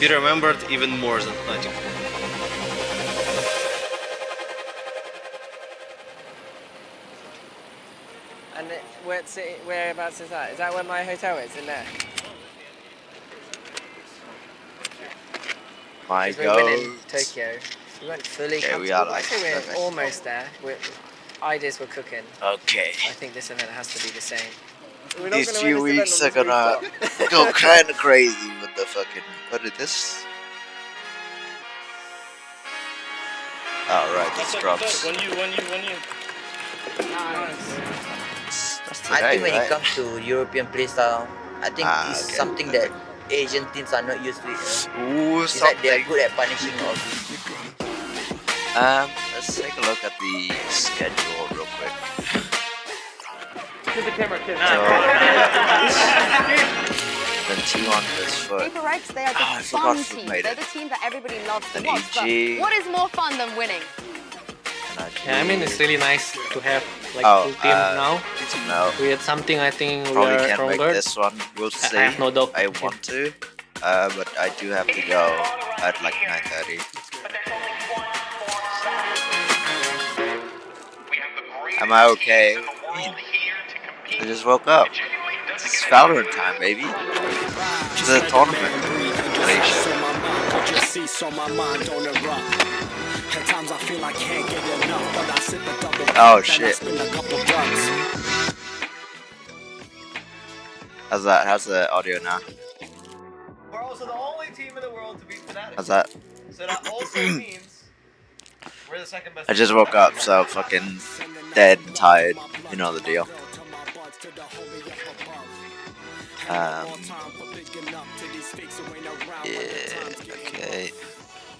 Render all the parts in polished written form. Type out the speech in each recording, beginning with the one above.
be remembered even more than 94. And whereabouts is that? Is that where my hotel is? In there? My We're winning God. Tokyo. We went fully Okay, we comfortable. are like We're almost there. Ideas were cooking. Okay. I think this event has to be the same. These few weeks are gonna go kind of crazy with the fucking. What is this? Alright, this drops. When you. That's I today, think when right? it comes to European playstyle, I think it's okay. something that Asian teams are not used to it. Ooh, It's like they're something. good at punishing all this. Let's take a look at the schedule real quick. To the camera, kid. Then T1 this foot. DRX, they are the I forgot fun who team. made They're it. the team that everybody loves to Then watch. But EG. what is more fun than winning? Yeah, I mean it's really nice to have like Oh, full team now. No, We had something I think we probably are can't make stronger. this one. We'll see. I have no doubt. I want to, but I do have to go at like 9:30. Am I okay? I just woke up. It's VALORANT time, baby. It's a tournament. Oh shit. How's that? How's the audio now? We're also the only team in the world to beat Fnatic. How's that? So that also means we're the second best. I just woke up, so fucking dead and tired. You know the deal. Yeah, okay.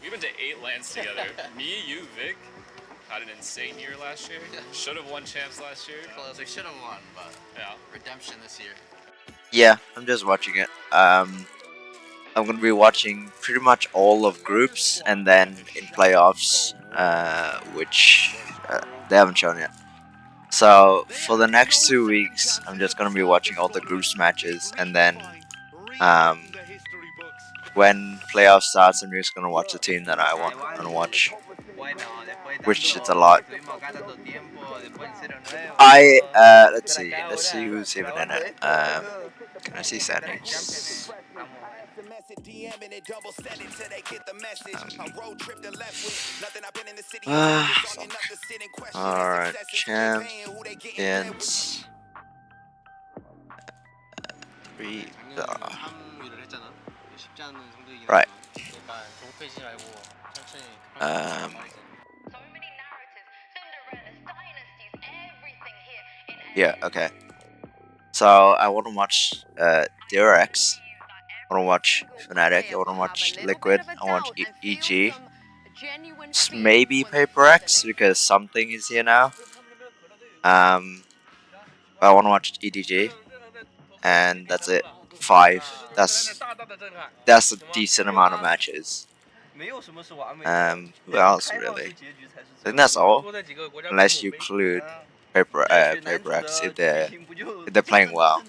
We went to 8 lands together. Me, you, Vic, had an insane year last year. Should have won champs last year. Close. We should have won, but Yeah. redemption this year. Yeah, I'm just watching it. I'm gonna be watching pretty much all of groups, and then in playoffs, which they haven't shown yet. So for the next 2 weeks, I'm just gonna be watching all the groups matches, and then when playoff starts, I'm just gonna watch the team that I want to watch, which is a lot. Let's see who's even in it. Can I see standings? Alright, champions. Right. Yeah, okay. So I want to watch DRX. I want to watch Fnatic. I want to watch Liquid. I want to watch EG. Maybe PaperX because something is here now. But I want to watch EDG, and that's it. 5. That's a decent amount of matches. Who else really? I think that's all, unless you include PaperX if they're playing well.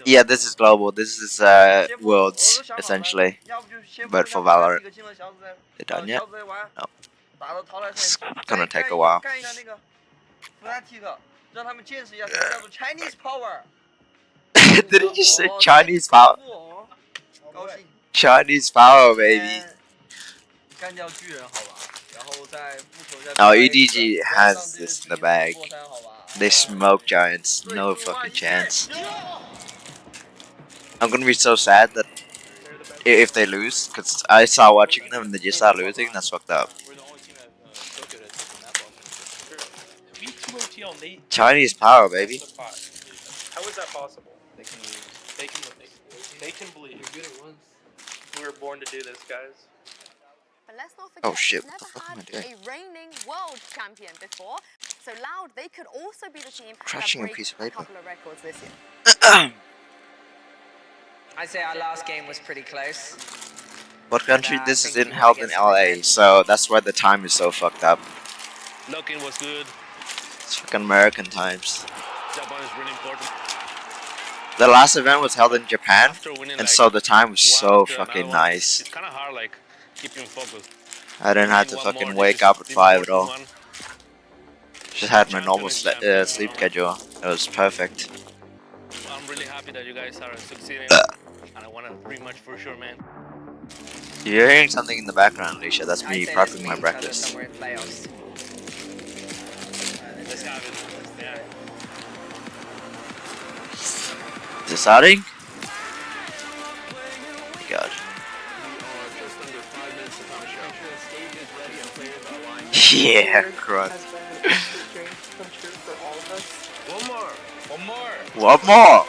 Yeah, this is global. This is worlds essentially, but for VALORANT. They done yet? No. It's gonna take a while. Did he just say Chinese power? Chinese power, baby. Oh, EDG has this in the bag. They smoke Giants. No fucking chance. I'm gonna be so sad that if they lose, because I saw watching them and they just start losing. That's fucked up. Chinese power, baby. How is that possible? They can believe. We were born to do this, guys. But let's not forget, Oh shit, they've what the never fuck am I had doing? a reigning world champion before. So Loud, they could also be the team Crashing a that piece breaks of a paper. couple of records this year. I'd say our last game was pretty close. What country? This is in held in LA, so that's why the time is so fucked up. Looking was good. It's fucking American times. Japan is really important. The last event was held in Japan, After winning, and like, so the time was one so after another fucking one, nice. It's kind of hard, like keeping focused. I didn't have to Winning one fucking more, wake this up is at the 5 at all. important one. Just had my Champion normal is champion, you sleep know? schedule. It was perfect. I'm really happy that you guys are succeeding, and I want to pretty much for sure, man. You're hearing something in the background, Alicia. That's I me say prepping let's my meet each other breakfast. somewhere in playoffs. Let's have it. Yeah. Is it starting? God. Yeah, crud. One more. One more!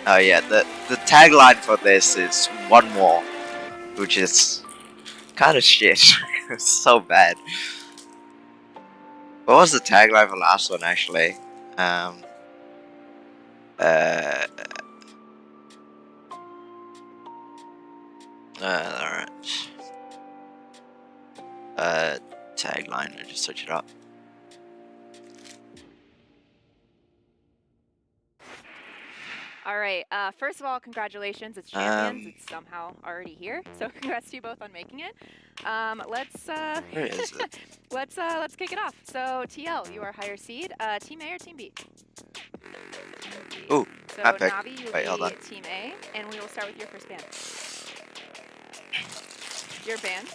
Oh yeah, the tagline for this is one more, which is kind of shit. It's so bad. What was the tagline for last one actually? Alright. Tagline, I just search it up. All right. First of all, congratulations. It's champions. It's somehow already here. So congrats to you both on making it. Where is it? Let's kick it off. So TL, you are higher seed. Team A or Team B? Ooh, So epic. Navi, you Wait, will hold be on. Team A, and we will start with your first band. Your band.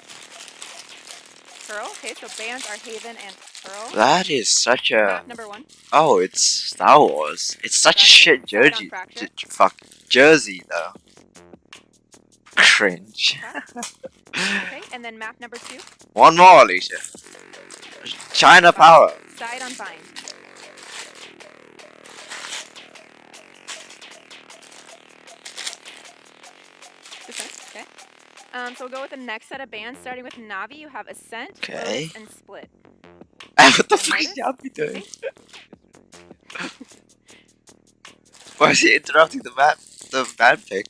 Pearl. Okay, so bands are Haven and Pearl. That is such a... Map number 1. Oh, it's Star Wars. It's such a Fracture? shit Side on jersey. Fracture? Fuck, jersey though. Cringe. Okay, and then map number 2. One more, Alicia. China Power. Side on Bind. Okay. So we'll go with the next set of bands, starting with Navi. You have Ascent, Okay. Lotus, and Split. What the And fuck is Lotus? Yappy doing? Why is he interrupting the band pick?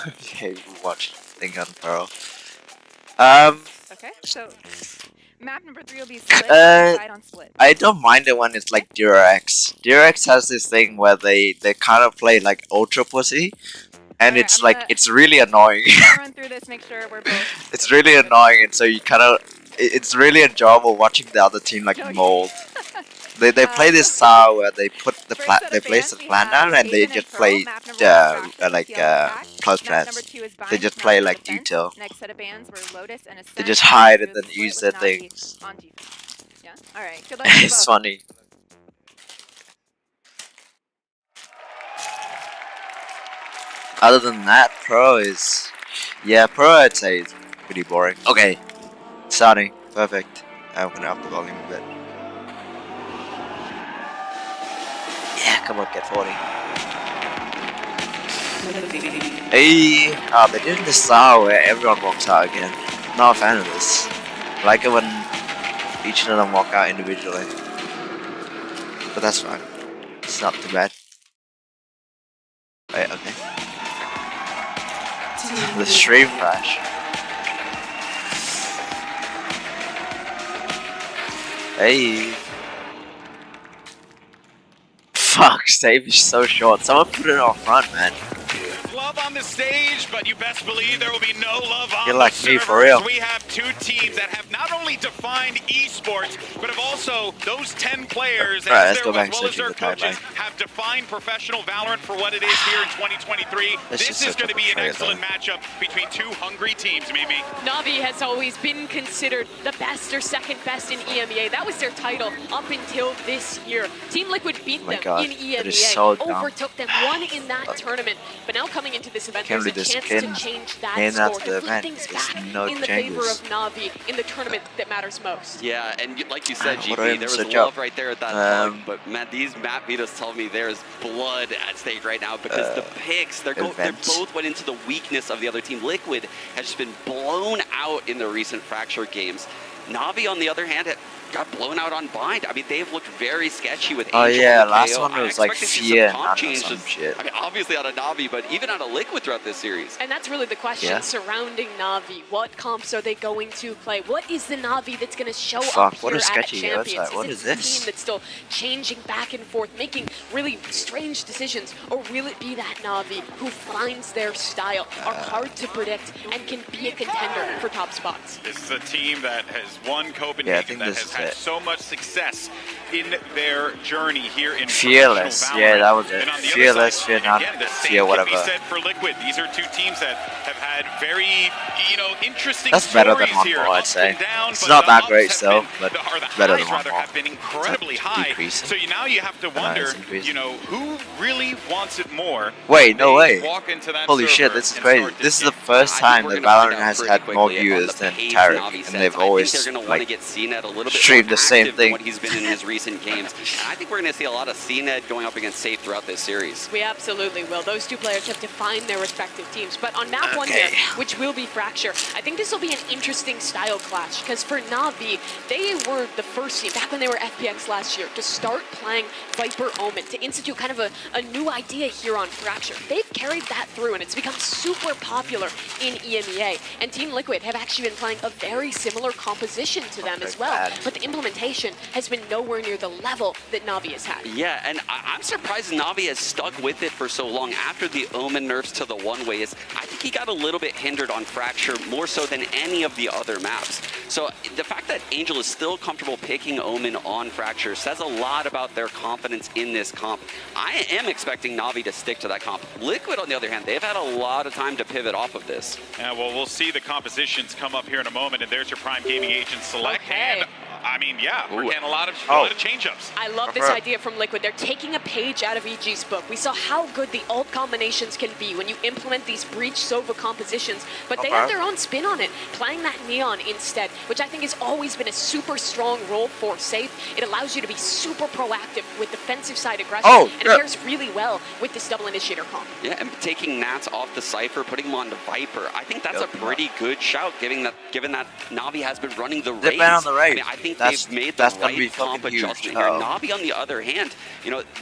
Okay, watch thing on Pearl. Okay, so map number 3 will be Split, side on Split. I don't mind it when it's like DRX. DRX has this thing where they kind of play like ultra pussy, and Alright, it's I'm like gonna- it's really annoying. I'm gonna run through this, make sure we're both. It's really annoying, and so you kind of it's really enjoyable watching the other team like Joking. mold. They play this style where they put the they place the plant down and they just play close plants. They just play like detail. Next set of bands were Lotus and Ascent. They just hide and Split then with use their Navi things. on defense. Yeah. All right. Good luck to you It's both. funny. Other than that, Pro is... Yeah, Pro I'd say is pretty boring. Okay, starting. Perfect. I'm gonna up the volume a bit. Yeah, come on, get 40. Hey! Oh, they did this style where everyone walks out again. Not a fan of this. I like it when each of them walk out individually. But that's fine. It's not too bad. Wait, okay. The stream crash. Hey. Fuck, save is so short. Someone put it on front, man. Love on the stage, but you best believe there will be no love on You're the like me, for real. We have two teams that have not only defined esports, but have also those 10 players Alright, as let's go their, back as and well as search their the timeline. coaches have defined professional Valorant for what it is here in 2023. This This is is such going a to be an betrayal, excellent matchup between two hungry teams, Mimi. Navi has always been considered the best or second best in EMEA. That was their title up until this year. Team Liquid beat my them God, in EMEA, that is so dumb. overtook them, won in that tournament. But now coming into this event, Can't there's a believe chance this to pin change that came score, after the to flip event. things There's back no in the favor changes. of Navi in the tournament that matters most. Yeah, and like you said, What do I GP, even there was search love up? right there at that point. But man, these map meetups tell me there's blood at stake right now because the picks, they events. both went into the weakness of the other team. Liquid has just been blown out in the recent Fracture games. Navi, on the other hand, got blown out on bind. I mean, they've looked very sketchy with Oh Angel yeah, and last KO. one I was like expect to see fear, some comp not changes. some shit. I mean, obviously out of Navi, but even out of Liquid throughout this series. And that's really the question Yeah. surrounding Navi. What comps are they going to play? What is the Navi that's going to show Fuck, up what here a at sketchy Champions? website. What is is it this? a team that's still changing back and forth, making really strange decisions? Or will it be that Navi who finds their style, are hard to predict, and can be a contender for top spots? This is a team that has won Copenhagen, Yeah, I think that this has is had it. so much success in their journey here in Fearless, professional yeah, Valorant. that was it. And on the Fearless, other side, fear not, again, the same fear can whatever. be said for Liquid. These are two teams that have had very, interesting That's better than stories here, Humble, I'd ups say. and downs, It's but not the that ups great have still, been- but or the it's better than highs, rather, Humble. have been incredibly high. Decreasing? So now you have to wonder, it's increasing. who really wants it more? Wait, no They way. walk into that Holy shit, server this is and crazy. start This is game. the first I think time we're that gonna find Valorant out has pretty had more quickly on viewers the than pace Tarek, Navi and sets. they've I always think they're going to want to like get CNED a little bit streamed more the same active than thing. what he's been in his recent games. And I think we're going to see a lot of CNED going up against Safe throughout this series. We absolutely will. Those two players have defined their respective teams. But on map one here, which will be Fracture, I think this will be an interesting style clash. Because for Navi, they were the first team, back when they were FPX last year, to start playing Viper Omen, to institute kind of a new idea here on Fracture. They've carried that through, and it's become super popular in EMEA. And Team Liquid have actually been playing a very similar composition to them as well. bad. But the implementation has been nowhere near the level that Navi has had. Yeah, and I'm surprised Navi has stuck with it for so long after the Omen nerfs to the one-ways. I think he got a little bit hindered on Fracture more so than any of the other maps. So the fact that Angel is still comfortable picking Omen on Fracture says a lot about their confidence in this comp. I am expecting Navi to stick to that comp. Liquid, on the other hand, they've had a lot of time to pivot off of this. Yeah, well, we'll see the compositions come up here in a moment, and there's your Prime Gaming Agent select. Okay. And I mean, yeah, we're Ooh. getting a lot of change-ups. I love this idea from Liquid. They're taking a page out of EG's book. We saw how good the ult combinations can be when you implement these Breach Sova compositions, but they have their own spin on it, playing that Neon instead, which I think has always been a super strong role for Safe. It allows you to be super proactive with defensive side aggression, and it pairs really well with this double initiator comp. Yeah, and taking Nats off the Cypher, putting him on the Viper, I think that's a pretty good shout, given that Navi has been running the They've raids. been on the raid. I mean, I think That's- they've made the that's gonna be right fucking comp huge. adjustment here. Navi, on the other hand,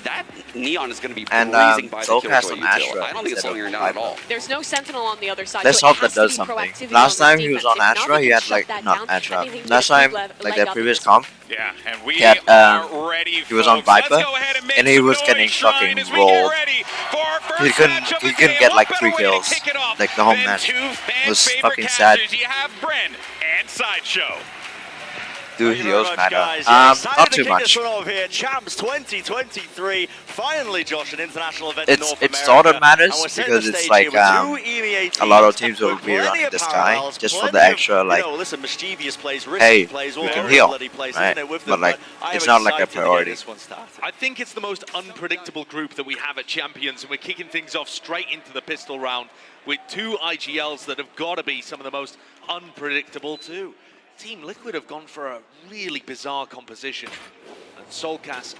that Neon is going to be And, breezing by the Soul Killjoy Cast on util. Astra I don't think it's instead slowing her of down at Viper. all. There's no Sentinel on the other side, Let's so it hope that has to does be something. proactivity Last on time this he was defense. on If Astra, Navi he can had shut like, that not down, Astra. I think he's Last gonna time, keep like leg their up previous this. comp, Yeah, and we he had, are ready, he was on folks. Let's Viper, go ahead and make and he some was noise, getting Shrine, fucking as we get rolled. ready for our first He couldn't match of the get game. like What 3 better way to kills, kick it off like the whole than match. two It fan was favorite fucking sad. casters. You have Bren and Sideshow. Dude, he owes matter. Excited Not to too kick much. this one off here. Champs 2023. Finally, Josh, an international event It's in North it America. sort of matters And we're setting because the it's stage like here with two EMEA teams a lot of teams will with be plenty running of this guy parallels, just for the plenty of, extra like, listen, mischievous plays, risky hey, plays, all we can over heal, bloody plays, right? isn't it, with But them? like, I am it's not like a excited to get priority. this one started. I think it's the most unpredictable group that we have at Champions, and we're kicking things off straight into the pistol round with two IGLs that have got to be some of the most unpredictable too. Team Liquid have gone for a really bizarre composition, and Soulcast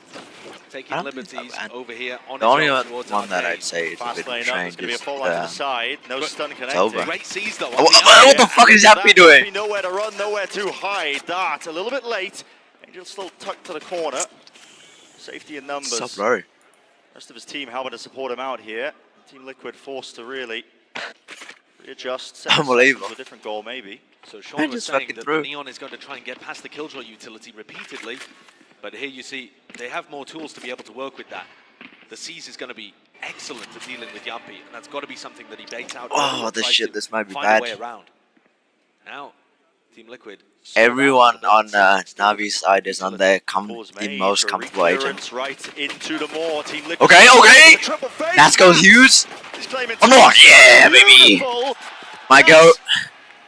taking liberties over here on The his only own one towards that Arcade. I'd say is a Fast bit lane up, strange it's going to be a is full line to the side, no stun connected. over. Great sees though. What the fuck is Happy doing? Nowhere to run, nowhere to hide. Dart a little bit late. Angel's still tucked to the corner. Safety in numbers. So blurry. Rest of his team helping to support him out here. Team Liquid forced to really readjust. Set Unbelievable. A different goal maybe. So Sean was just saying fucking that through. Neon is going to try and get past the Killjoy utility repeatedly, but here you see they have more tools to be able to work with that. The Seize is going to be excellent at dealing with Yampi, and that's got to be something that he baits out. Oh, this shit, this might be find bad. a way around. Now, Team Liquid. Everyone on Navi's side is on the most comfortable agent. Right into the more. Team Liquid. Okay, okay. Let's go, Hughes. Come on, yeah, baby. My goat.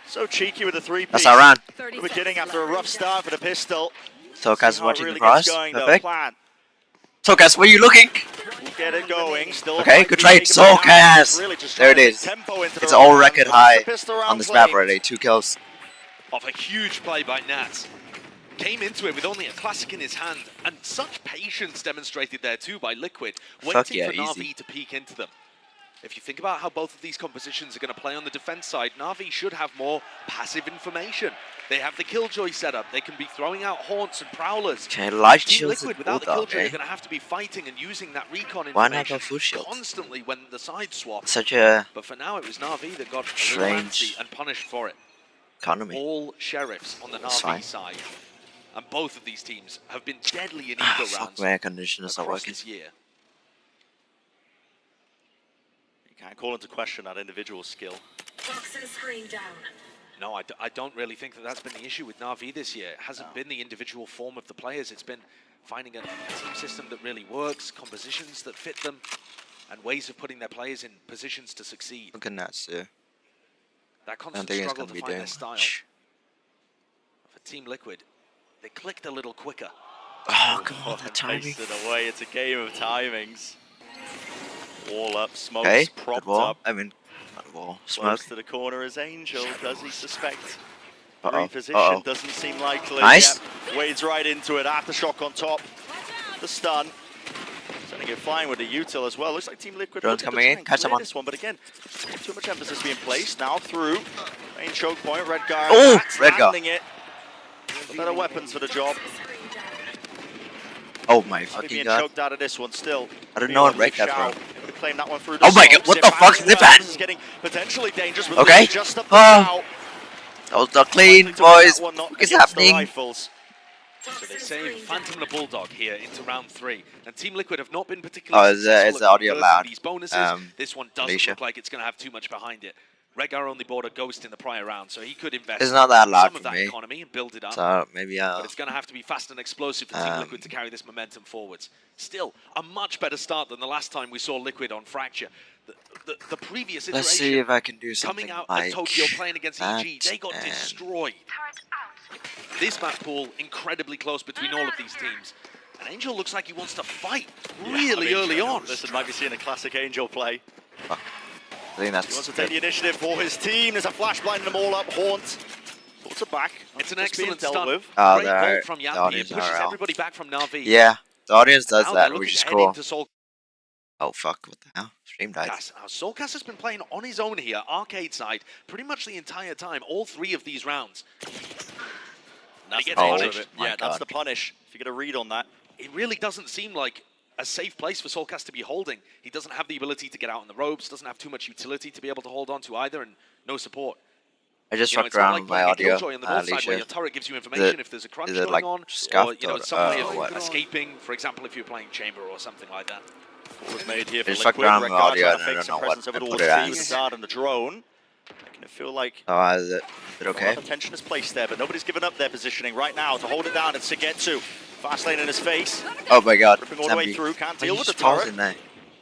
So cheeky with a 3-piece. That's our round. The beginning after a rough start for the pistol. Soulcast is See how it watching really the cross. gets going, though. Perfect. Plan. Soulcast, where you looking? Get it going. Still Okay, good trade. Soulcast. There it is. It's all record high on this map already. 2 kills. Off a huge play by Nats. Came into it with only a classic in his hand, and such patience demonstrated there too by Liquid, Fuck waiting yeah, for easy. Navi to peek into them. if you think about how both of these compositions are going to play on the defense side, Na'Vi should have more passive information. They have the Killjoy setup. They can be throwing out Haunts and Prowlers. Okay, light Team shields Liquid, and without the Bulldog, Killjoy, eh? you're going to have to be fighting and using that recon Why not go information full shield? constantly when the side swap. Such a But for now, it was Na'Vi that got a little strange antsy and punished for it. economy. All Sheriffs on the That's Na'Vi fine. side. And both of these teams have been deadly in Ah, eco fuck, rounds my air conditioner's not across working. this year. You can't call into question that individual skill. No, I don't really think that that's been the issue with Na'Vi this year. It hasn't been the individual form of the players. It's been finding a team system that really works, compositions that fit them, and ways of putting their players in positions to succeed. Look at that, sir. That I don't constant think it's struggle gonna to be find doing their style. much. For Team Liquid, they clicked a little quicker. Oh, come on, the And timing. paced it away. It's a game of timings. Wall up, smokes Okay, good propped wall. up. I mean, not wall. Close Smoke. to the corner is Angel. Does he suspect? Uh-oh. Reposition Uh-oh. doesn't seem likely. Nice. Yep. Wades right into it. Aftershock on top. The stun. Sending it flying with the util as well. Looks like Team Liquid Drone's looking to coming try in. and Catch clear someone. this one, but again, too much emphasis being placed. Now through. Main choke point. Redgar. Oh, That's Redgar. landing it. Better weapons for the job. Oh my Being fucking god. choked out of this one still. I don't know what break that Shao from. able to claim that one through Oh my smokes. god, what It the back fuck as is this, well. man? This is getting potentially dangerous with Okay. Lee just up the Oh. bow. That was not clean, Likely to win boys. that one, not What is against the happening? Rifles. So they save Phantom the Bulldog here into round 3. And Team Liquid have not been particularly Oh, is successful the at audio converting loud? these bonuses. This one doesn't Alicia. look like it's going to have too much behind it. Redgar only bought a Ghost in the prior round, so he could invest It's not that loud some of for that me. economy and build it up. So maybe But it's going to have to be fast and explosive for Team Liquid to carry this momentum forwards. Still, a much better start than the last time we saw Liquid on Fracture. The previous iteration, let's see if I can do something coming out like at Tokyo playing against that EG, they got and- destroyed. This map pool, incredibly close between all of these teams. And Angel looks like he wants to fight really early on. Listen, might be seeing a classic Angel play. I think that's He wants to take the initiative for his team. There's a flash blinding them all up. Haunt. Sorts it back. It's an Just being excellent dealt stun. with. Oh, Great there- bolt from the Yampi. audience It pushes are out. everybody back from Na'Vi. Yeah, the audience does Now they're that, looking which is to head cool. into Soul Oh fuck, what the hell? Stream died. Cass. Now, Soulcast has been playing on his own here, arcade side, pretty much the entire time, all 3 of these rounds. That's he the gets punish. punished. Yeah, that's the punish. If you get a read on that. It really doesn't seem like a safe place for Soulcast to be holding. He doesn't have the ability to get out on the ropes, doesn't have too much utility to be able to hold on to either, and no support. I just You know, fucked it's not around like with my playing a audio. Killjoy on the north side where Alicia. your turret gives you information if there's a crunch is it going like on, or scuffed you know, or some way what? of escaping. For example, if you're playing chamber or something like that. Call was made here I for just fucked Liquid. around with Redgar audio trying and to I fake don't some know what presence I over put towards it the as. Dart and the drone. Making it feel like Oh, is it a okay? lot of attention is placed there, but nobody's given up their positioning right now to hold it down. It's Sugetsu. Fast lane in his face. Oh my god. Ripping all the way Zambi. through. Can't Why deal you with the just pause turret. in there?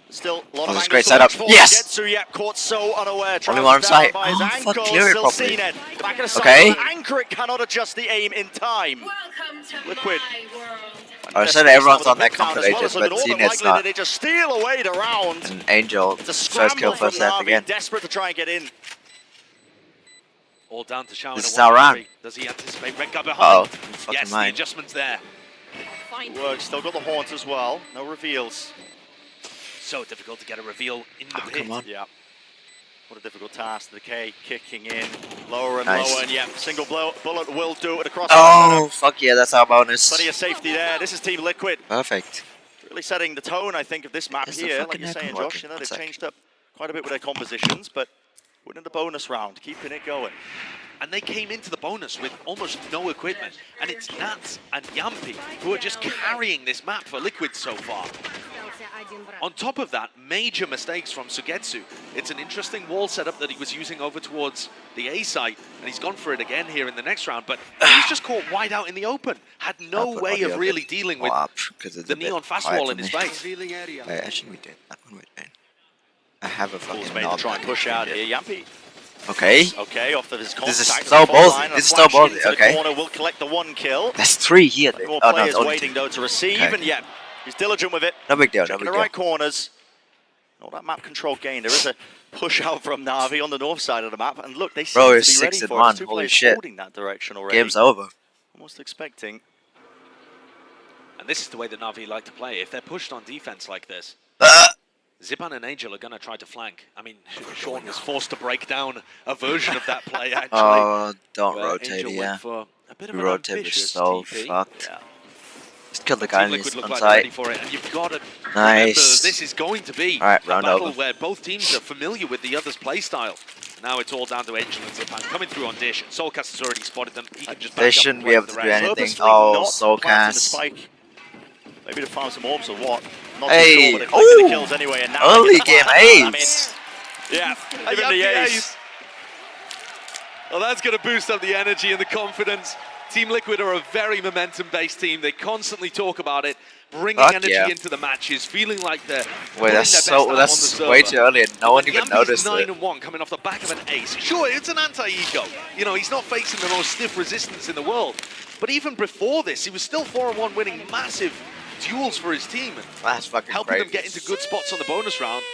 Still a lot Oh, of this is angles great to setup. watch for. Yes! Sugetsu, yep, caught so unaware. Only one on Trousers site. down by his Oh, fuck, ankle. clear it Still properly. seen it. Back of the side. Okay. Anchor it cannot adjust the aim in time. Liquid. Oh, I said everyone's on that compilation, but Cena Cena is likely not. that they just steal away the round. And Angel, It's a first kill, scramble from first death Navi, again. desperate to try and get in. All down to Shao in This a is our 1v3. round. Does he anticipate Redgar behind? Uh-oh, fucking Yes, mine. the adjustment's there. Works, still got the haunt as well. No reveals. So difficult to get a reveal in the Oh, pit. come on. Yeah. What a difficult task. The K kicking in. Lower and Nice. lower, and yeah, single bullet will do it across Oh, fuck yeah, that's our bonus. Plenty of safety there. This is Team Liquid. Perfect. Really setting the tone, I think, of this map Is the here. Like fucking you're saying, aircon Josh, working? you know, One they've sec. changed up quite a bit with their compositions, but winning the bonus round, keeping it going. And they came into the bonus with almost no equipment. And it's Nats and Yampi who are just carrying this map for Liquid so far. On top of that, major mistakes from Sugetsu. It's an interesting wall setup that he was using over towards the A site, and he's gone for it again here in the next round, but he's just caught wide out in the open. Had I'll no put way audio of a really bit dealing more with up, 'cause it's the a bit neon fast quiet wall for in his me. face. Wait, actually we did that one. Wait, wait. I have a Fools fucking made to knob. try and push out here. Yampi. Okay. Okay, off of his contact. This is on so the front ballsy. line, and This is a so flash ballsy, into the okay. corner will collect the 1 kill. That's 3 here. More Oh, no, players it's only waiting 2. though to receive, Okay. and yeah, he's diligent with it. No big deal, no Checking big the deal. right corners. All that map control gain. There is a push out from Navi on the north side of the map, and look, they seem Bro, to it's be 6 ready and for it. 1. There's 2 Holy players shit. holding that direction already. Game's over. Almost expecting. And this is the way that Na'Vi like to play. If they're pushed on defense like this, Zipan and Angel are going to try to flank. I mean, Sean was forced to break down a version of that play, actually. Oh, don't where rotate, Angel yeah. went for a bit of We an rotate was ambitious so TP. fucked. Yeah. Just killed the guy Team on Liquid his look on like they're ready site. for it, and you've got to remember Nice. this is going to be All right, a round battle over. where both teams are familiar with the other's playstyle. Now it's all down to Angel and Zipan coming through on Dish. Soulcast has already spotted them. He can just back They up shouldn't and be play able with to the do rest. anything. Purposely Oh, not planting the Soulcast. spike. Maybe to farm some orbs or what. Not Hey, too sure, but they've collected the ooh. kills anyway. And now Early they get the game plan down. I mean, ace. yeah, A even the Yankee ace. ace. Well, that's going to boost up the energy and the confidence. Team Liquid are a very momentum-based team. They constantly talk about it, bringing Fuck energy yeah. into the matches, feeling like they're Wait, that's way too early and no one even noticed it. 9-1 coming off the back of an ace. Sure, it's an anti-ego. You know, he's not facing the most stiff resistance in the world. But even before this, he was still 4-1 winning massive duels for his team. And That's fucking helping crazy. them get into good spots on the bonus round.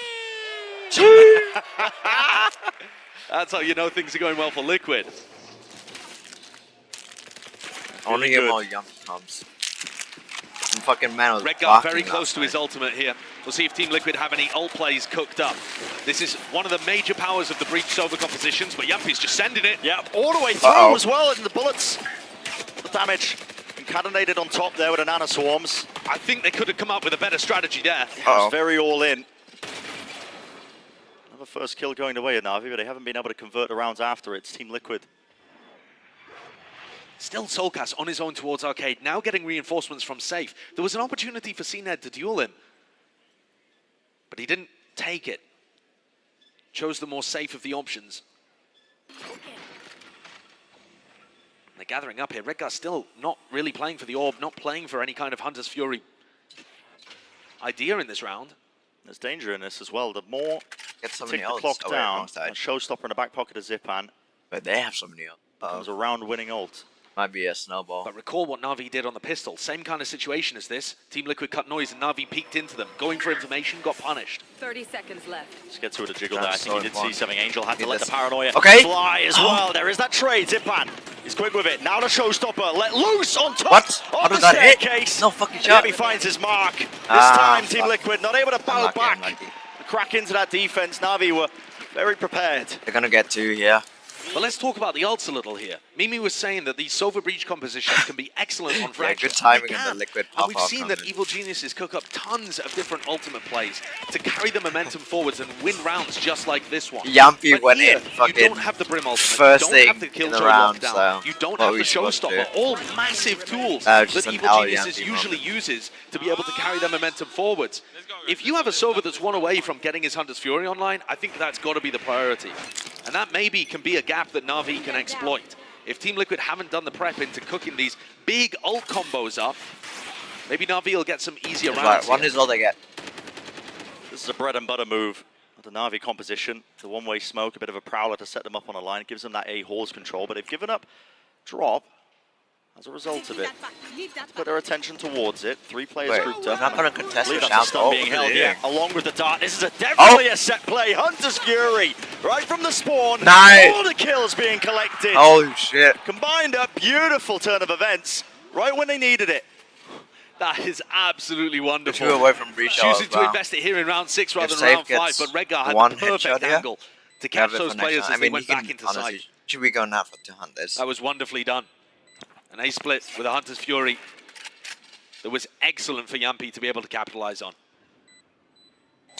That's how you know things are going well for Liquid. I want to Really get good. more young comes. Some fucking man was Redguard very barking close last to his night. ultimate here. We'll see if Team Liquid have any ult plays cooked up. This is one of the major powers of the Breach Sova compositions, but Yampi's just sending it. Yeah, all the way through as well, and the bullets, the damage concatenated on top there with the nano swarms. I think they could have come up with a better strategy there. It's very all in. Another first kill going away at Navi, but they haven't been able to convert the rounds after it. It's Team Liquid. Still Soulcast on his own towards Arcade, now getting reinforcements from Safe. There was an opportunity for CNED to duel him, but he didn't take it. Chose the more safe of the options. They're gathering up here. Redguard still not really playing for the orb, not playing for any kind of Hunter's Fury idea in this round. There's danger in this as well. The more Get so tick many the ults. clock Oh, wait, down, wrong side. a showstopper in the back pocket of Zipan But they have so many ults. becomes a round-winning ult. Might be a snowball. But recall what Navi did on the pistol. Same kind of situation as this. Team Liquid cut noise and Navi peeked into them. Going for information, got punished. 30 seconds left. Let's get to it, a jiggle there. I That's think he so did see important. something. Angel had to He let the does. paranoia Okay. fly as well. There is that trade. Zipan, he's quick with it. Now the showstopper, let loose on top What? How of the did that hit? staircase. No fucking shot. He finds his mark. This Ah, time, Team fuck. Liquid not able to bow Unlucky, back. unlucky. Crack into that defense. Navi were very prepared. They're gonna get two here. But let's talk about the ults a little here. Mimi was saying that these Sova Breach compositions can be excellent on Fracture. good timing They in the can. Liquid And we've pop-off seen that coming. Evil Geniuses cook up tons of different ultimate plays to carry the momentum forwards and win rounds just like this one. Yampy But went here, in you fucking don't have the Brim ultimate, first you don't have thing the in the Killjoy round, lockdown, so you don't what have we the supposed to Showstopper. do? All massive tools Just that an Evil L Geniuses Yampy usually moment. uses to be able to carry their momentum forwards. If you have a Sova that's one away from getting his Hunter's Fury online, I think that's got to be the priority. And that maybe can be a gap that Navi can exploit. If Team Liquid haven't done the prep into cooking these big ult combos up, maybe Navi will get some easier rounds. One here. is all they get. This is a bread and butter move. The Navi composition, the one-way smoke, a bit of a prowler to set them up on a line. It gives them that A-Horse control, but they've given up drop as a result of it. Put their attention towards it. Three players Wait, grouped they're up. not gonna contest Believe the that's a shout. stun Oh, being look at held, it. yeah, along with the dart. This is definitely a set play. Hunter's Fury, right from the spawn. Nice. All the kills being collected. Holy shit. Combined up, beautiful turn of events, right when they needed it. That is absolutely wonderful. Two away from Breach Choosing as to well. invest it here in round 6 rather If than round Safe 5, gets but Redguard had one the perfect headshot here, angle to have catch it those for next players round. as they went back into honestly, sight. should we go now for 2 hunters? That was wonderfully done. An A split with a Hunter's Fury that was excellent for Yampy to be able to capitalize on.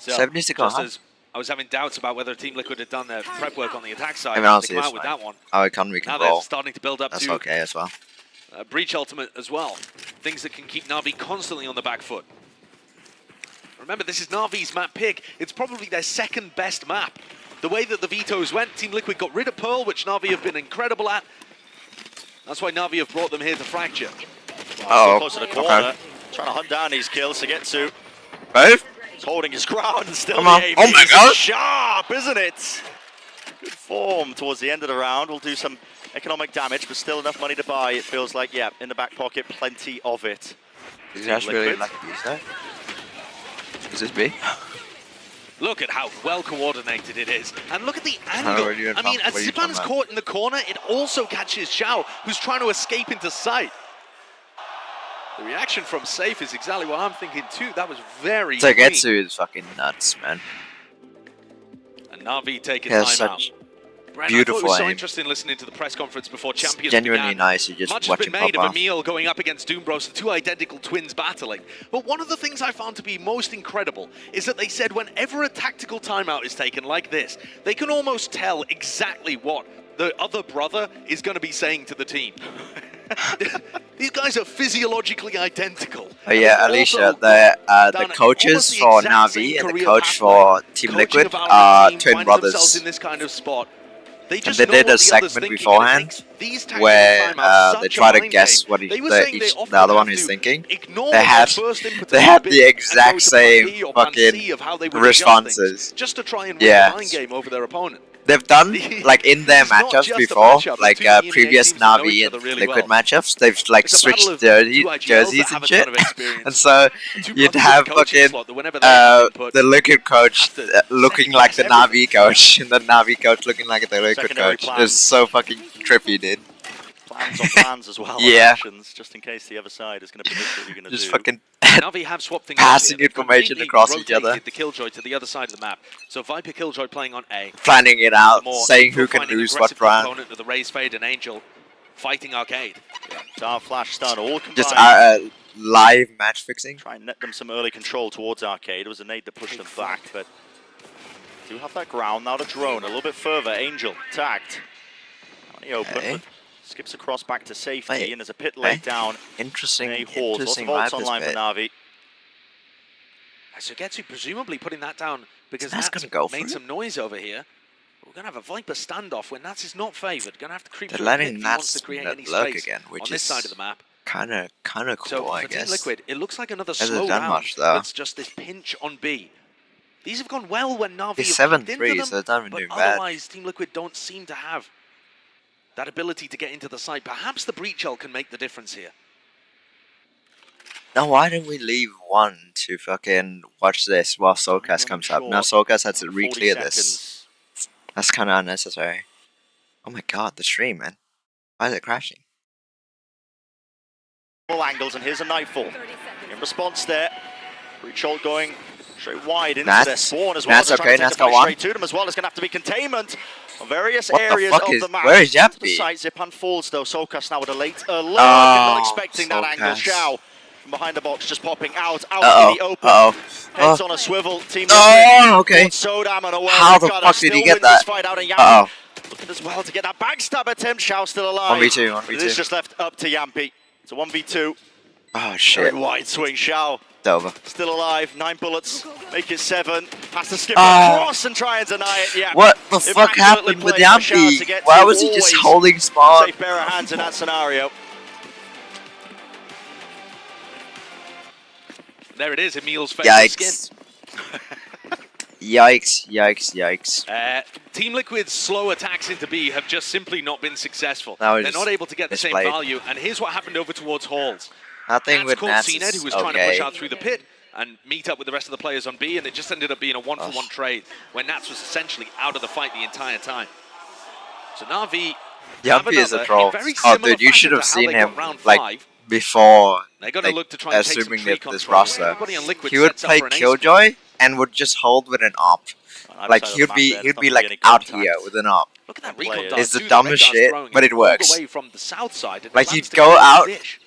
So, 76 just on as I was having doubts about whether Team Liquid had done their prep work on the attack side, I mean, they honestly, come it's out with fine. that one. Our economy can Now they're roll. starting to build up That's to okay as well. Breach Ultimate as well. Things that can keep Navi constantly on the back foot. Remember, this is Navi's map pick. It's probably their second best map. The way that the vetoes went, Team Liquid got rid of Pearl, which Navi have been incredible at. That's why Navi have brought them here to Fracture. Still close to the corner, trying to hunt down these kills to get to. Both? He's holding his ground and still Come on. the aim Oh my is God. sharp, isn't it? Good form towards the end of the round. We'll do some economic damage, but still enough money to buy. It feels like, yeah, in the back pocket, plenty of it. Is that really like these though? Is this B? Look at how well coordinated it is. And look at the How angle. are you I mean, as what are you Zipan's talking about? caught in the corner, it also catches Xiao, who's trying to escape into sight. The reaction from Safe is exactly what I'm thinking too. That was very Tagetsu is fucking nuts, man. And Navi taking He has time out. such Brent, beautiful I thought it was so aim. interesting listening to the press conference before Champions Genuinely began. nice. You just Much has watch been him made pop of off. Emil going up against Doombros, the two identical twins battling. But one of the things I found to be most incredible is that they said whenever a tactical timeout is taken like this, they can almost tell exactly what the other brother is going to be saying to the team. These guys are physiologically identical. Oh yeah, Alicia, the coaches for Navi and the coach for Team Liquid are twin brothers. In this kind of spot. And they did a segment beforehand where they try to guess what the other one is thinking. They had the exact same fucking responses. Just to try and win the mind game over their opponent. They've done, like, in their matchups before, like previous Navi and Liquid matchups, they've like switched jerseys and shit. And so you'd have fucking the Liquid coach looking like the Navi coach, and the Navi coach looking like the Liquid coach. It's so fucking trippy, dude. Plans on plans as well. Yeah. Actions, just in case the other side is going to predict what you're going to do. Just fucking Navi have swapped things passing here. information across each other. The Killjoy to the other side of the map. So Viper Killjoy playing on A. Planning it out, More saying who can lose what round. Opponent of the Raze Fade and Angel fighting Arcade. Dark Flash stun all combined. Just live match fixing. Try and net them some early control towards Arcade. It was a nade that pushed them back, but do have that ground. Now the drone a little bit further. Angel tagged. On the open. Okay. Skips across back to safety, Wait. and there's a pit laid down. Interesting. Lots of Interesting ults vibe online this for bit. Navi. So Getsu presumably putting that down because That's Nats gonna go for made it. some noise over here. We're going to have a Viper standoff when Nats is not favoured. Going to have to creep They're through the pit letting if he wants Nats to create any lurk space again, which on this is side of the map. kind of cool, So I for Team guess. Liquid, it looks like another Hasn't slow done round. much, though. It's just this pinch on B. These have gone well when Navi It's have kicked 7-3, into them, so it's not even but doing bad. otherwise Team Liquid don't seem to have that ability to get into the side. Perhaps the breach ult can make the difference here. Now, why didn't we leave one to fucking watch this while Soulcast comes up? Now Soulcast has to 40 re-clear this. seconds. That's kind of unnecessary. Oh my god, the stream, man. Why is it crashing? All angles, and here's a Nightfall. In response there, breach ult going straight wide into Nats. their spawn as well. Nats They're trying okay, to Nats take the got fight one. straight to them as well. It's going to have to be containment on various What the areas fuck of is- the map. where is To the Yappy? side, Zipan falls though. Soulcast now with a late alert. Oh, Not expecting that angle. Soulcast. Shao from behind the box just popping out Uh-oh. in the open. Uh-oh. Heads Oh. on a swivel. Team Oh, okay. Sodam and away. How the Ricardo fuck did he still get wins this that? fight out in Yappy. Uh-oh. Looking as well to get that backstab attempt. Shao still alive. 1v2, But 1v2. It is just left up to Yampy. It's a 1v2. Oh Very shit. wide swing. Shao It's over. still alive. 9 bullets. Make it 7. Has to skip Oh. across and try and deny it. Yeah. What the fuck Immaculately happened with played by Shao to Yampy? get Why to was he just always holding spawn? safe pair of hands in that scenario. There it is, Emil's favourite skin. Yikes. Yikes, yikes, yikes. Team Liquid's slow attacks into B have just simply not been successful. That was They're not able to get the same misplayed. value. And here's what happened over towards Halls. Nothing Nats with caught Nats CNED, is who was trying to okay. push out through the pit and meet up with the rest of the players on B, and it just ended up being a one-for-one trade where Nats was essentially out of the fight the entire time. So Navi have Yampy is a another troll. in very Oh, similar dude, you should fashion have to how seen they him got round like 5. before. They're going to Like, look to try and take some assuming tree that this control. roster. Everybody on Liquid He would sets up play for an ace Killjoy and would just hold with an op. Like he'd be like out here with an op. Look at that Player. recon dart It's the too, dumbest Red Dart's shit, throwing but it all works. the way from the south side, and Like it he'd lands to go get out. the dish.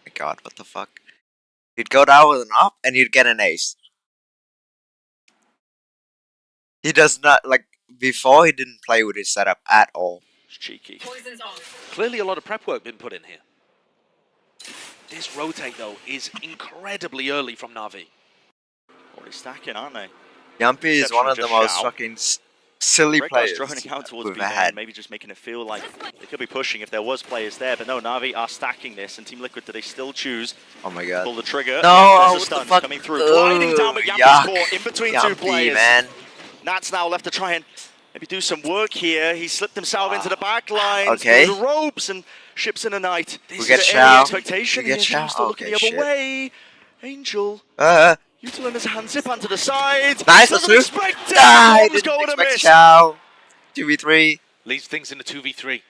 My god, what the fuck? He'd go down with an op and he'd get an ace. He does not, like, before he didn't play with his setup at all. It's cheeky. Clearly a lot of prep work been put in here. This rotate, though, is incredibly early from Navi. Already stacking, aren't they? Yampy is Exception one of the just most Shao. fucking silly Red players Ghost droning out towards we've B had. maybe just making it feel like they could be pushing if there was players there, but no, Navi are stacking this, and Team Liquid, do they still choose Oh my to god. pull the trigger? No, Yeah, what there's the a stun fuck? coming through, gliding down, but Yampy's Yuck. caught in between two Yampy, players. man. Nats now left to try and maybe do some work here. He slipped himself into the back line, Okay. through the ropes, and ships in a night. We This get is Shao. any expectation We get here. Shao. Still looking Okay, the other shit. way. Angel. Util his hand, zip onto the side. Nice, Doesn't that's two. expect it. I Bombs didn't going to expect miss. Shao. 2v3. Leaves things in a 2v3.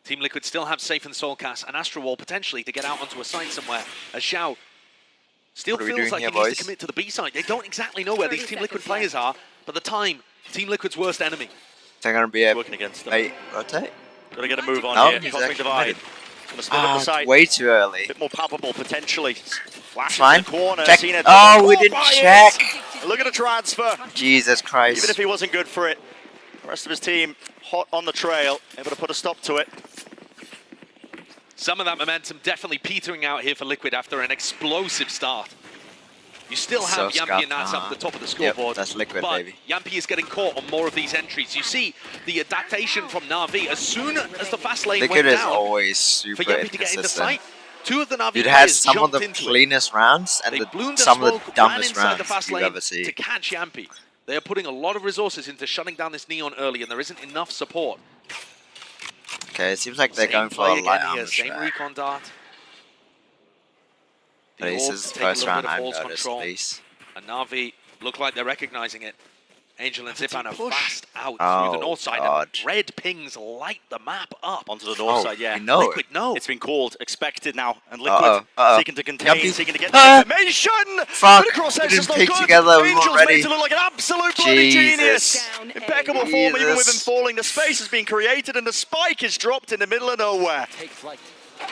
Team Liquid still have Safe and Soulcast and Astro Wall potentially to get out onto a site somewhere. As Xiao still What are we feels doing like here, he needs boys? to commit to the B side. They don't exactly know where these Team Liquid players are, but the time, Team Liquid's worst enemy. They're gonna be a Working against them. late rotate. Got to get a move on No, here. he's Cosmic actually Divide. committed. Going to split up the site. Way too early. A bit more palpable potentially. Flash Fine. in the corner. Check. Seen it. Oh, we didn't check. Look at the transfer. Jesus Christ. Even if he wasn't good for it, the rest of his team hot on the trail, able to put a stop to it. Some of that momentum definitely petering out here for Liquid after an explosive start. You still So have Yampy scuffed, and Nats up at the top of the Yep, scoreboard. that's Liquid, but baby. Yampy is getting caught on more of these entries. You see the adaptation from Na'Vi as soon as the fast lane Liquid went is down always for super Yampy to get into inconsistent. sight. Two of the Na'Vi Dude has players some of jumped the into it. cleanest rounds and They bloomed a some of smoke, the ran dumbest inside the rounds fast you've lane ever seen. to catch Yampy. They are putting a lot of resources into shutting down this Neon early, and there isn't enough support. Okay, it seems like they're Same going for play a light again here, armor same strat. recon dart. The This Orbs is the take a first little round bit of I've Hall's noticed, control. please. And Na'Vi look like they're recognizing it. Angel and Zipan are fast out Oh, through the north side. God. And red pings light the map up. Onto the north Oh, side, yeah. we know Liquid, no. It's been called, expected now. And Liquid Uh-oh. seeking to contain, Yuppie. seeking to get Ah! the information. Fuck, But across we edge didn't is not pick good. together, we weren't Angel's ready. made to look like an absolute bloody genius. Jesus. Impeccable form, even with him Jesus. falling. The space has been created and the spike is dropped in the middle of nowhere.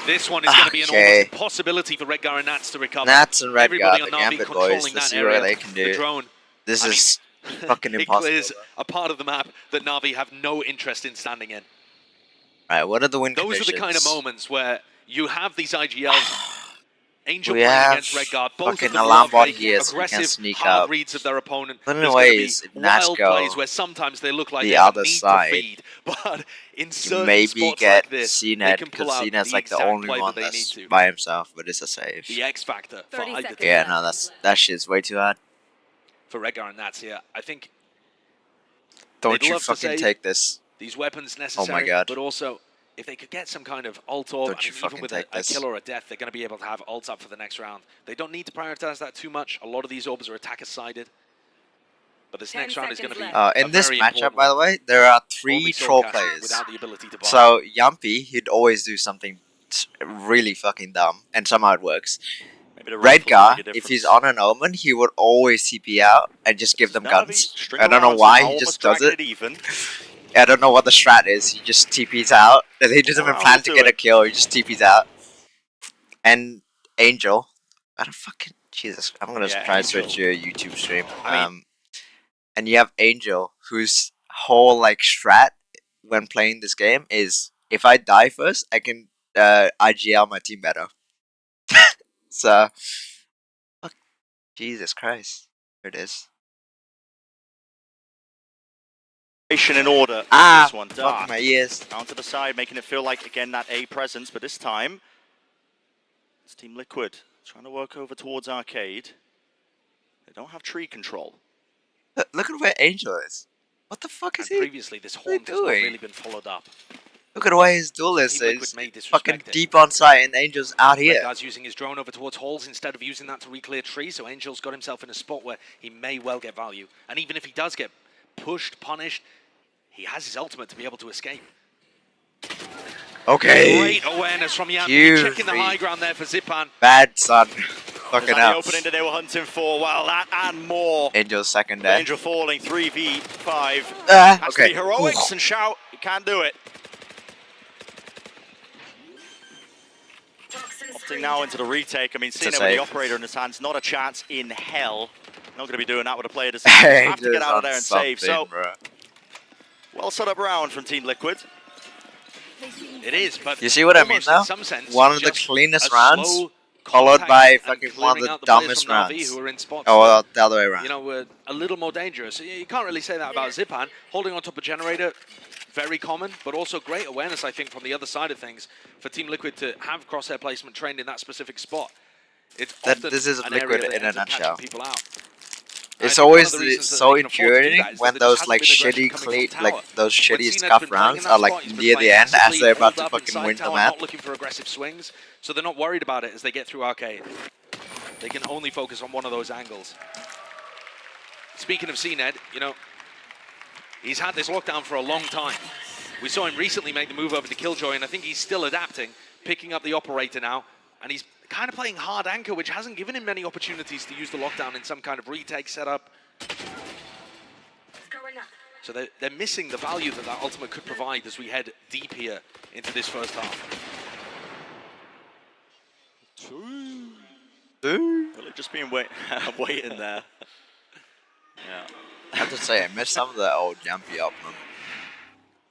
This one is going to be an Okay. almost impossibility for Redgar and Nats to recover. Nats and Redgar, Everybody the on Na'Vi Gambit controlling boys. that Let's see area. what they can The do. drone. This I mean, is fucking it impossible. clears a part of the map that Na'Vi have no interest in standing in. Right, what are the win Those conditions? are the kind of moments where you have these IGLs. Angel We playing have against Redguard, both fucking of them alarm love bot making here, so we can aggressive, sneak hard up. reads of their opponent. But There's gonna anyways, be if Nats wild go plays where sometimes they look like the they have other need side, to feed, but in you certain maybe spots get like this, they CNED, can because pull out CNED's the like the exact only play one that they need that's to. by himself, but it's a save. The X factor for 30 either seconds. team. Yeah, no, that shit's way too hard. For Redgar and Nats here, I think Don't they'd you love to fucking save take this. these weapons necessary, God. but also if they could get some kind of ult orb, Don't you even fucking with take a this. kill or a death, they're going to be able to have ults up for the next round. They don't need to prioritize that too much. A lot of these orbs are attacker-sided. But this 10 next round is going to be seconds In this very matchup, important by the one. way, there are Only 3 troll Soulcast players. without the ability to buy. So, Yumpy, he'd always do something really fucking dumb, and somehow it works. Maybe the rifles Redgar, make a if he's difference. on an Omen, he would always TP out and just give them Na'Vi guns. string I don't know around, why, so he almost just does dragging it. even. I don't know what the strat is, he just TPs out. He doesn't even Wow, plan he'll to do get a it. kill, he just TPs out. And Angel, I don't fucking... Jesus, I'm gonna Yeah, try and Angel. switch to a YouTube stream. I mean- And you have Angel, whose whole like strat when playing this game is, if I die first, I can IGL my team better. So, fuck, Jesus Christ, there it is. In order. Ah, This one, fuck Dart. my ears. Down to the side, making it feel like, again, that A presence, but this time, it's Team Liquid trying to work over towards Arcade. They don't have tree control. Look at where Angel is. What the fuck is And he? previously, this What are you haunt has not doing? really been followed up. Look at where his duel is. Team Liquid It's may fucking disrespect it. deep on site and Angel's out here. Redgar's using his drone over towards Halls instead of using that to re-clear trees, so Angel's got himself in a spot where he may well get value. And even if he does get pushed, punished, he has his ultimate to be able to escape. Okay. Great awareness from Yampy, Huge checking the read. high ground there for Zipan. Bad son. Is Fucking that the up. opening that they were hunting for? Well, that and more. Angel's second there. Angel falling, 3v5. Ah, Has okay. to be heroics and shout. You can't do it. Opting now into the retake. I mean, seeing a it with the save. operator in his hands, not a chance in hell. Not going to be doing that with a player this have to Angel's get out of on there and save. So, something, bro. well set up round from Team Liquid. It is, but You see what I mean almost though? in some sense, One of the just cleanest a rounds, slow followed contact by and fucking one of clearing the out players dumbest from Na'Vi rounds. who are in spots Oh, where, well, the other way around. you know, were a little more dangerous. You can't really say that about Zipan. Holding on top of Generator, very common, but also great awareness, I think, from the other side of things for Team Liquid to have crosshair placement trained in that specific spot. It's often This is an Liquid area that in a ends up catching nutshell. people out. It's I think one always of the reasons that so they can afford to do infuriating that is when that there those just like hasn't been shitty, aggression coming from like tower. those When shitty Cnet's scuff been playing rounds in that are spot, like he's been near the playing end as passively, they're about held to up fucking inside win the tower, map. not looking for aggressive swings, so they're not worried about it as they get through Arcade. They can only focus on one of those angles. Speaking of CNED, you know, he's had this lockdown for a long time. We saw him recently make the move over to Killjoy, and I think he's still adapting, picking up the operator now, and he's kind of playing hard anchor, which hasn't given him many opportunities to use the lockdown in some kind of retake setup. So they're missing the value that that ultimate could provide as we head deep here into this first half. Really just been waiting there. Yeah. I have to say, I missed some of the old jumpy Optimum.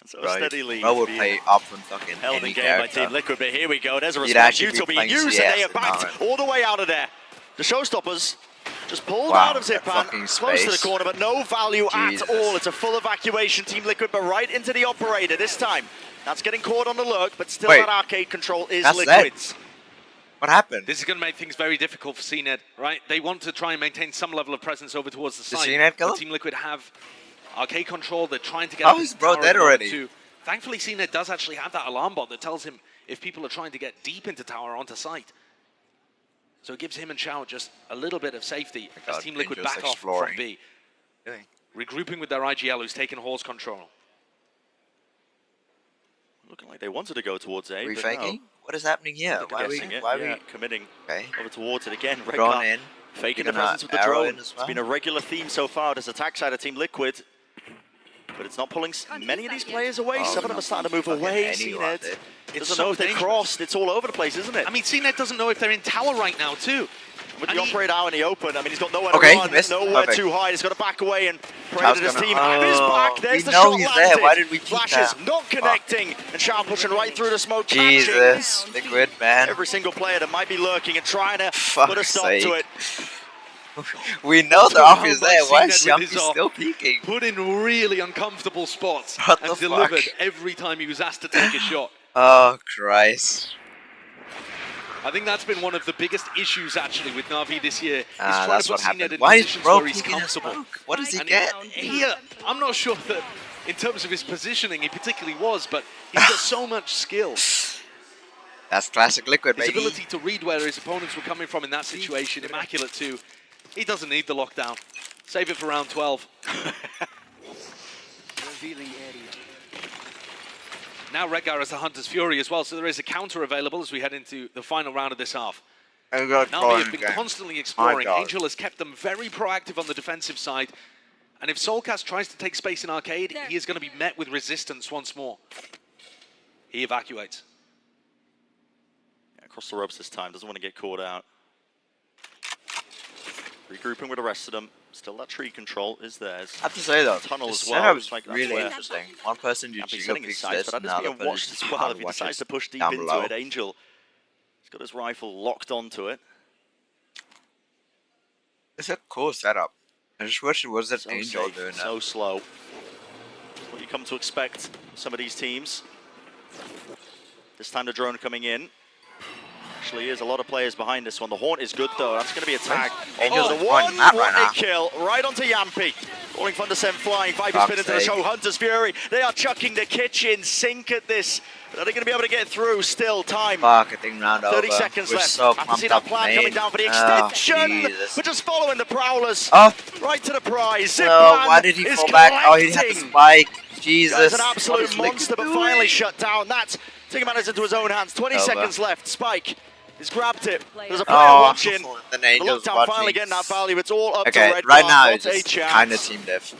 So a steady lead. I would play Optimum fucking held any in game character. by Team Liquid, but here we go. There's a He'd response. actually be Util being playing used, and CS they are at the backed moment. all the way out of there. The Showstoppers just pulled Wow, out of that Zipan, fucking close to the space. corner, but no value Jesus. at all. It's a full evacuation, Team Liquid, but right into the operator this time. That's getting caught on the lurk, but still Wait, that arcade control is that's Liquid's. What happened? This is going to make things very difficult for CNED, right? They want to try and maintain some level of presence over towards the Did side. CNED kill but him? Team Liquid have arcade control. They're trying to get... How up is into bro tower dead at number already? 2. Thankfully, CNED does actually have that alarm bot that tells him if people are trying to get deep into tower onto site. So it gives him and Shao just a little bit of safety as God, Team Liquid Ninja's back off from exploring. B. Really? Regrouping with their IGL, who's taken Hall's control. Looking like they wanted to go towards A, but no. Refaking? What is happening here? Why are we Why committing Okay. over towards it again? Drawn Redcar in. faking the You're gonna presence with the arrow drone. in as It's been a well? regular theme so far. This attack side of Team Liquid, but it's not pulling many of these players away. Oh, Some of them are starting to move fucking away. anyone, CNED dude. It's doesn't so know if they've dangerous. crossed. It's all over the place, isn't it? I mean, CNED doesn't know if they're in tower right now, too. With I the mean- operator out in the open, I mean, he's got nowhere Okay, to run, missed. nowhere Perfect. to hide. He's got to back away and pray Shaw's that his gonna- team is back. There's we the know shot he's landed. there. Why did we keep Flashes that? not connecting, and Shao pushing right through the smoke. catching Jesus, Liquid, man. every single player that might be lurking and trying to Fuck's put a stop sake. to it. We know the off is there. Why is CNED with Jumpy his off still peeking? Put in really uncomfortable spots What and the delivered fuck? every time he was asked to take a shot. Oh, Christ. I think that's been one of the biggest issues actually with Na'Vi this year. Is Ah, trying that's to what put CNED happened. in Why is positions bro where he's peeking his comfortable. smoke? What does he And get? Here, I'm not sure that in terms of his positioning he particularly was, but he's got so much skill. That's classic Liquid, His baby. ability to read where his opponents were coming from in that situation, immaculate too. He doesn't need the lockdown. Save it for round 12. Now Redgar has the Hunter's Fury as well, so there is a counter available as we head into the final round of this half. I got Now drawn they have been again. constantly My exploring. God. Angel has kept them very proactive on the defensive side. And if Soulcast tries to take space in Arcade, he is going to be met with resistance once more. He evacuates. Yeah, across the ropes this time, doesn't want to get caught out. Regrouping with the rest of them. Still that tree control is theirs. I have to say though, Tunnel the as well. setup is Like, that's really where interesting. One person you Yappy's go setting his fix sights, this, but that is another being watched person as well if he watches decides to push deep down into below. it. Angel, he's got his rifle locked onto it. It's a cool setup. I just wish it was that So Angel safe, doing so it. slow. What you come to expect some of these teams. This time the drone coming in. Actually is a lot of players behind this one. The Haunt is good though. That's going to be a tag. Angel's the on one, map what right now. a kill. Right onto Yampy. Falling Thundersem flying. Viper Fuck's spin into the sake. show. Hunter's Fury. They are chucking the kitchen sink at this. Are they going to be able to get through? Still time. Fuck, I think round 30 over. seconds We're left. so I can see pumped that up plan main. coming down for the Oh, extension. Jesus. We're just following the Prowlers. Oh, Right to the prize. Zip no, plan why did he is fall back? Oh, he had the collecting. spike. Jesus. That's an What absolute is Liquid monster, but doing? finally shut down. That's taking matters into his own hands. 20 Over. seconds left. Spike has grabbed it. There's a player Oh, watching. then The Angel's lockdown watching. finally getting that value. It's all up to Okay, Red right Guard. now What it's a just chance. kind of team diff.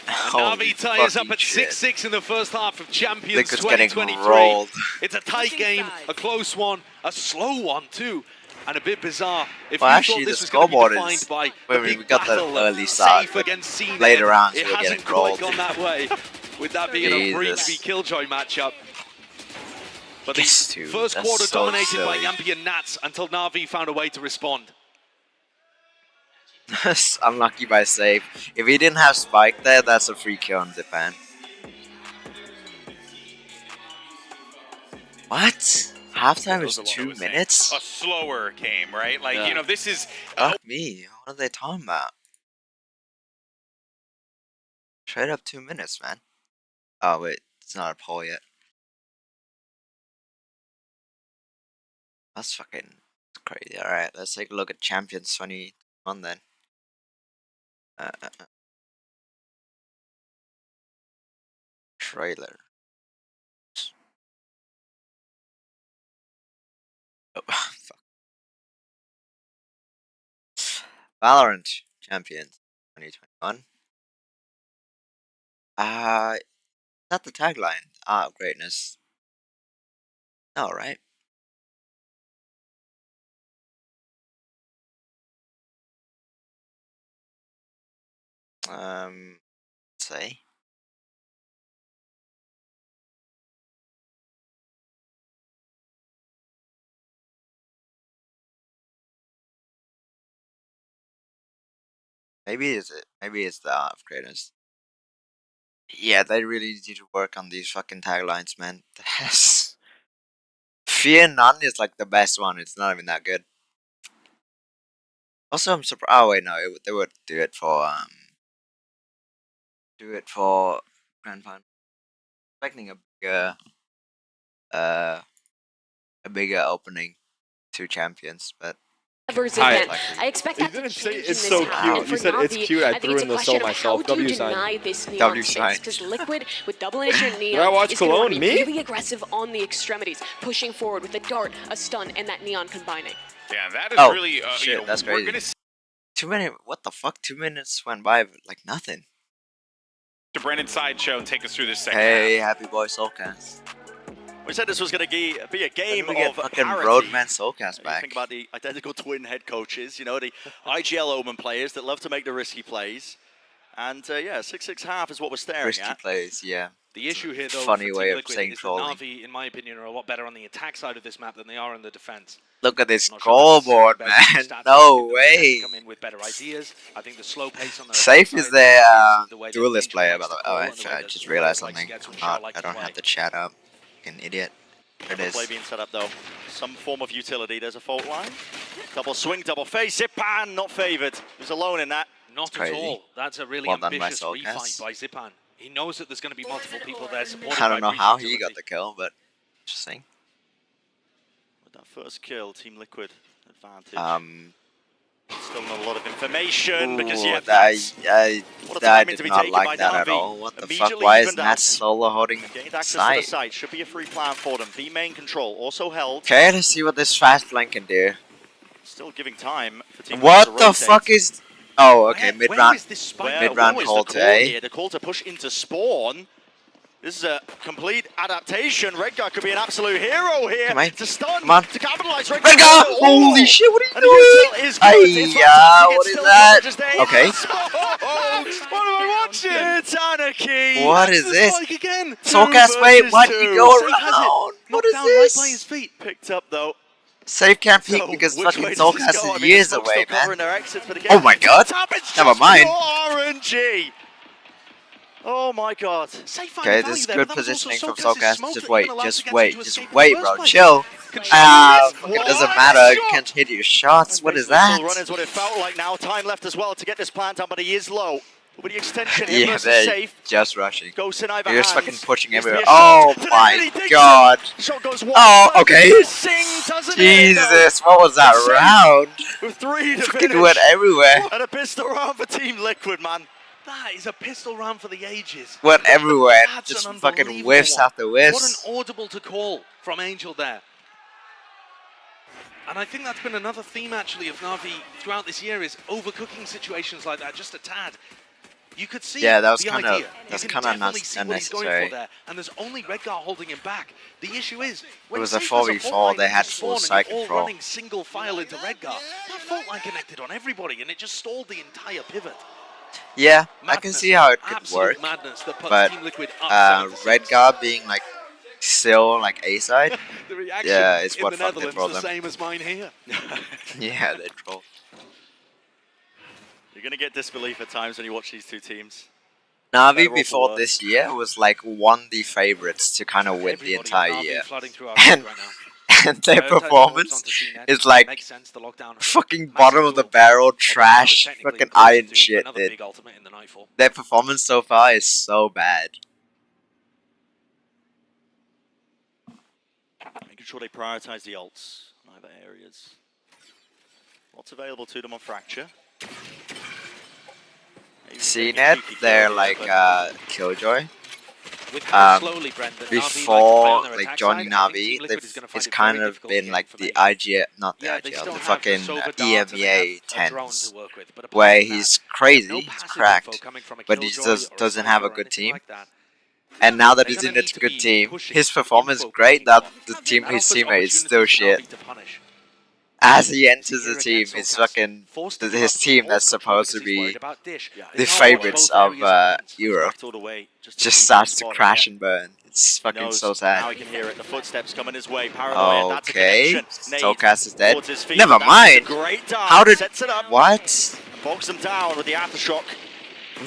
Holy Navi tie is up fucking at shit. 6-6 in the first half of Champions Liquid's getting 2023. rolled. It's a tight game, a close one, a slow one too, and a bit bizarre. If Well, you actually, thought this the was going to be scoreboard defined is- by well, the we big got the battle early of start, safe but against CNED, later rounds it we're hasn't getting quite rolled. gone that way, with that being a Breach v Jesus. Killjoy matchup. But the Yes, dude, first that's quarter so dominated by silly. Yampy and Nats until Navi found a way to respond. Unlucky by save. If he didn't have Spike there, that's a free kill on Zipan. What? Halftime is 2 minutes? A slower game, right? Like, Yeah. you know, this is... Fuck me. What are they talking about? Straight up 2 minutes, man. Oh, wait. It's not a poll yet. That's fucking crazy. Alright, let's take a look at Champions 21 then. Trailer. Oh, fuck. Valorant Champions 2021. Is that the tagline? Ah, greatness. No, right? Let's say. Maybe it's it. Maybe it's the art of greatness. Yeah, they really need to work on these fucking taglines, man. Yes. Fear none is like the best one. It's not even that good. Also, I'm surprised. Oh wait, no, they would do it for grand final. Expecting a bigger opening, 2 champions, but. Evers again. I expect that to change in this half. And for Navi, I think it's a question of how do you deny this neon space? Because Liquid, with double initial neon, is going to be really aggressive on the extremities, pushing forward with a dart, a stun, and that neon combining. Yeah, that is really... shit, you know, that's we're crazy. gonna see 2 minutes, what the fuck? 2 minutes went by like nothing. Brandon Sideshow take us through this second Hey, half. happy boy Soulcast. We said this was going to be a game We get of fucking parity. Roadman Soulcast You back. think about the identical twin head coaches, you know, the IGL Omen players that love to make the risky plays. And yeah, 6-6 is what we're staring Risky at. plays, yeah. The issue here, though, Funny for way Team of Liquid saying is that trolling. Navi, in my opinion, are a lot better on the attack side of this map than they are on the defense. Look at this Not sure if that's scoreboard, the best man. stats. No I think way. they come in with better ideas. I think the slow pace on the Safe attack is side their the way that duelist Angel player, by likes the way. to Oh, call and the way I that just Square realized likes to something. get to and I Shaw like don't to have play. the chat up. An idiot. There it Double is. play being set up though. Some form of utility. There's a fault line. Double swing, double face. Zipan not favoured. He's alone in that. Not at Crazy. all. That's a really Well done by ambitious Soulcast. refight by Zipan. He knows that there's going to be multiple people there supported I don't know by how Breach he got utility. the kill, but interesting. With that first kill, Team Liquid advantage. Still not a lot of information because yeah, I what a timing to did be not taken by like that at Navi. all. What the fuck? Immediately Why is evened Nat out. solo holding Gained access to the side? site. Should be a free plan for them. B main control also held. Okay, let's see what this fast flank can do. Still giving time for Team What Liquid the to rotate. fuck is? Oh, okay, mid Where round. is this spike? Mid round What is call the to call A. here? The call to push into spawn. This is a complete adaptation. Redguard could be an absolute hero here. Come on. To stun, Come on. to capitalize. Redguard! Holy shit, what are you And the util doing? is good. It's Aiyah, fantastic. what It's is still that? just a- Okay. What am I watching? It's anarchy. What That's is the this? spike again. Soulcast, wait, why did you go Safe has it. around? What Knocked is down right by his this? feet. Picked up though. Safe can't peek So, because which fucking way does this Soulcast go? I is mean, years the smoke's away, still covering man. their exits, but again, Oh my god. top, it's Never just mind. pure RNG. Oh my god. Okay, this is good positioning from Soulcast. Just wait, just wait, bro. Chill. Fucking doesn't matter. You can't hit your shots. What is that? Run is what it felt like now. Time left as well to get this plant down, but he is low. But the extension here Yeah, versus they're safe. just rushing. Goes in either You're just hand. fucking pushing Needs to be everywhere. a shot. Oh Today, my he digs god. it. Shot goes one. Oh, okay. Missing, doesn't hit it, though. Jesus, what was that Safe round? With 3 to Fucking finish. went everywhere. And a pistol round for Team Liquid, man. That is a pistol round for the ages. Went everywhere. That's Just an fucking unbelievable whiffs one. after whiffs. What an audible to call from Angel there. And I think that's been another theme actually of Navi throughout this year is overcooking situations like that just a tad. You could see Yeah, that was the kinda- idea. that's You can kinda definitely see what he's going unnecessary. for there. And there's only Redguard holding him back. The issue is when It was a Safe has 4v4, fault line they into had spawn full and site you're all control. running single file into Redguard. That fault line connected on everybody and it just stalled the entire pivot. Yeah, I can Madness, see how it could absolute work. madness that puts But Team Liquid upside the Red Guard being like still like A side. The reaction Yeah, it's in what the fucked it Netherlands for the them. same as mine here. Yeah, they troll. You're going to get disbelief at times when you watch these two teams. Navi Better or before worse. this year was like one of the favorites to kind of win the Everybody in entire Navi year. flooding through our And, grid right now. and their Prioritise the warps performance onto CNET. is like Makes sense, the lockdown. fucking Massive bottom of the duel. barrel, Although trash, technically fucking close iron to shit, another dude. big ultimate in the Nightfall. Their performance so far is so bad. Making sure they prioritize the ults in either areas. Lots available to them on Fracture. Maybe taking a CNET, cheeky kill they're here, like but Killjoy. With how slowly, Brendan, before like joining Navi, it's kind of been like the IGL, not the IGL, the fucking EMEA 10s, where he's crazy, he's cracked, but he just doesn't have a good team. And now that he's in a good team, his performance is great, that the team, his teammate is still shit. As he enters the team, it's fucking his team that's supposed to be the favorites of Europe just starts to crash and burn. It's fucking so Now sad. he can hear it. The footsteps coming his way. Paranoia. Okay, Tolkas is dead. Towards his feet. Never That's mind. a great dive. How did Sets it up. what? Bogs him down with the aftershock.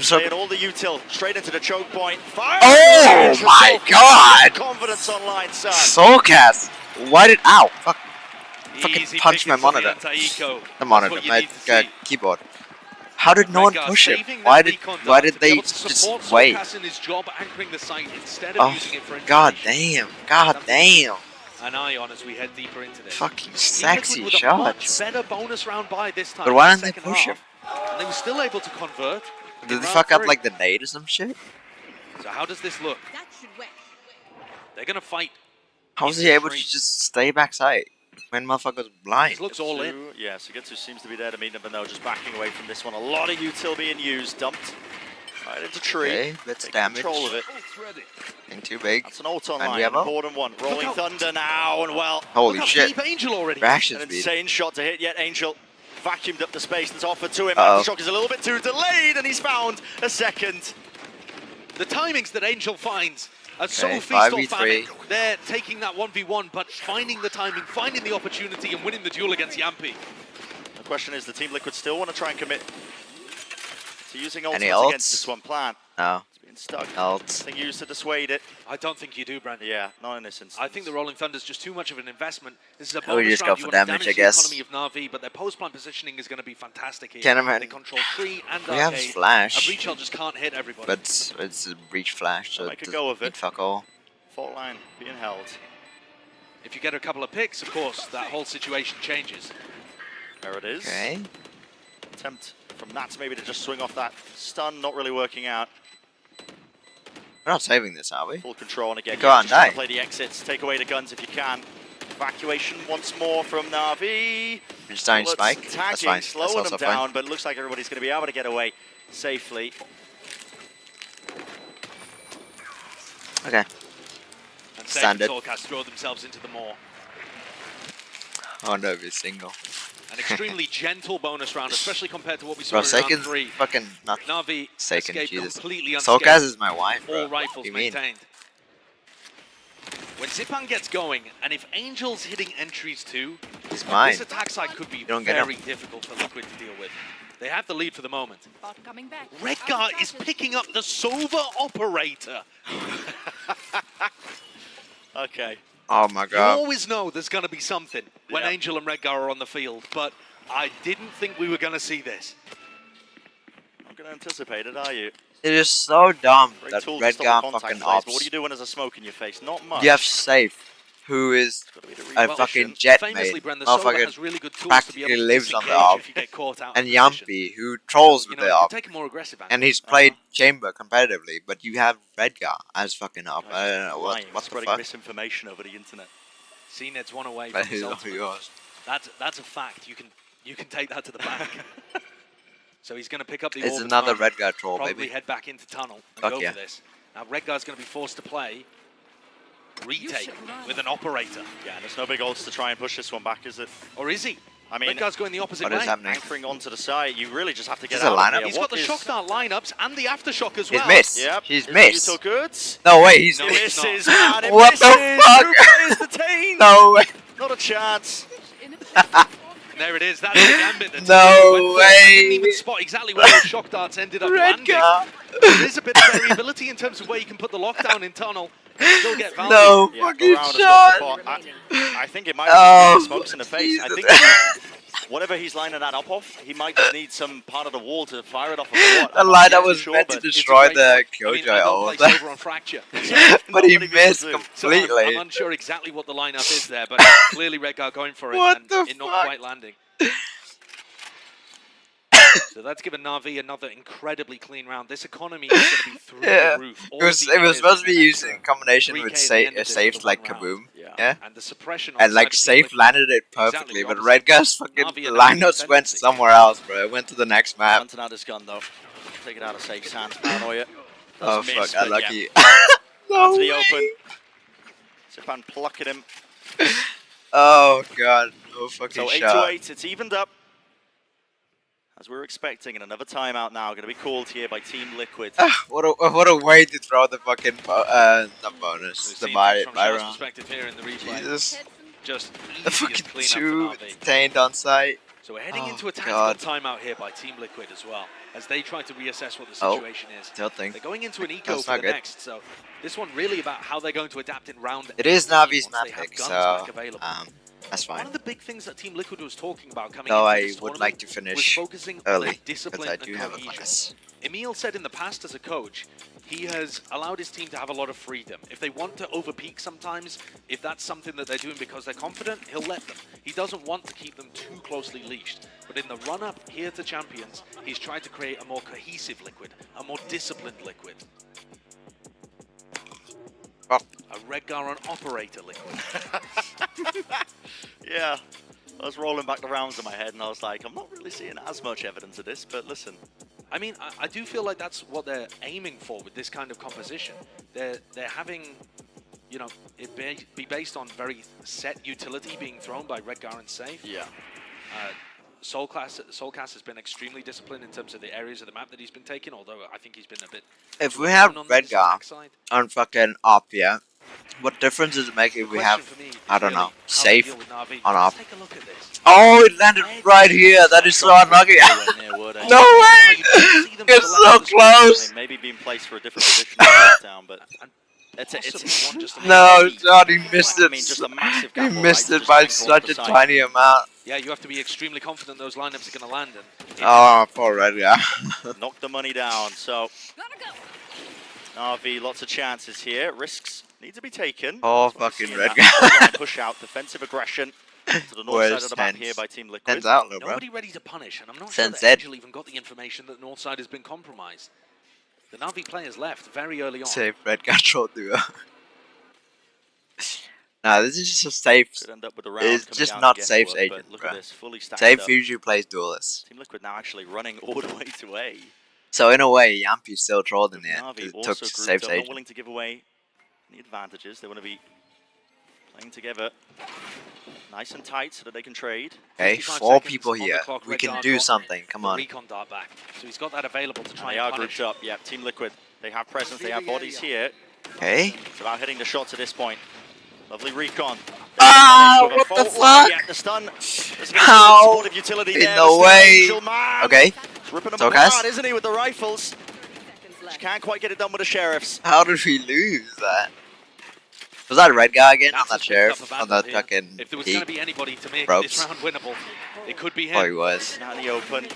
So, Playing all the util straight into the choke point. Fire! oh my god! Confidence online, son. Soulcast! Why did ow? Fuck! Fucking Easy punch my pickings from the monitor. anti-eco. The monitor, That's what you my need to see. keyboard. How did no one Rengar push him? saving Why that did recon why dart did to be they able to support just wait? Soulcast in his job anchoring the site instead of Oh using it for god information. damn! God damn! An eye on as we head deeper into this. Fucking Team sexy Liquid with a much shots. better bonus round by this time. But why in the didn't they second push half, and they were still able to convert. in Did they round fuck up 3. like the nade or some shit? So how does this look? They're gonna fight. How was he able to just stay backside when motherfucker's blind? This looks all in. Yeah, Sugetsu seems to be there to meet him, but no, just backing away from this one. A lot of util being used, dumped right into tree. Okay, let's Take damage. control of it. Ain't too big. That's an ult And online, we have a- important one. Rolling Thunder now, and well, Holy Look how shit! deep Angel already. Reaction an speed. insane shot to hit, yet Angel vacuumed up the space that's offered to him. Uh-oh. Aftershock is a little bit too delayed, and he's found a second. The timings that Angel finds are so Okay, feast or 5v3. famine. They're taking that 1v1, but finding the timing, finding the opportunity, and winning the duel against Yampi. The question is, the Team Liquid still want to try and commit to using Any ultimates against ults? this one plan. No. It's been stuck. Ults. Nothing used to dissuade it. I don't think you do, Brandon. Yeah, not in this instance. I think the Rolling Thunder's just too much of an investment. This is a I would bonus just go round. for You want to damage, I the guess. economy of Na'Vi, but their post-plant positioning is going to be fantastic here. Can I- They control tree and We have arcade. flash. A breach shell just can't hit everybody. But it's a breach flash, so Make it a go of doesn't mean it. fuck all. Fault line being held. if you get a couple of picks, of course, that whole situation changes. There it is. Okay. Attempt from Nats maybe to just swing off that stun, not really working out. We're not saving this, are we? Full control, and again, Go on, just trying die. to play the exits, take away the guns if you can. Evacuation once more from Na'Vi. We're just dying Bullets spike. tagging, That's fine. slowing That's them also down, fine. but it looks like everybody's going to be able to get away safely. Okay. And Standard. Soulcast throw themselves into the maw. I wonder if it's single. An extremely gentle bonus round, especially compared to what we saw Bro, in round Saken's 3. fucking not Na'Vi Saken, escaped Jesus. completely unscathed. Soulcast is my wife, bro. All rifles What do you mean? maintained. When Zipan gets going, and if Angel's hitting entries too, He's mine. this attack side could be don't get him. very difficult for Liquid to deal with. They have the lead for the moment. Coming back. Redgar is picking up the Sova operator. Okay. Oh my You god. always know there's going to be something when Yeah. Angel and Redgar are on the field, but I didn't think we were going to see this. I'm going to anticipate it, are you? It is so dumb Great that tool to stop the Redgar contact fucking plays, but what ops. do you do when there's a smoke in your face? Not much. You have Safe, who is Gotta be the a reposition. fucking jet Famously, mate. Bren, the Sova Motherfucker has really good tools to be practically able to lives on the disengage op. if you get caught out And of position. Yumpy, who trolls You with know, the you can op. take a more aggressive And angle. he's played Chamber competitively, but you have Redgar as fucking op. I don't know Lying, what the spreading fuck. misinformation over the internet. CNED's one away But from his who ultimate. yours? That's a fact. You can take that to the bank. So he's going to pick up the It's orb at another the moment, Redgar troll, probably baby. head back into tunnel and Fuck go yeah. for this. Now Redgar's going to be forced to play retake with an operator. Yeah, and there's no big odds to try and push this one back, is it? Or is he? I mean, Redgar's going the opposite What way. is happening? anchoring onto the side, you really just have to get Is this a out of lineup? here. He's What got the is- shock dart lineups and the aftershock as He's well. missed. Yep. He's is missed. Util goods? No way, he's No, It it's misses, not. man. It What the misses. fuck? Who plays the team? No way. Not a chance. There it is. That's the gambit. that No went for. I way. didn't even spot exactly where those shock darts ended up landing. Redgar. There is a bit of variability in terms of where you can put the lockdown in tunnel and still get value. No Yeah, fucking Varane has shot. got the pot. I think it might Oh, be smokes in the face. I Jesus. think whatever he's lining that up off, he might just need some part of the wall to fire it off. Or what. The I'm not line that exactly was sure, meant to but destroy It's a the great point. I mean, Killjoy I don't ult. play Saber on Fracture. But he Nobody missed will do. So I'm completely. unsure exactly what the lineup is there, but clearly Redgar going for it What and the it not fuck? quite landing. So that's given Na'Vi another incredibly clean round. This economy is going to be through the roof. It was supposed to be used in combination with safes like Kaboom. Yeah. And the suppression And like safe landed it perfectly, but Red Guy's fucking lineups went somewhere else, bro. It went to the next map. Hunting out his gun though. Take it out of Safe's hands, Paranoia. Oh Doesn't miss, fuck, but unlucky. Yeah. No to the way. open. Zipan plucking him. Oh god, no fucking So 8 shot. to 8, it's evened up. As we were expecting, and another timeout now going to be called here by Team Liquid. What a way to throw the fucking not bonus, the buy round. Perspective here in the replay. Jesus, Just the fucking 2 detained on site. So we're heading into a God. tactical timeout here by Team Liquid as well, as they try to reassess what the Oh, situation is. still think. They're going into an eco That's for not the good. next, so this one really about how they're going to adapt in round. It is 18 Navi's once map they have pick, guns so back available. that's fine. One of the big things that Team Liquid was talking about coming Though into I this would tournament like to was finish focusing on early, their because discipline I and do have a cohesion. class. Emil said in the past as a coach, he has allowed his team to have a lot of freedom. If they want to overpeak sometimes, if that's something that they're doing because they're confident, he'll let them. He doesn't want to keep them too closely leashed. But in the run-up here to Champions, he's tried to create a more cohesive Liquid, a more disciplined Liquid. Oh. A Redgar on operator Liquid. Yeah, I was rolling back the rounds in my head and I was like, I'm not really seeing as much evidence of this, but listen. I mean, I do feel like that's what they're aiming for with this kind of composition. They're having, you know, it be based on very set utility being thrown by Redgar and Safe. Yeah. Soulcast has been extremely disciplined in terms of the areas of the map that he's been taking, although I think he's been a bit... If we have on the attack Redgar side. on fucking op, yeah, what difference does it make if we have, I don't know, Safe on op? Take a look at this. Oh, it landed right here. That is so unlucky. No way! It's so close. Maybe being placed for a different position down, but it's No, God, he missed I it. mean, just a massive He gamble, missed right, it to by just anchor off such a the side. tiny amount. Yeah, you have to be extremely confident those lineups are going to land. And Oh, poor Redgar. Knock the money down. So Navi, lots of chances here. Risks need to be taken. Oh, That's what we're fucking seeing, that Redgar. line push out, defensive aggression to the north side of the map here by Team Liquid. Tens out, bro. nobody ready to punish, and I'm not Sense sure that dead. Angel even got the information that Northside has been compromised. The Navi players left very early on. Safe Redgar troll duo. Nah, this is just a safe. Could end up with a round It's coming just out not again, Safe's but agent, look bro. at this, fully stacked Safe up. usually plays duelist. Team Liquid now actually running all the way to A. So in a way, Yampi still trolled in the end. Navi It also took grouped Safe's up, not agent. willing to give away any advantages. They want to be playing together nice and tight so that they can trade. Okay, 55 4 seconds people on the here. clock. We Redgar can do got something. Come the on. recon dart back. So he's got that available to try They and are punish. grouped up. Yeah, Team Liquid. They have presence. They have bodies here. Okay. It's about hitting the shots at this point. Lovely recon. Ah, With a what the fault line. fuck? Yeah, the stun. There's a bit of How? supportive utility In there. the There's still way. Angel Man. Okay. He's ripping them So apart, Cass? isn't he, with the rifles? Just can't quite get it done with the sheriffs. How did we lose that? Was that Redgar again? That's I'm not a sure. picked up On battle the here. fucking If there was going to peak. be anybody to make ropes. this round winnable, it could be Oh, he him. was. Now in the open.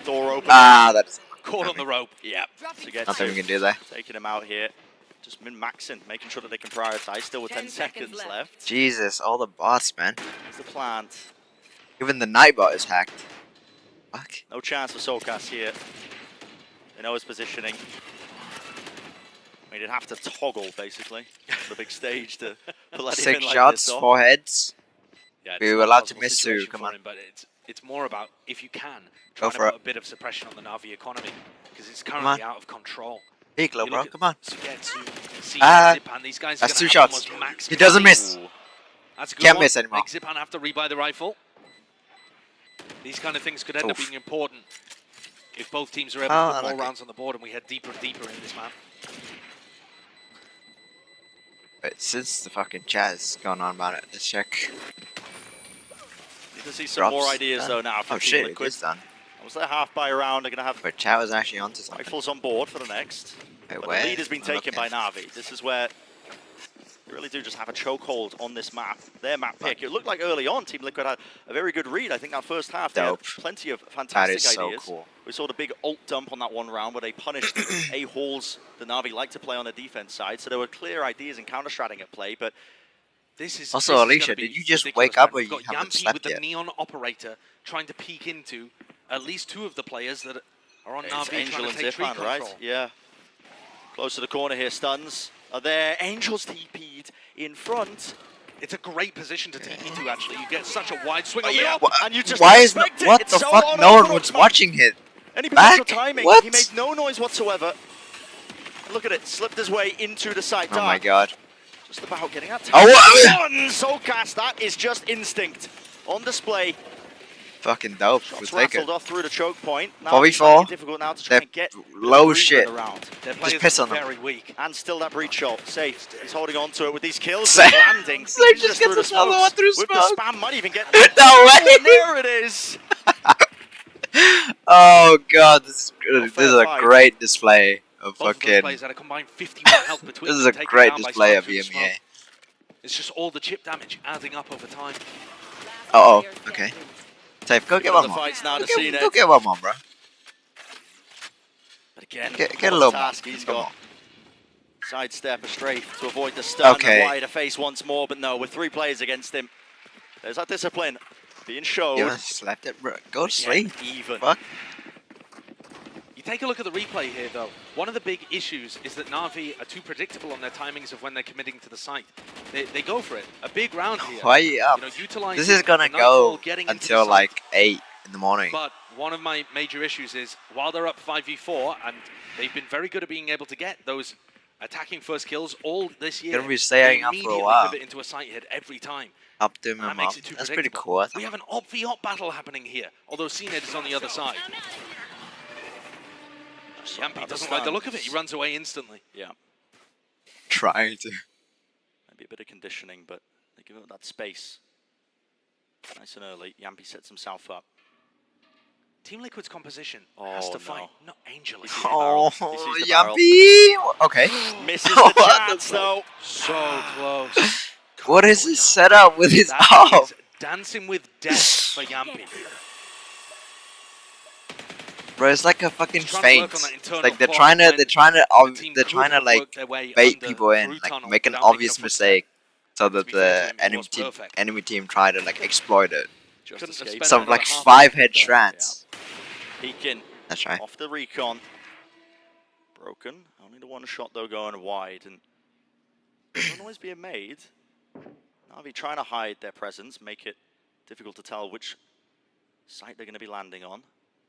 Door open. Ah, that's Caught on the rope. Yeah. To get nothing to. we can do there. Taking him out here. Just min-maxing, making sure that they can prioritize. Still with 10 seconds left. Jesus, all the bots, man. There's the plant. Even the Nightbot is hacked. Fuck. No chance for Soulcast here. They know his positioning. I mean, he'd have to toggle, basically, the big stage to let him 6 in like shots, this, 4 heads. Yeah, We it's were not a allowed to possible miss 2, situation come for on. him, but it's more about, if you can, Go trying to for put it. a bit of suppression on the Navi economy, because it's on. currently out of control. Peak low, You bro. look at Come on. Sugetsu, see Ah, Zipan, these guys that's are 2 gonna have shots. almost max He doesn't capacity. miss. That's a good Can't one. miss anymore. Make Zipan have to rebuy the rifle. These kind of things could end up Oof. being important if both teams are able Oh, to put more unlucky. rounds on the board and we head deeper and deeper in this map. Wait, since the fucking chat is going on about it, let's check. Need to see some more Drops ideas, done. though, now for Oh Team shit, it Liquid. is done. Was their half-buy round? They're going to have But chat was actually onto something. rifles on board for the next. Wait, But where? the lead has been I'm taken by looking. Navi. This is where they really do just have a chokehold on this map. Their map pick. It looked like early on Team Liquid had a very good read. I think that first half, they had Dope. plenty of That fantastic is so ideas. cool. We saw the big ult dump on that one round where they punished A halls the Navi like to play on the defense side. So there were clear ideas and counter-stratting at play, but This is Also, this is Alicia, gonna be did you just ridiculous, wake up man. or We've you got haven't Yampi slept with the yet? neon operator trying to peek into at least two of the players that are on It's Navi Angel trying and to take tree Zipman, control. right? Yeah. Close to the corner here. Stuns are there. Angel's TP'd in front. It's a great position to TP to, actually. You get such a wide swing on yeah. the up. And you just Why is expect it. what It's the so fuck? No one was unorthodox, man. watching it. Any potential Back? timing. What? He made no noise whatsoever. Look at it. Slipped his way into the site. Oh my god. Just about getting that. Oh, One Soulcast. That is just instinct on display. Fucking dope. Shots We'll take rattled it. off through the choke point. Now 4v4. it's finding it difficult now to try They're and get low movement shit. around. Their Just players piss are on them. very weak. And still that breach shot. Safe. He's holding on to it with these kills. Safe. Landing. Safe He's just through gets the another one smokes. through With smoke. the spam, might even get. No way. There it is. Oh god, this is good. This fair is a fight. great display of Both of those fucking. players had a combined 51 health between This is them, a taken great down by display Smoke of through the smoke. EMEA. It's just all the chip damage adding up over time. Oh, okay. Safe, go get One one of the more. fights now Go to see get, go get one more, bro. But again, Get what a little task more. he's Come got. on. Sidestep, a strafe to avoid the stun. Okay. And wider face once more, but no, with 3 players against him. There's that discipline being showed. Yeah, slapped it, bro. Go to Again, sleep. even. Fuck. You take a look at the replay here, though. One of the big issues is that Navi are too predictable on their timings of when they're committing to the site. They go for it. A big round here. Why are you up? You know, utilizing This is gonna the nightfall, go getting into the until site. like 8 in the morning. But one of my major issues is while they're up 5v4, and they've been very good at being able to get those attacking first kills all this year. Gonna be staying they up for a immediately while. pivot into a site hit every time. Up to him And that and makes up. it too That's pretty predictable. cool. I We have an op v op battle happening here, although CNED is on the other side. Yampi doesn't like the look of it. He runs away instantly. Yeah, trying to. maybe a bit of conditioning, but they give him that space. Nice and early. Yampi sets himself up. Team Liquid's composition has to no. fight, not Angel. He sees the barrel. He Oh, sees the barrel. Yuppie! Okay. Misses What the the chance, though. So close. What is his setup with his That arm? is dancing with death for Yampi. Bro, it's like a fucking Trying to feint. work on that internal Like they're clock trying to, when they're trying to, the team they're could trying to have like worked their way bait under people in, through like tunnel make an without making obvious a mistake, so To that be fair to the him, he was perfect. enemy team try to like exploit it. Just Couldn't have escaped. spent Some another like half 5 minute head there. strats. Peeking That's right. off the recon. Broken. Only the one shot, though, going wide. And no noise being made. Navi trying to hide their presence, make it difficult to tell which site they're going to be landing on.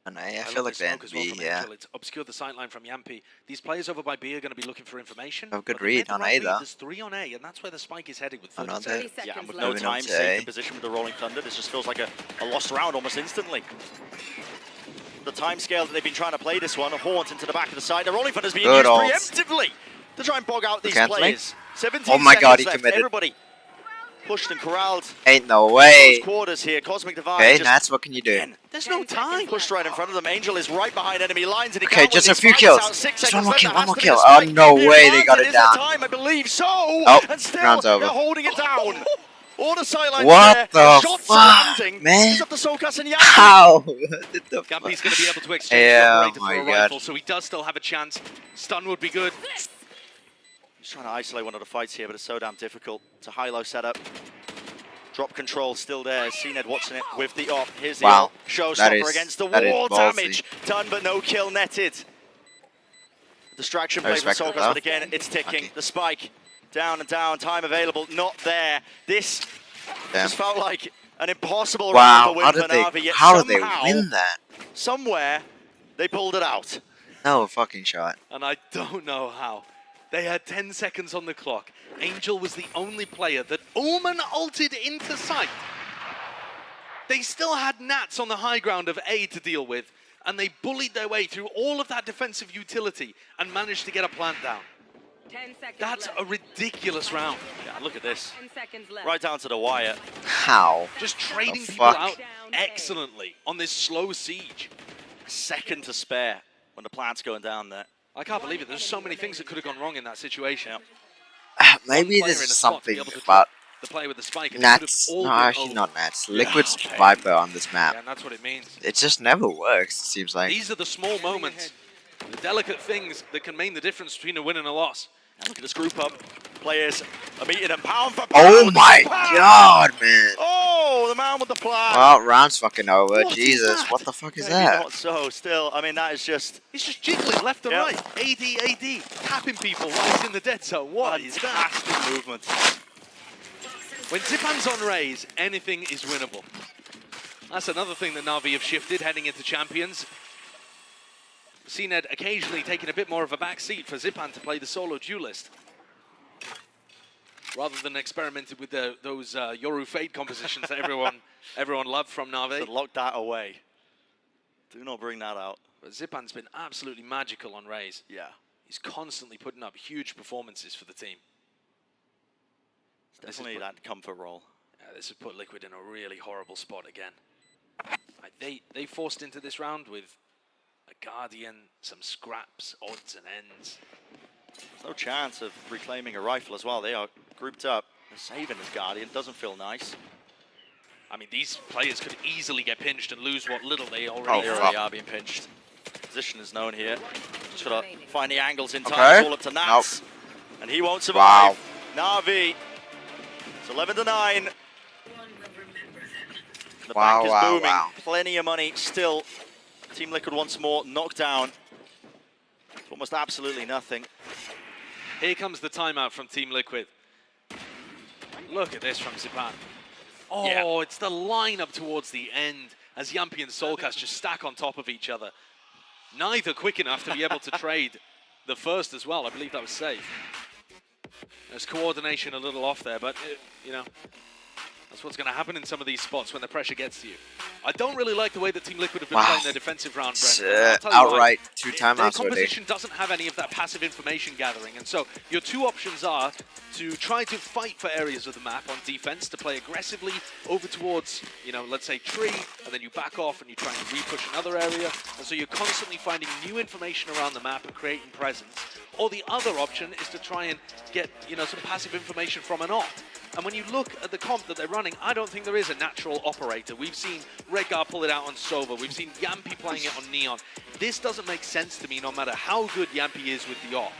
And I love feel like the the smoke as well enemy, from Angel. It's obscured the sightline from Yampi. These players over by B are going to be looking for information. Have a good but they made read the on right A, read. though. There's 3 on A, and that's where the spike is headed with I know 30 that. seconds. Yeah, and with Moving no on time, to safe A. in position with the Rolling Thunder. This just feels like a lost round almost instantly. The time scale that they've been trying to play this one, a haunt into the back of the side. The Rolling Thunder's being Good used ult. preemptively to try and bog out these Canceling. players. 17 Oh my God, he seconds left. committed. Everybody pushed and corralled. Ain't no way. Close quarters here. Cosmic Divine. Okay, just Nats, what can you do? again, there's no time. Pushed right in front of them. Angel is right behind enemy lines, and he Okay, can't win just a these few fights kills. out. 6 Just seconds one more left. kill, There one has more to be a kill. spike. Oh, no The way, they got advantage it is the down. time, I believe so. Oh, and still, round's over. they're holding it down. All the sidelines What there. the shots fuck, are landing. man? He's up to Soulcast and Yampi. How? What the fuck? Yampi's going to be able to exchange Yeah, the oh operator for my a God. rifle, so he does still have a chance. Stun would be good. He's trying to isolate one of the fights here, but it's so damn difficult. It's a high-low setup. Drop control still there. CNED watching it with the op. Here's the Wow. op. Showstopper against the that is wall. ballsy. Damage done, but no kill netted. Distraction I play from respect Soulcast, that, but again, it's ticking. Okay. The spike. Down and down. Time available. Not there. This Damn. just felt like an impossible round Wow, to win how for did they? Navi. Yet How did they somehow, win that? somewhere, they pulled it out. No fucking shot. And I don't know how. They had 10 seconds on the clock. Angel was the only player that Omen ulted into sight. They still had Nats on the high ground of A to deal with, and they bullied their way through all of that defensive utility and managed to get a plant down. 10 seconds That's left. a ridiculous round. Yeah, look at this. 10 seconds left. Right down to the wire. How? Just trading The people fuck? out excellently on this slow siege. A second to spare when the plant's going down there. I can't believe it. There's so many things that could have gone wrong in that situation. Maybe One player this in is a spot to be something able to about the player with the spike. And it could have Nats. all No, been actually over. not Nats. Liquid's okay. Viper on this map. Yeah, and that's what it means. It just never works, it seems like. These are the small moments, the delicate things that can mean the difference between a win and a loss. And look at this group up. Players are meeting and pound for pound. Oh my god, man. Oh, the man with the plan. Well, round's fucking over. What is Jesus, that? what the fuck is Maybe that? not so. Still, I mean, that is just... He's just jiggling left and Yep. right. AD, tapping people while he's in the dead zone. What is that? fantastic movement. When Zipan's on Raze, anything is winnable. That's another thing that Na'Vi have shifted heading into Champions. CNED occasionally taking a bit more of a back seat for Zipan to play the solo duelist. Rather than experimenting with those Yoru Fade compositions that everyone loved from Na'Vi. So lock that away. Do not bring that out. But Zipan's been absolutely magical on Raze. Yeah. He's constantly putting up huge performances for the team. Definitely that comfort role. Yeah, this has put Liquid in a really horrible spot again. They forced into this round with a Guardian, some scraps, odds and ends. There's no chance of reclaiming a rifle as well. They are grouped up. They're saving his Guardian. Doesn't feel nice. I mean, these players could easily get pinched and lose what little they already are being pinched. Position is known here. Just gotta find the angles in time. Okay. It's all up to Nats. And he won't survive. Na'Vi. It's 11 to 9. The bank is booming. Plenty of money still. Team Liquid once more knocked down. Almost absolutely nothing. Here comes the timeout from Team Liquid. Look at this from Zipan. Oh, it's the lineup towards the end as Yampi and Soulcast just stack on top of each other. Neither quick enough to be able to trade the first as well. I believe that was safe. There's coordination a little off there, but, you know, that's what's going to happen in some of these spots when the pressure gets to you. I don't really like the way that Team Liquid have been playing their defensive round, Brent. Outright 2 timeouts Their already. composition doesn't have any of that passive information gathering, and so your two options are to try to fight for areas of the map on defense, to play aggressively over towards, you know, let's say tree, and then you back off and you try and re-push another area, and so you're constantly finding new information around the map and creating presence. Or the other option is to try and get, you know, some passive information from an opt. And when you look at the comp that they're running, I don't think there is a natural operator. We've seen Redgar pull it out on Sova. We've seen Yampi playing it on Neon. This doesn't make sense to me no matter how good Yampi is with the op.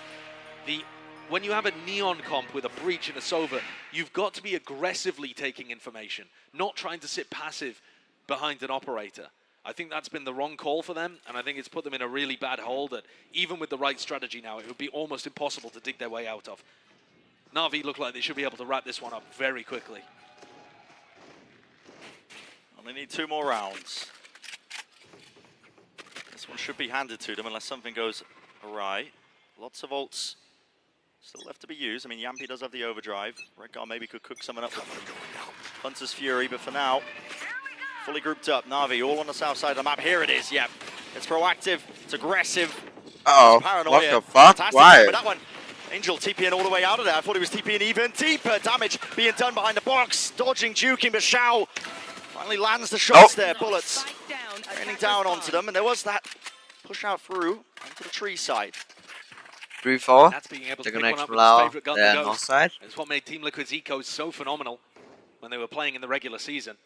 When you have a Neon comp with a Breach and a Sova, you've got to be aggressively taking information, not trying to sit passive behind an operator. I think that's been the wrong call for them, and I think it's put them in a really bad hole that even with the right strategy now, it would be almost impossible to dig their way out of. Na'Vi look like they should be able to wrap this one up very quickly. Only need 2 more rounds. This one should be handed to them unless something goes awry. Lots of ults still left to be used. I mean, Yampi does have the overdrive. Redgar maybe could cook someone up with Hunter's Fury, but for now, fully grouped up. Na'Vi all on the south side of the map. Here it is, yep. It's proactive, it's aggressive. Uh-oh, Paranoia. what the fuck? Fantastic. Why? But that one, Angel TPing all the way out of there. I thought he was TPing even deeper. Damage being done behind the box. Dodging, juking, but Shao finally lands the shots there. Bullets raining down onto them. And there was that push out through onto the tree side. 3-4. That's being able to They're pick gonna one up with explode his favorite gun there to on go. our side. It's what made Team Liquid's ecos so phenomenal when they were playing in the regular season.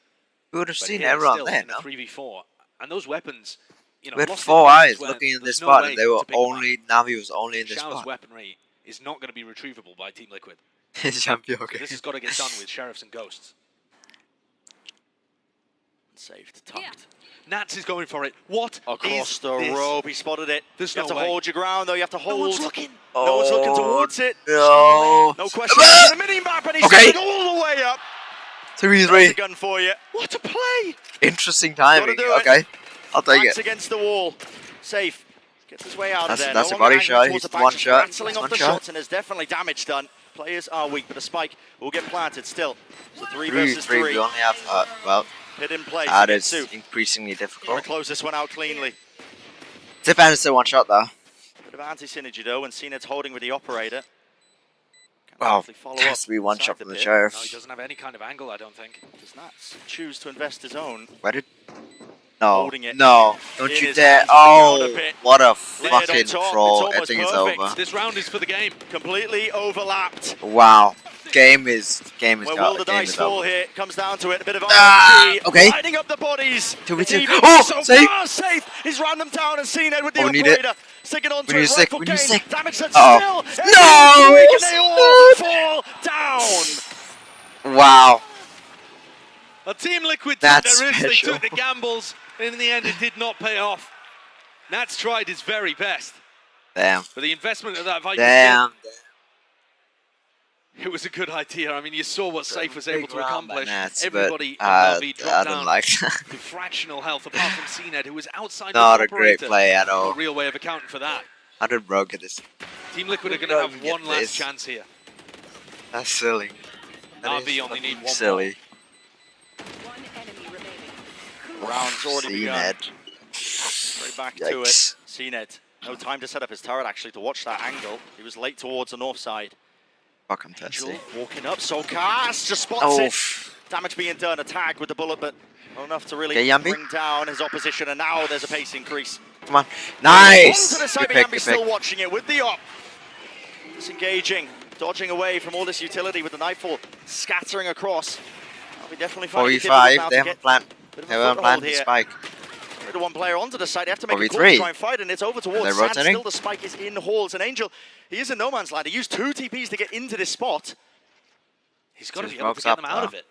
We would have But seen here, everyone still there, in the no? 3v4. And those weapons, you know, We had lost 4 in eyes games where looking in there's this no spot, way and they were to pick them up. only, Navi was only in this Shao's spot. weaponry is not going to be retrievable by Team Liquid. Champion, okay. This has got to get done with Sheriffs and Ghosts. Saved, tucked. Nats is going for it. What Across is the this? rope, he spotted it. There's You have no to way. hold your ground though, you have to hold. No one's looking. No one's looking towards it. No. No question. The mini map, and he's Okay. going all the way up. 3-3. There's a gun for you. What a play! Interesting timing. Gotta do it. Okay, I'll take Backs it. against the wall. Safe. Gets his way out of there. That's No a longer body angling shot. towards He's the back, one just shot. rattling He's off one the shot. shots, and there's definitely damage done. Players are weak, but a spike will get planted still. So 3 versus 3. We only have, well, Hit in place. that against is Su. increasingly Gotta difficult. close this one out cleanly. Zipan is still one shot though. Bit of anti-synergy though, and CNED's holding with the operator. Can Wow, actually follow has up to be one inside shot from the pit. Sheriff. No, he doesn't have any kind of angle, I don't think. Does Nats choose to invest his own? Where did? No, Holding it no, don't in you his dare. hands with the Oh, counter pit. what a Layered on fucking top, troll. it's I think it's almost perfect. over. This round is for the game. Completely overlapped. Wow. Game is Where will the dice fall over. here? It comes down to it. A bit of Ah, RNG. okay. Lining up the bodies. 2v2. The TV Oh, so safe. far, safe. He's ran them down and CNED with the Oh, need it. operator. Sticking on to When you're it, sick, rifle when you're game, sick. damage that's Uh-oh. still. No! And they all fall down. Wow. A Team Liquid took That's the risk, they special. took the gambles. In the end, it did not pay off. Nats tried his very best. Damn. But the investment of that Viking Damn. it was a good idea. I mean, you saw what Safe was able to accomplish. Nats, Everybody but, on Navi I dropped don't down like to fractional health, apart from CNED, who was outside Not the a great operator. play at No all. real way of accounting for that. 100 broke at this. Team Liquid are going to have one last this. chance here. That's silly. That Navi is only need one silly. Round's already begun. CNED. Straight back to Yikes. it. CNED. No time to set up his turret actually to watch that angle. He was late towards the north side. Fuck him, Tessie. Angel walking up, so Cast just spots Oh. it. Damage being done, a tag with the bullet, but not enough to really Okay, Yambi. bring down his opposition, and now there's a pace increase. Come on. Nice! Onto the side, Good but pick, Yambi's good still pick. watching it with the op. Disengaging, dodging away from all this utility with the Nightfall scattering across. We definitely find it difficult 4v5, now they to haven't get planned. a bit of They a haven't foothold planned the here. spike. The one player onto the side, they have to make a 4v3. call to try and fight, and it's over towards They're Sad. rotating. Still the spike is in Halls, and Angel, he is in no man's land. He used 2 TPs to get into this spot. He's got to Two be able to smokes get up, them out though. of it.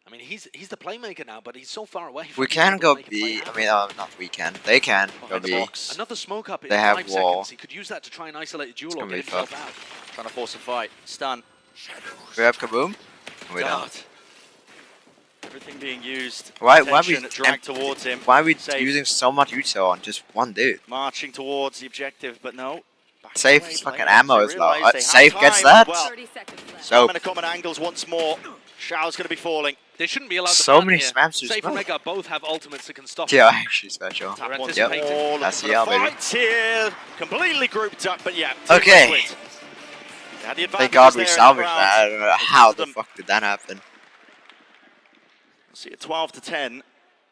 I mean, he's the playmaker now, but he's so far away. From We being can able to go make a play B. I happen. mean, not we can. They can go Behind the B. box. Another smoke up in They have 5 wall. seconds. He could use that to try and isolate a duel or gonna get be himself tough. out. Trying to force a fight. Stun. We have Kaboom? We God. don't. Everything being used. Why we Attention dragged towards him. Why are we Safe. using so much util on just one dude? Marching towards the objective, but no. Back Safe away, is fucking players, ammo they as well. realise they have Safe gets time. that? Well, 30 seconds left. So, to common angles once more. Shao's going to be falling. They shouldn't be allowed to So ban many here. spams to Safe and smoke. Mega both have ultimates that can stop yeah, it. actually special. Tap They're once Yep. anticipating. more. That's Looking the for the baby. fight here. Completely grouped up, but yeah. Team Okay. Liquid. They had the Thank advantages God we there in the salvaged round. that. I don't know It how gives the them- fuck did that happen. See it 12-10.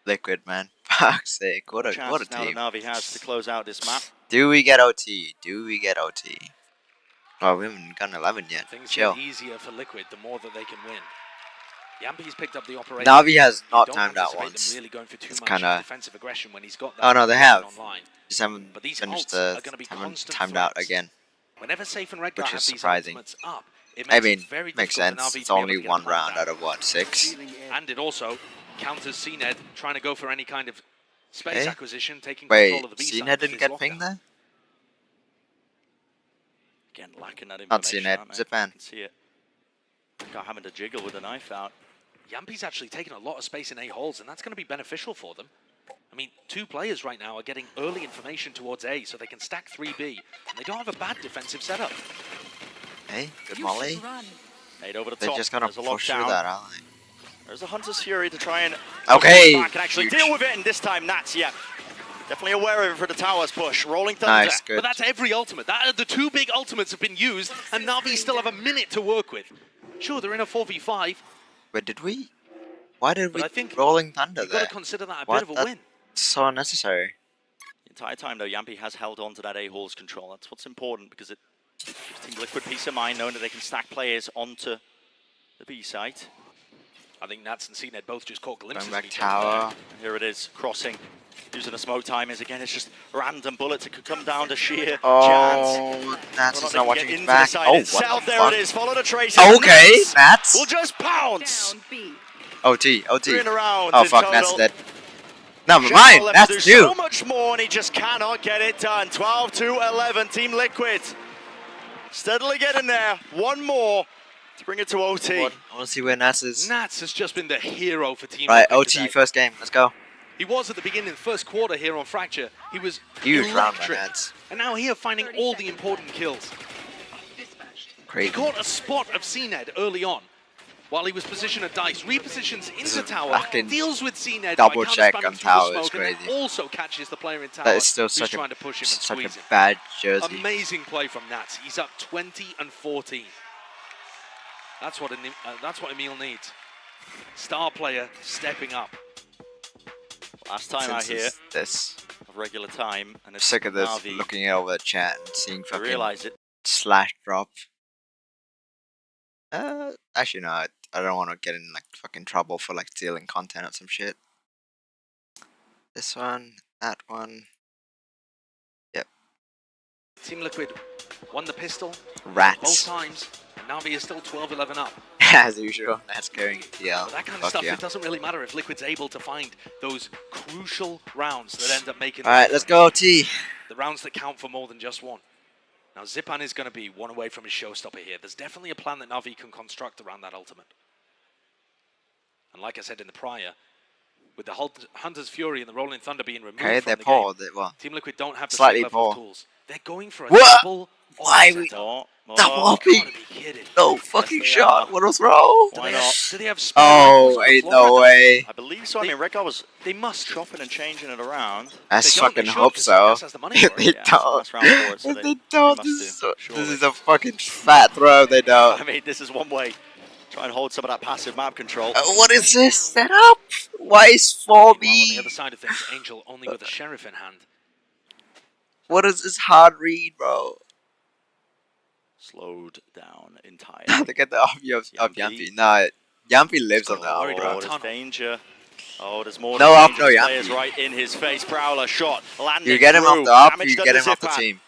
Liquid, man. Fuck's sake. What a Chances now team. that Navi has to close out this map. Do we get OT? Do we get OT? Well, we haven't gotten 11 yet. Things Chill. get easier for Liquid the more that they can win. Yampi's picked up the operation. Navi has You not don't timed out anticipate them once. Really going for too It's much kinda- defensive aggression when he's got that Oh no, they weapon have. online. Just haven't But these finished ults the. are gonna be Haven't constant timed out threats. again. Whenever Safe and Redgar Which have is these surprising. ultimates up, it I makes mean, it very makes difficult for sense. Navi It's to be able only to get one a plan round down. out of what, 6? And it also counters CNED trying to go for any kind of space Okay. acquisition, taking Wait, control of the B side. CNED didn't get pinged there? Again, lacking that information. Not CNED, aren't they? Zipan. You can see it. Guy having to jiggle with the knife out. Yampi's actually taken a lot of space in A holes, and that's going to be beneficial for them. I mean, 2 players right now are getting early information towards A, so they can stack 3B, and they don't have a bad defensive setup. Hey, good molly. Nade over the They're top. just gonna There's a push through lockdown. that, aren't they? There's a Hunter's Fury to try and Okay, back and actually huge. deal with it, and this time Nats, yeah. Definitely aware of it for the towers push. Rolling Thunder. Nice, good. But that's every ultimate. The 2 big ultimates have been used, and Navi still have a minute to work with. Sure, they're in a 4v5, But did we? Why did we but I think Rolling Thunder you've got there? to consider that a What? bit of a That's win. so unnecessary. The entire time, though, Yampi has held on to that A-Halls control. That's what's important, because it gives Team Liquid peace of mind, knowing that they can stack players onto the B site. I think Nats and CNED both just caught glimpses Going of back each other. tower. Here it is, crossing. Using the smoke timers again, it's just random bullets. It could come down to sheer chance. Oh, Nats Whether is or not not they watching can get his into back. the side Oh, itself. what the There fuck? it is, follow the traces. Okay, Nats Nats. will just pounce. Down B. OT, OT. 3 in a round Oh in fuck, total. Nats dead. Never Shao mind, left to Nats do so too. much more, and he just cannot get it done. 12-11, Team Liquid. Steadily getting there. One more to bring it to OT. I want to see where Nats is. Nats has just been the hero for Team Right, Liquid OT today. first game. Let's go. He was at the beginning of the first quarter here on Fracture. He was Huge round by electric. Nats. And now here finding all the important kills. He Crazy. caught a spot of CNED early on while he was positioned at Dice, repositions into tower, fucking deals with CNED double by check counter-spamming on through the tower is smoke, and then crazy. also catches the player in tower That is still who's such trying a to push him and such a squeeze him. bad jersey. Amazing play from Nats. He's up 20 and 14. That's what Emil needs. Star player stepping up. Last time Since out here this. of regular time, and it's Sick of this. Navi. Looking over the chat and seeing I fucking realize it. slash drop. Actually no, I don't want to get in like fucking trouble for like stealing content or some shit. This one, that one. Team Liquid won the pistol both Rats. times, and Navi is still 12-11 up. As usual, that's going TL. But that kind of Fuck stuff, yeah. it doesn't really matter if Liquid's able to find those crucial rounds that end up making the Alright, let's difference. go T. The rounds that count for more than just one. Now Zipan is going to be one away from his showstopper here. There's definitely a plan that Navi can construct around that ultimate. And like I said in the prior, with the Hunter's Fury and the Rolling Thunder being removed Okay, from they're the poor. game, Well, Team Liquid don't have the slightly same level of poor. tools. They're going for a What? double. Why we? Oh, Double oh, OP. Gotta be kidding. No fucking they shot. are. What was wrong? Why not? Do they have spare Oh, rifles on the ain't floor? no way. I believe so. I mean, Redguard was They must. chopping and changing it around. I They don't, fucking they should, hope 'cause so. Success has the money If for they it. Yeah, it's the don't, last round for it, so if they they don't, must this do, is surely. a fucking fat throw. They don't. I mean, this is one way. Try and hold some of that passive map control. What is this setup? Why is Meanwhile, 4B? on the other side of things, Angel only with a sheriff in hand. What is this hard read, bro? Slowed down entirely. Look at the obby of Yampi. Yampi. Nah, Yampi lives on the Oh, up, worried bro. about Oh, there's tunnel. danger. Oh, there's more No than up, danger. no This Yampi. player's right in his face. Prowler shot, landing You get him through. off the up, Damage you done get to him off the Zipan. team.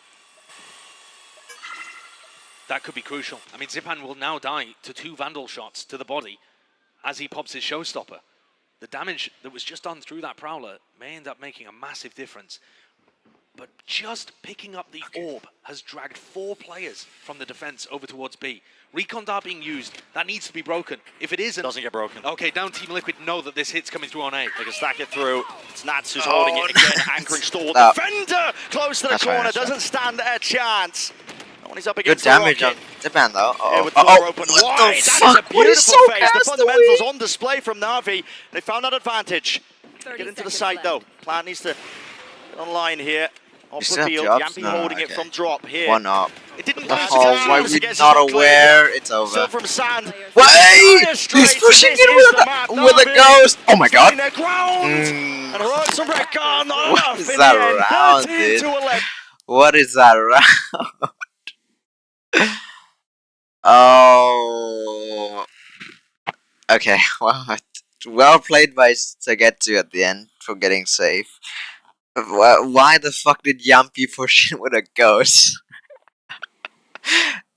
That could be crucial. I mean, Zipan will now die to 2 Vandal shots to the body as he pops his showstopper. The damage that was just done through that Prowler may end up making a massive difference. But just picking up the orb has dragged 4 players from the defense over towards B. Recon dart being used. That needs to be broken. If it isn't... Doesn't get broken. Okay, down Team Liquid know that this hit's coming through on A. They can stack it through. It's Nats who's holding it again. Anchor installed. No. Defender close to the That's fine, corner. that's fine. Doesn't stand a chance. No one is up Good against damage the on rocket. Zipan though. Yeah, Oh, with the door open what wide. the That fuck? is a What is beautiful so face. The castaway? fundamentals on display from Navi. They found that advantage. 30 Get into the seconds site left. though. Plan needs to get online here. Off still the have field. jobs? Yampi No, holding it okay. from drop here. One up. It didn't The last hell? times. Why I we guess not it's clear. aware? It's over. Still from Sand. Wait! Dire He's straits. pushing This it is with the a map. with a Navi ghost. Oh my god! finding their ground. Mm. And heroics from Redguard, not What enough is in that the end. round, 13 dude? to 11. What is that round? Oh. Okay. Well played by Sagetsu at the end for getting safe. Why the fuck did Yampi push in with a ghost?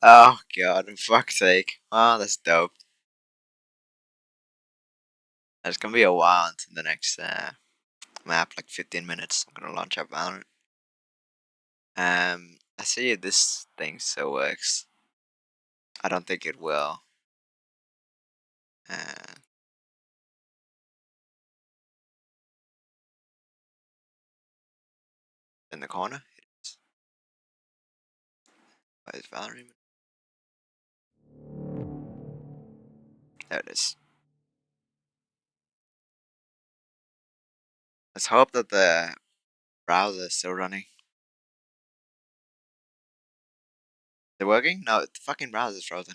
Oh god, for fuck's sake. Oh, that's dope. It's gonna be a while until the next map, like 15 minutes. I'm gonna launch up VALORANT. I see if this thing still works. I don't think it will. In the corner. It is. Where is Valerie? There it is. Let's hope that the browser is still running. Is it working? No, the fucking browser is frozen.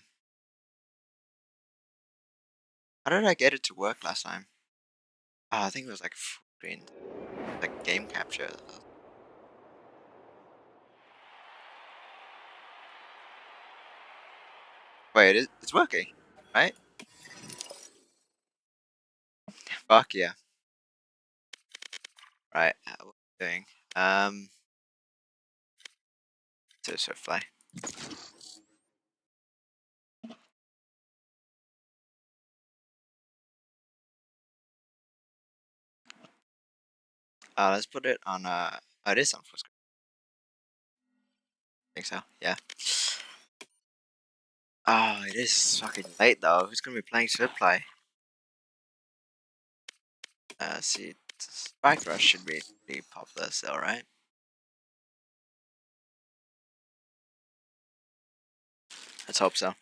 How did I get it to work last time? Oh, I think it was like full screen. Like game capture. Wait, it's working, right? Fuck yeah. Right, what are we doing? To swift fly. Let's put it on oh, it is on full screen. I think so, yeah. Oh, it is fucking late though. Who's gonna be playing swift fly? See, Spike Rush should be pretty popular still, right? Let's hope so.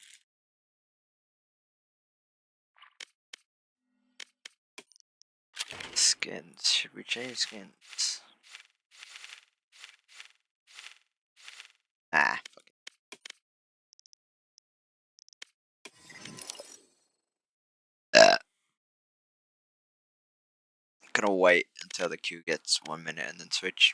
Skins. Should we change skins? Nah, fuck it. Gonna wait until the queue gets 1 minute and then switch.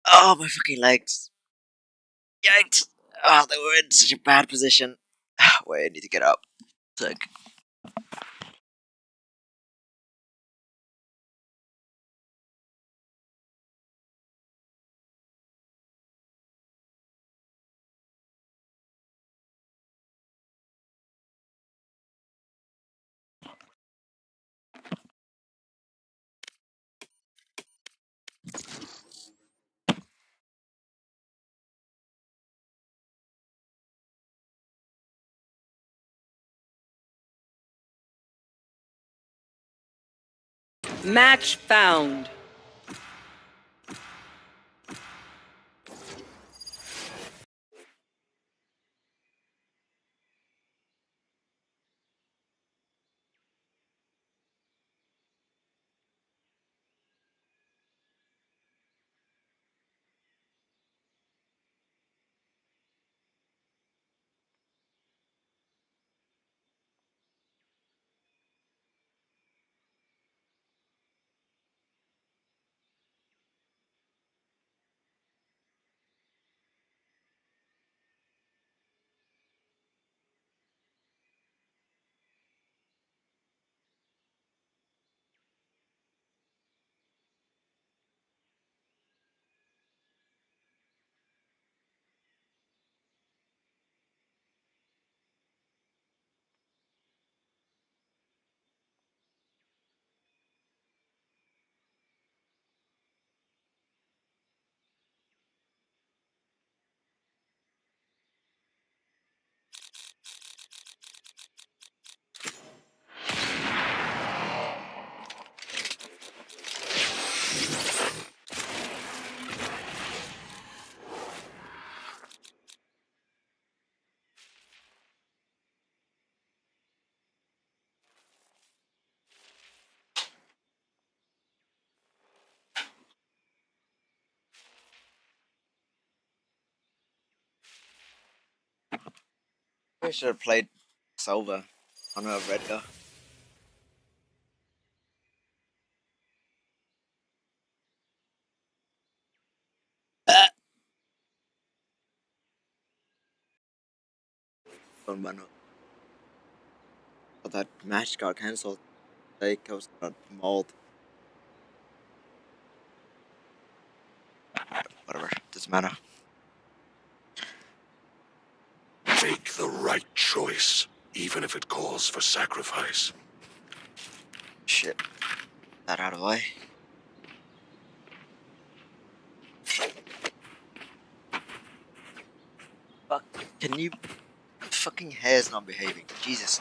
Oh, my fucking legs. Yikes. Oh, they were in such a bad position. Wait, I need to get up. Sick. Match found. I should have played Silver on a red guy. Oh, man. But that match got cancelled. Like, I was got mauled. Whatever, doesn't matter. Make the right choice, even if it calls for sacrifice. Shit. That out of the way. Fuck. Can you... Fucking hair's not behaving. Jesus.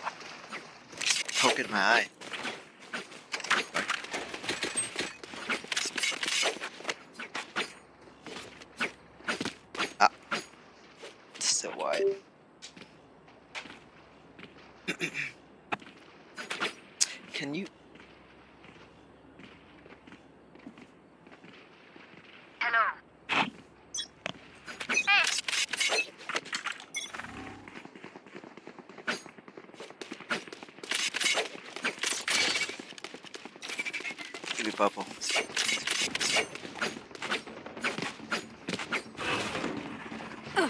Poke in my eye. Ah. It's still wide. Can you... Give me purple.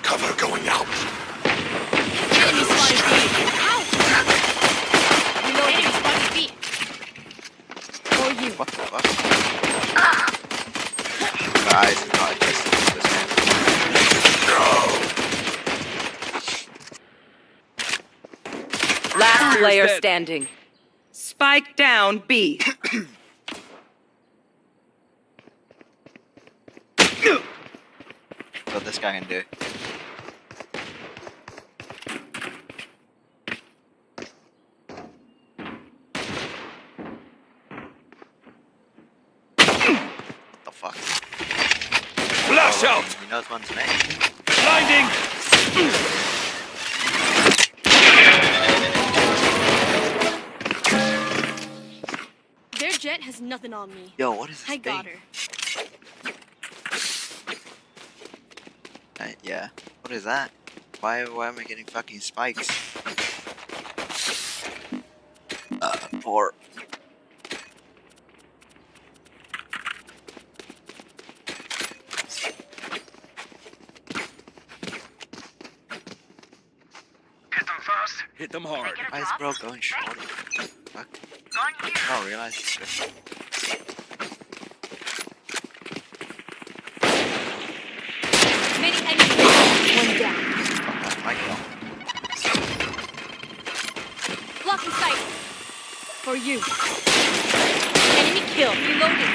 Cover going out. Enemy spotted B. Ow! Reloading. Enemy spotted B. For you. What the fuck? Guys, it's not just this man. Last player standing. Spike down B. What this guy can do. What the fuck? Flash out! He knows one's name. Blinding! Their jet has nothing on me. Yo, what is this I got thing? her. Yeah. What is that? Why am I getting fucking spikes? Poor. Hit them hard. Why is bro going short? Fuck. I don't realize it's good. Many enemies. One down. My kill. Blocking sight. For you. Enemy kill. Reloading.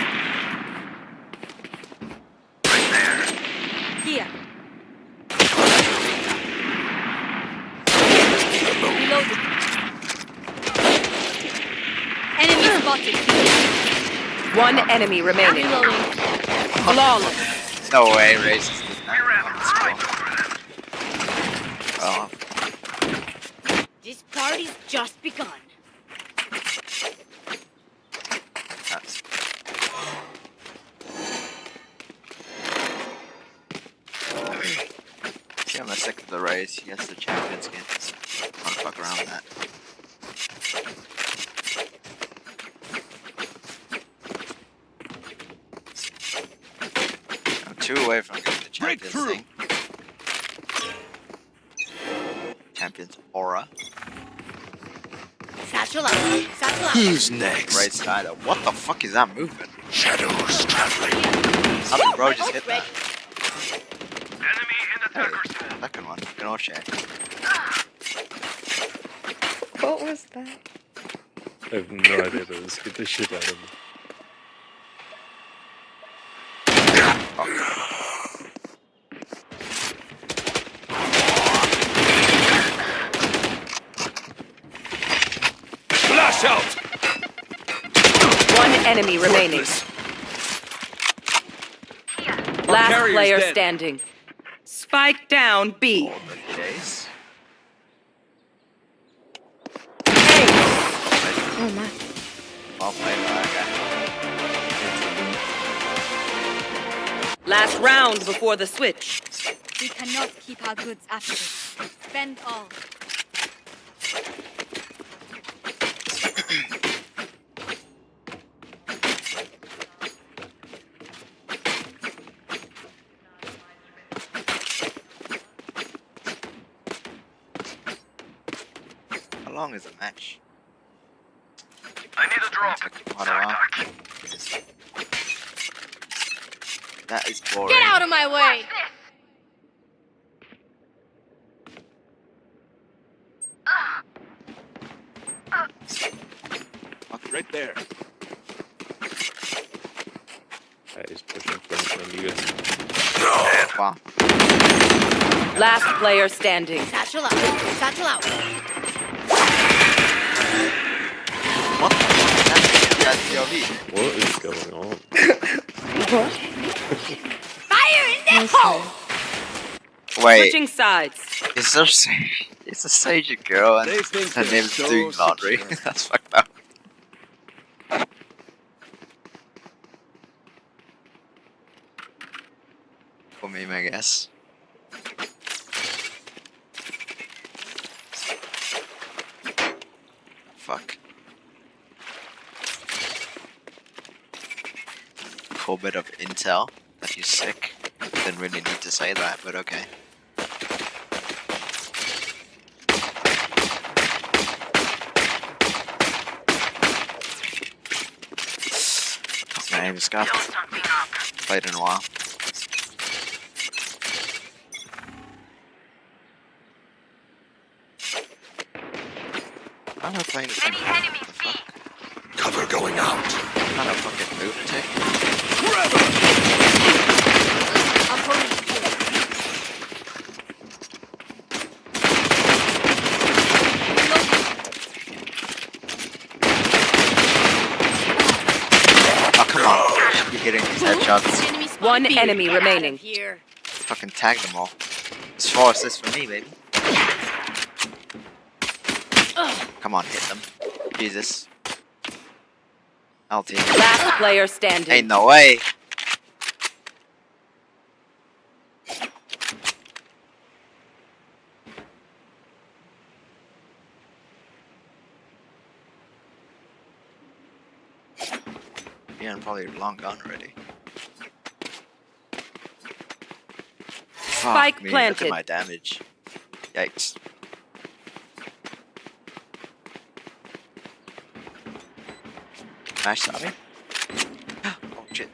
Right there. Here. Reloading. Enemy spotted. One enemy remaining. Reloading. Flawless. No way, racist. Oh. This party's just begun. That's... See, I'm sick of the race. Yes, the champion skin. I'll fuck around with that. I'm 2 away from getting the champions thing. Champions aura. Satchel out. Satchel out. Who's next? Right side up. What the fuck is that movement? Shadows traveling. How did bro just hit that? Enemy in the Hey, second one. Good old check. What was that? I have no idea, but it scared the shit out of me. Flash out! One enemy remaining. Last carrier's player dead. standing. Spike down B. Chase. Oh my. Well played by that Last round before the switch. We cannot keep our goods after this. Spend all. How long is the match? I need a drop. Quite a while. That is boring. Get out of my way! Right there. He's pushing from you guys. Wow. Last player standing. Satchel out. Satchel out. What the fuck? That's POV. What is going on? What? Fire in the hole! Wait, Switching sides. is there it's a Sage girl and They think her they're name's so doing laundry? secure. That's fucked up. For me, I guess. Fuck. Cool bit of intel that he's sick. Didn't really need to say that, but okay. My aim is scuffed. Played in a while. I'm not playing this game. What the fuck? Cover going out. I'm not a fucking lunatic. Oh, come on. You're getting these headshots. One enemy remaining. Here. Fucking tag them all. It's 4 assists for me, baby. Come on, hit them. Jesus. LT. Last player standing. Ain't no way. Yeah, I'm probably long gone already. Spike Fuck me, look planted. at my damage. Yikes. Nice starting. Oh shit.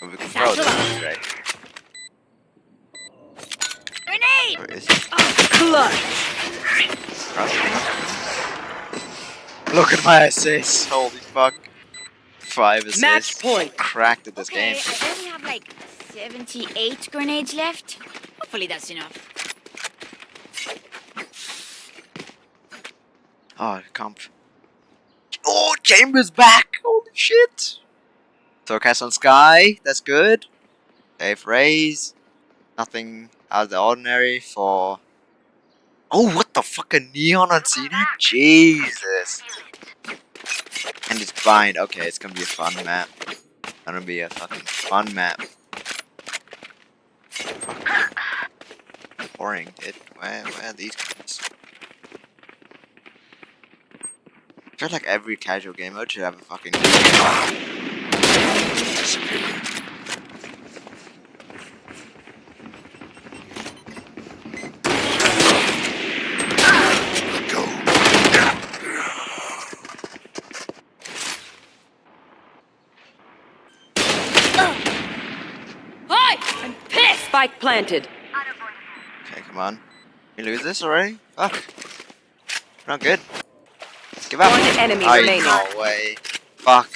Oh, we can throw this. Great. Grenade! Where is it? Clutch! Look at my assists. Holy fuck. 5 assists. Match point. Cracked at this game. I only have like 78 grenades left. Hopefully that's enough. Oh, comp. Oh, Chamber's back! Holy shit! Torcast on Sky, that's good. Dave Rays. Nothing out of the ordinary for... Oh, what the fuck? A Neon on Cena? Jesus. And it's blind. Okay, it's gonna be a fun map. Gonna be a fucking fun map. Fuck. Boring, dude. Where are these guys? I feel like every casual game mode should have a fucking Hi! I'm pissed! Spike planted. Okay, come on. We lose this already? Fuck. Not good. Give up. One enemy Oh, remaining. no way. Fuck.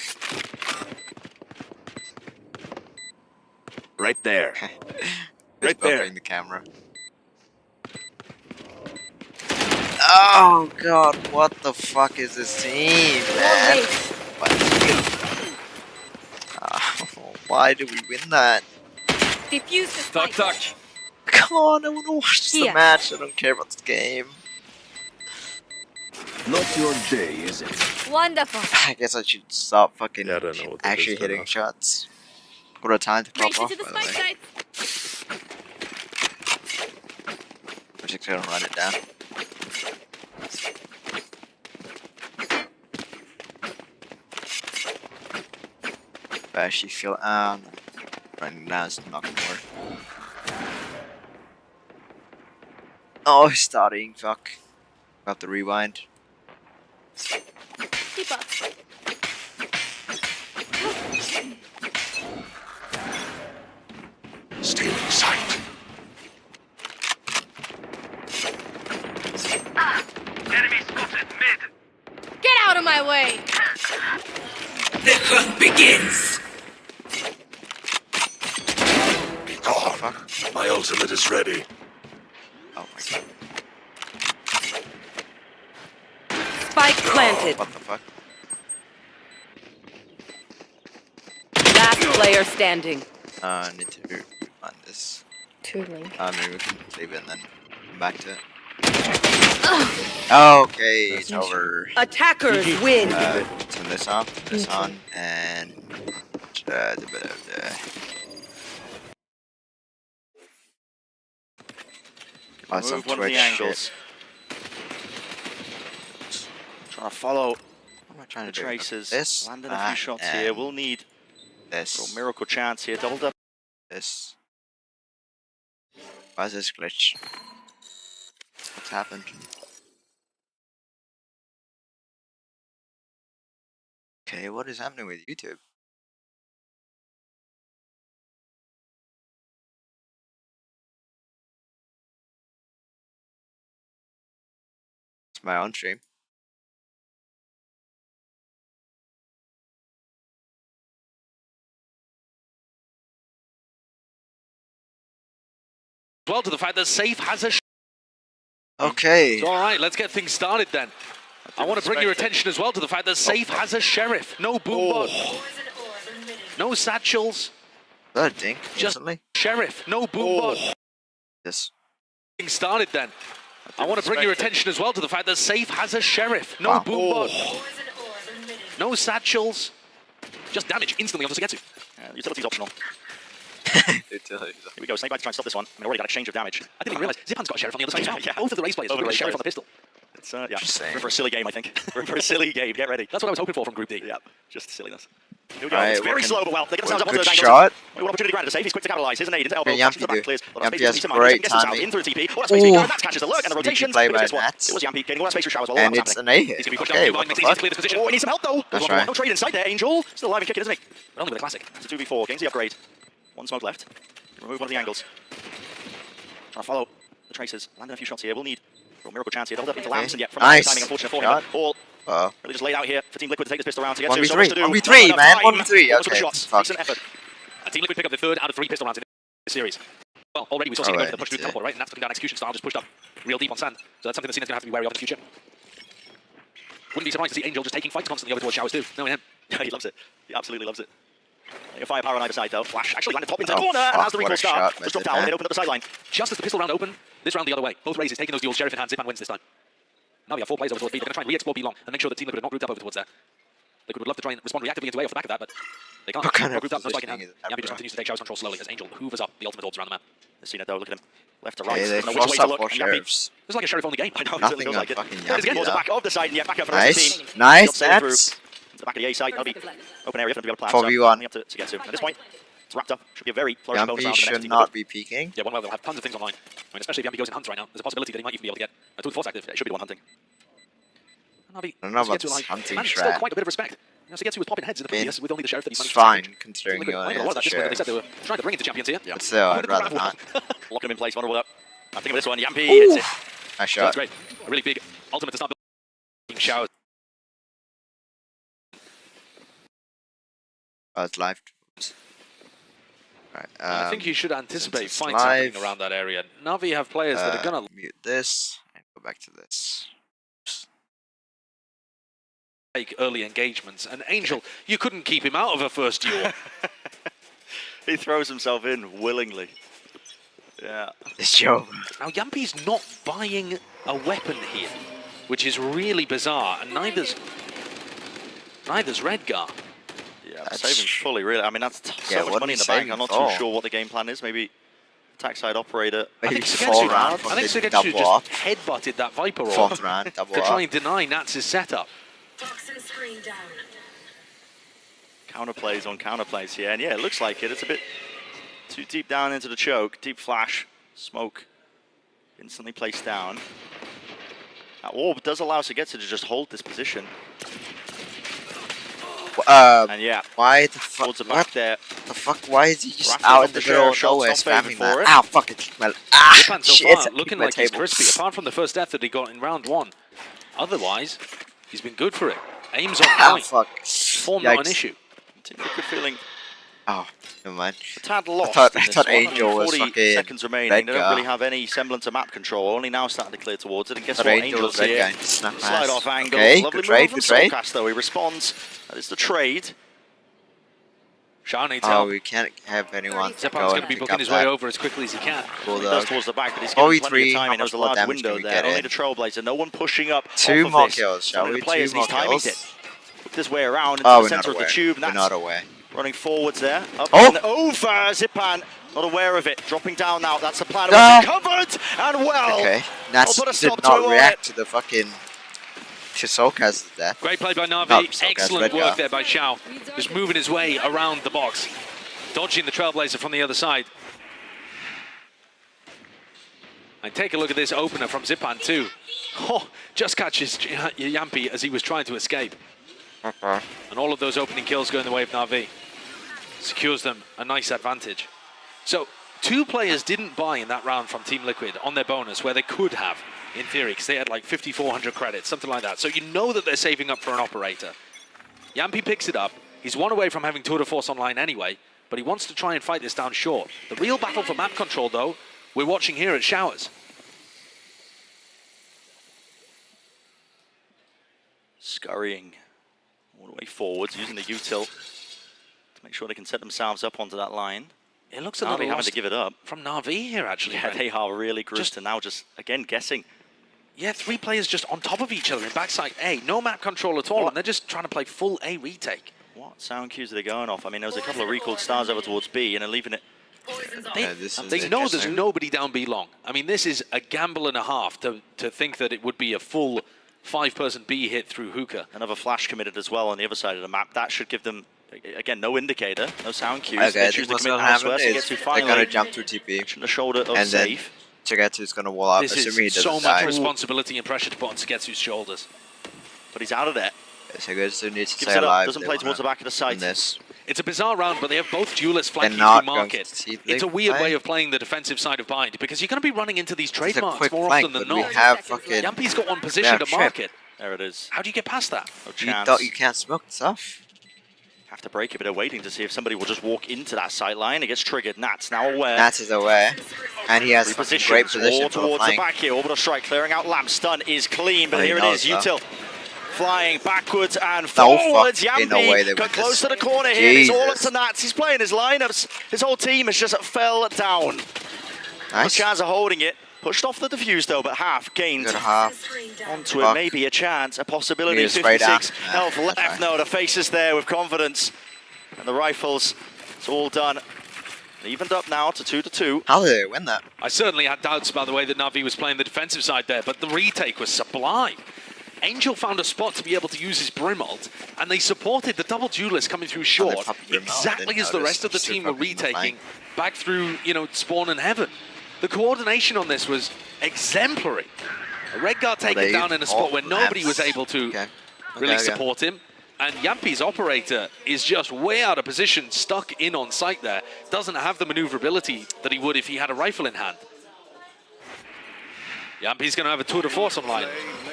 Right there. Right there. The camera. Oh god, what the fuck is this team, man? Why did we win that? Defuse the Tuck, tuck. Come on, I want to watch the match. I don't care about the game. Not your day, is it? Wonderful. I guess I should stop fucking Yeah, I don't know what that actually is hitting now. shots. What a time to pop Race off, into the by the spike way. sites. I'm just gonna run it down. I actually feel running down is not gonna work. Oh, he's starting, fuck. Got the rewind. Keep up. Stealing sight. Enemy spotted mid. Get out of my way. The hunt begins. Be gone. My ultimate is ready. Oh my god. Spike planted. What the fuck? Last player standing. I need to run this. Tooling. Maybe we can leave it and then come back to it. Okay, it's over. Attackers win. Turn this off, turn this on, and oh, some Move one of Twitch the angles. shit. Trying to follow What am I trying the to do? tracers. This, Landing a few that, shots and here. We'll need this. a miracle chance here. Doubled up. This. Why is this glitch? What's happened? Okay, what is happening with YouTube? It's my own stream. Well, to the fact that Safe has a... Okay. All right, let's get things started then. I want to bring your attention as well to the fact that Safe has a Sheriff. No boombot. No satchels. That dink, Just instantly. Sheriff. No boombot. Yes. Getting started then. I want to bring your attention as well to the fact that Safe has a Sheriff. No Wow. boombot. No satchels. Just damage instantly on the Sugetsu. Utility's optional. Here we go. Snake bite to try and stop this one. I mean, already got exchange of damage. I didn't even realize Zipan's got a Sheriff on the other side as well. Yeah. Both of the race players have got a Sheriff on the pistol. It's yeah. Just saying. For a silly game, I think. For a silly game, get ready. That's what I was hoping for from Group D. Yeah, just silliness. Here we go. Alright, It's very slow, but well, they get themselves up onto good those shot. angles. One opportunity granted to save. He's quick to capitalize. Here's an aid into elbow. Okay, Flashes to the Yampy back, clears. A lot of Yampy space. has Needs some mind. great Gets himself timing. in through the TP. A lot of space. Ooh. Nats catches the lurk and the Sneaky rotations. play Because by guess what? Nats. It was Yampy getting a lot of space through showers. Well, And what's it's happening? an A hit. He's going to be pushed Okay, down. what the Makes it easy to fuck? clear this position. Oh, he needs some help though. That's No right. trade inside there. Angel still alive and kicking, isn't he? But only with a classic. It's a 2v4. Gains the upgrade. One smoke left. Remove one of the angles. Trying to follow the traces. Landing a few shots here. We'll need a miracle chance here. Hold up into Lamps and yet from Nice. timing unfortunate for Shot. him. All Uh-oh. really just laid out here for Team Liquid to take this pistol round to get 1v3. to. So much to do. 1v3, Not enough man. time. 1v3. Almost with Okay. shots. Fuck. Decent effort. Team Liquid pick up the third out of 3 pistol rounds in this series. Well, already we saw Cena go Alright, for the push through that's teleport, right? And that's looking down execution style, just pushed up real deep on sand. So that's something that Cena's going to have to be wary of in the future. Wouldn't be surprised to see Angel just taking fights constantly over towards showers too. Knowing him. He loves it. He absolutely loves it. Firepower on either side though. Flash actually landed top into the Oh, corner and fuck, has the what recall a start. shot, Just dropped man. down and opened up the sideline. Just as the pistol round opened, this round the other way. Both races taking those duels, Sheriff in hand, Zipan wins this time. Now we have 4 players over towards B. They're going to try and re-explore B long and make sure the Team Liquid are not grouped up over towards there. Liquid would love to try and respond reactively into A off the back of that, but they can't. What kind of Grouped up, no spike in hand. positioning is that, Yampy just bro? continues to take showers control slowly as Angel hoovers up the ultimate orbs around the map. Cena though, look at him. Left to right. Okay, they Doesn't know which force way to up look. for And Yampy- sheriffs. It's like a Sheriff only game. I know, it Nothing certainly feels on like it. fucking There it is again, Yampy, towards the though. back of the side and yet back up for the rest of the Nice. team. Nice, Shot sailing through Nats. to the back of the A side. That'll be open area for them to be able to plan. 4v1. Only up to get to. At this point, it's wrapped up. Should be a very flourishing bonus Yampy round for the next should team. not be peeking. Yeah, one well, they'll have tons of things online. I mean, especially if Yampy goes in hunts right now, there's a possibility that he might even be able to get a 2 force active. It should be the one hunting. Navi, I don't know about Sugetsu, this like, hunting managed still strat. quite a bit of respect. You know, Sugetsu was popping heads in the I mean, previous with only the Sheriff that he It's managed fine, to considering Liquid you're playing a only lot of that as a just when they said they sheriff. were trying to bring in the champions here. Yeah. But still, Look I'd at the rather grapple. not. Lock him in place, vulnerable up. I'm thinking of this one. Yampy hits it. Nice So that's shot. great. A really big ultimate to start building showers. Oh, it's live. Right, I think you should anticipate it's fights happening live, around that area. Navi have players that are going to mute this and go back to this. take early engagements. And Angel, you couldn't keep him out of a first duel. He throws himself in willingly. Yeah. It's Joe. Now, Yampy's not buying a weapon here, which is really bizarre, and neither's Redgar. Yeah, saving fully, really. I mean, that's Yeah, so much what money are in we the bank. saving I'm not for? too sure what the game plan is. Maybe attack side operator. I Maybe think 4 Sugetsu, round I think from the Sugetsu double up. just headbutted that Viper orb 4th round, double to try up. and deny Nats' setup. Counterplays on counterplays here. And yeah, it looks like it. It's a bit too deep down into the choke. Deep flash. Smoke instantly placed down. That orb does allow Sugetsu to just hold this position. And yeah, Why the fuck? towards the back there. The fuck? Why is he just Rattling out off in the the middle of shots, nowhere not favoured spamming for that? it. Ow, fucking well. Ah, Zipan so shit! far looking my like he's table. crispy, apart from the first death that he got in round 1. Otherwise, he's been good for it. Aims on Ah, point. fuck. Form not an Yikes. issue. Good feeling. Oh, never mind. A tad lost. I in this thought one. Angel was 40 fucking seconds remaining. They don't Redgar. really have any semblance of map control. Only now starting to clear towards it. And guess Thought what? Angel was Angel's here. Redgar. Snap Slide pass. off angle. Okay, Lovely good trade, move good from trade. Soulcast, though. He responds. That is the trade. Shao needs Oh, help. we can't have anyone Zipan's go going and to be pick booking up his way that. over as quickly as he can. Cool He does dog. towards the back, but he's given plenty of 4v3, time. how He knows much the more large damage window can we there. get Only in? the Trailblazer. No one pushing up. 2 off of more this. kills, shall Some of we? the players 2 more he's timing kills. it. Look this way around into Oh, the we're not center of the aware. tube. We're That's not aware. running forwards there. Up Oh! and over. Zipan. Not aware of it. Dropping down now. That's the plan. Ah! Covered and well. Okay, Nats I'll put a did stop to not it on react it. to the fucking Soulcast's death. Great play by Navi. Not Soulcast, Excellent Redgar. work there by Shao. Just moving his way around the box. Dodging the Trailblazer from the other side. And take a look at this opener from Zipan too. Oh, just catches Yampy as he was trying to escape. And all of those opening kills go in the way of Navi. Secures them a nice advantage. So 2 players didn't buy in that round from Team Liquid on their bonus, where they could have, in theory, because they had like 5,400 credits, something like that. So you know that they're saving up for an operator. Yampy picks it up. He's 1 away from having Tour de Force online anyway, but he wants to try and fight this down short. The real battle for map control, though, we're watching here at Showers. Scurrying all the way forwards, using the util to make sure they can set themselves up onto that line. It looks a Navi little having lost to give it up. from Navi here, actually. Yeah, Brent. they are really grouped and now just, again, guessing. Yeah, 3 players just on top of each other in backside A. No map control at all, and they're just trying to play full A retake. What sound cues are they going off? I mean, there was a couple of recalled stars over towards B and they're leaving it. They know there's nobody down B long. I mean, this is a gamble and a half to think that it would be a full 5-person B hit through hookah. Another flash committed as well on the other side of the map. That should give them Again, no indicator, no sound cues. Okay, They I choose think to what's commit gonna now happen to get is to they're finally gonna jump to TP. the shoulder of And then safe. Chigetsu's gonna wall out. This Assuming he is doesn't so much die. responsibility and pressure to put on Sugetsu's shoulders. But he's out of there. Chigetsu needs to Gives stay it up, alive. doesn't They play wanna towards the back of the site. win this. It's a bizarre round, but they have both duelists flanking not through going to market. see It's a Blake weird play. way of playing the defensive side of Bind, because you're going to be running into these It's a trademarks quick more flank, often than but we not. have fucking. Yampi's got one position to trip. market. There it is. How do you get past that? No You chance. thought you can't smoke stuff. Have to break a bit of waiting to see if somebody will just walk into that sight line. It gets triggered. Nats now aware. Nats is aware, and he has fucking great position All for the towards the flank. back here. Orbital strike clearing out Lamp. Stun is clean, but Oh, he here it knows is. that. Util flying backwards and No forwards. fucking no way they Yampi got win close this. to the corner here. It's all up Jesus. to Nats. He's playing his lineups. His whole team has just fell down. No Nice. chance of holding it. Pushed off the defuse though, but half gained. Good half. Onto it, Fuck. maybe a chance, a possibility. Need a spray down. 56 health Nah, left. that's right. No, the faces there with confidence. And the rifles, it's all done. Evened up now to 2-2. How did they win that? I certainly had doubts, by the way, that Navi was playing the defensive side there, but the retake was sublime. Angel found a spot to be able to use his Brim ult, and they supported the double duelist coming through short, popped Brim ult. I exactly didn't as the notice. rest of the Just team were fucking retaking flank. back through, Spawn and Heaven. The coordination on this was exemplary. Redguard taken they down in a spot where nobody was lamps. able to Okay. really Okay. support him. And Yampi's operator is just way out of position, stuck in on site there. Doesn't have the maneuverability that he would if he had a rifle in hand. Yampi's going to have a tour de force online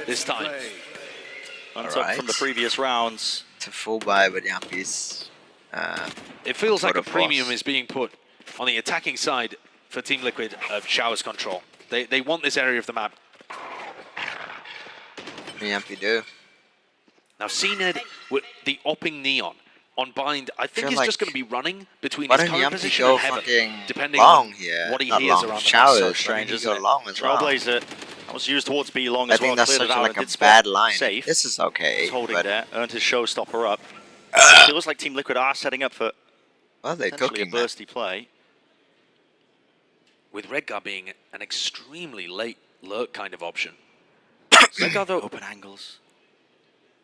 this time. On top from the previous rounds. It's a full buy, but Yampi's. It feels like tour a de premium force. is being put on the attacking side for Team Liquid of Showers Control. They want this area of the map. Yampi do. Now, CNED with the Opping Neon on Bind, I think feel he's like- just going to be running between Why his don't current Yampi position go and Heaven, fucking depending long on here? what he Not hears long. around the Showers. So Why strange, don't you isn't go it? long as well? Trailblazer. That was used towards B long I as well. think that's Cleared such it out. like It a did spot bad line. Safe. This is okay, He's holding but there. Earned his showstopper up. It feels like Team Liquid are setting up for well, they're potentially a cooking that. bursty play. with Redguard being an extremely late lurk kind of option. Redguard, though, Open angles.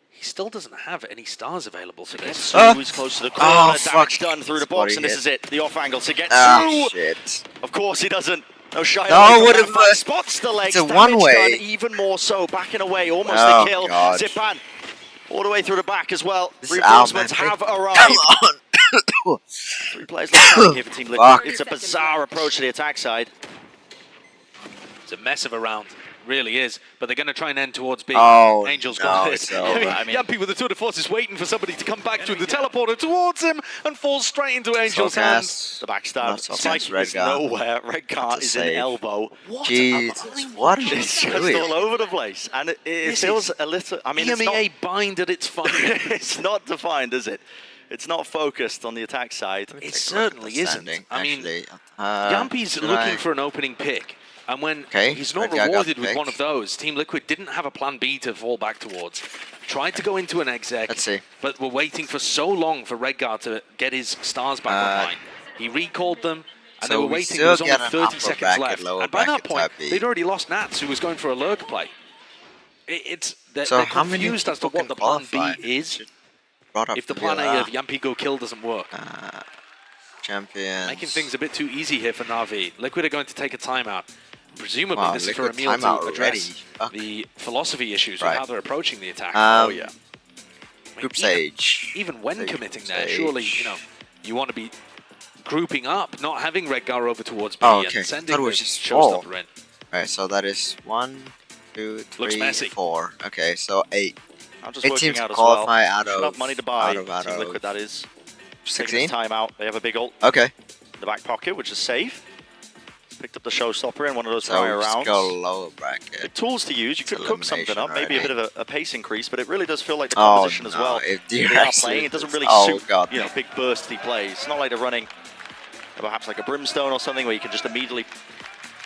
he still doesn't have any stars available for this. He's close to the corner. Damage fuck. done through the That's what box, he and this hit. is it. The off angle to get Oh, through. shit. Of course he doesn't. No shy No, away from what that if, fight. Spots the legs. it's a Damage one-way. done even more so. Backing away, almost Oh, the kill. God. Zipan our way through the back as well. This is our Reinforcements man. have arrived. Come on. 3 players left standing here for Team Liquid. Fuck. It's a bizarre approach to the attack side. It's a mess of a round, really is. But they're going to try and end towards B. Oh, Angel's no, got it's this. over. I mean, Yampi with the tour de force is waiting for somebody to come back to the teleporter towards him and falls straight into Angel's hands. The backstab. Not so Spike fast, is Redguard. nowhere. Redguard That's a is in save. elbow. Jesus, what are you It's just doing? all over the place. And it This feels is a little... I mean, it's EMEA not, Bind at its finest. it's not defined, is it? It's not focused on the attack side. It certainly isn't. Standing, I mean, actually. Yampi's should looking I- for an opening pick. And when Okay, he's not Redguard got rewarded the with pick. one of those, Team Liquid didn't have a plan B to fall back towards. Tried to go into an exec, Let's see. but were waiting for so long for Redguard to get his stars back online. He recalled them, and they so were we waiting. still There was only get an 30 upper seconds bracket, left. lower And by that bracket point, type B. they'd already lost Nats, who was going for a lurk play. They're So how many confused as to people what the can plan B qualify? is Brought up if the to plan A VALORANT. of Yampi go kill doesn't work. Champions. Making things a bit too easy here for Navi. Liquid are going to take a timeout. Presumably, Wow, this is for Liquid Emil to timeout address already. the philosophy issues Right. of how they're approaching the attack. Oh yeah. Group stage. Even when Stage, committing there, stage. surely, you want to be grouping up, not having Redgar over towards B Oh, okay. and I sending thought it the was just 4. showstopper in. Alright, so that is 1, 2, Looks 3, messy. 4. Okay, so 8. I'm just 8 working teams out as qualify well. out Should of have money to buy. out Team of Liquid, that is. 16? Taking this time out. They have a big ult Okay. in the back pocket, which is safe. Picked up the showstopper in one of those So prior just rounds. go lower bracket. Big tools to use. You could cook something up, maybe a bit of a pace increase, but it really does feel like the Oh, composition as no, well. if They are DRX playing. It doesn't is- really oh, suit God. big bursty plays. It's not like they're running perhaps like a brimstone or something where you can just immediately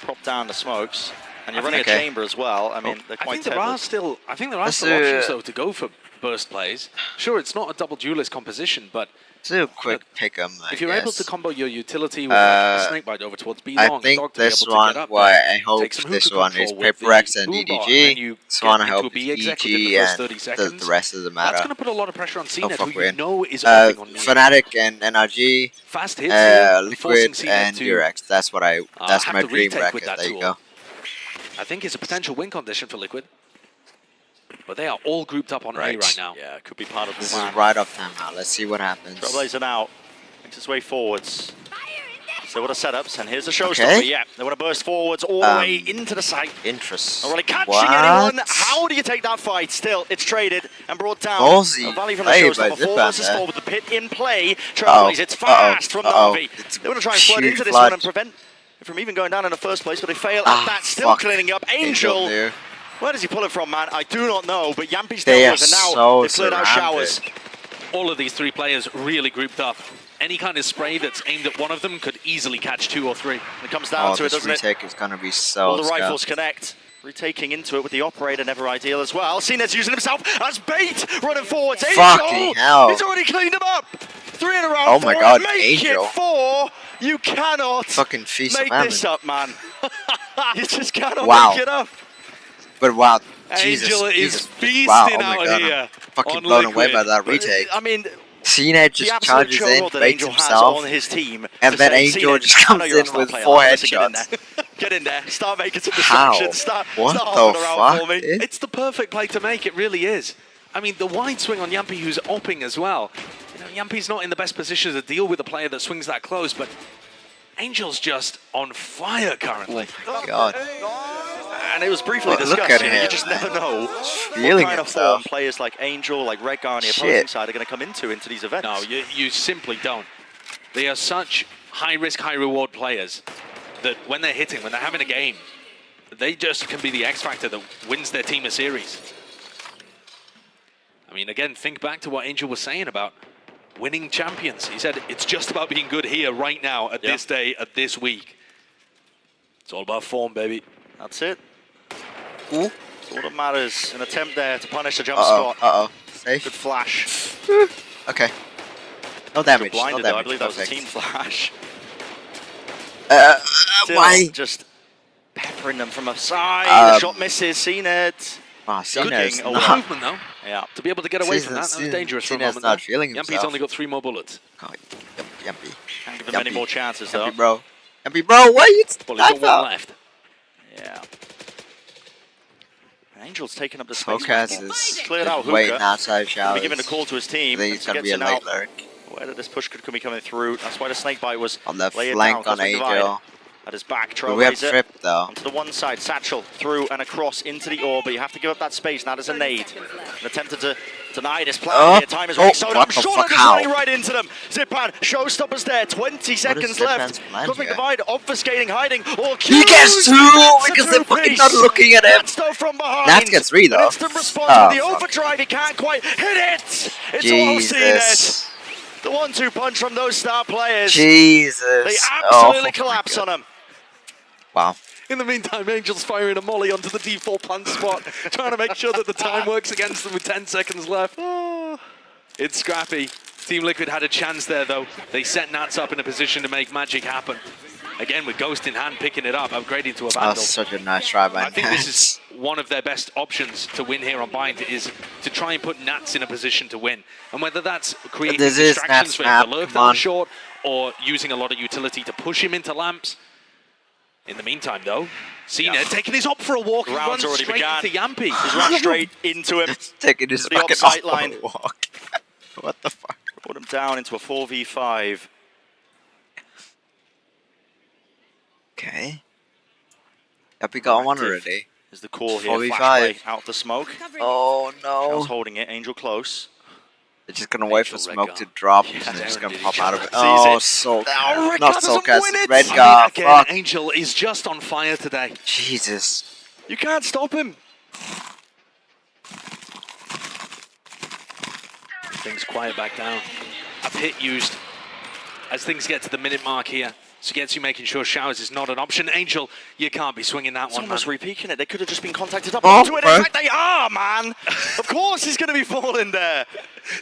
prop down the smokes. And you're running a chamber as well. I mean, they're I quite think there are still options though to go for burst plays. Sure, it's not a double duelist composition, but do a quick pick 'em. if you're able to combo your utility with a snakebite over towards B long, I think dog to be this able to one, get up why there, I hope take some this hookah one is control with the POGCHAMPS and boom bar, DDG. and you This get one I into hope a B exec EG within the first and 30 seconds. the rest doesn't matter. That's going to put a lot of pressure on CNET, fuck who you win. know is upping on me. Fnatic and NRG, Fast hits here, forcing Liquid CNET and to DRX. That's what that's have my to dream retake with bracket. that There you tool. go. I think it's a potential win condition for Liquid. But they are all grouped up on A right now. Yeah, could be part of This the is plan. right off time now. Let's see what happens. Trailblazer now makes his way forwards. So what are setups? And here's the showstopper. Okay. Yeah, they want to burst forwards all the way into the site. Interesting. Not really catching What? anyone. How do you take that fight? Still, it's traded and brought down. Ballsy Value from the play by showstopper. 4 Zipan versus there. 4 with the pit in play. Trailblazer, it's fast from Navi. They want to try and flood Huge into this flood. one and prevent it from even going down in the first place, but they fail at that. Still fuck. cleaning up. Angel. there. Where does he pull it from, man? I do not know, but Yampi's They dealt are with, and now so they've cleared out surrounded. showers. All of these three players really grouped up. Any kind of spray that's aimed at one of them could easily catch 2 or 3. It comes down to it, this doesn't it? retake is gonna be so All the rifles scuffed. connect. Retaking into it with the operator, never ideal as well. CNET's using himself as bait, running forwards. Fucking Angel, hell. he's already cleaned him up. 3 in a row. Oh my 4, God, make Angel. it 4. You cannot Fucking feast make of famine. this up, man. You just cannot Wow. make it up. But wow, Angel is Jesus. feasting Wow, oh my out God, here I'm fucking on blown away Liquid. by that retake. I mean, CNET the just absolute charges in, chokehold that baits Angel has himself, on his team. and to then say, Angel CNET, just I know comes you're a in star with player, 4 man. Listen, get in headshots. there. Get in there. Start making some How? distractions. Start What hopping the around fuck, for me. dude? It's the perfect play to make, it really is. I mean, the wide swing on Yampy, who's opping as well. You know, Yampy's not in the best position to deal with a player that swings that close, but Angel's just on fire currently. Oh my God. And it was briefly Look discussed. at You him. just never know what Feeling kind of himself. form players like Angel, like Red Guy on the Shit. opposing side are going to come into these events. No, you simply don't. They are such high-risk, high-reward players that when they're hitting, when they're having a game, they just can be the X factor that wins their team a series. I mean, again, think back to what Angel was saying about winning champions. He said, it's just about being good here, right now, at this day, at this week. It's all about form, baby. That's it. Ooh. That's all that matters. An attempt there to punish the jump Uh-oh, spot. safe. Good flash. Okay. No damage, no Blinded though. I damage, believe that was a perfect. team flash. Still why? Just peppering them from a side. The shot misses. CNET. Wow, CNET's Cooking not- away. Movement, though. Yeah. To be able to get away from that, that was dangerous for a CNET's moment. not there. feeling Yampy's himself. only got 3 more bullets. God, Yampy. Can't give them any more chances though. Yampy, bro. Yampy, bro, why you Well, he's got one left. Yeah. Angel's taking up the space. Focus is Cleared out waiting Hookah. outside showers. Be giving a call to his team. I think it's to going to get be a now late lurk. whether this push could be coming through. That's why the snake bite was On the lay it flank down, on cosmic divide. Angel. At his back, But we have Trailblazer Trip though. onto the one side, Satchel through and across into the orb, but you have to give up that space. Now there's a nade. And attempted to deny this plan here. Time is running so what I'm the sure fuck, they're just how? running right into them. Zipan, showstoppers there, 20 seconds left. Zipan's plan Cosmic here? Divide, obfuscating, hiding. Or He gets 2 because they're fucking not looking at him. That's though from behind. Nats gets 3 though. An instant response Oh, with the fuck. overdrive, he can't quite hit it. It's all Jesus. CNET. The 1-2 punch from those star players. Jesus. They Oh, absolutely my collapse on him. Wow. In the meantime, Angel's firing a molly onto the default plant spot, trying to make sure that the time works against them with 10 seconds left. Oh, it's scrappy. Team Liquid had a chance there, though. They set Nats up in a position to make magic happen. Again, with Ghost in hand, picking it up, upgrading to a Vandal. That's such a nice try by I think this Nats. is one of their best options to win here on Bind, is to try and put Nats in a position to win. And whether that's creating This is distractions Nats for him map, to lurk come down on. short, or using a lot of utility to push him into lamps. In the meantime, though, CNET taking his op for a walk. He Round's runs already straight began. into Yampy. He's run straight into him. Taking his To the fucking offside off line. on a walk. What the fuck? Put him down into a 4v5. Okay. Yep, we got one Active already. Is the call here. 4v5. Flashplay out the smoke. Oh Shell's no. holding it. Angel close. They're just gonna wait for Angel, smoke Red to Guard. drop Yeah, and they're just Darren gonna did pop it. out of it. Sees Oh, it. Soul. Oh, Red Not Guard Soul doesn't win it. Red I mean, Guard. again, Fuck. Angel is just on fire today. Jesus. You can't stop him. Things quiet back down. A pit used as things get to the minute mark here. Sugetsu making sure showers is not an option. Angel, you can't be swinging that It's one, almost man. Re-peeking it. They could have just been contacted up Oh, to it. bro. In fact, they are, man. Of course he's going to be falling there.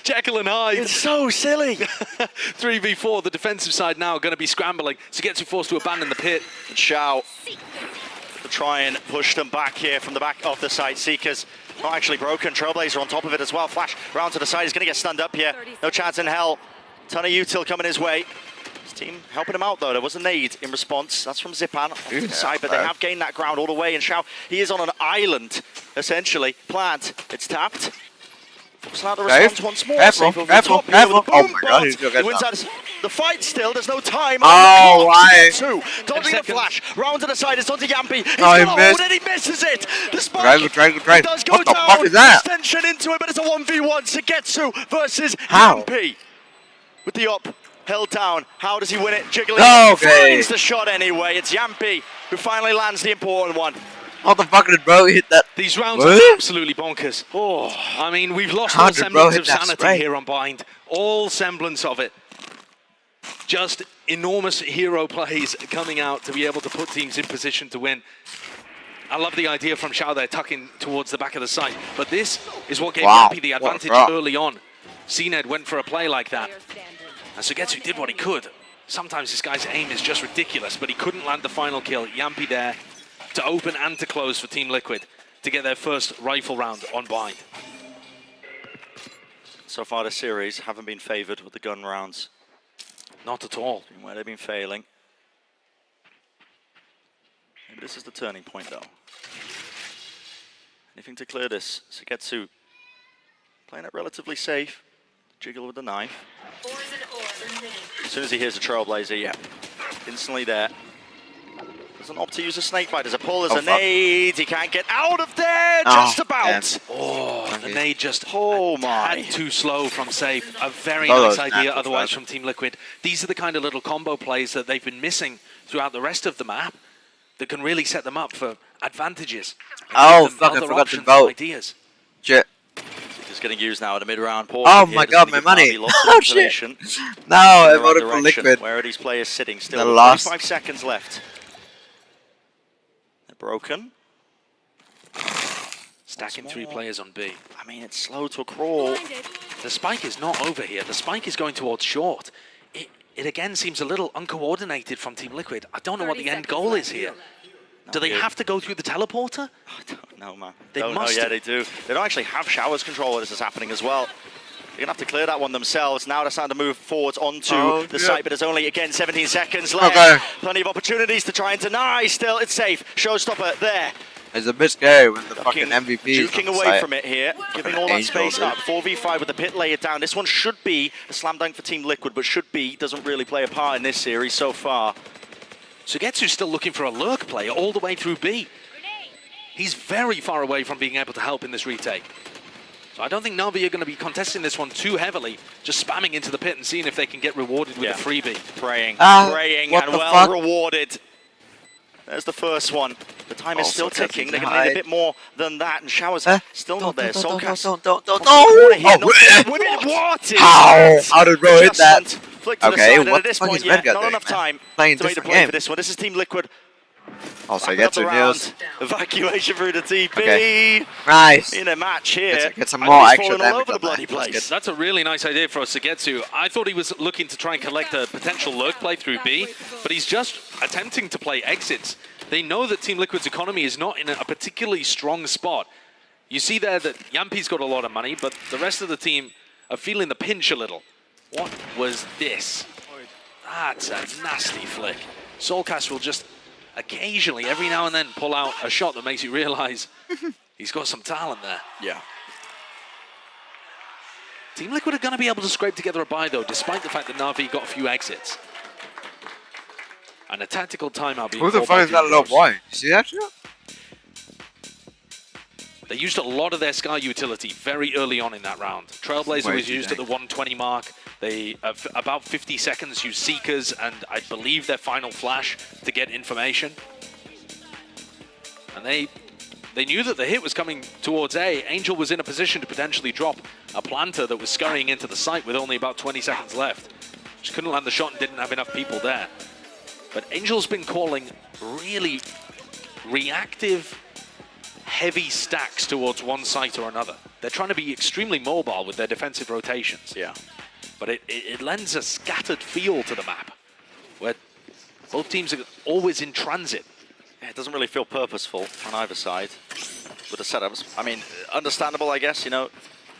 Jekyll and Hyde. It's so silly. 3v4, the defensive side now going to be scrambling. Sugetsu forced to abandon the pit. And Shao to try and push them back here from the back of the site. Seekers not actually broken. Trailblazer on top of it as well. Flash round to the side. He's going to get stunned up here. No chance in hell. Ton of util coming his way. His team helping him out though. There was a nade in response. That's from Zipan off to the side, but they have gained that ground all the way. And Shao, he is on an island, essentially. Plant, it's tapped. Forcing out the response once more. Safe over the top here with a Oh boom my god, bot. he's gonna He get wins that. out the fight still. There's no time. Oh, why? Dodging the flash. Round to the side. It's onto Yampy. He's Oh, he gonna missed. hold it. He misses it. The spike. Drive. Does go What the down. fuck is that? Extension into it, but it's a 1v1. Sugetsu versus How? Yampy. With the up. Held down. How does he win it? Jiggling. Okay. Finds the shot anyway. It's Yampy who finally lands the important one. What the fuck did bro hit that? These rounds What? are absolutely bonkers. Oh, I mean, we've lost all 100, bro, semblance hit of that sanity spray. here on Bind. All semblance of it. Just enormous hero plays coming out to be able to put teams in position to win. I love the idea from Shao there, tucking towards the back of the site. But this is what gave Wow, Yampy the what a advantage drop. early on. CNED went for a play like that. And Sugetsu did what he could. Sometimes this guy's aim is just ridiculous, but he couldn't land the final kill. Yampy there to open and to close for Team Liquid to get their first rifle round on Bind. So far this series haven't been favoured with the gun rounds. Not at all. Where they've been failing. Maybe this is the turning point though. Anything to clear this? Sugetsu playing it relatively safe. Jiggle with the knife. As soon as he hears the Trailblazer, yeah, instantly there. Doesn't opt to use a snake bite. There's a pull, there's a nade. He can't get out of there, just about. Oh, the nade just oh my. too slow from Safe. A very Oh, nice that's idea natural otherwise flash. from Team Liquid. These are the kind of little combo plays that they've been missing throughout the rest of the map that can really set them up for advantages. Oh, Give them fuck, I other forgot to options and vote. Ideas. Shit. Just getting used now at a mid-round. Oh my god, my money. Oh shit. No, I voted for Liquid. Where are these players sitting still? The With last- 45 seconds left. They're broken. Stacking 3 players on B. I mean, it's slow to crawl. The spike is not over here. The spike is going towards short. It again seems a little uncoordinated from Team Liquid. I don't know what the end goal is here. Do they have to go through the teleporter? No, man. They Don't must know. Yeah, have. they do. They don't actually have showers control when this is happening as well. They're going to have to clear that one themselves. Now they're starting to move forwards onto the site, but there's only, again, 17 seconds left. Okay. Plenty of opportunities to try and deny. Still, it's safe. Showstopper there. It's a bit scary when the fucking MVP is Juking on the away site. from it here, giving all that Angel, space dude. up. 4v5 with the pit layer down. This one should be a slam dunk for Team Liquid, but should be, doesn't really play a part in this series so far. Sugetsu's still looking for a lurk player all the way through B. He's very far away from being able to help in this retake. So I don't think Navi are going to be contesting this one too heavily, just spamming into the pit and seeing if they can get rewarded with a freebie. Praying, praying, what and the well fuck? rewarded. There's the first one. The time is still Also ticking. Sugetsu They're going to need a hide. bit more than that, and Shower's still not there. Don't. What is How? that? How did bro hit that? Adjustment. Flick to the Okay, side, and what at the this fuck point, is yeah, Redguard not doing, enough man? time Playing to make the different play game. for this one. This is Team Liquid. Also, Wrapping get up to the news. round. Evacuation through the TP. Okay. Nice. In a match here. Get some And more he's extra falling all damage over the on bloody that. That's place. That's a really nice idea for Sugetsu. I thought he was looking to try and collect a potential lurk play through B, but he's just attempting to play exits. They know that Team Liquid's economy is not in a particularly strong spot. You see there that Yampy's got a lot of money, but the rest of the team are feeling the pinch a little. What was this? That's a nasty flick. Soulcast will just occasionally, every now and then, pull out a shot that makes you realize he's got some talent there. Yeah. Team Liquid are going to be able to scrape together a buy, though, despite the fact that Navi got a few exits. And a tactical timeout being Who the called fuck by is that Team little Rose. boy? See that shit? They used a lot of their Sky utility very early on in that round. Trailblazer Way was too used at the 120 mark. They, about 50 seconds, used Seekers and I believe their final flash to get information. And they knew that the hit was coming towards A. Angel was in a position to potentially drop a planter that was scurrying into the site with only about 20 seconds left. Just couldn't land the shot and didn't have enough people there. But Angel's been calling really reactive, heavy stacks towards one site or another. They're trying to be extremely mobile with their defensive rotations. Yeah. But it lends a scattered feel to the map, where both teams are always in transit. Yeah, it doesn't really feel purposeful on either side with the setups. I mean, understandable, I guess, you know.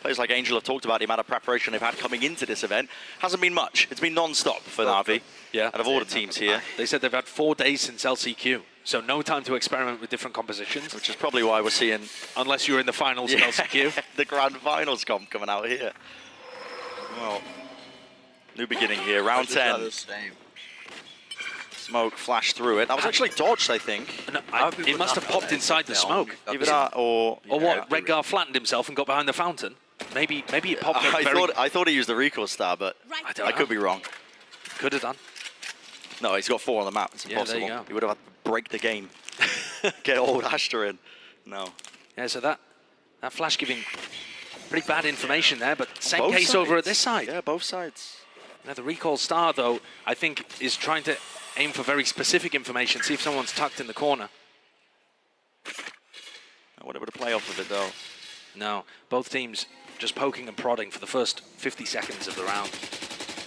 Players like Angel have talked about the amount of preparation they've had coming into this event. Hasn't been much. It's been non-stop for NAVI. Yeah. Out of all the teams here. They said they've had 4 days since LCQ, so no time to experiment with different compositions. Which is probably why we're seeing... Unless you're in the finals of LCQ. The grand finals comp coming out here. Well, new beginning here, round 10. Smoke flashed through it. That was actually dodged, I think. No, it must have popped inside the smoke. Either that or... Or what, Redgar flattened himself and got behind the fountain. Maybe it popped up I thought he used the recoil star, but I could be wrong. Could have done. No, he's got 4 on the map. It's impossible. Yeah, there you go. He would have had to break the game. Get old Astra in. No. Yeah, so that flash giving pretty bad information there, but same Both case sides. over at this side. Yeah, both sides. Now the recall star, though, I think is trying to aim for very specific information, see if someone's tucked in the corner. I would have to play off of it, though. No, both teams just poking and prodding for the first 50 seconds of the round.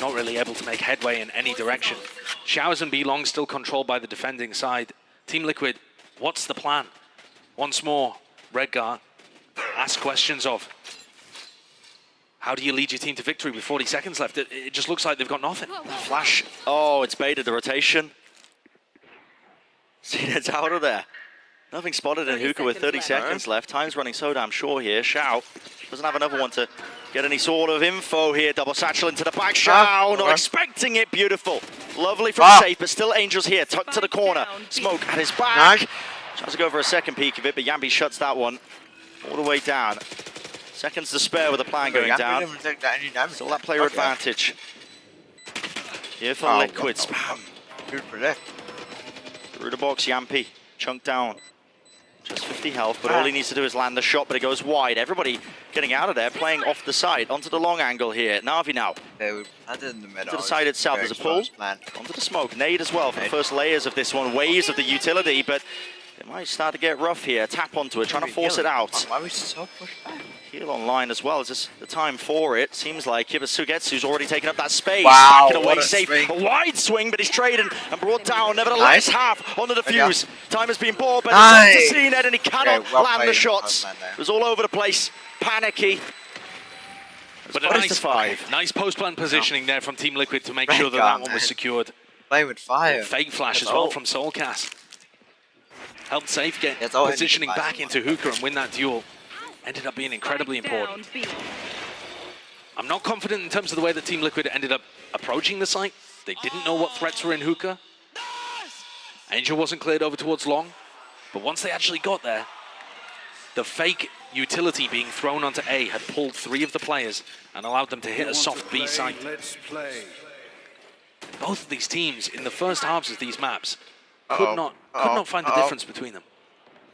Not really able to make headway in any direction. Showers and B-Long still controlled by the defending side. Team Liquid, what's the plan? Once more, Redgar asks questions of, how do you lead your team to victory with 40 seconds left? It just looks like they've got nothing. Flash. Oh, it's baited the rotation. See, it's out of there. Nothing spotted in Hookah with 30 seconds left. Time's running so damn short here. Shao doesn't have another one to get any sort of info here. Double satchel into the back. Shao not expecting it. Beautiful. Lovely from safe, but still Angel's here. Tucked to the corner. Smoke at his back. Tries to go for a second peek of it, but Yampi shuts that one all the way down. Seconds to spare with the plan going down. Still that player advantage. Here for Liquid. Spam. Good for that. Through the box, Yampi. Chunked down. Just 50 health, but all he needs to do is land the shot, but it goes wide. Everybody getting out of there, playing off the side. Onto the long angle here. Navi now. Planted in the middle. To the side itself, there's a pull. Onto the smoke. Nade as well for the first layers of this one. Waves of the utility, but it might start to get rough here. Tap onto it, trying to force it out. Why are we so pushed back? Heal online as well. Is this the time for it? Seems like Sugetsu's already taken up that space. Wow, Backing away what a safe. swing. A wide swing, but he's traded and brought down. Nevertheless, half onto the fuse. Time has been bought, but it's up to see Ned, and he cannot land the shots. It was all over the place. Panicky. But a nice post-plant positioning there from Team Liquid to make sure that that one was secured. Play with fire. Fake flash as well from Soulcast. Helped Safe get positioning back into Hookah and win that duel. Ended up being incredibly important. I'm not confident in terms of the way that Team Liquid ended up approaching the site. They didn't know what threats were in Hookah. Angel wasn't cleared over towards Long. But once they actually got there, the fake utility being thrown onto A had pulled 3 of the players and allowed them to hit a soft B site. Both of these teams in the first halves of these maps could not find the difference between them.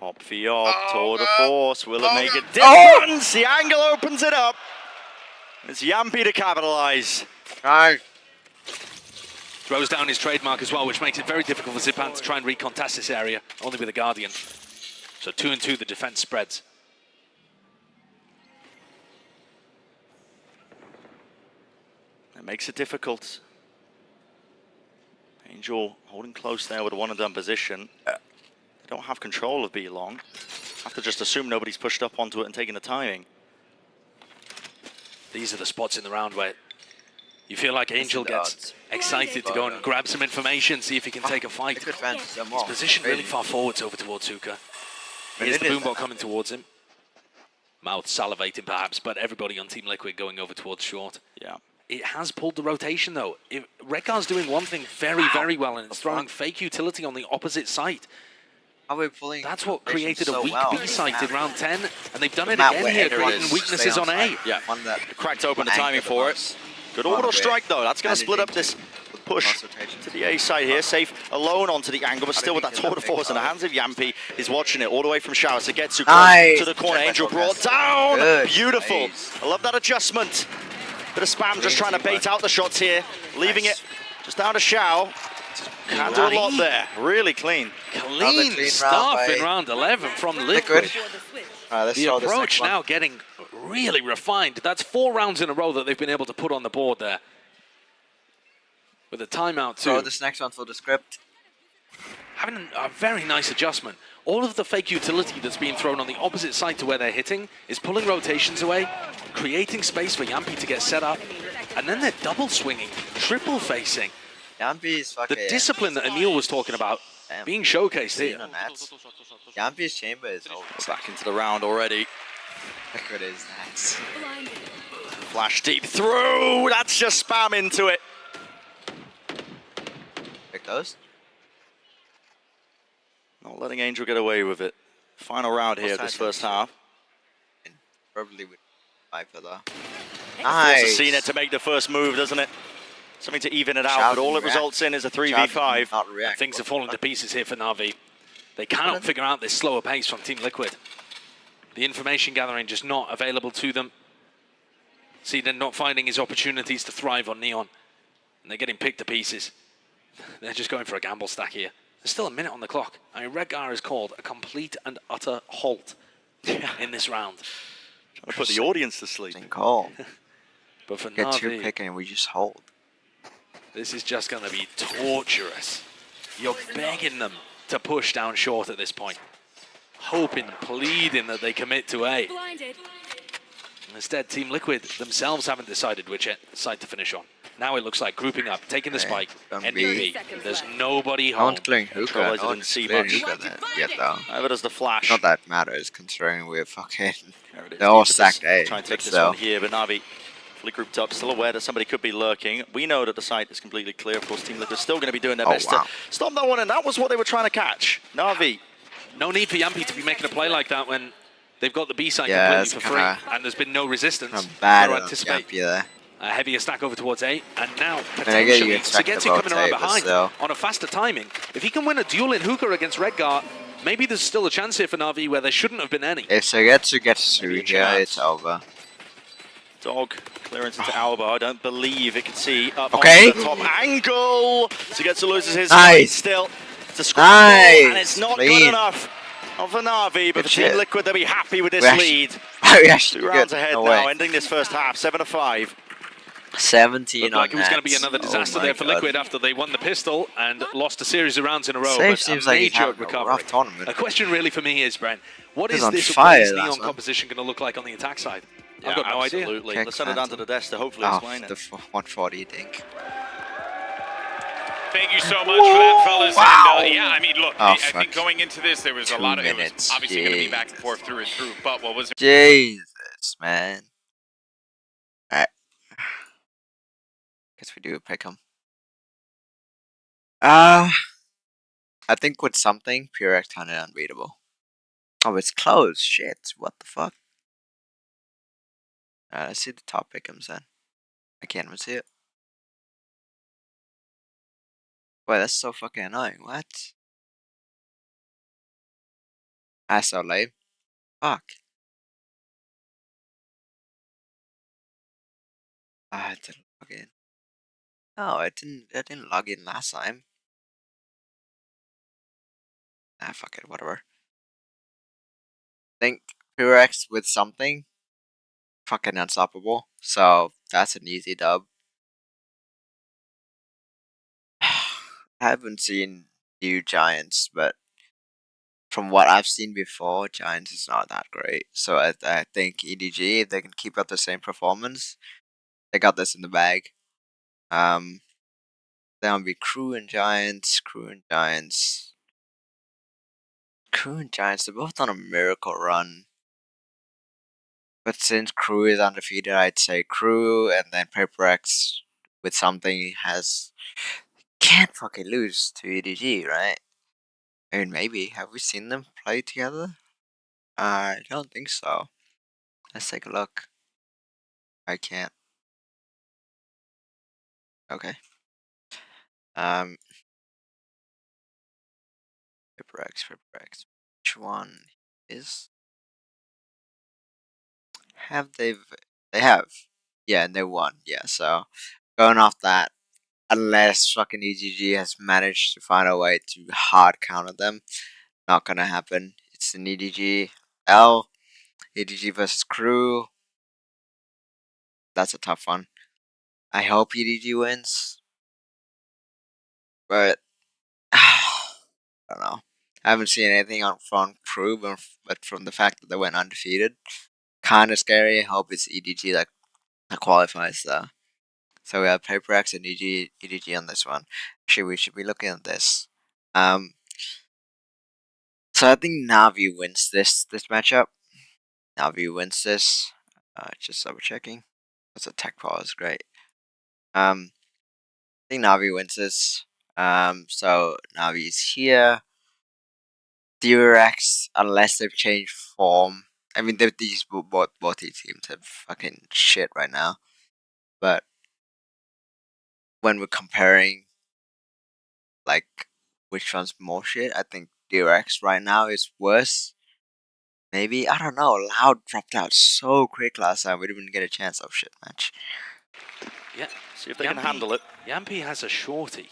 Op for op, tour de force. Will it make a difference? The angle opens it up. It's Yampi to capitalize. Throws down his trademark as well, which makes it very difficult for Zipan to try and recontest this area, only with a Guardian. So 2 and 2, the defense spreads. It makes it difficult. Angel holding close there with a one-and-done position. They don't have control of B-Long. Have to just assume nobody's pushed up onto it and taken the timing. These are the spots in the round where you feel like Angel gets excited to go and grab some information, see if he can take a fight. He's positioned really far forwards over towards Hookah. Here's the Boombot coming towards him. Mouth salivating perhaps, but everybody on Team Liquid going over towards short. Yeah. It has pulled the rotation though. Redgar's doing one thing very, very well, and it's throwing fake utility on the opposite site. That's what created a weak B site in round 10, and they've done it again here, creating weaknesses on A. Yeah, cracked open the timing for it. Good orbital strike though. That's going to split up this push to the A side here. Safe alone onto the angle, but still with that tour de force in the hands of Yampi. Is watching it all the way from Shower. Sugetsu to the corner. Angel brought down. Beautiful. I love that adjustment. Bit of spam just trying to bait out the shots here. Leaving it just down to Shao. Can't do a lot there. Really clean. Clean clean stuff round in by round 11 from Liquid. Let's The show this approach next one. now getting really refined. That's 4 rounds in a row that they've been able to put on the board there. With a timeout too. Show this next one for the script. Having a very nice adjustment. All of the fake utility that's being thrown on the opposite side to where they're hitting is pulling rotations away, creating space for Yampy to get set up, and then they're double swinging, triple facing. Yampy's fucking... The discipline that Emil was talking about being showcased here. Yampy's chamber is over. Back into the round already. Liquid is nuts. Flash deep through. That's just spam into it. Pick those. Not letting Angel get away with it. Final round here, this first half. And probably with Viper though. Nice. Forces CNET to make the first move, doesn't it? Something to even it out, but all it results in is a 3v5. Things have fallen to pieces here for Navi. They cannot figure out this slower pace from Team Liquid. The information gathering just not available to them. CNET not finding his opportunities to thrive on Neon. And they're getting picked to pieces. They're just going for a gamble stack here. There's still a minute on the clock. I mean, Redgar has called a complete and utter halt in this round. Trying to put the audience to sleep. Call. But for Get Navi, 2 pick and we just hold. this is just going to be torturous. You're begging them to push down short at this point. Hoping, pleading that they commit to A. Instead, Team Liquid themselves haven't decided which side to finish on. Now it looks like grouping up, taking the spike, ending B. There's nobody No home. one's clearing hookah. No one's clearing hookah yet though. Neither does the flash. Not that matters considering we're fucking... They're all stacked A. Try and take this So one here, but Navi fully grouped up, still aware that somebody could be lurking. We know that the site is completely clear. Of course, Team Liquid still going to be doing their best to stop that one, and that was what they were trying to catch. Navi. No need for Yampy to be making a play like that when they've got the B side Yeah, completely for free, and there's been no resistance. bad So on anticipate Yampy there. a heavier stack over towards A, and now I get you potentially expect Sagetsu about coming around A, but behind still. on a faster timing. If he can win a duel in hookah against Redgar, maybe there's still a chance here for Navi where there shouldn't have been any. If Sagetsu gets through here, it's over. Dog clearance into Alba. I don't believe it could see up Okay. on the top angle. Sagetsu loses his Nice. fight still. It's a scramble, Nice. and it's not Clean. good enough for Navi, but Good Team shit. Liquid, they'll be happy with this We actually- lead. we actually 2 rounds good. ahead No now, way. ending this first half, 7-5. 17 Looked on like it was going to be Nats. another disaster Oh my there for God. Liquid after they won the pistol and lost a series of rounds in a row. Save But seems a like he's major having a recovery. rough tournament. A question really for me is, Brent, what He's is on this fire, Race that Neon man. composition going to look like on the attack side? I've Yeah, got no idea. absolutely. Kick Let's send it down to the desk to hopefully Oh, explain it. the 140, you think? Thank you so much for that, fellas. Wow. And yeah, I mean, look, Oh, I fuck. think going into this, there was a 2 lot of it was minutes. obviously going to be back and Jesus. forth through and through. But what was Jesus, man. Alright. Guess we do pick him. I think with something, Pure kind of unbeatable. Oh, it's close. Shit. What the fuck? Let's see the top pick'ems then. I can't even see it. Wait, that's so fucking annoying. What? That's so lame. Fuck. I didn't log in. No, I didn't log in last time. Ah, fuck it, whatever. I think Purex with something, fucking unstoppable. So that's an easy dub. I haven't seen new Giants, but from what I've seen before, Giants is not that great. So I think EDG, if they can keep up the same performance, they got this in the bag. Then will be Crew and Giants, Crew and Giants. Crew and Giants, they're both on a miracle run. But since Crew is undefeated, I'd say Crew, and then PaperX with something can't fucking lose to EDG, right? I mean, maybe. Have we seen them play together? I don't think so. Let's take a look. I can't. Okay. PaperX. Which one is? They have. Yeah, and they won. Yeah, so going off that, unless fucking EGG has managed to find a way to hard counter them. Not gonna happen. It's an EDG L, EDG versus Crew. That's a tough one. I hope EDG wins, but I don't know. I haven't seen anything on from Crew, but from the fact that they went undefeated, kind of scary. I hope it's EDG that qualifies though. So we have Paper X and EDG on this one. Actually, we should be looking at this. So I think Navi wins this matchup. Navi wins this. Just double checking. That's a tech pause. Great. I think Navi wins this. So Navi is here. DRX, unless they've changed form. I mean, these both these teams have fucking shit right now. But when we're comparing, like, which one's more shit, I think DRX right now is worse. Maybe, I don't know. Loud dropped out so quick last time. We didn't even get a chance of shit match. Yeah. See if they can handle it. Yampy has a shorty.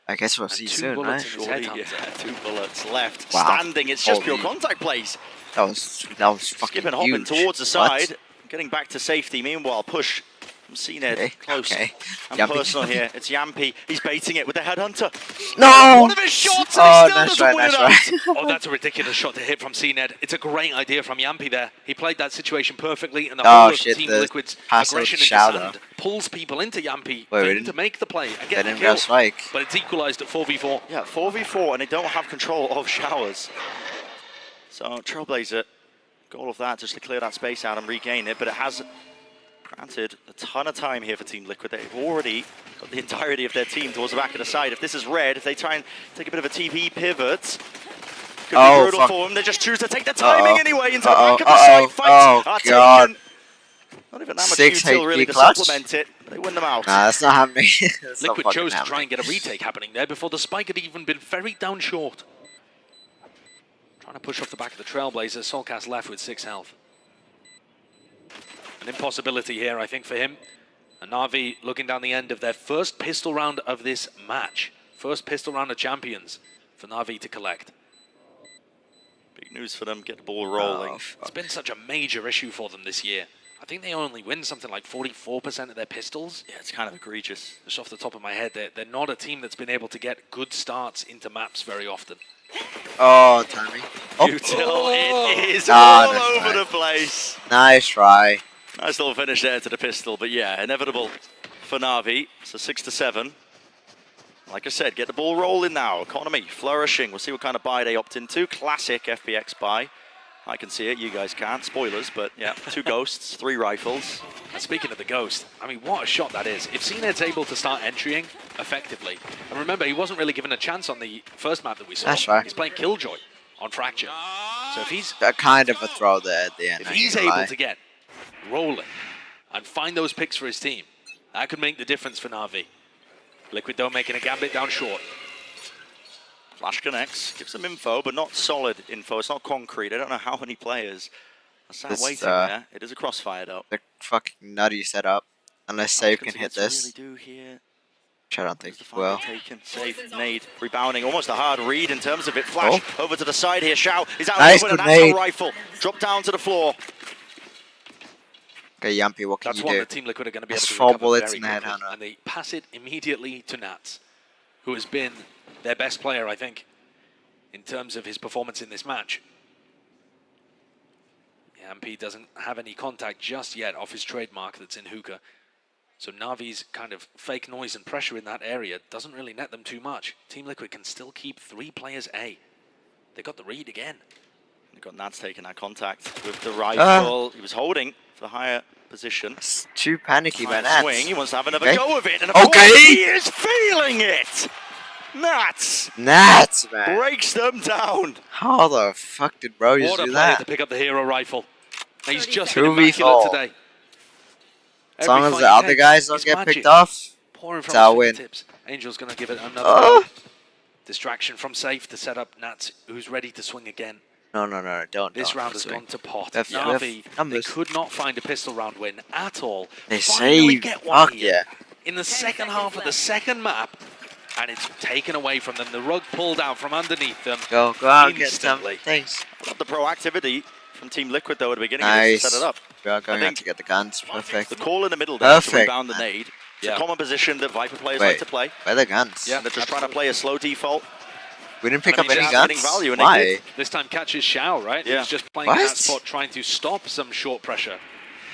I guess we'll see soon, right? Shorty, yeah, 2 bullets left. Wow. Standing, it's just pure Holy. contact plays. That was fucking Skipping, hopping huge. towards the What? side, getting back to safety. Meanwhile, push from CNED close okay. and Yampy. personal here. It's Yampy. He's baiting it with the headhunter. No! One of his shots, and Oh, he still nice doesn't try, win nice it try. out. Oh, that's a ridiculous shot to hit from CNED. It's a great idea from Yampy there. He played that situation perfectly, and the Oh, whole of shit, Team the Liquid's pass out aggression into shout sand pulls people into Yampy Wait, we to didn't- make the play and They get the didn't kill. go strike. But it's equalized at 4v4. Yeah, 4v4, and they don't have control of showers. So Trailblazer got all of that just to clear that space out and regain it, but it has granted a ton of time here for Team Liquid. They've already got the entirety of their team towards the back of the side. If this is red, if they try and take a bit of a TP pivot, could be brutal fuck. for them. They just choose to take the timing anyway into the back of the Uh-oh. side. Fights are God. taken. Not even that much 6 util really HP to clutch? supplement it. They win them out. Nah, that's not happening. That's not Liquid fucking chose to happening. try and get a retake happening there before the spike had even been very down short. Trying to push off the back of the Trailblazer. Solcast left with 6 health. An impossibility here, I think, for him. And Navi looking down the end of their first pistol round of this match. First pistol round of champions for Navi to collect. Big news for them, get the ball rolling. It's been such a major issue for them this year. I think they only win something like 44% of their pistols. Yeah, it's kind of egregious. Just off the top of my head, they're not a team that's been able to get good starts into maps very often. Oh, timing. Oh. Util, it is Ah, all nice over try. the place. Nice try. Nice little finish there to the pistol, but yeah, inevitable for Navi. So 6-7. Like I said, get the ball rolling now. Economy flourishing. We'll see what kind of buy they opt into. Classic FPX buy. I can see it, you guys can't. Spoilers, but yeah, 2 ghosts, 3 rifles. And speaking of the Ghost, I mean, what a shot that is. If CNED's able to start entering effectively, and remember, he wasn't really given a chance on the first map that we saw. That's right. He's playing Killjoy on Fracture. So if he's Kind of a throw there at the end. if I he's ain't gonna able lie. to get rolling and find those picks for his team, that could make the difference for Navi. Liquid though making a gambit down short. Flash connects, gives them info, but not solid info. It's not concrete. I don't know how many players are sat This, waiting there. It is a crossfire though. The fucking nutty setup. Unless Save can hit Let's this. really do here. Which I don't think The he fire will. taken, save, nade, rebounding, almost a hard read in terms of it. Flash over to the side here. Shao is out Nice, open, and good that's a nade. rifle. Drop down to the floor. Okay, Yampy, what can That's you one do? that Team Liquid are going to be able That's to 4 recover bullets very in the quickly. headhunter. And they pass it immediately to Nats, who has been their best player, I think, in terms of his performance in this match. Yampy doesn't have any contact just yet off his trademark that's in hookah. So Navi's kind of fake noise and pressure in that area doesn't really net them too much. Team Liquid can still keep 3 players A. They got the read again. They've got Nats taking that contact with the rifle. He was holding for the higher position. It's too panicky, Higher man. Nats. swing. He wants to have another Okay. go of it. And of course, Okay. he is feeling it. Nats Nats, man. breaks them down. How the fuck did bro just What a do player that? to pick up the hero rifle. He's just been 2v4. immaculate today. As long Every as the fight he other takes guys don't is get magic. picked off, Pouring it's from our his win. fingertips. Angel's going to give it another Oh. go. Distraction from Safe to set up Nats, who's ready to swing again. No, don't. This don't round has swing. gone to pot. They have Navi, they numbers. could not find a pistol round win at all. They Finally save. get one Fuck here. yeah. in the second half of the second map, and it's taken away from them. The rug pulled out from underneath them. Go out, get some instantly. things. I love the proactivity from Team Liquid though at the beginning of this to set it up. We are going I out think to get the guns. Perfect. the call in the middle there to Perfect, rebound the man. nade. It's a common position that Viper players Wait, like to play. where are the guns? Yeah, they're just trying to play a slow default. We didn't pick And I up mean, any Jazz getting guns. value, and they Why? did. This time catches Shao, right? Yeah. He's just playing in What? that spot, trying to stop some short pressure.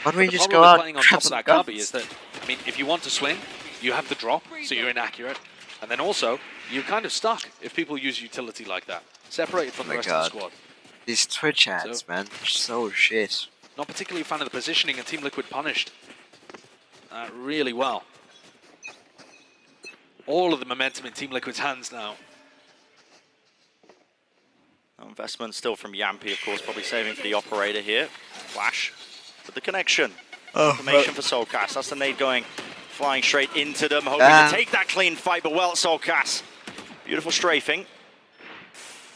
Why don't we But the just problem go with out playing on grab top of some that cubby guns? is that, I mean, if you want to swing, you have to drop, so you're inaccurate. And then also, you're kind of stuck if people use utility like that. Separated from Oh the my rest God. of the squad. These Twitch ads, man, they're so shit. Not particularly a fan of the positioning, and Team Liquid punished really well. All of the momentum in Team Liquid's hands now. No investment still from Yampy, of course, probably saving for the operator here. Flash with the connection. Information for Soulcast. That's the nade going, flying straight into them, hoping to take that clean fight, but well, Soulcast. Beautiful strafing.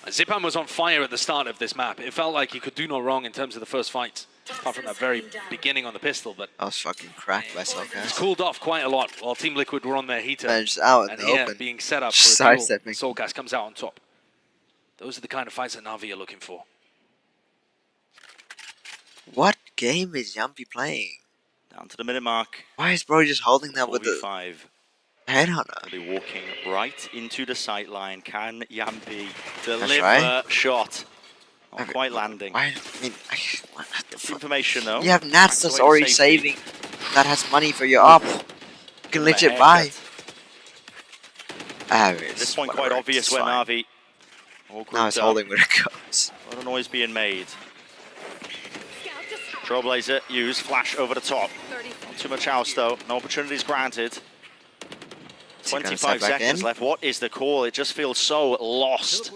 Zipan was on fire at the start of this map. It felt like he could do no wrong in terms of the first fight, apart from that very beginning on the pistol, but I was fucking cracked by it's Soulcast. cooled off quite a lot while Team Liquid were on their heater. Man, just out in And the here, open. being set up Just for a duel, sidestepping. Soulcast comes out on top. Those are the kind of fights that Navi are looking for. What game is Yampy playing? Down to the minute mark. Why is bro just holding that with the 45. headhunter? They'll be walking right into the sight line. Can Yampy That's deliver right. shot? Not quite landing. Why? I mean, It's information though. you have Nats Back that's away to already safety. saving. That has money for your up. You can Let legit the buy. haircut. At this point, quite obvious where Navi. All Now grouped it's up. holding where it goes. A lot of noise being made. Trailblazer used, flash over the top. Not too much else though, no opportunities granted. Is he gonna 25 step back seconds in? left, what is the call? It just feels so lost.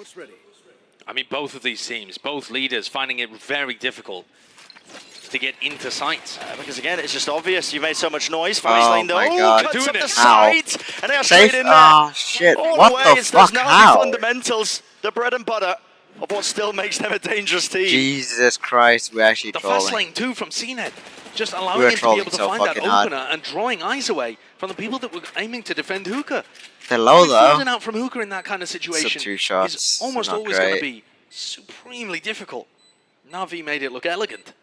I mean, both of these teams, both leaders, finding it very difficult to get into sight. Because again, it's just obvious, you made so much noise. Fast Oh lane though, my God. cuts Doing up the it. sight, and they are Safe? straight in there. Oh shit, All what the way, the it's those fuck, Navi how? fundamentals, the bread and butter of what still makes them a dangerous team. Jesus Christ, we're actually The fast trolling. lane too from CNET, just We allowing were him to be trolling able to so find that fucking hard. opener and drawing eyes away from the people that were aiming to defend Hookah. They're low Fielding though. out from Hookah in that kind of situation two shots, is almost not always going to great. be supremely difficult. Navi made it look elegant.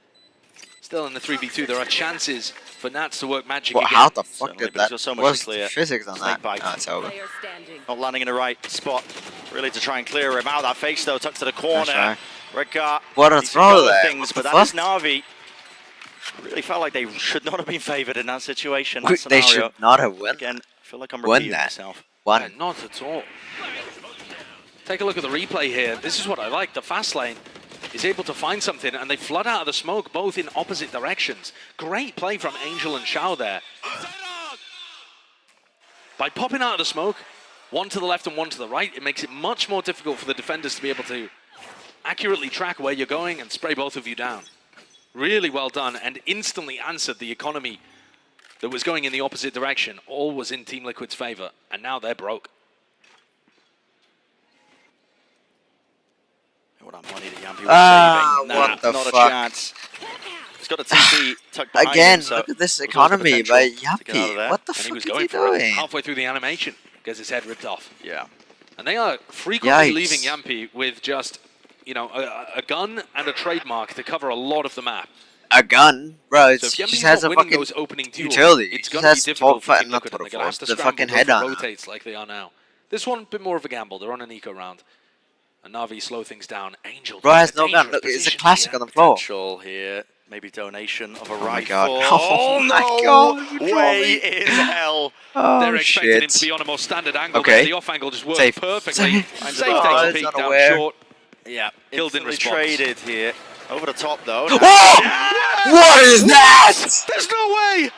Still in the 3v2, there are chances for Nats to work magic What, again. how the fuck Certainly, did but he's that? got so much What's to clear. the physics on Snake that? bite. Oh, it's over. Not landing in the right spot, really, to try and clear him out. That face though, tucked to the corner. right. Redgar. What a needs to throw go with there. Things, What but the that is fuck? Navi. Really felt like they should not have been favoured in that situation. That They scenario. should not have won. Again, I feel like I'm Won repeating that. myself. One. Yeah, not at all. Take a look at the replay here. This is what I like. The fast lane is able to find something, and they flood out of the smoke both in opposite directions. Great play from Angel and Shao there. By popping out of the smoke, one to the left and one to the right, it makes it much more difficult for the defenders to be able to accurately track where you're going and spray both of you down. Really well done, and instantly answered the economy that was going in the opposite direction. All was in Team Liquid's favor, and now they're broke. What that money that Yampy was saving. what the not fuck? a chance. He's got a TP tucked behind Again, him, so look at this there's also economy potential by to get out of Yappy. there. What the And he fuck was is going he for it doing? halfway through the animation, gets his head ripped off. Yeah. And they are frequently Yikes. leaving Yampy with just, you know, a gun and a trademark to cover a lot of the map. A gun? Bro, it So if just Yampy's has not a winning fucking those opening duels, utility. it's It going to be has difficult for Team not Liquid, and they're total going to have to the scramble fucking both head on. rotates like they are now. This one, a bit more of a gamble. They're on an eco round. And Navi slow things down. Angel. Bro in has a no gun. dangerous Look, it's a position classic here. on the floor. Potential here. Maybe donation of a my rifle. God. Oh, Oh my no God, you're way trolling. in hell. Oh, They're expecting him shit. to be on a more standard angle. Okay. There. The off angle just worked Safe. perfectly. Safe. Safe Oh, takes a it's peek down unaware. short. Yeah, Killed in instantly response. traded here. Over the top though. Oh! What is that? There's no way!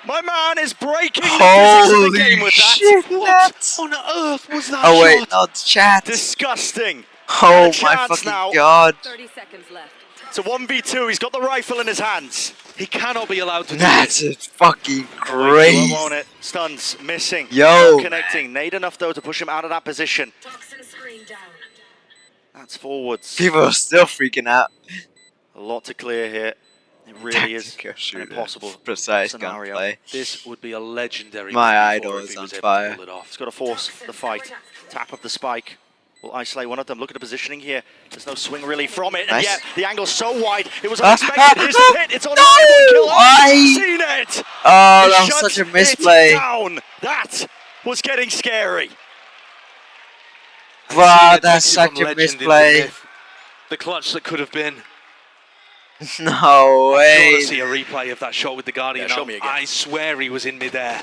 My man is breaking the physics of Holy the game with that. shit, What on earth was that Oh wait, shot? no, it's chat. Disgusting. Oh Not a my chance fucking now. god. 30 seconds left. It's a 1v2. He's got the rifle in his hands. He cannot be allowed to do That's this. fucking Won't crazy. want it. Stuns missing. Yo. Not connecting. Nade enough though to push him out of that position. That's forwards. People are still freaking out. A lot to clear here. It really is Tactical an shooter. impossible Precise scenario. gunplay. This would be a legendary My move idol for if is he on was able fire. to pull it off. He's got to force the fight. Tap of the spike will isolate one of them. Look at the positioning here. There's no swing really from it. And Nice. yet, the angle's so wide, it was unexpected. Here's the hit. It's on No! one kill. Why? Seen it. Oh, He that was shuts such a it misplay. down. That was getting scary. Wow, It that's takes you from such a legend into misplay. myth. The clutch that could have been. No I've got way. to see a replay of that shot with the Guardian. Yeah, show me again. I swear he was in midair.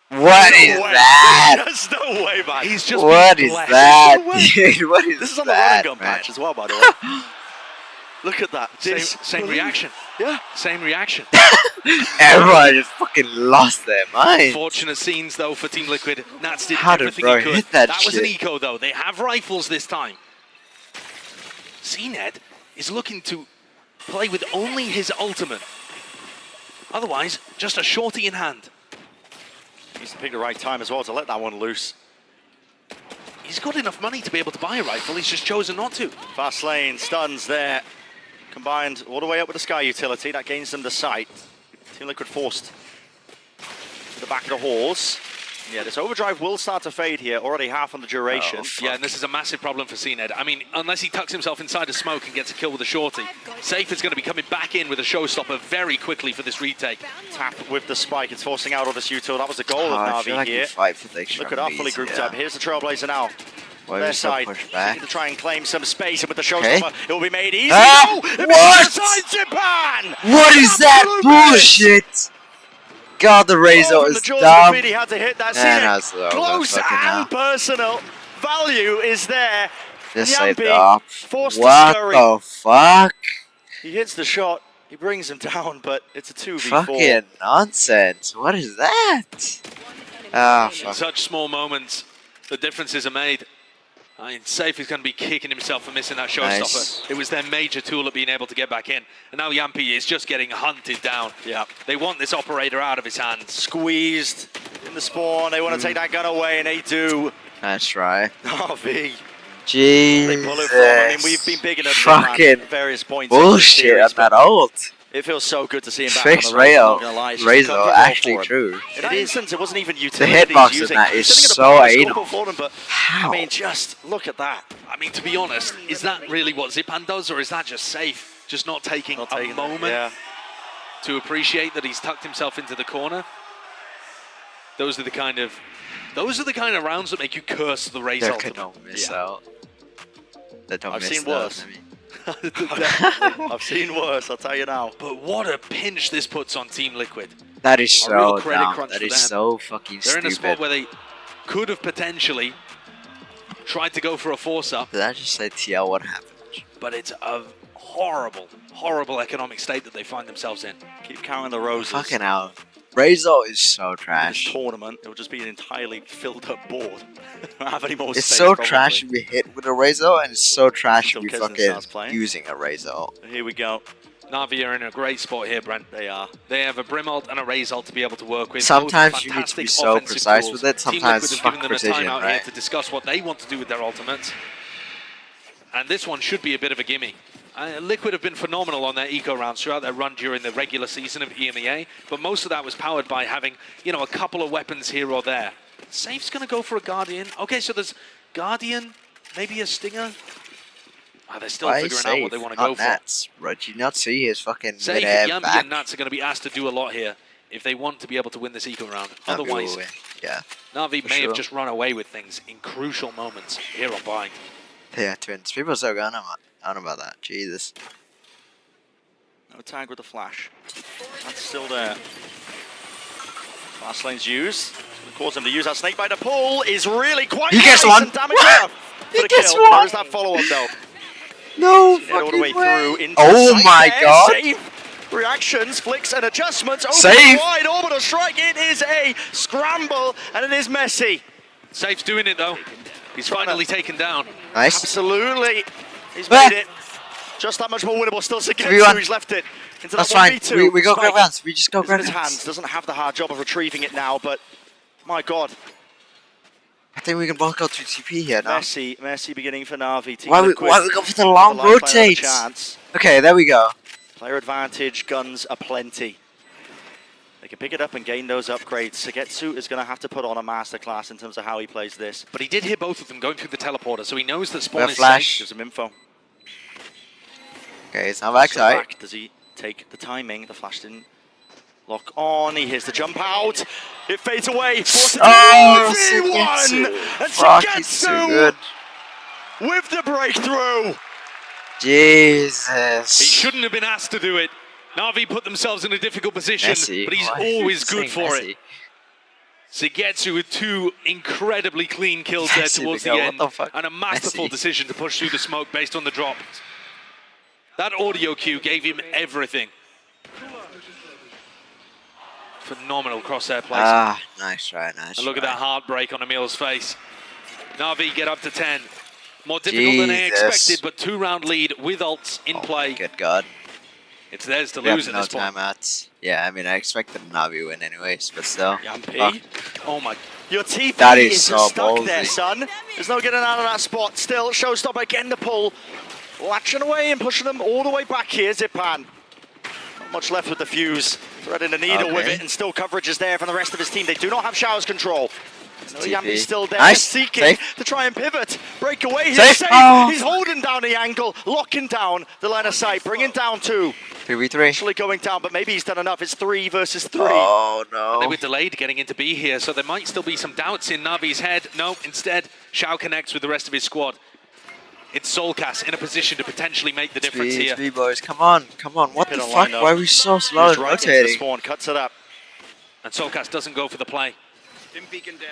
What is No way. that? There's no way, man. He's just What been is blessed. that, No way. dude? What is This is on the that, running gun man? patch as well, by the way. Look at that. Same reaction. Yeah. Same reaction. Everyone just fucking lost their mind. Fortunate scenes though for Team Liquid. Nats did How did everything bro he could. hit that was an shit? eco though. They have rifles this time. CNED is looking to play with only his ultimate. Otherwise, just a shorty in hand. Needs to pick the right time as well to let that one loose. He's got enough money to be able to buy a rifle. He's just chosen not to. Fast lane, stuns there. Combined all the way up with the Sky utility. That gains them the sight. Team Liquid forced to the back of the horse. Yeah, this overdrive will start to fade here. Already half on the duration. Oh, yeah, and this is a massive problem for CNED. I mean, unless he tucks himself inside a smoke and gets a kill with a shorty, Safe is going to be coming back in with a showstopper very quickly for this retake. Tap with the spike. It's forcing out all this util. That was the goal I of feel Navi like here. you fight for the extra Look at our fully meat, grouped yeah. up. Here's the Trailblazer now. Why Their we still side, push back? to try and claim some space, and with the Okay. showstopper, it will be made easy. Ah, No! It what? misses aside Japan! What is that Absolute miss! bullshit? God, the Razor Oh, from is the jaws dumb. of defeat, he had to hit that. See And it? that's over, Close fucking hell. and personal. Value is there. Just saved Yampi it up. forced to What scurry. the fuck? He hits the shot. He brings him down, but it's a 2v4. Fucking nonsense. What is that? Ah, In fuck. such small moments, the differences are made. I mean, Safe is going to be kicking himself for missing that showstopper. Nice. It was their major tool at being able to get back in. And now Yampi is just getting hunted down. Yeah. They want this operator out of his hands. Squeezed in the spawn. They want to take that gun away, and they do. Nice try. Navi. Jesus. They pull it from. I mean, we've been big enough Fucking at various points. in this bullshit series, on that but ult. It feels so good to see him back Fixed on the rail. I'm not rail. gonna lie. It's just a Razor, comfort actually for him. true. In that instance, it wasn't even The utility. hitbox using. in that He's is sitting at the so bottom of the anal. scoreboard for them, but How? I mean, just look at that. I mean, to be honest, is that really what Zipan does, or is that just Safe? Just not taking Not a taking it, moment yeah. to appreciate that he's tucked himself into the corner? Those are the kind of rounds that make you curse the Raze There ultimate. could no miss out. That don't I've miss seen that, worse. I mean. I've seen worse, I'll tell you now. But what a pinch this puts on Team Liquid. That is A real so credit dumb. crunch That for is them. so fucking They're in a spot stupid. where they could have potentially tried to go for a force-up, Did I just say TL? What happened? but it's a horrible, horrible economic state that they find themselves in. Keep counting the roses. Fucking hell. Razor is so This trash. tournament, it'll just be an entirely filled up board. Don't have any more It's space, so probably. trash to be hit with a Razor, and it's so trash to Until be Keston starts fucking playing. using a Razor. Here we go. Na'Vi are in a great spot here, Brent. They are. They have a Brim ult and a Raze ult to be able to work with. Sometimes Both you need to be fantastic so offensive precise tools. with it, Team sometimes Liquid have fuck given them precision, a timeout here right? to discuss what they want to do with their ultimates. And this one should be a bit of a gimme. Liquid have been phenomenal on their eco rounds throughout their run during the regular season of EMEA, but most of that was powered by having, you know, a couple of weapons here or there. Safe's going to go for a Guardian. Okay, so there's Guardian, maybe a Stinger. They're still Why figuring out safe? what they want to Not go for. Nats, bro. Did you not see his fucking Safe, mid-air Yambi back? and Nats are going to be asked to do a lot here if they want to be able to win this eco round. Not go Otherwise, away. Yeah. Na'Vi for may sure. have just run away with things in crucial moments here on Bind. Yeah, twins. People are so gone on about that. Jesus. No tag with the flash. That's still there. Fast lane's used. Gonna cause him to use that snake bite. The pull is really quite He gets nice one. and damage enough for He the gets kill. one. There's that follow-up though. No Get all the way fucking way. through into Oh the my site there. god. Save. Reactions, flicks and adjustments. Open Save. wide, orbital strike. It is a scramble and it is messy. Safe's doing it though. He's finally taken down. Nice. Absolutely. He's Ah. made it. Just that much more winnable. Still Sigetsu, 3v1. he's left it. Into That's that fine. 1v2. We go Spike grab rounds. We just go is in grab his rounds. hands. Doesn't have the hard job of retrieving it now, but my god. I think we can both go to TP here now. Messy beginning for Navi. Team Why we Liquid go for the long with a lifeline of a rotates? chance. Okay, there we go. Player advantage, guns aplenty. They can pick it up and gain those upgrades. Sugetsu is going to have to put on a masterclass in terms of how he plays this. But he did hit both of them going through the teleporter, so he knows that spawn We're is flash. safe. Gives him info. Okay, it's now backside. Does he take the timing? The flash didn't lock on. He hears the jump out. It fades away. Oh, V1! And Fuck, he's too good. with the breakthrough. Jesus. He shouldn't have been asked to do it. Na'Vi put themselves in a difficult position, Messi. but he's Why are you always good saying for Messi? it. Sugetsu with 2 incredibly clean kills there Messi, towards the the guy, end, what the fuck? and a masterful Messi. decision to push through the smoke based on the drop. That audio cue gave him everything. Phenomenal crosshair placement. Ah, nice try, nice And look at try. that heartbreak on Emil's face. Na'Vi get up to 10. More difficult than they Jesus. expected, but 2-round lead with ults in play. Good God. It's theirs to We have lose at no this point. timeouts. Yeah, I mean, I expected Navi win anyways, but still. Yampi. Oh my. Your TP That is is so stuck there, ballsy. son. There's no getting out of that spot. Still, Showstopper getting the pull. Latching away and pushing them all the way back here, Zipan. Not much left with the fuse. Threading the needle with Okay. it, and still coverage is there from the rest of his team. They do not have showers control. No, TP. Yampi's still there, Nice. seeking Safe. to try and pivot. Break away, he's Safe. safe. Oh. He's holding down the angle, locking down the line of sight, bringing down 2. 3v3. Actually going down, but maybe he's done enough. It's 3 versus 3. Oh, no. They were delayed getting into B here, so there might still be some doubts in Navi's head. No, instead, Shao connects with the rest of his squad. It's Soulcast in a position to potentially make the difference here. Speed boys, come on, come on. What Hit the a fuck? lineup. Why are we so slow He's in right into the rotating? spawn, cuts it up. And Soulcast doesn't go for the play.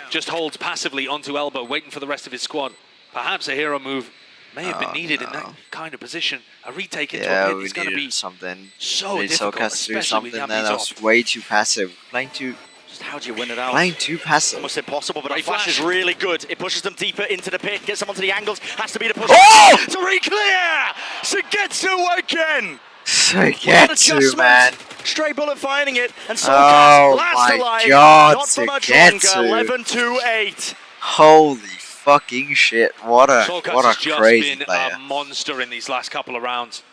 Just holds passively onto elbow, waiting for the rest of his squad. Perhaps a hero move may have been needed in that kind of position. A retake into a Yeah, pit we is going to needed be something. so We need difficult, Soulcast to do especially with something there. Yami's That was off. way too passive. Playing too How do you win it out? Playing too passive. Almost impossible, but Great the flash flash. is really good. It pushes them deeper into the pit, gets them onto the angles, has to be the push. Oh! To re-clear! Sugetsu again! Sugetsu, man. Stray bullet finding it, and Soulcast Oh last my alive. God, Not for much longer, Sugetsu. 11-8. Holy fucking shit. What a Soulcast has just crazy been player. a monster in these last couple of rounds.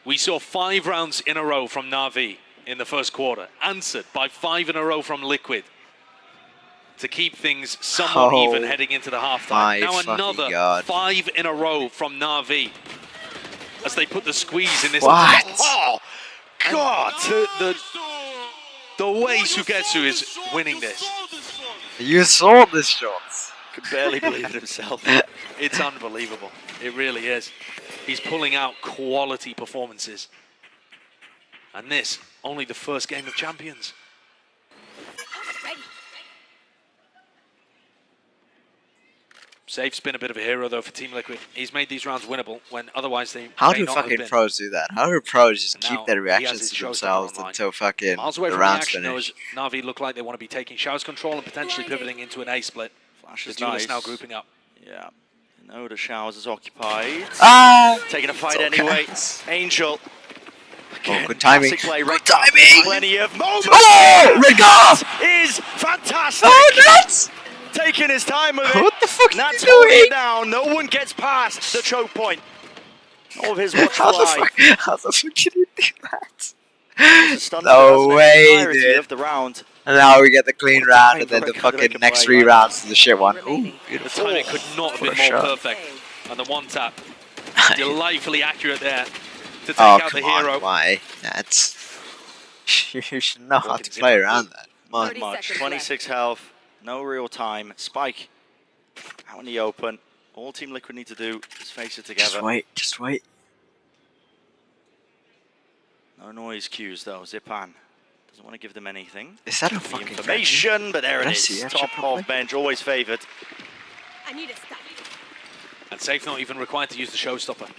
We saw 5 rounds in a row from Na'Vi in the first quarter, answered by 5 in a row from Liquid to keep things somewhat Oh even heading into the halftime. my Now fucking another God. 5 in a row from Na'Vi as they put the squeeze in this. What? Oh, God! The way Sugetsu is winning this. You saw this shot. Could barely believe it himself. It's unbelievable. It really is. He's pulling out quality performances. And this, only the first game of Champions. Safe's been a bit of a hero though for Team Liquid. He's made these rounds winnable when otherwise they How may do not have fucking been. pros do that? How do pros just And keep now their he has reactions his to showstopper themselves online. until fucking Miles away the from round's reaction though finished? as Na'Vi look like they want to be taking Show's control and potentially pivoting into an A split. Flash The is duelists nice. now grouping up. Yeah. No, the showers is occupied. Ah! Taking a fight It's okay. anyway. Angel. Oh, good timing. Classic play, Good Red timing! Plenty of moments. Oh, Red Guard! Is fantastic. Oh, nuts! Taking his time with it. What the fuck That's is he holding doing? it down. No one gets past the choke point. All of his watchful How the eye. fuck? How the fuck can you do that? Stunned No for way, the entirety dude. of the round. And now we get the clean What a round, time and then for the Red Guard to fucking make a next play, 3 right? rounds is the shit one. Ooh, The beautiful. timing could not have For been a more shot. perfect. And the one tap, delightfully accurate there to take Oh, out the come on, hero. why? That's... You should know how Walking to play zip. around that. Come on. Not much. 26 health. No real time. Spike out in the open. All Team Liquid need to do is face it together. Just wait, just wait. No noise cues though. Zipan doesn't want to give them anything. Is that a The fucking information, but there Did it I is. see that Top shot properly? of bench, always favoured. I need a stop. And Safe not even required to use the showstopper.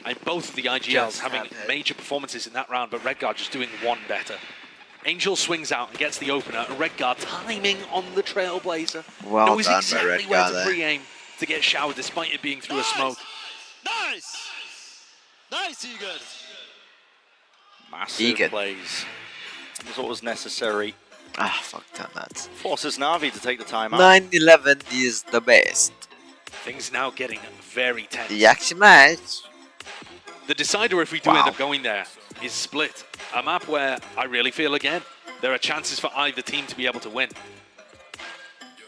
And both of the IGLs Just having have it. major performances in that round, but Redguard just doing one better. Angel swings out and gets the opener, and Redguard timing on the Trailblazer. Well Knows done by exactly where Redguard to there. pre-aim to get showered despite it being through a smoke. Nice! Nice, Egan! Massive Egan. plays. That's what was necessary. Ah, fuck that, nuts. Forces Navi to take the time out. 9-11 is the best. Things now getting very tense. The action match. The decider, if we do end up going there, is Split, a map where I really feel, again, there are chances for either team to be able to win.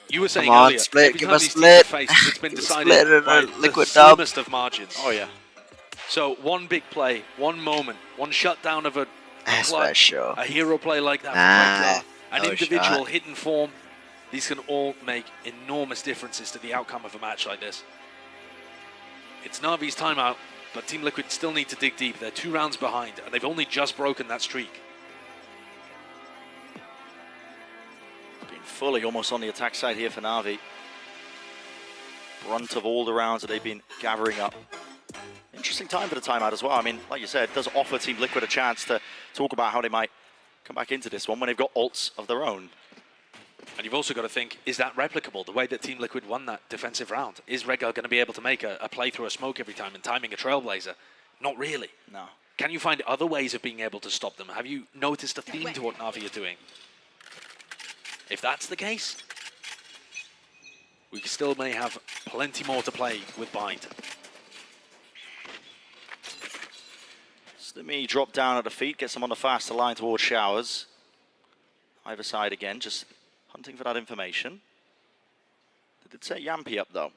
You were saying Come on, earlier, Split, every give time us these teams have Split. faced, it's been decided Split and by a the Liquid dub. slimmest of margins. Oh, yeah. So one big play, one moment, one shutdown of a clutch, Special. a hero play like that, Nah, an no individual shot. hidden form, these can all make enormous differences to the outcome of a match like this. It's Navi's timeout, but Team Liquid still need to dig deep. They're 2 rounds behind, and they've only just broken that streak. Been fully almost on the attack side here for Navi. Brunt of all the rounds that they've been gathering up. Interesting time for the timeout as well. I mean, like you said, it does offer Team Liquid a chance to talk about how they might come back into this one when they've got ults of their own. And you've also got to think, is that replicable? The way that Team Liquid won that defensive round? Is Redgar going to be able to make a play through a smoke every time and timing a Trailblazer? Not really. No. Can you find other ways of being able to stop them? Have you noticed a theme to what Navi are doing? If that's the case, we still may have plenty more to play with Bind. Slimy drop down at the feet, gets them on the faster line towards Showers. Either side again, just hunting for that information. They did set Yampy up though.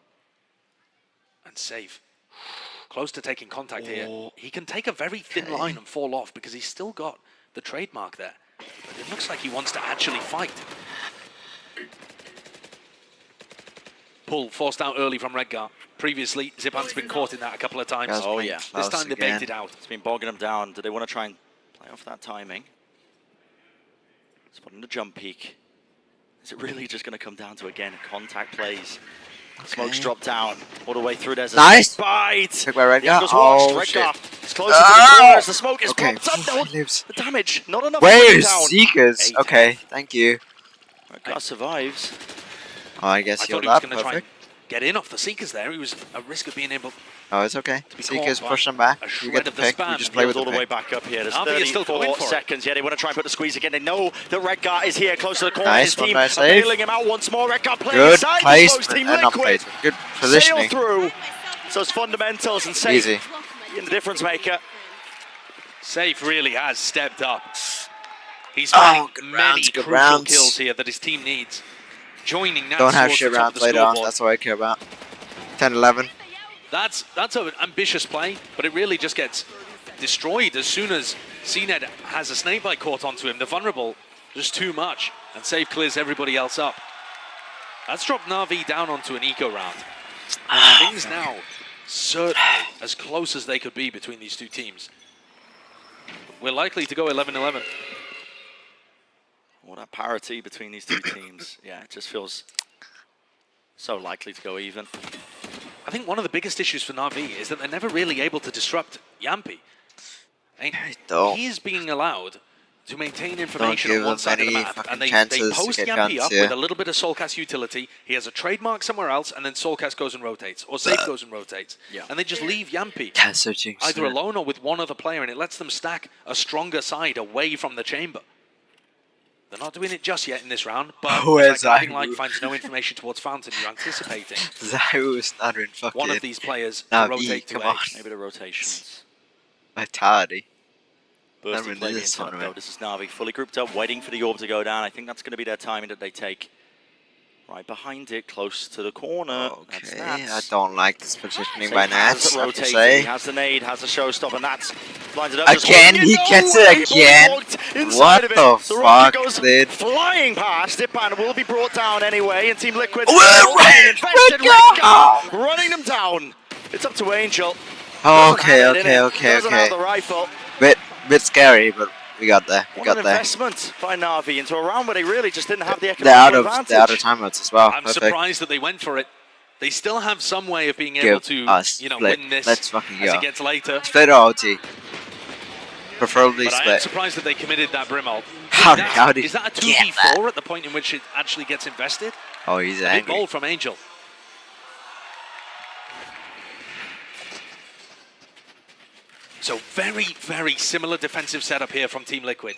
And safe. Close to taking contact here. He can take a very thin line and fall off because he's still got the trademark there. But it looks like he wants to actually fight. Pull forced out early from Redgar. Previously, Zipan's been caught in that a couple of times. Oh yeah. This time they baited out. It's been bogging them down. Do they want to try and play off that timing? Spotting the jump peak. Is it really just going to come down to, again, contact plays? Smoke's dropped down all the way through. There's a Nice. bite. Took by Redgar. Yeah, goes Oh, washed. shit. Redgar is closer to the corners. The smoke is Okay. popped up. No, the damage. Not enough. Where's down. Seekers? Okay, thank you. Redgar survives. Oh, I guess I healed thought he was up. going to try and Perfect. get in off the Seekers there. He was at risk of being able Oh, it's okay. be Seekers caught by push them back. a You shred get the of the pick. You spam. just play with all the the way pick. back up here. There's Navi is still going 34 for it. seconds. Yeah, they want to try and put the squeeze again. They know that Redgar is here, close to the corner. Nice, His team one nice are save. bailing him out once more. Redgar playing Good inside. Close placement Team and not Liquid. placement. Good positioning. Sail through. So it's fundamentals and safe. Easy. In the difference maker. Safe really has stepped up. He's Oh, finding good many rounds, good crucial rounds. kills here that his team needs. Joining now Don't have towards shit the top of rounds the later on. scoreboard. That's all I care about. 10-11. That's an ambitious play, but it really just gets destroyed as soon as CNED has a snakebite caught onto him. The vulnerable, just too much, and Safe clears everybody else up. That's dropped Navi down onto an eco round. And things now certainly as close as they could be between these two teams. We're likely to go 11-11. What a parity between these two teams. Yeah, it just feels so likely to go even. I think one of the biggest issues for Navi is that they're never really able to disrupt Yampy. And he is being allowed to maintain information on give one him side of the any map, fucking and they chances to post get Yampy guns up here. with a little bit of Soulcast utility. He has a trademark somewhere else, and then Soulcast goes and rotates, or Safe goes and rotates. Yeah. And they just leave Yampy That's so jinxed. either alone or with one other player, and it lets them stack a stronger side away from the chamber. They're not doing it just yet in this round, but Where's like guiding Zayu? light finds no information towards Fountain. You're anticipating Zayu is not in fucking one of these players to Navi, rotate to come A. on. Maybe the rotations. Vitality. Bursting Never play knew the this interrupt, one, though. man. This is Navi fully grouped up, waiting for the orb to go down. I think that's going to be their timing that they take. Right behind it, close to the corner. That's Okay, Nats. I don't like this positioning Safe by has Nats, it I have to rotated. say. He has the nade, has the showstopper. Nats lines it up. just Again, holding he it. gets No it way, again. walked inside What of it. the rocket fuck, goes dude? flying past. Dipan will be brought down anyway, and Team Liquid Redgar! Redgar running them down. It's up to Angel. Oh, Doesn't have it in okay. it. Doesn't have the rifle. Bit scary, but we got there. We What got an there. investment by Navi into a round where they really just didn't have the They're out economic of advantage. timeouts as well. I'm Perfect. surprised that they went for it. They still have some way of being Give able to, us you know, split. win this Let's fucking as go. it gets later. Split or OT? Preferably But I am split. surprised that they committed that Brim ult. How did Is that a he get 2v4 at the point in which it actually gets invested? Oh, he's Big angry. bold from Angel. So very, very similar defensive setup here from Team Liquid.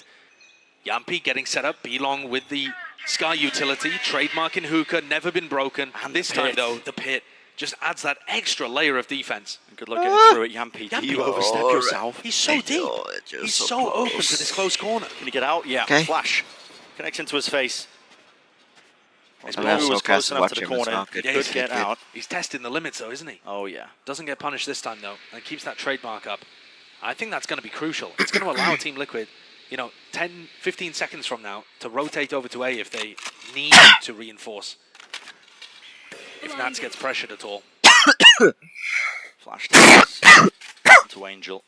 Yampy getting set up, Belong with the Sky utility, trademark in hookah, never been broken. And this time though, the pit just adds that extra layer of defense. Good luck getting through it, Yampy. Do you overstep yourself? He's so deep. He's so open to this close corner. Can he get out? Yeah. Okay. Flash. Connects into his face. I'm also close enough to the watching him as corner. well. He Good, could good, get good. out. He's testing the limits though, isn't he? Oh, yeah. Doesn't get punished this time though, and keeps that trademark up. I think that's going to be crucial. It's going to allow Team Liquid, you know, 10, 15 seconds from now to rotate over to A if they need to reinforce. If Nats gets pressured at all. Flash to Angel.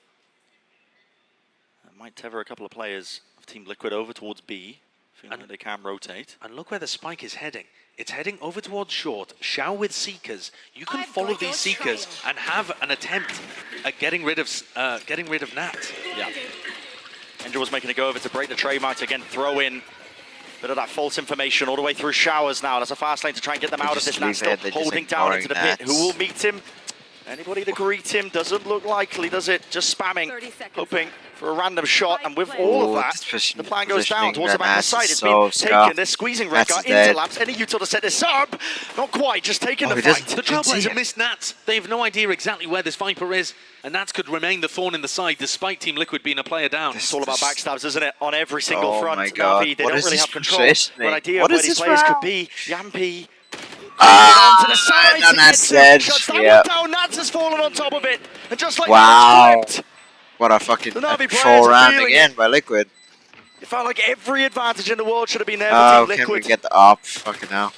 That might tether a couple of players of Team Liquid over towards B. Feeling like they can rotate. And look where the spike is heading. It's heading over towards short. Shao with Seekers. You can follow these Seekers and have an attempt at getting rid of Nat. Yeah. Angel was making a go of it to break the trademark to again throw in a bit of that false information all the way through showers now. That's a fast lane to try and get them out of this. Nat still holding down into the pit. Who will meet him? Anybody to greet him? Doesn't look likely, does it? Just spamming, hoping for a random shot. And with all of that, the plan goes down towards the back of the site. It's been taken. They're squeezing Redguard into Lamps. Any util to set this up? Not quite, just taking the fight. The Trailblazer missed Nats. They have no idea exactly where this Viper is. And Nats could remain the thorn in the side despite Team Liquid being a player down. It's all about backstabs, isn't it? On every single Oh front. my God. Navi, they What don't is really this have control. positioning? An idea What of is where these this players round? could be. Yampy. Ah, To the side, no, Nats dead. Shuts that Yeah. one down. Nats has fallen on top of it. And just like Wow. that, it's flipped. What a fucking The Navi players control are round feeling again by Liquid. It felt like every advantage in the world should have been there Oh, for Team can we Liquid. get the up? Fucking hell.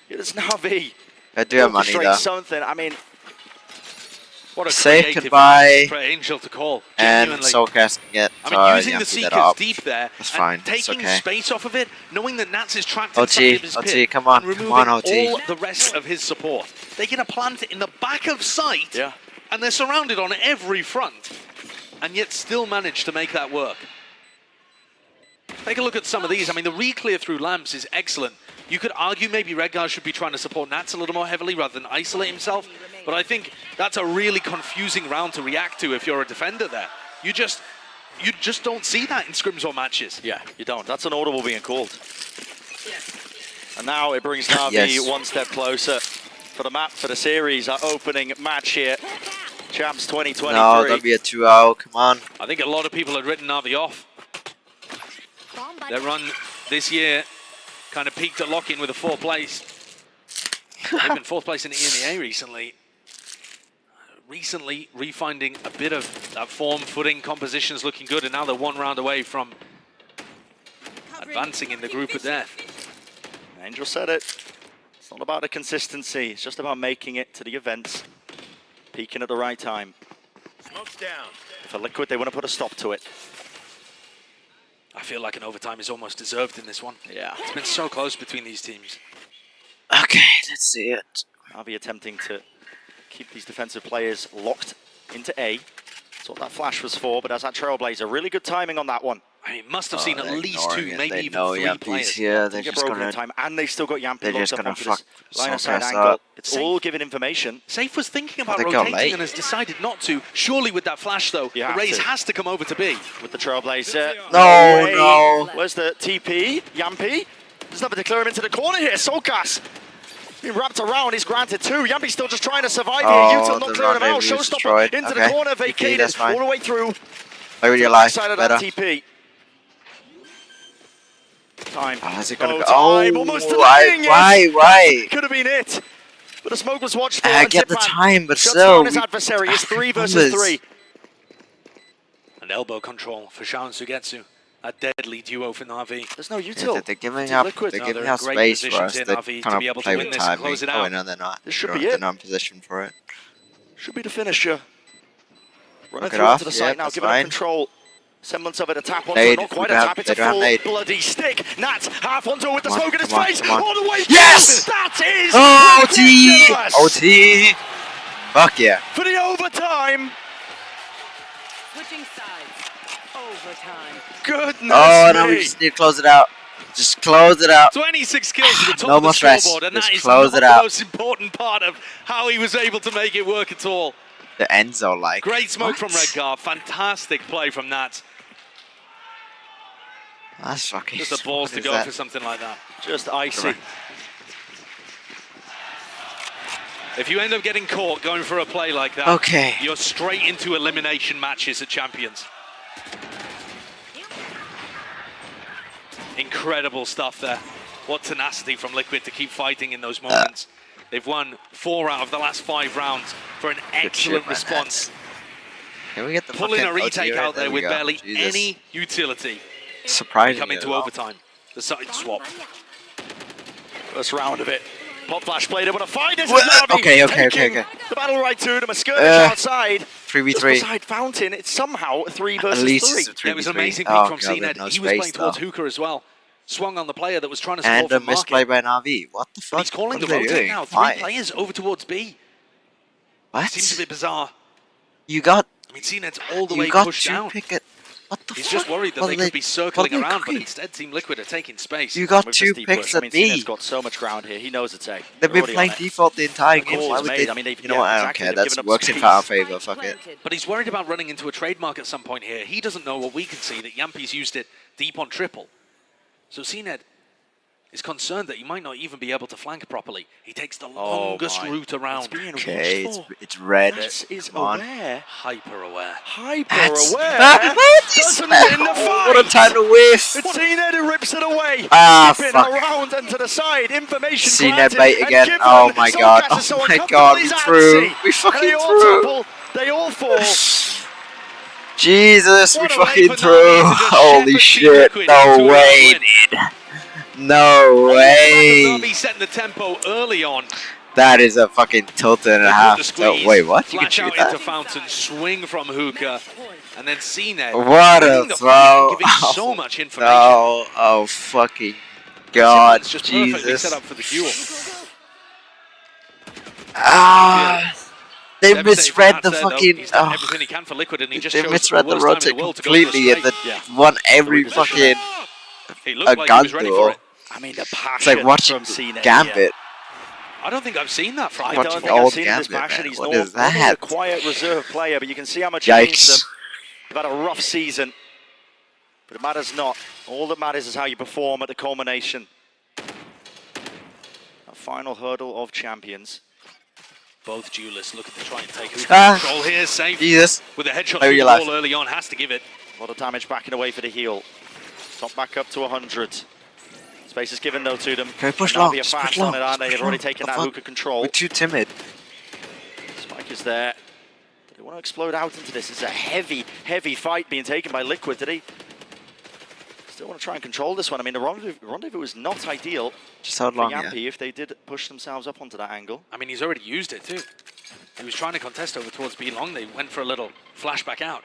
It's Navi. I do have money Orchestrate though. something. I mean, What a Safe creative goodbye. for Angel to call. And Genuinely. Soulcast can get I mean, using the Seekers deep there, That's and fine. It's taking okay. space off of it, knowing that Nats is trapped OT, inside of his OT, pit, come on, and come removing on, OT. all the rest of his support. They're going to plant it in the back of sight, yeah. and they're surrounded on every front, and yet still manage to make that work. Take a look at some of these. I mean, the re-clear through Lamps is excellent. You could argue maybe Redguard should be trying to support Nats a little more heavily rather than isolate himself, but I think that's a really confusing round to react to if you're a defender there. You just don't see that in scrims or matches. Yeah, you don't. That's an audible being called. And now it brings Navi one step closer for the map for the series. Our opening match here. Champs 2023. No, don't be a 2-0. Come on. I think a lot of people had written Navi off. Their run this year kind of peaked at lock-in with a 4th place. They've been 4th place in the EMEA recently. Recently refinding a bit of that form, footing, compositions looking good, and now they're 1 round away from advancing in the group of death. Angel said it. It's not about the consistency. It's just about making it to the events. Peaking at the right time. Smoke's down. For Liquid, they want to put a stop to it. I feel like an overtime is almost deserved in this one. Yeah. It's been so close between these teams. Okay, let's see it. Navi attempting to keep these defensive players locked into A. That's what that flash was for, but as that Trailblazer, really good timing on that one. I mean, must have seen at least 2, maybe even 3 players. Here. They're Get just broken gonna. in time, and they still got Yampy They're locked just up gonna onto fuck this line of sight Soulcast angle. up. It's all giving information. Safe was thinking about They go rotating late. and has decided not to. Surely with that flash though, the Raze has to come over to B. With the Trailblazer. No, no. Where's the TP? Yampy. There's nothing to clear him into the corner here. Soulcast being wrapped around. He's granted 2. Yampy's still just trying to survive here. Util not clearing him out. Showstopper into the corner. Vacated all the way through. Play with your life. Side of Better. that TP. Time. Oh, is it gonna No go? time. Oh, Almost delaying it. why? Could have been it. But the smoke was watched for. I and get the Zipan time, but shuts still. down his adversary. It's 3 versus 3. An elbow control for Shao and Sugetsu. A deadly duo for Navi. There's no util. They're giving Team up. Liquid. They're No, giving they're in us great space for us. positions They're here, Navi, to trying be to able to play win with this and timing. close it Oh, out. no, they're not. This should They're be not- it. They're not in position for it. Should be the finisher. Running Look it through off. onto the Yeah, side now, that's giving up fine. control. Semblance of it, a tap onto Nade. it, not quite We a don't tap, it's have- a they don't full have nade. bloody stick. Nat, half onto it with the Come on, smoke in his come on, face, come on. all the way Yes! through. That is OT! ridiculous. OT! Fuck yeah. For the overtime. Switching sides. Overtime. Goodness Oh, no, me. we just need to close it out. Just close it out. 26 kills at the top No of the more stress. scoreboard, and Just that is close not it the out. most important part of how he was able to make it work at all. The Enzo, like. Great smoke what? from Redguard. Fantastic play from Nat. That's fucking. Just the balls to what is go that? for something like that. Just icy. If you end up getting caught going for a play like that, Okay. you're straight into elimination matches at Champions. Incredible stuff there. What tenacity from Liquid to keep fighting in those moments. They've won 4 out of the last 5 rounds for an excellent response. Can we get the Pulling a fucking retake OT? out there we with go. barely Jesus. any utility. Surprising. Come into overtime. The side swap. First round of it. Pop Flash played it, but a fight is Navi Okay. taking the battle right to them. A skirmish outside. 3v3. Just beside Fountain, it's somehow a 3 versus 3. It's a 3v3. It was an amazing Oh, peek from God, CNED. no He was space, playing towards though. Hookah as well. Swung on the player that was trying to score And a from misplay Market. by Navi. What the fuck? He's calling the What are they rotate doing? now. 3 Why? players over towards B. What? Seems a bit bizarre. You got. I mean, CNED's all the You way got pushed 2 down. picket. What the He's fuck? just worried that What they are could be circling what are they around, but doing? instead Team Liquid are taking space. You got With 2 this deep picks push, at CNED's B. got so much ground here. He knows it's A. They've They're been already playing on it. default the entire The game. call Why is would made. they? I mean, they've- You know yeah, what? I don't exactly, care. they've That given up works some in our peace. favor. Fuck it. But he's worried about running into a trademark at some point here. He doesn't know what we can see, that Yampi's used it deep on triple. So CNED is concerned that he might not even be able to flank properly. He takes the longest route around. Okay, it's red. This is Come on. aware. Hyper aware. Hyper aware. What is Doesn't that? win the fight. What a time to whiff. It's CNED who rips it away. Ah, Skipping fuck. around and to the side. Information CNED granted bait and again. given. Oh my god. Soulcast is so Oh my uncomfortable, god. We he's threw. antsy. We And fucking they all threw. topple. They all fall. Jesus, we What a way fucking for threw. Navi to just Holy shepherd Team shit. Liquid No into a way, win. dude. No way. Navi setting the tempo early on. That is a fucking tilt and a half. So, wait, what? You can Flash shoot out that? into Fountain, swing from Hookah, and then CNED. What a reading the throw. fight and giving so much information. No. Oh, fucking god. It's just perfectly Jesus. set up for the duel. Ah. They Devastating misread from the that side, though. fucking. He's done Oh. everything he can for Liquid, and he just They chose misread the worst time in rotate world to go for a completely and then straight. won every fucking He looked a like he gun was ready duel. for it. I mean, the It's passion like watching from CNED. Gambit. I don't think I've seen that from I him. don't Watching think I've old seen this Gambit, passion. man. He's What normally is that? a quiet reserve player, but you can see how much he means to Yikes. them. They've had a rough season, but it matters not. All that matters is how you perform at the culmination. A final hurdle of champions. Both duelists looking to try and take Ah. control here, safe. Jesus. With a headshot Play through with the your wall life. early on, has to give it. A lot of damage backing away for the heal. Top back up to 100. Space is given though to them. Can we push And Navi long? are Just fast push on long. it, aren't they? Just They've push already long. taken The that fuck? hookah control. We're too timid. Spike is there. Do they want to explode out into this? It's a heavy, heavy fight being taken by Liquid. Do they still want to try and control this one? I mean, the rendezvous is not ideal Just how for long, Yampi if they did push themselves up onto that angle. I mean, he's already used it too. He was trying to contest over towards B long. They went for a little flashback out.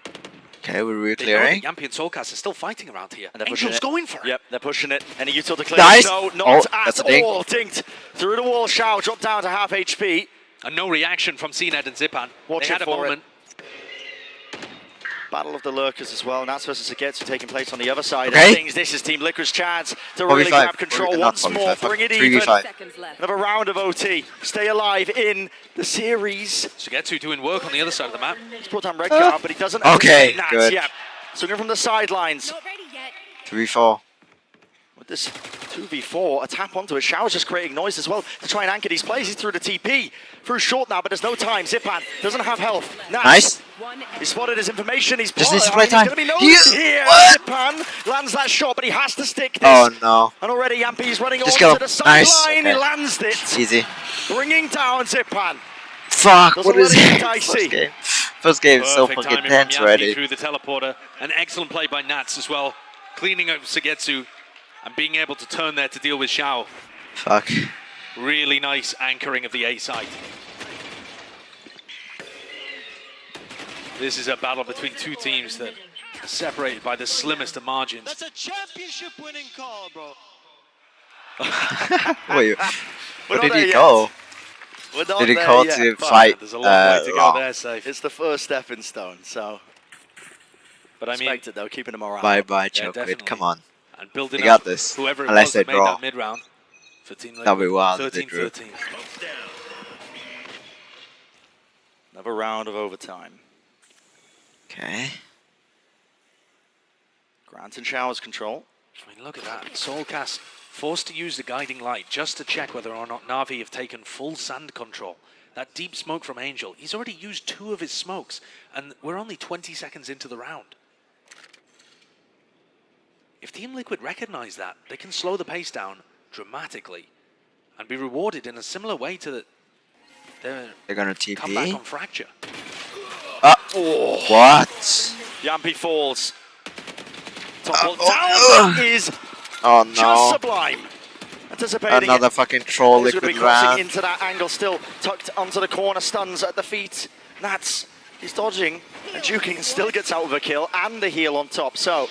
Okay, we're They know that re-clearing. Yampi and Soulcast are still fighting around here. And they're pushing Angel's it. going for it. Yep, they're pushing it. Any util to clear? Nice. No, not Oh, that's a at dink. all. Dinked through the wall. Shao dropped down to half HP. And no reaction from CNED and Zipan. Watch they it had a for it. moment. Battle of the Lurkers as well. Nats versus Sagetsu taking place on the other side Okay. of things. This is Team Liquid's chance to really 45. grab control Not once 45, more. Bring it 3v5. even. Another round of OT. Stay alive in the series. Sugetsu doing work on the other side of the map. He's brought down red card, but he doesn't Okay, anticipate Nats good. yet. Swinging from the sidelines. 3v4. With this 2v4, a tap onto it. Shao's just creating noise as well to try and anchor these plays. He's through the TP. Through short now, but there's no time. Zipan doesn't have health. Nats, Nice. he spotted his information. He's Just needs to I play mean, time. He's going to be He- noticed here. What? Zipan lands that shot, but he has to stick this. Oh no. And already Yampi's running Just onto go. the sideline. Nice. He Okay. lands it. Easy. Bringing down Zipan. Fuck, Doesn't what is let it it? get dicey. First game is so Perfect fucking timing from tense Yampi already. through the teleporter. An excellent play by Nats as well. Cleaning up Sugetsu and being able to turn there to deal with Shao. Fuck. Really nice anchoring of the A side. This is a battle between two teams that are separated by the slimmest of margins. That's a championship winning call, bro. Wait, We're what not did there he yet. call? We're not Did he there call yet, to but fight? There's a long way to go long? there, safe. It's the first stepping stone, so But I mean, respect it though, keeping them around. Bye bye, Yeah, Chocolate. definitely. Come on. and building They got up this. whoever it Unless was they that made draw. that mid-round for Team Liquid. That'll be wild if they 13-13. Another round of overtime. Okay. Grant and Showers control. I mean, look at that. Soulcast forced to use the guiding light just to check whether or not Navi have taken full sand control. that deep smoke from Angel. He's already used 2 of his smokes, and we're only 20 seconds into the round. If Team Liquid recognize that, they can slow the pace down dramatically and be rewarded in a similar way to their gonna TP. comeback on Fracture. What? Yampy falls. Top down is Oh no. just sublime. Anticipating Another it. fucking troll He's going to be Liquid crossing round. into that angle, still tucked onto the corner, stuns at the feet. Nats, he's dodging and juking and still gets out with a kill and the heal on top. So,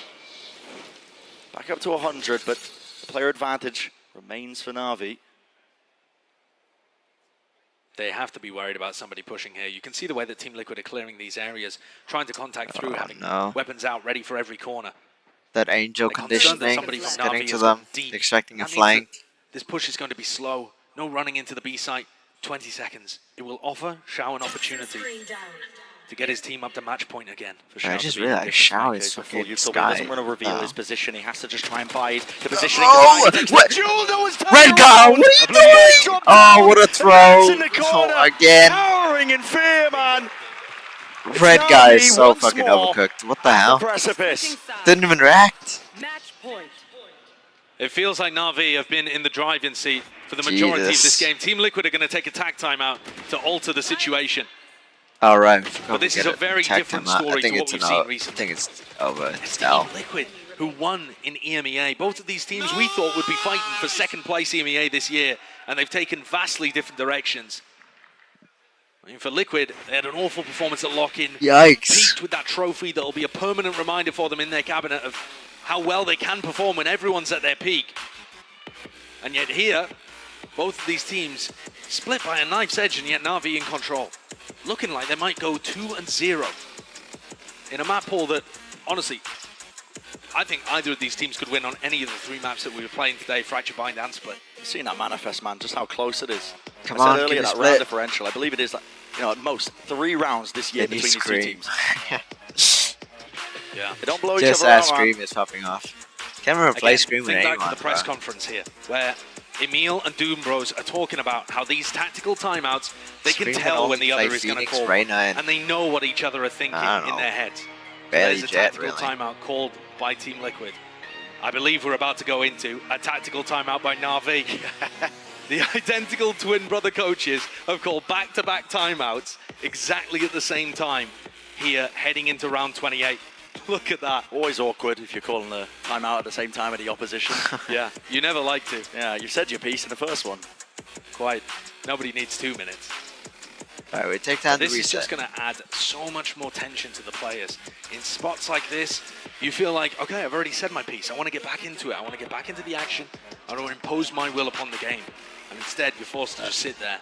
back up to 100, but the player advantage remains for Navi. They have to be worried about somebody pushing here. You can see the way that Team Liquid are clearing these areas, trying to contact through, having weapons out, ready for every corner. That Angel They're concerned that conditioning somebody is from getting Navi to has them, gone deep. expecting a That means flank. that this push is going to be slow. No running into the B site. 20 seconds. It will offer Shao an opportunity to get his team up to match point again. For I Shao just to be realized the Shao difference is maker. fucking He Sky. doesn't want to reveal No. his position. He has to just try and bide the positioning. Oh, What? Jewel, that was Red guy, what are you doing? Oh, what a throw. In the corner. Oh, again. Cowering in fear, man. Red guy is Navi so once fucking more overcooked. What the at hell? precipice. Didn't even react. Match point. It feels like Navi have been in the driving seat for the majority of this Jesus. game. Team Liquid are going to take a tag timeout to alter the situation. All right. But this is a very different story I think to it's what we've an seen O. I recently. think it's over. It's Team L. Liquid, who won in EMEA. Both of these teams we thought would be fighting for second place EMEA this year, and they've taken vastly different directions. I mean, for Liquid, they had an awful performance at lock-in. Yikes. Peaked with that trophy that'll be a permanent reminder for them in their cabinet of how well they can perform when everyone's at their peak. And yet here, both of these teams split by a knife's edge, and yet Navi in control. Looking like they might go 2-0 in a map pool that, honestly, I think either of these teams could win on any of the 3 maps that we were playing today, Fracture, Bind, and Split. Seeing that manifest, man, just how close it is. Come I said on, earlier, give me that split. round differential, I believe it is, like, you know, at most 3 rounds this year Give me between these two Scream. teams. Yeah. They don't blow each Just other as out, man. Scream is popping off. Can't remember play Again, Scream with think back anyone. to the press bro. conference here, where Emil and Doom Bros are talking about how these tactical timeouts, they Scream can can tell only when the play other is going to Phoenix, call, Reyna, and they know what each other are thinking I don't in know. their heads. Barely There's a Jet, tactical really. timeout called by Team Liquid. I believe we're about to go into a tactical timeout by Navi. The identical twin brother coaches have called back-to-back timeouts exactly at the same time here heading into round 28. Look at that. Always awkward if you're calling the timeout at the same time of the opposition. Yeah, you never like to. Yeah, you said your piece in the first one. Quite. Nobody needs 2 minutes. Alright, we take time to This is reset. just going to add so much more tension to the players. In spots like this, you feel like, okay, I've already said my piece. I want to get back into it. I want to get back into the action. I want to impose my will upon the game. And instead, you're forced to just sit there.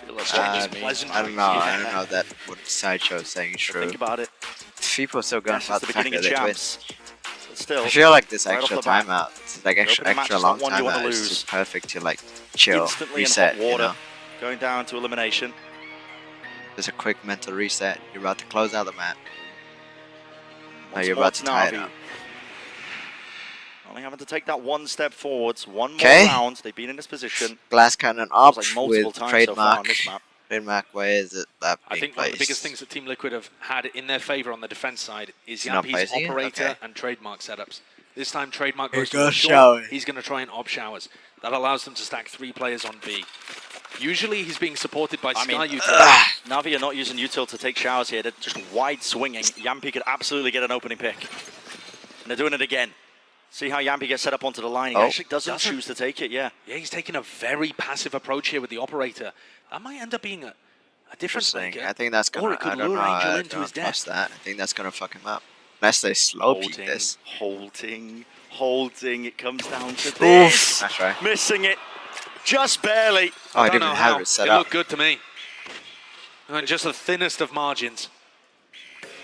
Feel like pleasant. I don't know. I don't know that what Sideshow is saying is true. Think about it. People are so good Yes, about it's the the fact beginning that of they win. champs. But still, I feel like this right extra off the bat, timeout, it's like extra opening match is long not one you wanna timeout is lose. just perfect to like chill, instantly reset. in hot water, You know? going down to elimination. Just a quick mental reset. You're about to close out the map. Now Once you're more about to tie it Navi. up. Only having to take that 1 step forwards, 1 more 'Kay. round. They've been in this position. Glass cannon up Feels like multiple with times so far on trademark. this map. Trademark, where is it? That I being think one of the biggest placed? things that Team Liquid have had in their favor on the defense side is You're not Yampy's placing it? operator Okay. and trademark setups. This time trademark Here goes to goes the short. Shower. He's going to try and ob showers. That allows them to stack 3 players on B. Usually he's being supported by Sky Util. Navi are not using Util to take showers here. They're just wide swinging. Yampy could absolutely get an opening pick. And they're doing it again. See how Yampy gets set up onto the line. He actually doesn't choose to take it, yeah. Yeah, he's taking a very passive approach here with the operator. That might end up being a different Interesting. thing. I think that's Or gonna. it could I don't lure know. Angel I into his don't death. trust that. I think that's gonna fuck him up. Unless they slow peek this. Halting. It comes down to this. That's right. Missing it. Just barely. Oh, I don't didn't know even how. have it set It up. looked good to me. And just the thinnest of margins.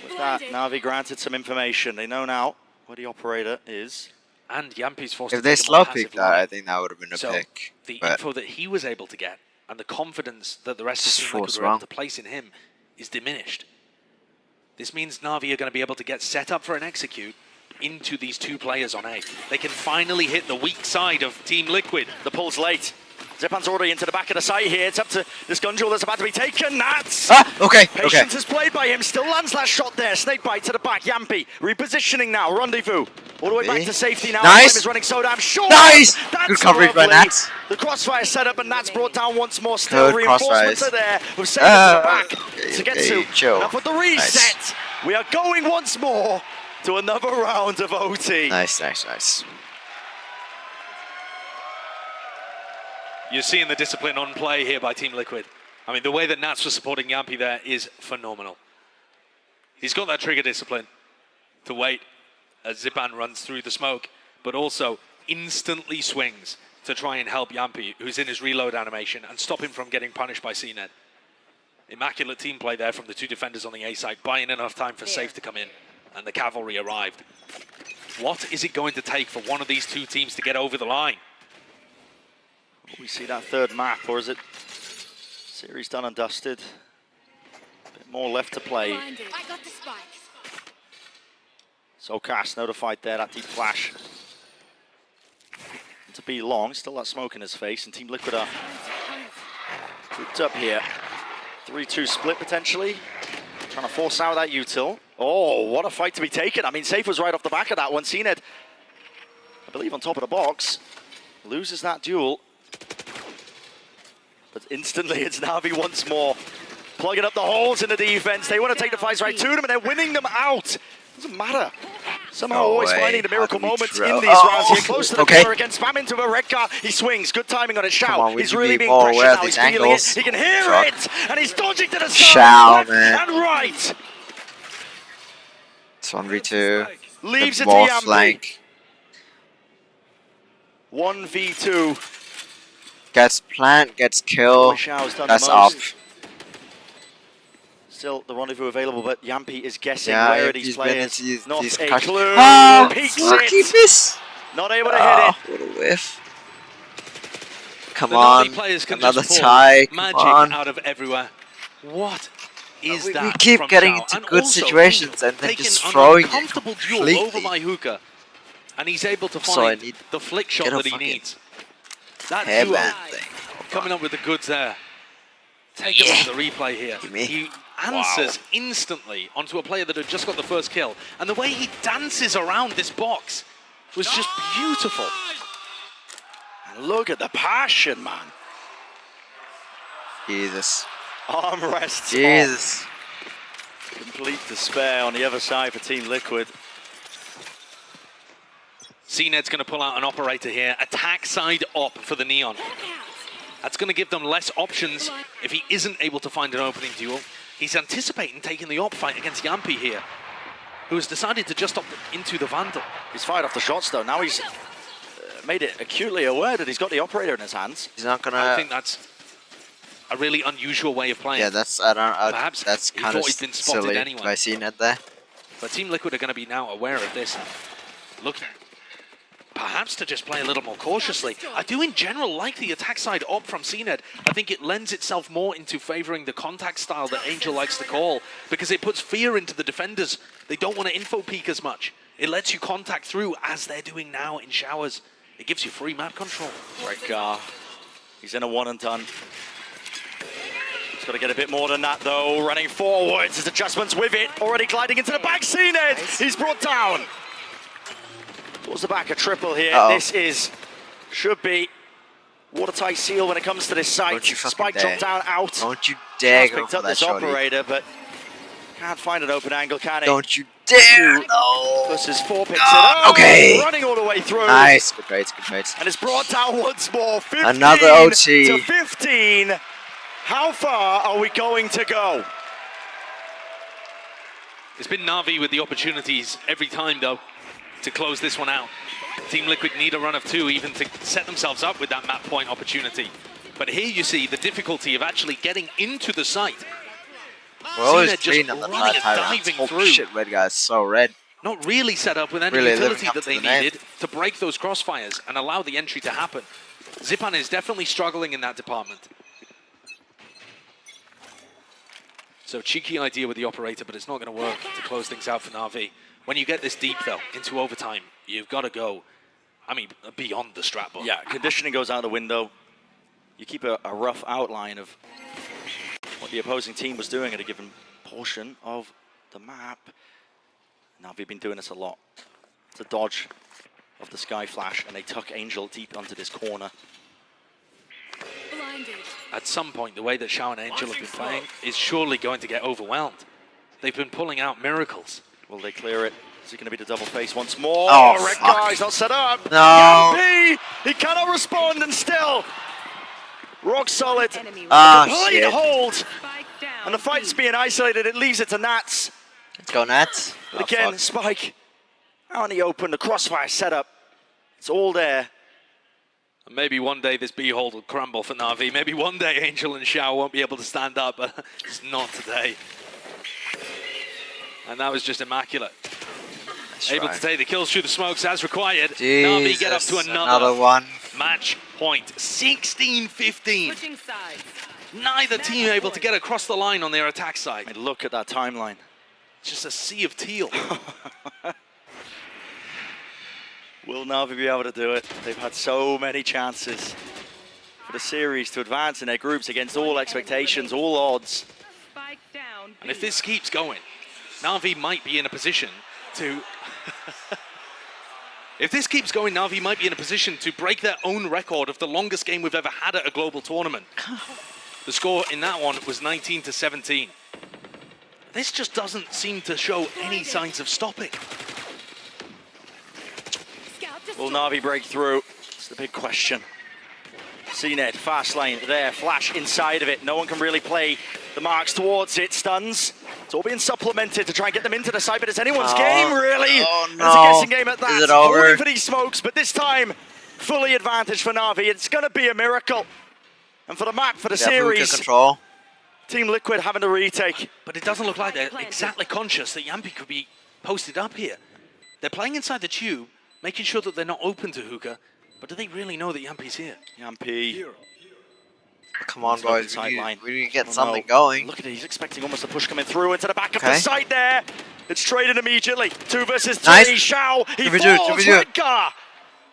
With that, Navi granted some information. They know now where the operator is. And Yampy's forced If to they take a more slow passive peek that, line. I think that would have been a So pick. the But info that he was able to get and the confidence that the rest of It's the Team Liquid forced were able wrong. to place in him is diminished. This means Navi are going to be able to get set up for an execute into these 2 players on A. They can finally hit the weak side of Team Liquid. The pull's late. Zipan's already into the back of the site here. It's up to this gun duel that's about to be taken. Nats! Okay, Patience is played by him. Still lands that shot there. Snake bite to the back. Yampy repositioning now. Rendezvous. All the way back to safety now. Nice. Time is running so damn short. Nice! That's Good coverage by lovely. Nats. The crossfire set up and Nats brought down once more. Still Good reinforcements crossfires. are there. We've sent it to the back Okay, to get okay, to. chill. Now for the reset. Nice. We are going once more to another round of OT. Nice, nice, nice. You're seeing the discipline on play here by Team Liquid. I mean, the way that Nats was supporting Yampy there is phenomenal. He's got that trigger discipline to wait as Zipan runs through the smoke, but also instantly swings to try and help Yampy, who's in his reload animation, and stop him from getting punished by CNED. Immaculate team play there from the two defenders on the A side, buying enough time for Safe to come in, and the cavalry arrived. What is it going to take for one of these two teams to get over the line? Will we see that third map, or is it series done and dusted? A bit more left to play. I got the spike. So Cass notified there, that deep flash. To be long, still that smoke in his face, and Team Liquid are grouped up here. 3-2 split potentially. Trying to force out that util. Oh, what a fight to be taken. I mean, Safe was right off the back of that one. CNED, I believe, on top of the box. Loses that duel. But instantly it's Navi once more. Plugging up the holes in the defense. They want to take the fights right to them, and they're winning them out. Doesn't matter. Somehow always finding the miracle moments in these rounds. Here close to the corner again, spam into a red car. He swings, good timing on his Shao. He's really being pressured now, he's feeling it. He can hear it, and he's dodging to the side, left and right. It's 1v2. Leaves the it to wall Yampy. flank. 1v2. Gets plant, gets kill. Shao's done That's the up. most. Still the rendezvous available, but Yampy is guessing Yeah, where he's these been players. into Not these a clash- clue. Oh, Peeks lucky it. miss. Not able to hit it. What a whiff. Come The on, Navi players can another just pull tie. Come magic on. out of everywhere. What is We that? keep from getting Shao? into And good also, situations and then taking just an throwing it uncomfortable duel completely. over my hookah, and he's able to So I find need the flick shot get a that he fucking needs. That duo hairband thing. coming up with the goods there. Take a look at the replay here. He answers instantly onto a player that had just got the first kill, and the way he dances around this box was just beautiful. And look at the passion, man. Jesus. Armrests. Jesus. Off. Complete despair on the other side for Team Liquid. CNED's going to pull out an operator here. Attack side op for the Neon. That's going to give them less options if he isn't able to find an opening duel. He's anticipating taking the op fight against Yampy here, who has decided to just opt into the Vandal. He's fired off the shots though. Now he's made it acutely aware that he's got the operator in his hands. He's not gonna. I think that's a really unusual way of playing. Yeah, that's I don't. Perhaps that's he kind of thought he'd been spotted silly anyway. by seeing it there. But Team Liquid are going to be now aware of this, looking perhaps to just play a little more cautiously. I do in general like the attack side op from CNED. I think it lends itself more into favouring the contact style that Angel likes to call, because it puts fear into the defenders. They don't want to info peek as much. It lets you contact through, as they're doing now in showers. It gives you free map control. Red car. He's in a one and done. He's got to get a bit more than that though. Running forwards, his adjustments with it. Already gliding into the back. CNED. He's brought down. Towards the back, a triple here. This should be watertight seal when it comes to this site. Don't you fucking Spike dare. dropped down out. Don't you dare Just go picked for up that this shorty. operator, but can't find an open angle, can he? Don't you dare! No! Plus his four picks it up. Okay. Running all the way through. Nice, good trades, good trades. And it's brought down once more. 15 Another OT. to 15. How far are we going to go? It's been Navi with the opportunities every time, though, to close this one out. Team Liquid need a run of two even to set themselves up with that map point opportunity. But here you see the difficulty of actually getting into the site. We're always CNED just clean on the running and diving diving through. through. Shit, red guy's so red. Not really set up with any Really utility living up that to they the name. needed to break those crossfires and allow the entry to happen. Zipan is definitely struggling in that department. So cheeky idea with the operator, but it's not going to work to close things out for Navi. When you get this deep, though, into overtime, you've got to go, I mean, beyond the strat ball. Yeah, conditioning goes out the window. you keep a rough outline of what the opposing team was doing at a given portion of the map. Now we've been doing this a lot. It's a dodge of the Sky Flash, and they tuck Angel deep onto this corner. At some point, the way that Shao and Angel have been playing is surely going to get overwhelmed. They've been pulling out miracles. Will they clear it? Is it going to be the double face once more? Oh, Red fuck. guy's not set up. No. Yampy! He cannot respond, and still rock solid. Ah, Complete shit. hold. And the fight's being isolated. It leaves it to Nats. Let's go, Nats. But Oh, again, fuck. Spike out in the open. The crossfire setup. It's all there. Maybe one day this B-hold will crumble for Na'Vi. Maybe one day Angel and Shao won't be able to stand up, but it's not today. And that was just immaculate. Able to take the kills through the smokes as required. Na'Vi get up to another one. match point. 16-15. Neither team able to get across the line on their attack side. And look at that timeline. Just a sea of teal. Will Navi be able to do it? They've had so many chances for the series to advance in their groups against all expectations, all odds. And if this keeps going, Na'Vi might be in a position to... If this keeps going, Na'Vi might be in a position to break their own record of the longest game we've ever had at a global tournament. The score in that one was 19-17. This just doesn't seem to show any signs of stopping. Will Navi break through? It's the big question. CNED, fast lane there, Flash inside of it. No one can really play the marks towards it. Stuns. It's all being supplemented to try and get them into the side, but it's anyone's game, really. Oh, And no. it's a guessing game at that. Is it over? Hoping for these smokes, but this time, fully advantage for Navi. It's going to be a miracle. And for the map, for the series, Control. Team Liquid having to retake. But it doesn't look like they're exactly conscious that Yampy could be posted up here. They're playing inside the tube, making sure that they're not open to hookah, but do they really know that Yampy's here? Yampy. Come on, boys. Sideline. We need to get something going. Look at it. He's expecting almost a push coming through into the back of Okay. the site there. It's traded immediately. 2 versus 3. Nice. Shao. He Should we do it? Should falls. we do it? Redgar.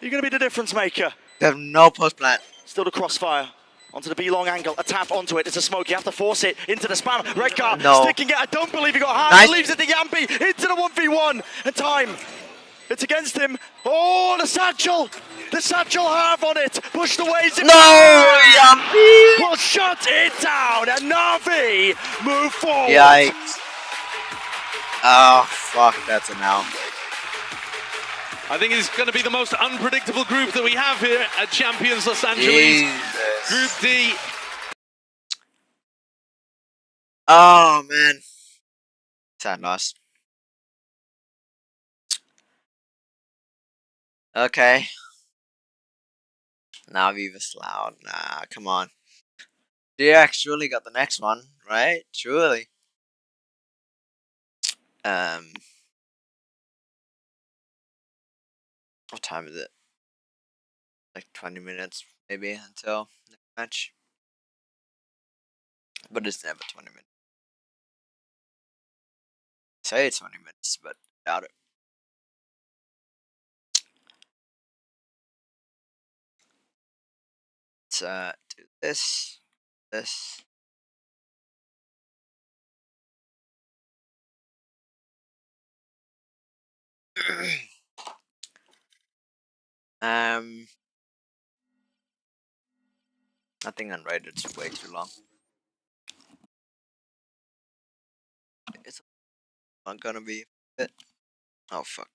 You're going to be the difference maker. They have no post plant. Still the crossfire. Onto the B-long angle. A tap onto it. It's a smoke. You have to force it into the spam. Redgar No. sticking it. I don't believe he got hard. Nice. Leaves it to Yampy. Into the 1v1. And time. It's against him. Oh, the satchel. The satchel half on it. Pushed away. No, Yampy. Will shut it down. And Navi move forward. Yikes. Oh, fuck. That's a now. I think it's going to be the most unpredictable group that we have here at Champions Los Angeles. Jesus. Group D. Oh, man. Sad loss. Okay. Now Viva's loud. Nah, come on. DRX surely got the next one, right? Surely. What time is it? Like 20 minutes, maybe, until next match. But it's never 20 minutes. Say it's 20 minutes, but doubt it. Let's do this. I think unrated is way too long. It's not gonna be it. Oh fuck.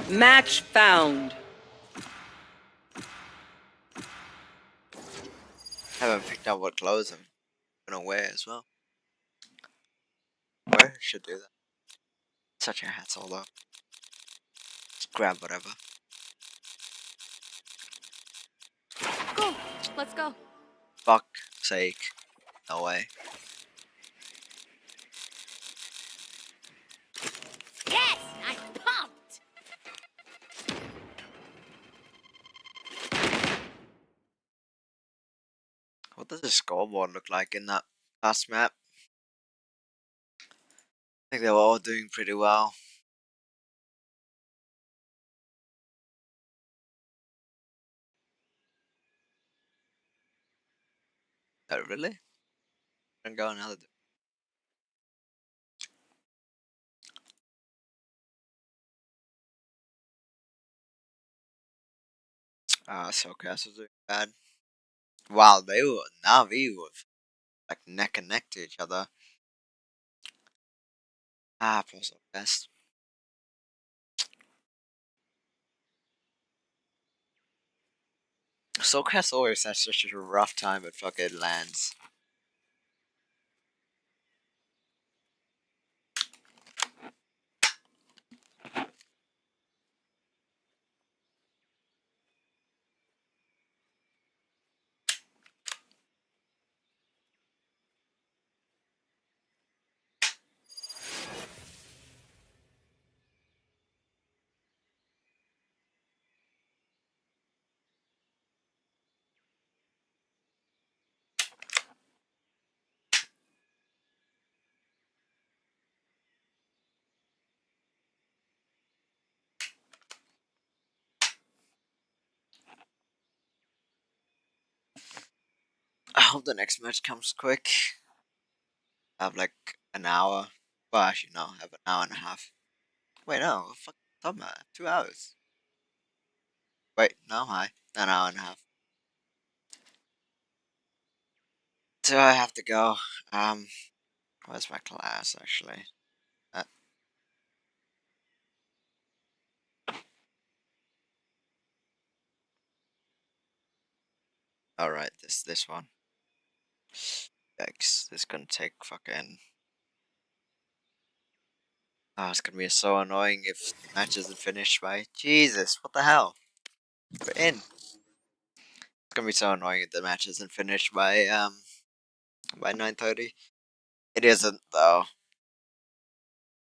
Match found. Haven't picked out what clothes I'm gonna wear as well. Where should do that. Such a hassle though. Just grab whatever. Go. Let's go. Fuck sake. No way. Yes, I'm pumped. What does the scoreboard look like in that last map? I think they were all doing pretty well. Oh, really? I'm going another. So Castle's doing bad. Wow, Navi were like neck and neck to each other. Plus best. Soulcast always has such a rough time at fucking lands. I hope the next match comes quick. I have like an hour. Well, actually, no, I have an hour and a half. Wait, no, fuck, talking about 2 hours. Wait, no, hi, an hour and a half. So I have to go. Where's my class actually? All right, this one. Yikes! This is gonna take fucking. Oh, it's gonna be so annoying if the match isn't finished by. Jesus, what the hell? We're in. It's gonna be so annoying if the match isn't finished by 9:30. It isn't though.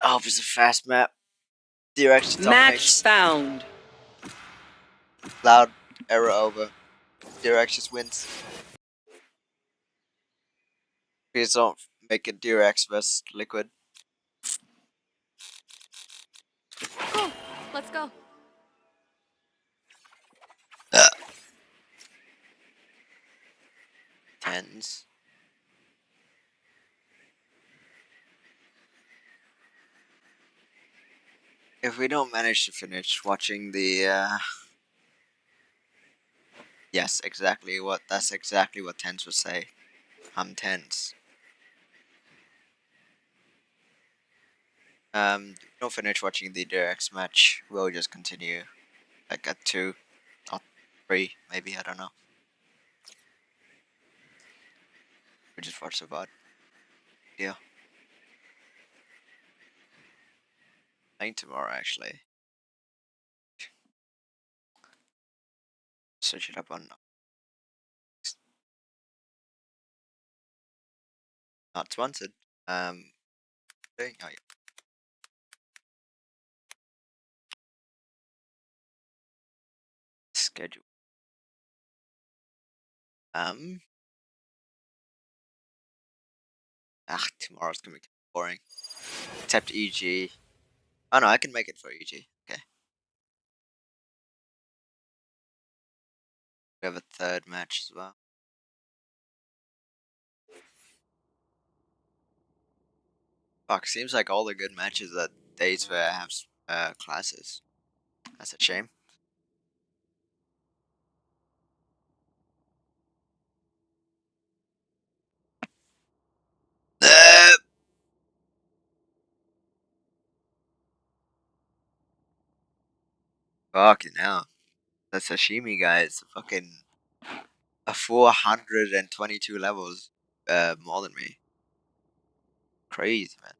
I hope it's a fast map. DRX Match found. Loud error over. DRX just wins. Please don't make it DRX vs Liquid. Cool. Let's go. Tens. If we don't manage to finish watching the yes, that's exactly what Tens would say. I'm Tens. If we don't finish watching the DRX match, we'll just continue like at 2 or 3, maybe, I don't know. We just watch the VOD. Yeah. Playing tomorrow actually. Search it up on not sponsored. Oh yeah. Schedule. Tomorrow's gonna be boring. Except EG. Oh no, I can make it for EG. Okay. We have a third match as well. Fuck, seems like all the good matches are days where I have classes. That's a shame. Fucking hell. The sashimi guy is fucking a 422 levels more than me. Crazy, man.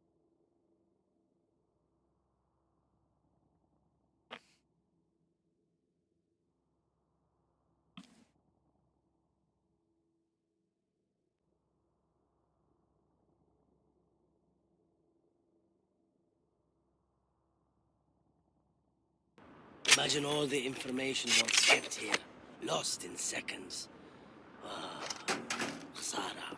Imagine all the information once kept here, lost in seconds. Ah, Khsara.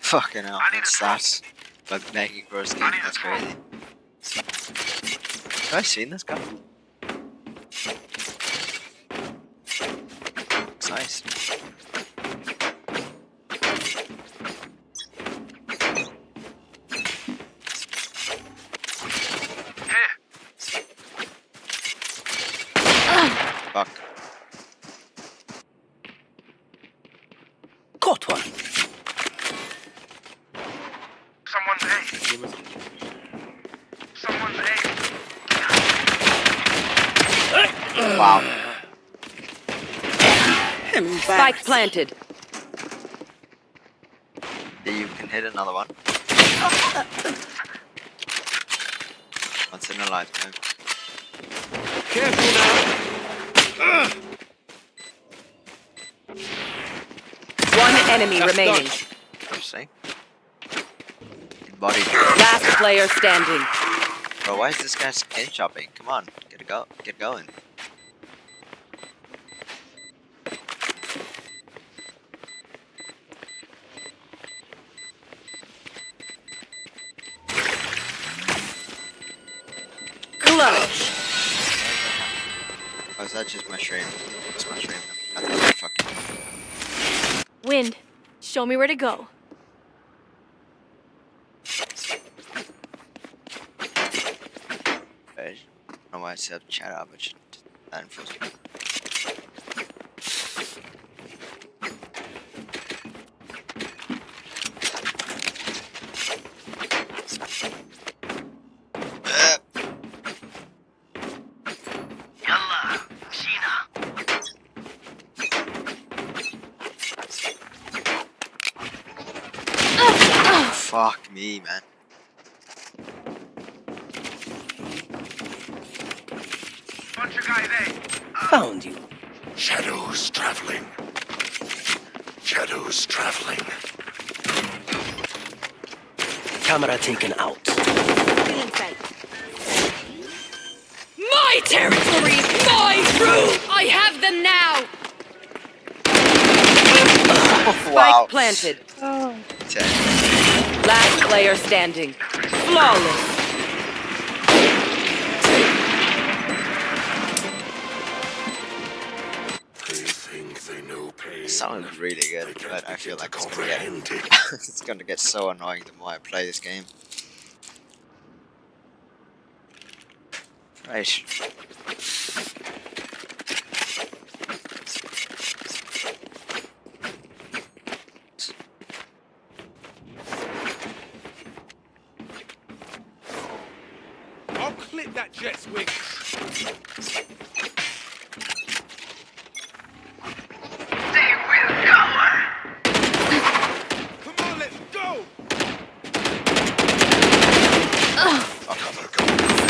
Fucking hell, what's that? Like making first game, that's crazy. Have I seen this guy? It's nice. Fuck. Caught one. Someone's A. Someone's A. Wow. Spike planted. Yeah, you can hit another one. Once in a lifetime. Careful now. One enemy remaining. Interesting. Body. Last player standing. Bro, why is this guy skin shopping? Come on, get going. Clutch. Oh, is that just my stream? It's my stream. I thought I fucking. Wind, show me where to go. I don't know why I said chat out, but that enforcement. Fuck me, man. Found you. Shadows traveling. Shadows traveling. Camera taken out. My territory, my room. I have them now. Wow. Spike planted. 10. Last player standing. Flawless. It sounds really good, but I feel like it's gonna get so annoying the more I play this game. Right. I'll clip that jet's wings.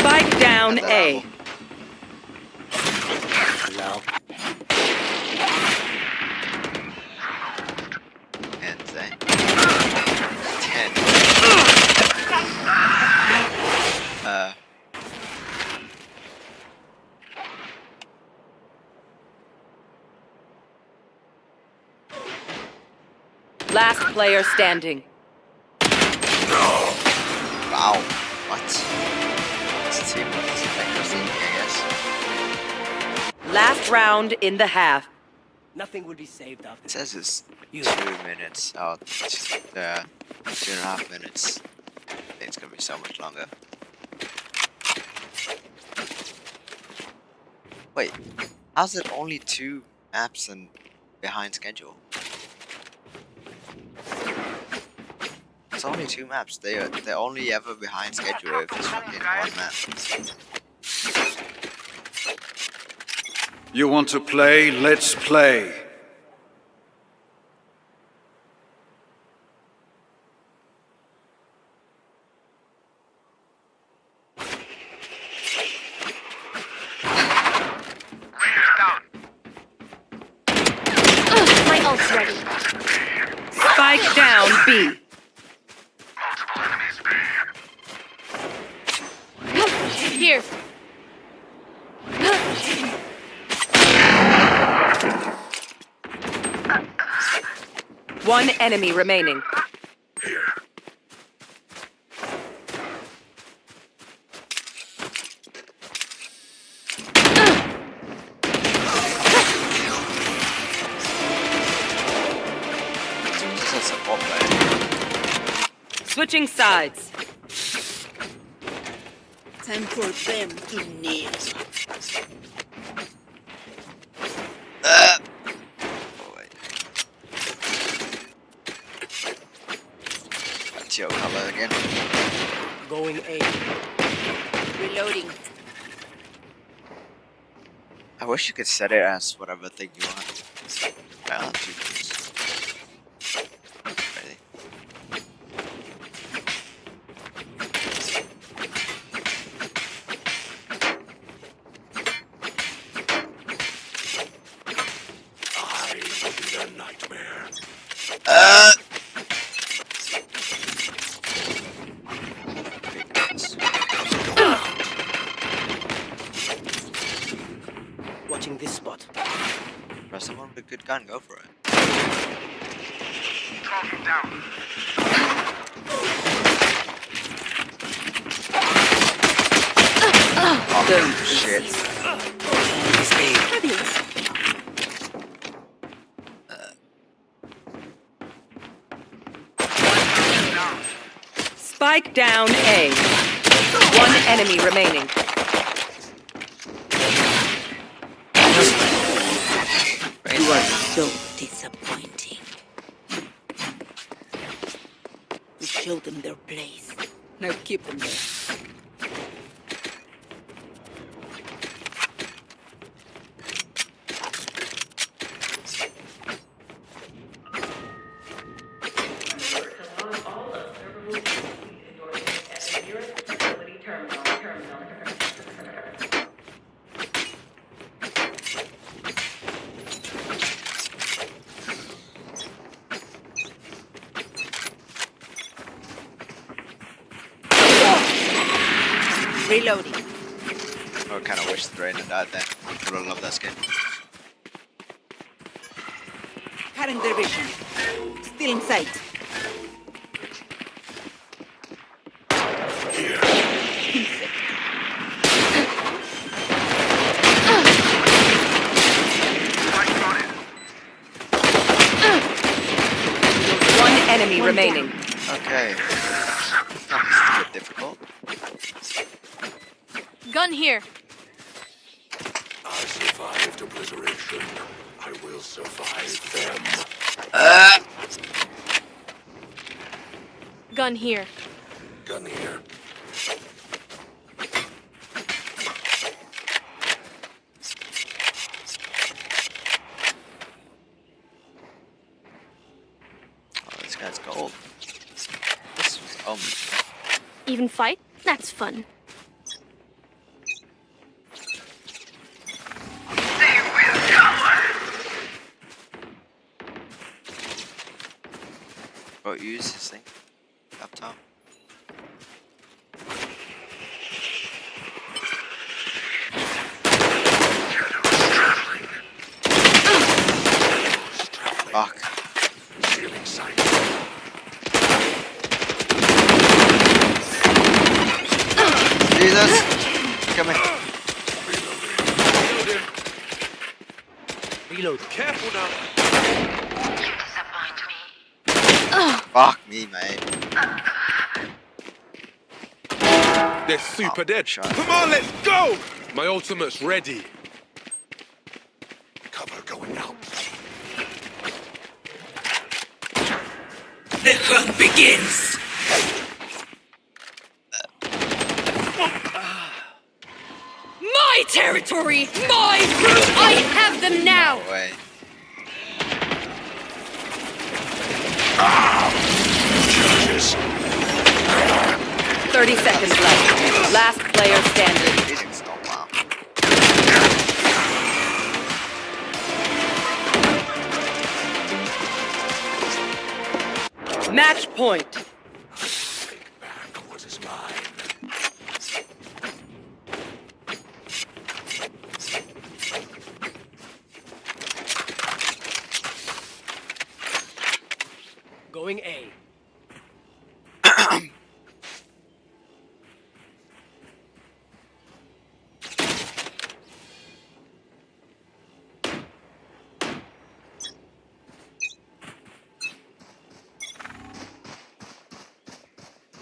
Spike down A. Now. And 10. Last player standing. Wow. What? Let's see what this effect in, I guess. Last round in the half. Nothing would be saved after. It says it's 2 minutes. Oh, 2.5 minutes. I think it's gonna be so much longer. Wait, how's it only 2 maps and behind schedule? It's only 2 maps. They're only ever behind schedule if it's fucking 1 map. You want to play? Let's play. My ult's ready. Spike down B. Here. One enemy remaining. Here. Switching sides. Time for them to kneel. That's your color again. Going A. Reloading. I wish you could set it as whatever thing you want. I'll do this. Ready? I will be their nightmare. Watching this spot. Press someone with a good gun, go for it. Oh shit. Spike down A. One enemy remaining. You are so disappointing. We showed them their place. Now keep them there. Reloading. I kind of wish the Drainer died there. I would have loved that skin. Cutting their vision. Still in sight. One enemy remaining. Okay. Oh, this is a bit difficult. Gun here. I survived obliteration. I will survive them. Gun here. Gun here. Oh, this guy's gold. This was Even fight? That's fun. Oh, use this thing. Up top. Fuck. Jesus! Come in. Reload. Careful now. Fuck me, mate. They're super dead. Come on, let's go! My ultimate's ready. Cover going out. The hunt begins. My territory! My room! I have them now! No way. Judges. 30 seconds left. Last player standing. Match point. Take back what is mine. Going A.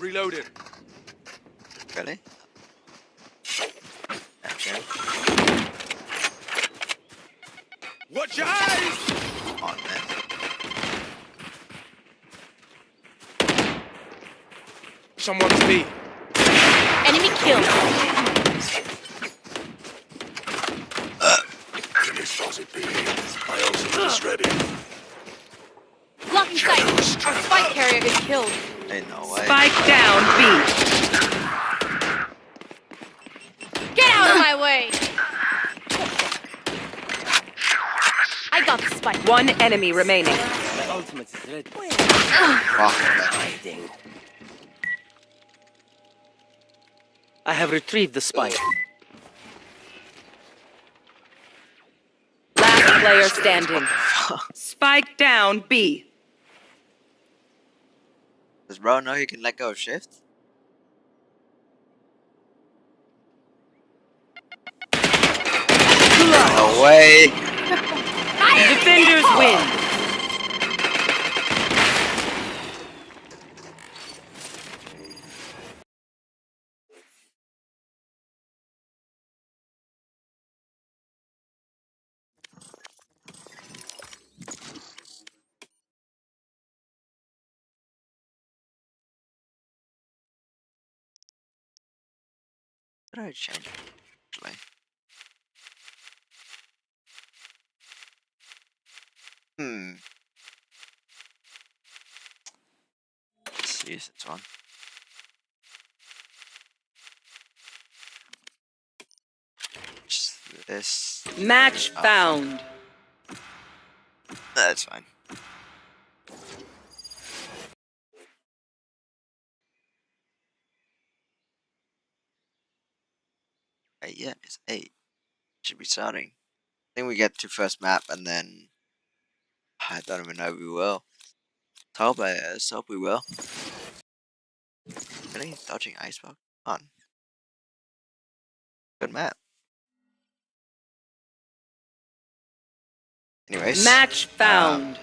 Reloading. Really? Okay. Watch your eyes! Come on, man. Someone's B. Enemy killed. Enemy spotted B. My ultimate is ready. Blocking sight. Our spike carrier is killed. Ain't no way. Spike down B. Get out of my way. I got the spike. One enemy remaining. My ultimate is ready. Fuck. Hiding. I have retrieved the spike. Last player standing. Spike down B. Does bro know he can let go of shift? No way. Defenders win. What did I change? Actually. Let's use this one. Just this. Match found. That's fine. Yeah, it's 8. Should be starting. I think we get to first map and then I don't even know if we will. Hope we will. Really? Dodging icebox? On. Good map. Anyways. Match found.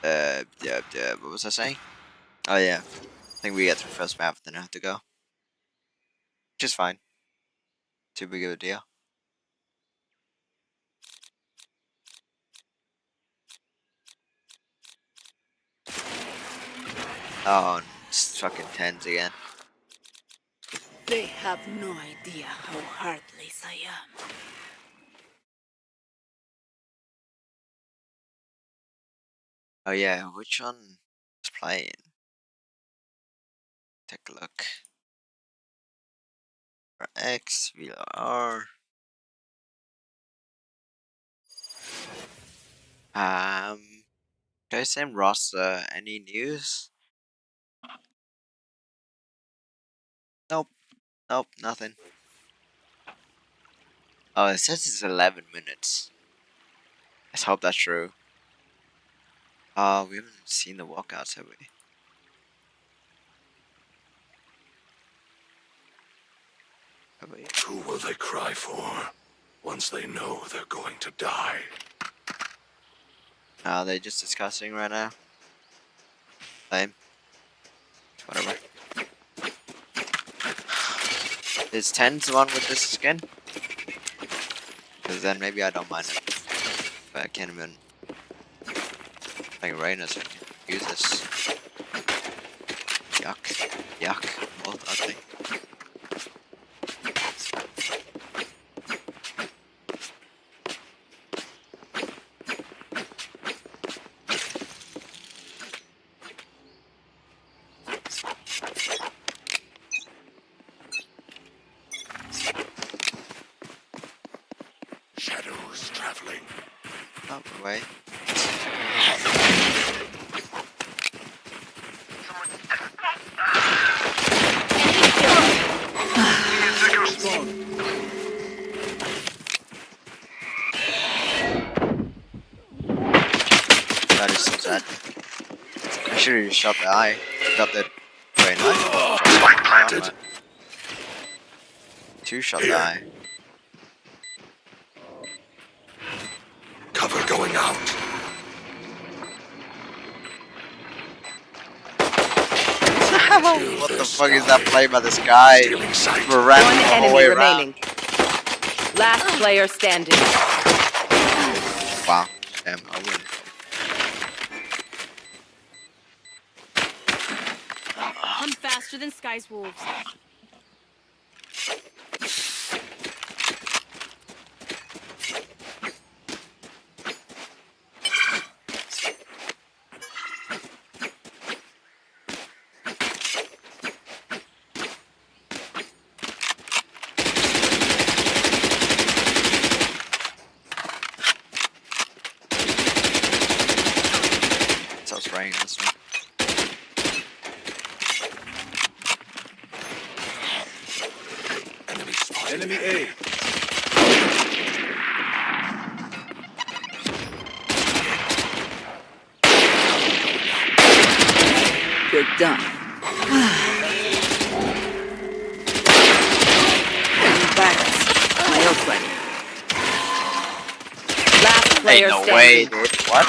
Yeah, what was I saying? Oh yeah. I think we get through first map, then I have to go. Which is fine. Too big of a deal. Oh, it's fucking 10s again. They have no idea how heartless I am. Oh yeah, which one is playing? Take a look. DRX, VLR. Guys, same roster. Any news? Nope. Nope, nothing. Oh, it says it's 11 minutes. Let's hope that's true. We haven't seen the walkouts, have we? Who will they cry for once they know they're going to die? They're just discussing right now. Lame. Whatever. Is 10's the one with this skin? Because then maybe I don't mind it. But I can't even... Like Reyna, so I can use this. Yuck. Yuck. Both ugly. Shadows traveling. Oh, wait. That is so sad. I should have just shot the eye. Got the brain eye. Two shot the eye. Cover going out. What the fuck is that play by this guy? We're running One all the enemy way remaining. around. Last player standing. Wow. Damn, I win. I'm faster than Sky's wolves. So it's raining this one. Enemy A. You're done. Embarrassed. My old friend. Last player Ain't no standing. way, dude. What?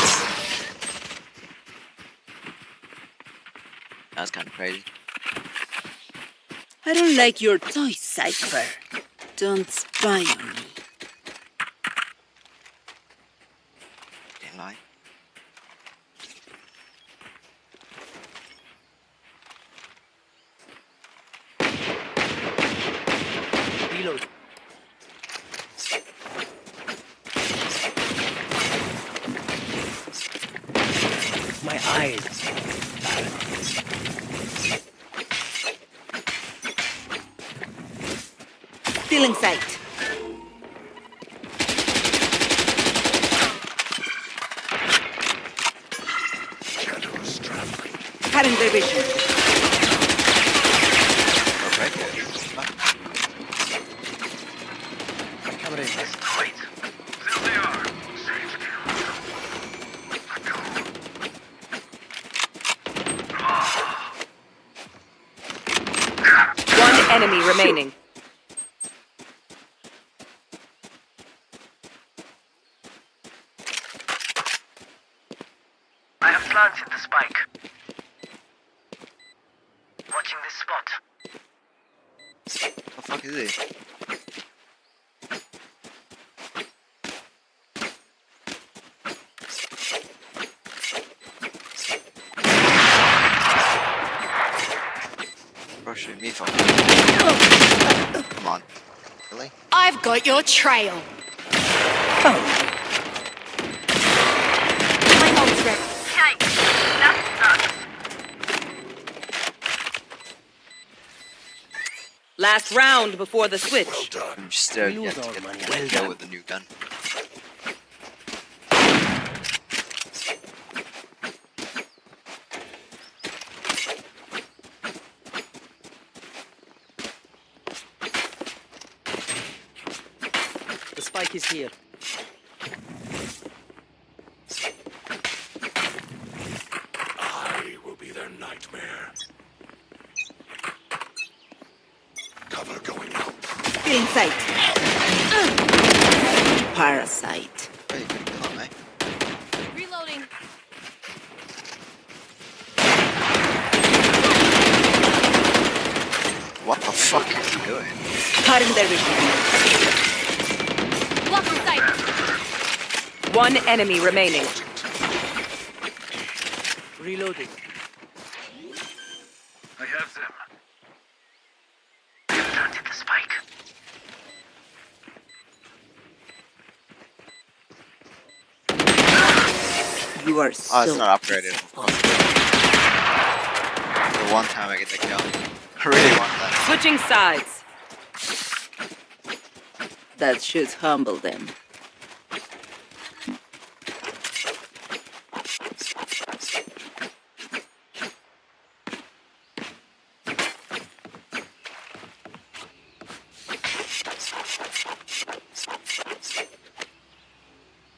That's kind of crazy. I don't like your toy, Cypher. Don't spy on me. Didn't lie. Reload. My eyes. Still in sight. Shadows traveling. Cutting their vision. One enemy remaining. I have planted the spike. Watching this spot. What the fuck is it? Rushing me for. Come on. Really? I've got your trail. My ult's ready. Yikes. That sucks. Last round before the switch. I'm still yet to get a kill with the new gun. The spike is here. I will be their nightmare. Cover going out. Still in sight. Parasite. Reloading. What the fuck is he doing? Cutting their vision. Block in sight. One enemy remaining. Reloading. I have them. I have planted the spike. You are Oh, so. it's not upgraded. Of course. The one time I get the kill. I really want that. Switching sides. That should humble them.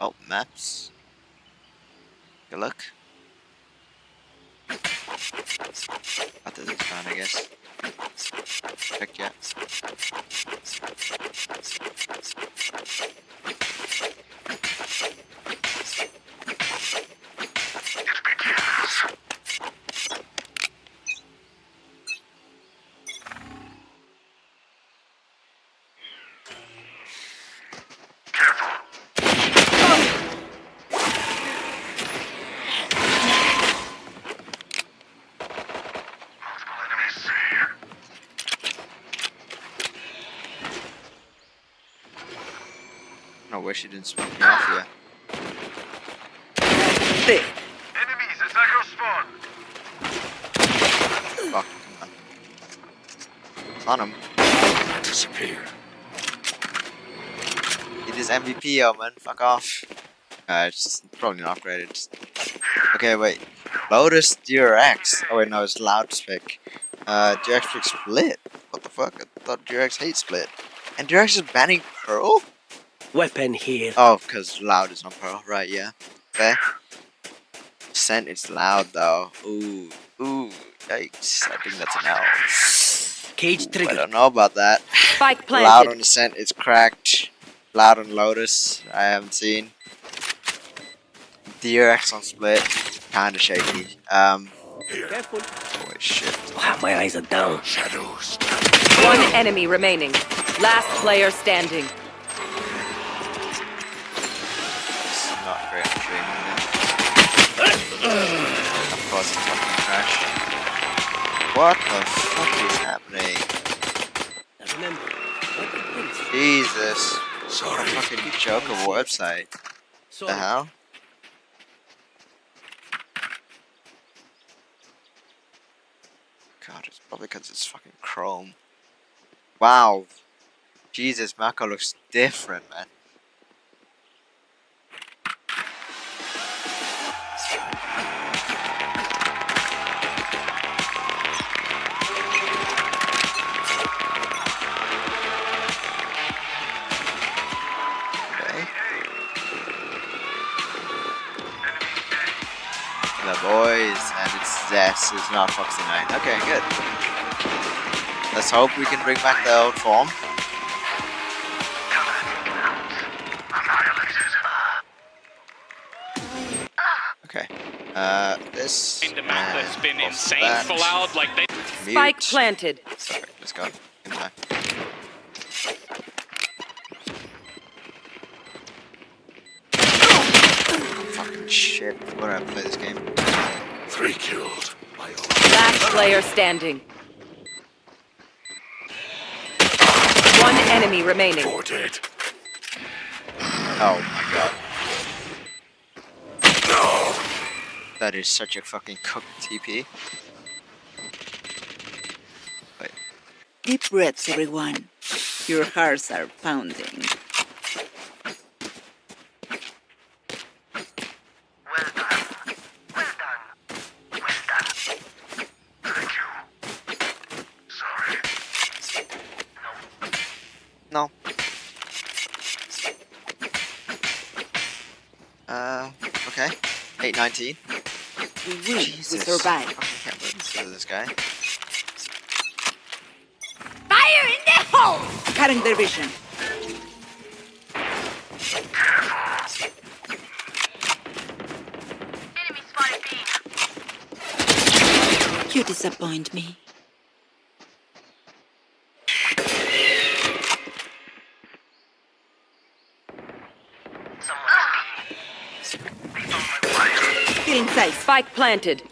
Oh, maps. Good luck. After this round, I guess. Heck yeah. I wish he didn't smoke me off yet. Enemies attack your spawn. Fuck, come on. On him. Disappear. It is MVP, yo, man. Fuck off. It's probably not upgraded. Okay, wait. Lotus DRX. Oh wait, no, it's Loud pick. DRX pick Split. What the fuck? I thought DRX hates Split. And DRX is banning Pearl? Weapon here. Oh, because Loud is on Pearl. Right, yeah. Fair. Scent is Loud though. Ooh. Ooh. Yikes. I think that's an L. Cage trigger. I don't know about that. Spike planted. Loud on the Scent is cracked. Loud on Lotus. I haven't seen. DRX on Split. Kinda shaky. Careful. Oh wait, shit. Wow, my eyes are down. Shadows. One enemy remaining. Last player standing. It's not great for streaming, Of course it's fucking crash. What the fuck is happening? Now remember, Jesus. Sorry. Fucking Joker website. sorry. The hell? God, it's probably because it's fucking Chrome. Wow. Jesus, Mako looks different, man. Okay. The boys, and it's Zess, it's not Foxy 9. Okay, good. Let's hope we can bring back the old form. Okay. This. The map that's been and insane that. for Loud. Like they. Spike planted. Sorry, let's go. In time. Fucking shit. Where do I play this game? 3 killed. Last player standing. One enemy remaining. 4 dead. Oh my god. No! That is such a fucking cooked TP. Wait. Deep breaths, everyone. Your hearts are pounding. No. Okay. 819. We will. Jesus. We survive. I can't believe this guy. Fire in the hole! Cutting their vision. Enemy spotted B. You disappoint me. Get inside. Spike planted.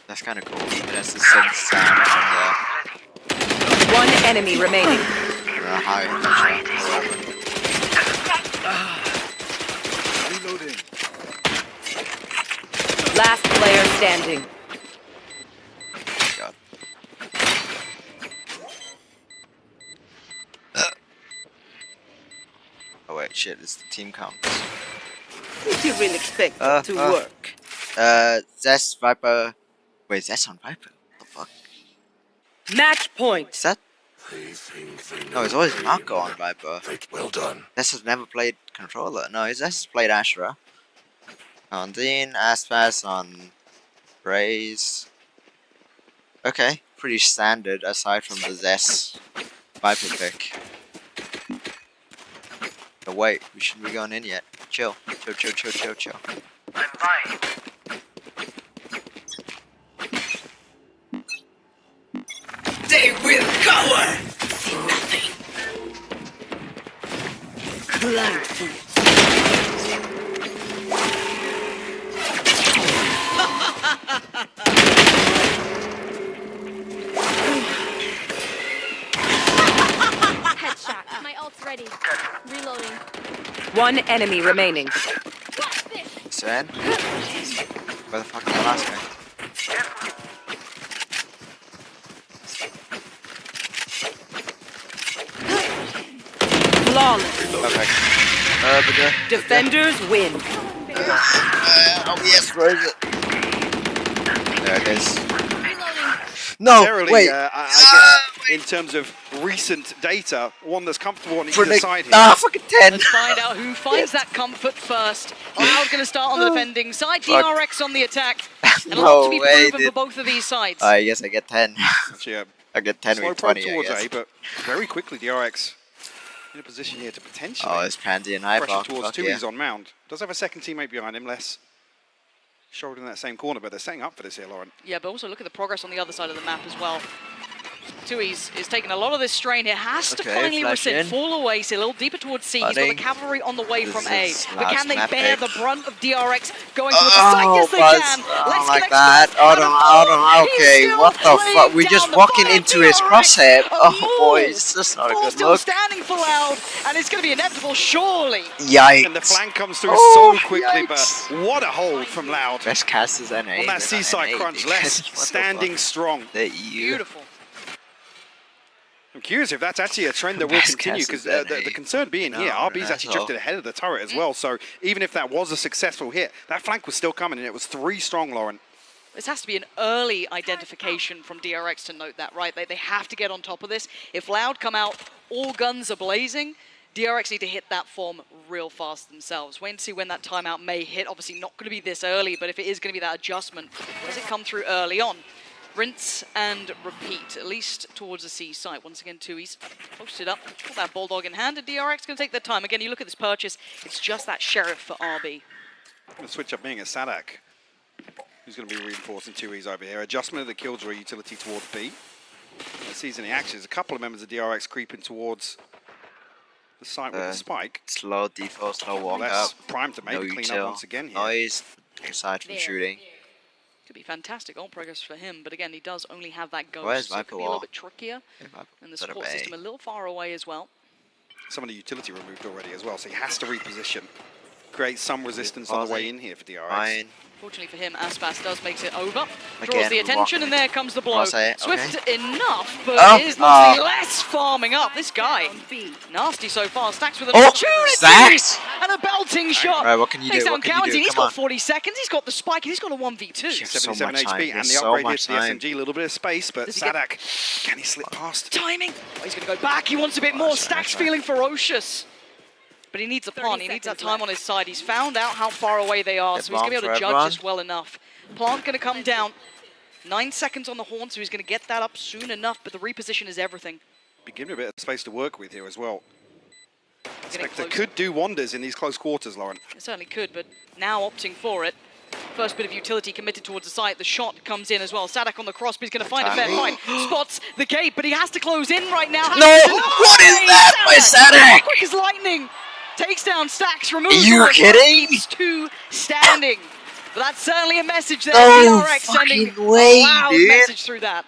That's kind of cool. It has the synth sound from One enemy remaining. the high. Reloading. Last player standing. God. Oh wait, shit! It's the team count. Did you really expect that to work? Zest Viper. Wait, that's on Viper. What the fuck? Match point. Is that? They think they know No, it's always Marco on Viper. Well done. Zest has never played controller. No, Zest has played Ashra. On Dean, Aspas on Raze. Okay, pretty standard aside from the Zest Viper pick. But wait, we shouldn't be going in yet. Chill. Chill, chill, chill, chill, chill. I'm fine. They will cower! See nothing. Blind fools. One enemy remaining. Sven? Where the fuck is the last guy? Flawless. Perfect. Defenders win. Oh yes, where is it? There it is. No, Necessarily, wait. I guess in terms of recent data, one that's comfortable on either side here. Ah, fucking 10. Let's find out who finds that comfort first. Loud going to start on the defending side. Fuck. DRX on the attack. And a No lot to be way, proven for both of these sides. I guess I get 10. Actually, I get 10 slow with probe 20, I towards guess. A, but very quickly DRX in a position here to potentially Oh, it's Pansy and high pressure block. towards Fuck two. yeah. He's on mound. Does have a second teammate behind him, less shoulder in that same corner, but they're setting up for this here, Lauren. Yeah, but also look at the progress on the other side of the map as well. Tui's is taking a lot of this strain here. Has to Okay, finally flash rescind, in. fall away, see a little deeper towards C. He's got the Flooding. cavalry on the way This from A. is But Loud's can they map bear pick. the brunt of DRX going towards the side? Yes, they Buzz. can. I don't Let's like connect that. first. Hold on. Okay, what the fuck? We're just walking into his crosshair. Oh, boys, that's not a Ball good still look. standing for Loud, and it's going to be inevitable, surely. Yikes. And the flank comes through Oh, so quickly, yikes. but what a hold from Loud. Best casters NA. On that seaside crunch, less standing strong. Beautiful. I'm curious if that's actually a trend that will Best continue, because casters the NA. concern being here, No, RB's not actually at all. drifted ahead of the turret as well, so even if that was a successful hit, that flank was still coming, and it was 3 strong, Lauren. This has to be an early identification from DRX to note that, right? They have to get on top of this. If Loud come out, all guns are blazing, DRX need to hit that form real fast themselves. Wait and see when that timeout may hit. Obviously not going to be this early, but if it is going to be that adjustment, does it come through early on? Rinse and repeat, at least towards the C site. Once again, Tui's posted up, got that Bulldog in hand, and DRX going to take their time. Again, you look at this purchase, it's just that Sheriff for RB. Going to switch up being a Sadak, who's going to be reinforcing 2Es over here. Adjustment of the Killjoy utility towards B. Sees any actions. A couple of members of DRX creeping towards the site with the spike. Slow default, slow walk Less up. primed to maybe No clean util. up once again here. Noise, aside from shooting. Could be fantastic all progress for him, but again, he does only have that ghost, Where's so it could be a Viper little wall? bit trickier. And the Set up support A. system a little far away as well. Some of the utility removed already as well, so he has to reposition. Create some resistance on the way in here for DRX. Fine. Fortunately for him, Aspas does makes it over. Draws Again, the attention, and there comes the blow. Crosshair, Swift enough, but Oh, it is mostly less farming up. This guy, nasty so far. Stacks with an opportunity Stacks! and a belting shot. Right, what can you Takes do? down What can you County. do? He's Come got on. 40 seconds. He's got the spike, and he's got a 1v2. 77 much time. HP, and There's the so upgrade here much to the time. SMG. A little bit of space, but Does he get- Sadak, can he slip past? Timing. Oh, he's going to go back. He wants a bit more. Stacks feeling ferocious. But he needs a plant. He needs that time on his side. He's found out how far away they are, so he's going to be able to judge this well enough. Plant going to come down. 9 seconds on the horn, so he's going to get that up soon enough, but the reposition is everything. Be given a bit of space to work with here as well. Getting Spectre closer. could do wonders in these close quarters, Lauren. It certainly could, but now opting for it. First bit of utility committed towards the site. The shot comes in as well. Sadak on the cross, but he's going to find a fair fight. Spots the gate, but he has to close in right now. No! What is that by Sadak? Quick as lightning. Takes down Stacks, removes Are you the kidding? keeps 2 standing. But that's certainly a message there. No DRX sending fucking way, a loud dude. message through that.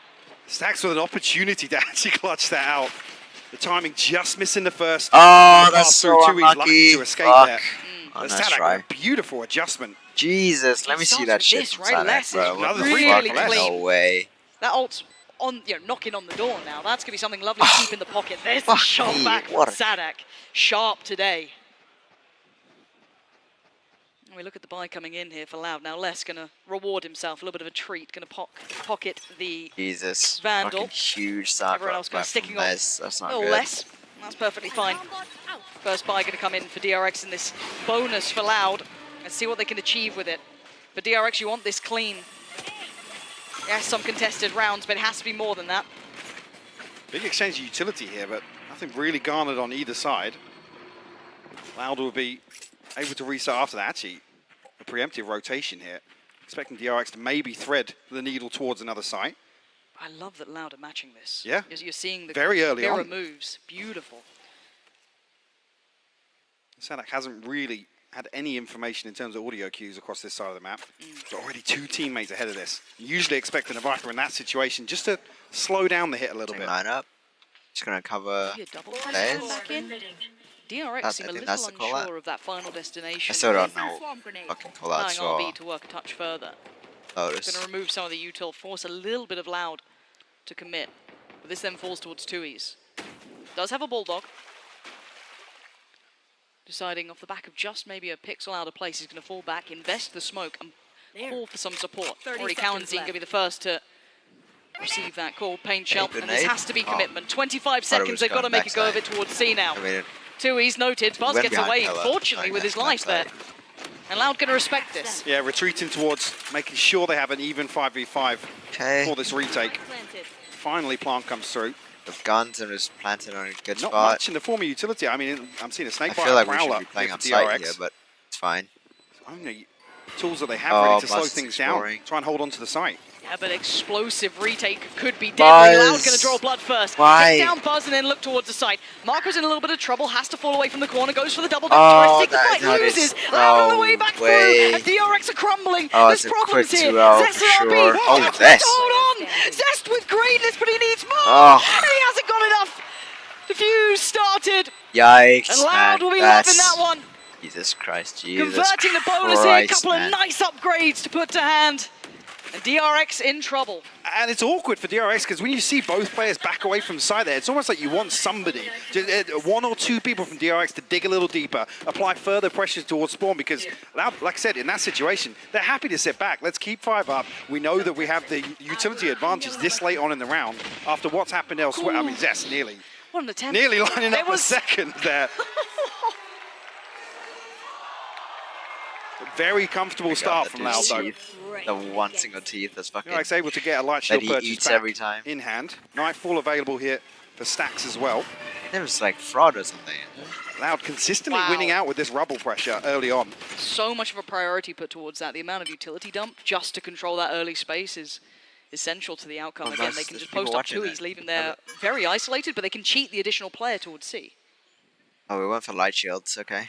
Stacks with an opportunity to actually clutch that out. The timing just missing the first. Oh, The that's pass so through. He's lucky unlucky. to escape Fuck. there. Oh, But nice Sadak, try. a beautiful adjustment. Jesus, let me see starts that with shit this, from right? Sadak, Less bro. is What the really fuck? clean. No way. That ult's on, knocking on the door now. That's going to be something lovely to keep in the pocket. There's the Fuck shot me, back from what a- Sadak. Sharp today. And we look at the buy coming in here for Loud. Now Les going to reward himself. A little bit of a treat. Going to pocket the Jesus. Vandal. Fucking huge start. Everyone else kind of sticking on That's a not little good. less. That's perfectly fine. First buy going to come in for DRX in this bonus for Loud. Let's see what they can achieve with it. For DRX, you want this clean. Yes, some contested rounds, but it has to be more than that. Big exchange of utility here, but nothing really garnered on either side. Loud will be able to restart after that. Actually, a preemptive rotation here. Expecting DRX to maybe thread the needle towards another site. I love that Loud are matching this. Yeah. You're seeing the Very early mirror on. moves. Beautiful. Sadak hasn't really had any information in terms of audio cues across this side of the map. But already 2 teammates ahead of this. Usually expecting a Viper in that situation just to slow down the hit a little bit. Line up. Just gonna cover Maybe a double players. back in. DRX seem a think little that's the call out. unsure of that final destination. I still don't know fucking call out, Allowing so RB to work a touch further. Lotus. Going to remove some of the util, force a little bit of Loud to commit. But this then falls towards Tui's. Does have a Bulldog. Deciding off the back of just maybe a pixel out of place, he's going to fall back, invest the smoke, and call for some support. Already Cowan's going to be the first to receive that call. Paint Shell, and this has to be commitment. 25 seconds, they've got to make a go of it towards C now. Tui's noted, Buzz gets away, fortunately, with his life there. And Loud going to respect this. Yeah, retreating towards making sure they have an even 5v5 for this retake. Finally, Plant comes through. The guns and is planted on a good Not spot. much in the form of utility. I mean, I'm seeing a snake I bite, feel like we Prowler should be playing here on for site DRX. here, but it's fine. Only tools that they have ready to slow Buzz things exploring. down. Try and hold on to the site. Yeah, but explosive retake could be Buzz. deadly. Loud going to draw blood first. Why? Takes down Buzz and then look towards the site. Marco's in a little bit of trouble, has to fall away from the corner, goes for the double Oh, take the fight, that loses. is Loud on the no way back way. through, and DRX are crumbling. Oh, There's it's a quick problems here. 2-0 Zest for and RB. sure. Oh, Zest. Hold on. Zest with greenness, but he needs more. Oh. And he hasn't got enough. The fuse started. Yikes, And Loud man, will be loving that's- that one. Jesus Christ, Jesus Converting the bonus here, a Christ, couple man. of nice upgrades to put to hand. And DRX in trouble. And it's awkward for DRX because when you see both players back away from the side there, it's almost like you want somebody, one or two people from DRX to dig a little deeper, apply further pressure towards spawn because, like I said, in that situation, they're happy to sit back. Let's keep 5 up. We know that we have the utility advantage this late on in the round after what's happened elsewhere. I mean, Zest nearly What an attempt. Nearly lining up It was- a second there. Very comfortable start from Loud though. The one single teeth that's fucking. DRX able to get a light that shield he purchase eats back every time. in hand. Nightfall available here for stacks as well. There was like fraud or something. Loud consistently Wow. winning out with this rubble pressure early on. So much of a priority put towards that. The amount of utility dump just to control that early space is essential to the outcome. Well, Again, that's- they can there's just people post up watching Tui's, it. leave him there very isolated, but they can cheat the additional player towards C. Oh, we went for light shields. Okay.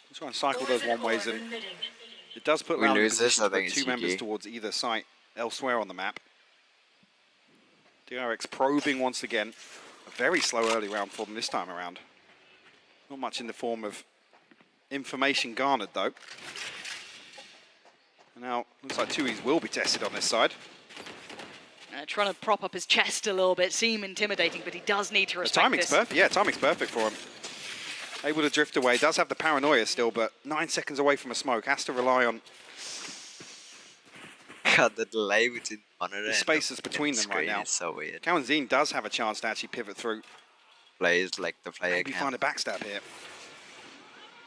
Let's try and cycle those one ways in. It does put We Loud in lose this, position I to put think it's two members GG. towards either site elsewhere on the map. DRX probing once again. A very slow early round for them this time around. Not much in the form of information garnered though. And now looks like Tui's will be tested on this side. Trying to prop up his chest a little bit, seem intimidating, but he does need to The respect timing's this. perfect. Yeah, timing's perfect for him. Able to drift away. Does have the paranoia still, but 9 seconds away from a smoke. Has to rely on God, the delay between monitor the and spaces between them right screen now. is so weird. Kawanzine does have a chance to actually pivot through. Plays like the player Maybe can. find a backstab here.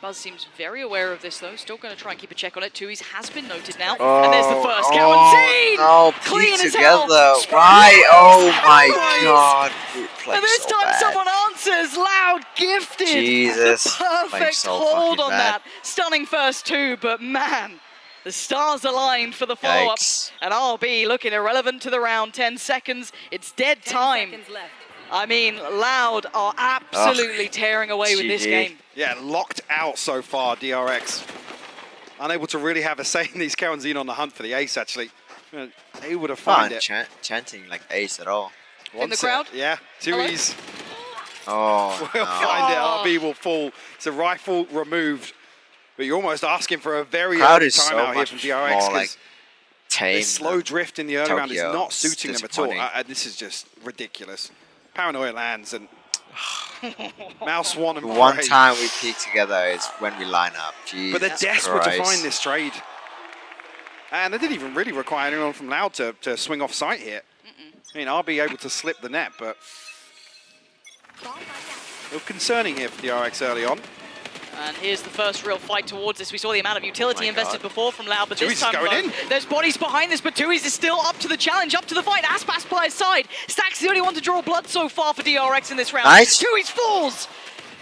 Buzz seems very aware of this though, still going to try and keep a check on it. Tui's has been noted now, Oh, and there's the first. oh, Kawanzine! no, Clean peek as hell! together. Spray Why? Oh my Nice! god. We played And this so time bad. someone answers, Loud gifted! Jesus, The playing perfect so hold fucking on bad. that. Stunning first two, but man, the stars aligned for the follow-up. Yikes. And RB looking irrelevant to the round, 10 seconds. It's dead time. I mean, Loud are absolutely tearing away with this GG. game. Yeah, locked out so far, DRX. Unable to really have a say in these Kawanzine on the hunt for the ace, actually. Able to find Not it. chanting like ace at all. In the crowd? Yeah, Tui's Oh, will no. find it. RB will fall. It's a rifle removed. But you're almost asking for a very Crowd early is so timeout here much from DRX. more 'cause like tame. this slow drift in the early round is Tokyo. not It's suiting them at all. disappointing. This is just ridiculous. Paranoia lands and Mouse one and One Prey. time we peek together is when we line up. Jesus But they're desperate Christ. to find this trade. And they didn't even really require anyone from Loud to swing off site here. I mean, RB able to slip the net, but a little concerning here for the RX early on. And here's the first real fight towards this. We saw the amount of utility my invested God. before from Loud, but Tui's this time going in. there's bodies behind this, but Tui's is still up to the challenge, up to the fight. Aspas by his side. Stack's the only one to draw blood so far for DRX in this round. Nice. Tui's falls.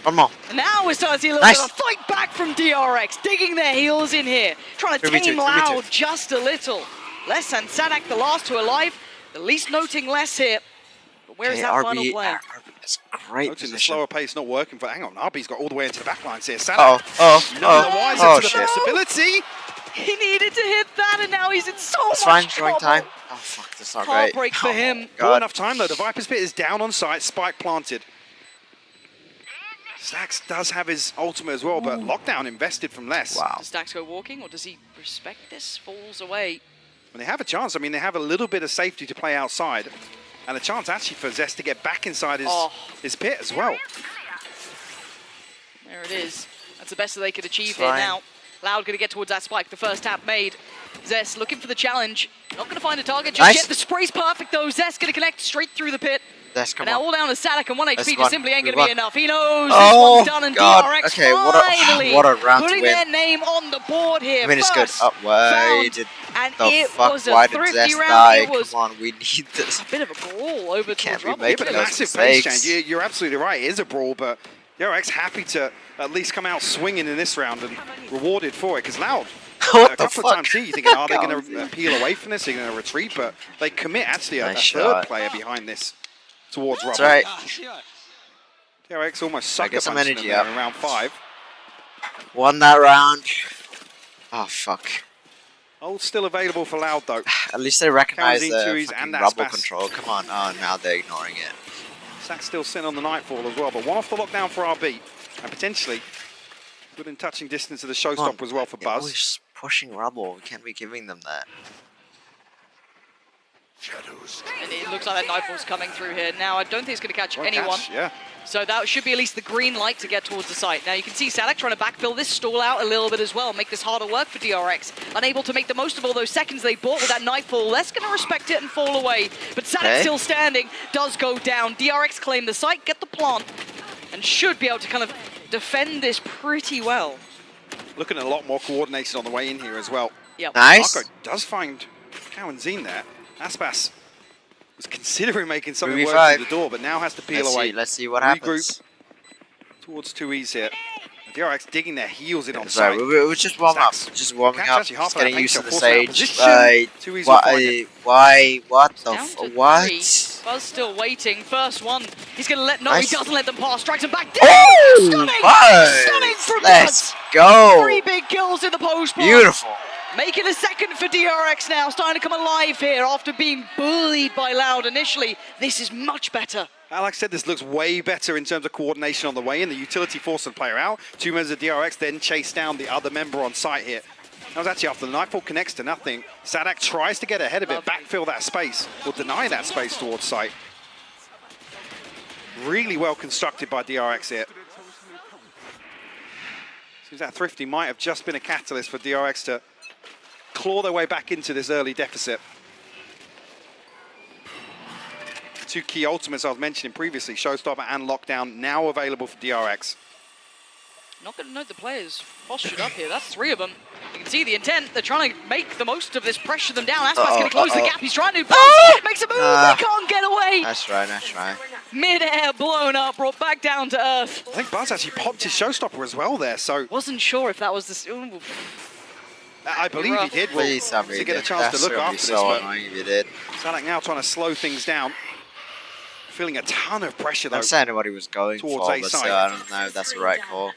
One more. And now we're starting to see a little Nice. bit of a fight back from DRX, digging their heels in here, trying to 3v2, tame Loud 3v2. just a little. Less and Sadak, the last two alive, the least noting less here. But where is Okay, that final RB, player? It's great Noticing the position. slower pace not working for. Hang on, RB's got all the way into the back lines here. Sadak, Oh, none the wiser oh, to the shit. possibility. He needed to hit that, and now he's in so That's much fine, trouble. drawing time. Oh, fuck, that's not great. Heartbreak for him. Not God. enough time though. The Viper's Pit is down on site. Spike planted. Stax does have his ultimate as well, but Lockdown invested from less. Wow. Does Stax go walking, or does he respect this? Falls away. And they have a chance. I mean, they have a little bit of safety to play outside, and a chance actually for Zest to get back inside his pit as well. There it is. That's the best that they could achieve here now. Loud going to get towards that spike. The first tap made. Zest looking for the challenge. Not going to find a target just yet. The spray's perfect though. Zest going to connect straight through the pit. Zest, come now on. all down to Sadak, and 1 HP Let's just simply ain't going to be run. enough. He knows this Oh, one's done, and God. DRX Okay, finally what a round to putting win. their name on the board here. I mean, it's good. First Oh, why found, did and the it fuck? was a Why did thrifty Zest round. die? It was Come on, we need this. a bit of a brawl over towards Rubble. Yeah, but a massive pace change. You're absolutely right. It is a brawl, but DRX happy to at least come out swinging in this round and rewarded for it, because Loud, a couple of times here, you're thinking, are they going to peel away from this? Are they going to retreat? But they commit actually a third player behind this towards Rubble. That's right. DRX almost sucker get some punched energy them up. there in round 5. Won that round. Oh, fuck. Ult still available for Loud, though. At least they recognize Karazin, the Tui's, fucking and that Rubble Spas. control. Come on. Oh, now they're ignoring it. Sack's still sitting on the Nightfall as well, but one off the lockdown for RB, and potentially within touching distance of the showstopper as well for They're Buzz. always pushing Rubble. We can't be giving them that. And it looks like that Nightfall's coming through here. Now, I don't think it's going to catch Won't anyone. catch, yeah. So that should be at least the green light to get towards the site. Now, you can see Sadak trying to backfill this stall out a little bit as well, make this harder work for DRX. Unable to make the most of all those seconds they bought with that Nightfall. Less going to respect it and fall away. But Sadak still standing, does go down. DRX claim the site, get the plant, and should be able to kind of defend this pretty well. Looking at a lot more coordination on the way in here as well. Yep. Nice. Marco does find Karazin there. Aspas was considering making something 3v5. work through the door, but now has to peel away. Let's see what Regroup happens. towards 2Es here. DRX digging their heels in on Sorry, site. we just warm up. Stacks. Just warming Catch up. actually half Just of that getting used to paint the shot, forcing out stage. position. 2Es will find it. Why? What the Down to what? 3. Buzz still waiting. First one. He's going to let... No, Nice. he doesn't let them pass. Strikes him back. Oh, Stunning! Buzz! Stunning from Let's Buzz! go! 3 big kills in the post. Beautiful. Making a second for DRX now. Starting to come alive here after being bullied by Loud initially. This is much better. Like I said, this looks way better in terms of coordination on the way in. The utility forced the player out. 2 members of DRX then chase down the other member on site here. That was actually after the Nightfall connects to nothing. Sadak tries to get ahead of it, backfill that space, or deny that space towards site. Really well constructed by DRX here. Seems that Thrifty might have just been a catalyst for DRX to claw their way back into this early deficit. The 2 key ultimates I was mentioning previously, Showstopper and Lockdown, now available for DRX. Not going to note the players postured up here. That's 3 of them. You can see the intent. They're trying to make the most of this, pressure them down. Aspas going to close the gap. He's trying to. Makes a move. They can't get away. Nice try, nice try. Mid-air blown up, brought back down to earth. I think Buzz actually popped his Showstopper as well there, so... Wasn't sure if that was the... Ooh. I believe he did. Well, Please tell me to get a that. chance to That's look gonna be after so this, annoying if you did. Sadak now trying to slow things down. Feeling a ton of pressure though. That's saying what he was going towards for, A but side. still, I don't know if that's the right call.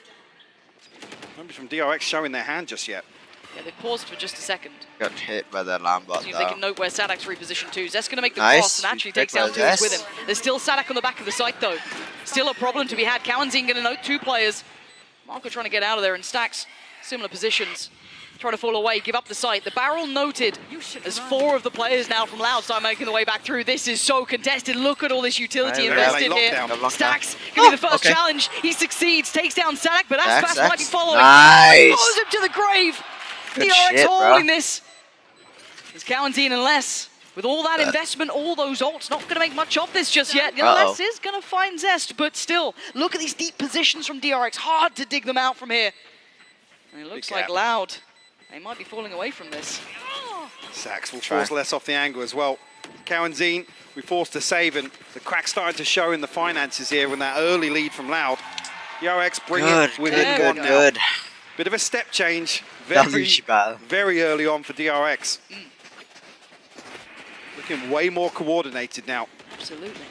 Nobody from DRX showing their hand just yet. Yeah, they paused for just a second. Got hit by the alarm bot See if though. they can note where Sadak's repositioned to. Zest going to make the Nice. cross and actually Good takes down by 2Es Zest. with him. There's still Sadak on the back of the site though. Still a problem to be had. Karazin going to note 2 players. Marco trying to get out of there, and Stacks, similar positions. Trying to fall away, give up the site. The barrel noted as 4 of the players now from Loud start making the way back through. This is so contested. Look at all this utility invested here. Stacks going to be the first challenge. He succeeds, takes down Sadak, but Aspas might be following. Nice. Follows him to the grave. Good DRX shit, bro. holding this. It's Karazin and Les. With all that investment, all those ults, not going to make much of this just yet. Les is going to find Zest, but still, look at these deep positions from DRX. Hard to dig them out from here. And it looks like Loud. They might be falling away from this. Sax will force less off the angle as well. Karazin, we forced to save, and the crack starting to show in the finances here with that early lead from Loud. DRX bring it within one now. Bit of a step change, very early on for DRX. Looking way more coordinated now. Absolutely.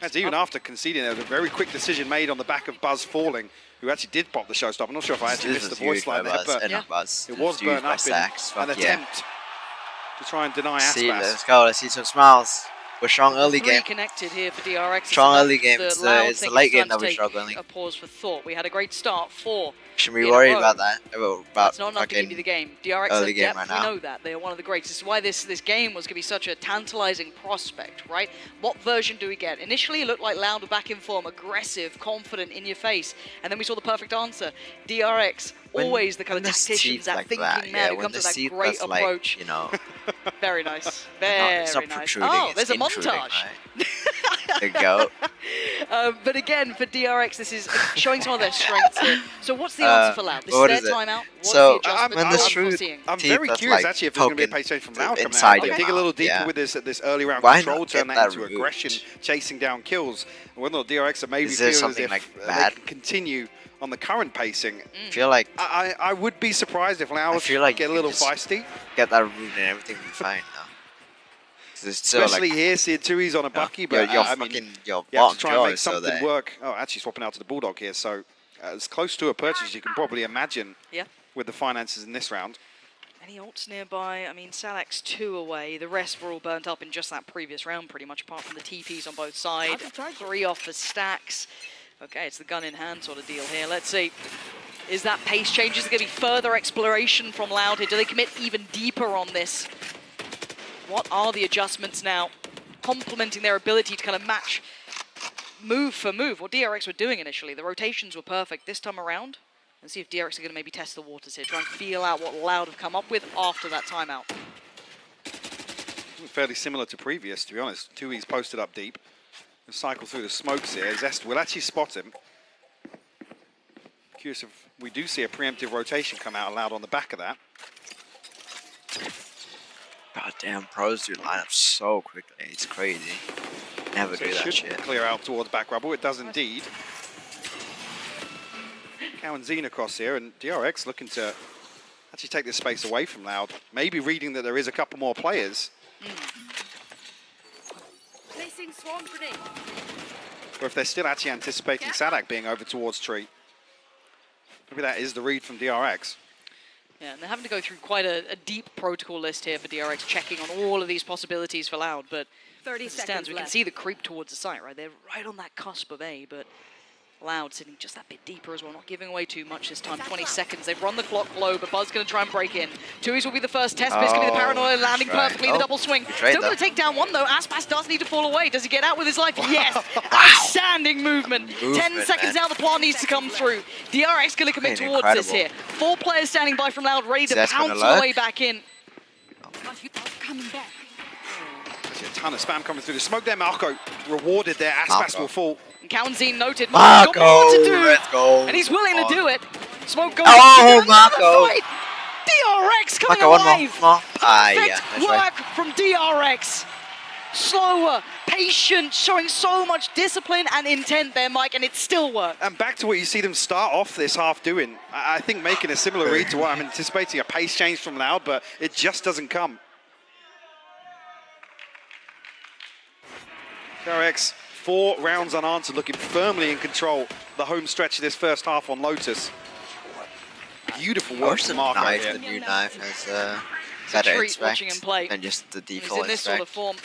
That's even after conceding, there was a very quick decision made on the back of Buzz falling, who actually did pop the showstopper. I'm not sure if I actually missed the voice line there, but it was burnt up in an attempt to try and deny Aspas. Let's go, let's see some smiles. We're strong early game. Reconnected here for DRX. Strong It's early enough game. that It's Loud the think late game time that to we're take struggling. A pause for thought. We had a great start. 4. Shouldn't be in a worried row. about that. About That's not enough to give you fucking the game. DRX early at game depth, right we now. know that. They are one of the greats. This is why this game was going to be such a tantalizing prospect, right? What version do we get? Initially, it looked like Loud were back in form, aggressive, confident, in your face. And then we saw the perfect answer. DRX, always the kind of tacticians, that thinking man yeah, who when comes the with that seat great that's like, approach. you know, Very nice. it's not Very nice. protruding, Oh, it's there's a intruding, montage. right? There you go. But again, for DRX, this is showing some of their strengths here. So what's the answer for Loud? This what is is their it? timeout. What's So, the adjustment? when the What are we truth foreseeing? I'm teeth very that's, curious like, actually if there's going to be a poking pace change from Loud coming inside out. your Dig a little mouth, deeper yeah. with this early round Why control, not turn get that that into removed? aggression, chasing down kills. And whether or not DRX are maybe Is there feeling as something, if like, they bad? can continue on the current pacing. I feel like I would be surprised if I Loud feel like get a you little just feisty. get that removed and everything will be fine now. 'Cause it's still Especially like, here, seeing Tui's on a Bucky, but your I mean, fucking your you have bottom to try and jaw make is still something there. work. Oh, actually swapping out to the Bulldog here, so as close to a purchase as you can probably imagine Yeah. with the finances in this round. Any ults nearby? I mean, Salak's 2 away. The rest were all burnt up in just that previous round, pretty much, apart from the TPs on both sides. 3 off for stacks. Okay, it's the gun in hand sort of deal here. Let's see. Is that pace change? Is there going to be further exploration from Loud here? Do they commit even deeper on this? What are the adjustments now? Complementing their ability to kind of match move for move. What DRX were doing initially. The rotations were perfect this time around. And see if DRX are going to maybe test the waters here. Try and feel out what Loud have come up with after that timeout. Fairly similar to previous, to be honest. Tui's posted up deep. He'll cycle through the smokes here. Zest will actually spot him. Curious if we do see a preemptive rotation come out Loud on the back of that. God damn, pros do line up so quickly. It's crazy. Never So do it that should shit. clear out towards back rubble. It does indeed. Cow and Zine across here, and DRX looking to actually take this space away from Loud. Maybe reading that there is a couple more players. Placing swarm grenade. Or if they're still actually anticipating Sadak being over towards Tree. Maybe that is the read from DRX. Yeah, and they're having to go through quite a deep protocol list here for DRX, checking on all of these possibilities for Loud, but 30 as it stands, seconds we can left. see the creep towards the site, right? They're right on that cusp of A, but Loud sitting just that bit deeper as well, not giving away too much this time. 20 seconds, they've run the clock low, but Buzz going to try and break in. Tui's will be the first test, but it's going to be the paranoia landing right. perfectly, the double swing. Betrayed Still going that. to take down one though, Aspas does need to fall away. Does he get out with his life? Yes! Outstanding movement. 10 seconds man. now, the plan needs to come through. DRX going to commit Fucking towards this incredible. here. 4 players standing by from Loud, ready to Zest gonna pounce on the lurk. way back in. Coming back. There's a ton of spam coming through. The smoke there, Marco. Rewarded there. Aspas Marco. will fall. And Cowanzine noted, Marco's got more to do. Let's go. And he's willing to do it. Smoke goes Oh, into another Marco. fight. DRX coming Marco, one more. alive. More. Ah, Perfect yeah, that's work right. from DRX. Slower, patient, showing so much discipline and intent there, Mike, and it still worked. And back to what you see them start off this half doing. I think making a similar read to what I'm anticipating, a pace change from Loud, but it just doesn't come. DRX, 4 rounds unanswered, looking firmly in control. The home stretch of this first half on Lotus. Beautiful work Where's the from Marco knife? here. The new knife has It's a better treat watching him inspect play. than just the He's default in this sort of inspect. form.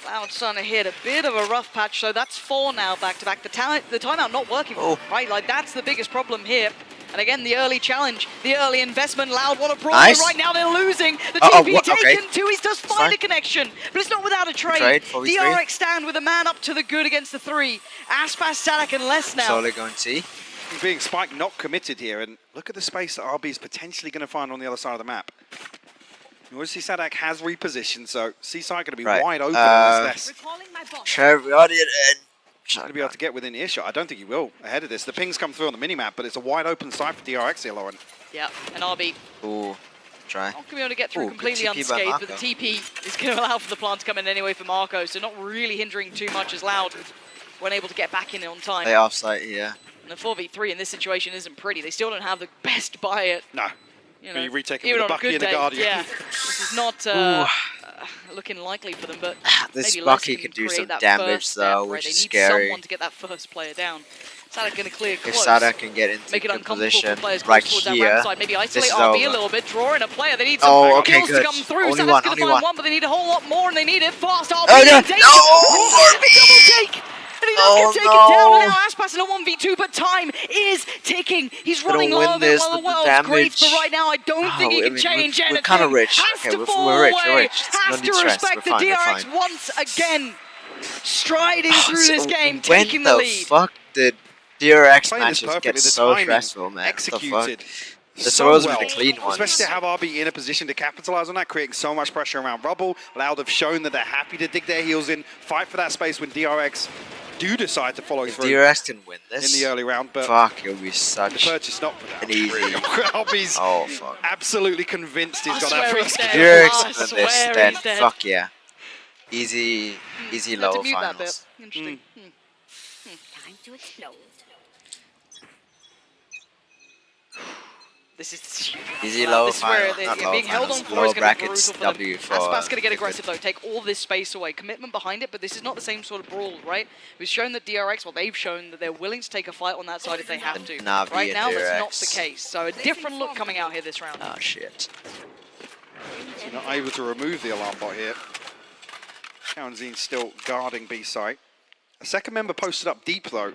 Loud starting to hit a bit of a rough patch, so that's 4 now back-to-back. The timeout not working, right? Like, that's the biggest problem here. And again, the early challenge, the early investment. Loud want to brawl, Nice. right now they're losing. The Oh, TP what? taken, Okay. Tui's does find fine. a connection, but it's not without a trade. Trade, 4v3. DRX stand with a man up to the good against the 3. Aspas, Sadak, and Less now. Slowly going to see. He's being spiked, not committed here, and look at the space that RB is potentially going to find on the other side of the map. You want to see Sadak has repositioned, so Seaside going to be Right. wide open on this less. Share the audience and Going to be able to get within earshot. I don't think he will ahead of this. The pings come through on the minimap, but it's a wide open side for DRX here, Lauren. Yeah, and RB Ooh, try. not going to be able to get through Ooh, good completely TP by unscathed, but the Marco. TP is going to allow for the plant to come in anyway for Marco, so not really hindering too much as Loud when able to get back in on time. They offsite here. And the 4v3 in this situation isn't pretty. They still don't have the best buy it. No. You know, You retake it even with a on Bucky good and a day. Guardian. Yeah, this is not looking likely for them, but This maybe Bucky Les can can do create some that damage first step, though, right? which They is need scary. someone to get that first player down. Sadak gonna clear If close. Sadak can get into Make it good uncomfortable position for players right close towards that here, ramp side. Maybe this isolate is RB a over. little bit, draw in a player. They need some Oh, okay, kills good. to come through. Only Sadak's one, gonna only find one. one, but they need a whole lot more, and they need it fast. RB Oh, no, in danger. no, Oh, RB! double take! And he does Oh, get taken down, and no. now Aspas in a 1v2, but time is ticking. He's Gonna running win low, this well, the with the world's great, damage. but right now I don't think he Oh, I can mean, change anything. we're kind of rich. Has Okay, to fall we're rich, away. we're rich. No Has need to stress. respect We're the fine, we're DRX fine. once again. Striding through this game, When taking the the lead. fuck did DRX Playing this matches perfectly, get the so timing stressful, man? executed What the fuck? They're so supposed well, to be the clean ones. especially to have RB in a position to capitalize on that, creating so much pressure around Rubble. Loud have shown that they're happy to dig their heels in, fight for that space when DRX do decide to follow If through DRX can win this, in the early round. But fuck, it'll be such the purchase not an easy. RB's Oh fuck. absolutely convinced he's got that swear first he's kill. dead. DRX I win this, swear then he's dead. fuck yeah. Easy Had low to mute that bit. finals. Interesting. Time to explode. This is Easy low this is where final, not low being held on finals, floor lower is going to be brackets, brutal for them. W for Aspas going to get Liquid. aggressive though, take all this space away. Commitment behind it, but this is not the same sort of brawl, right? We've shown that DRX, well, they've shown that they're willing to take a fight on that side if they have to. Navi Right and now, that's not DRX. the case. So a different look coming out here this round. Oh shit. So not able to remove the alarm bot here. Kawanzine still guarding B site. A second member posted up deep though,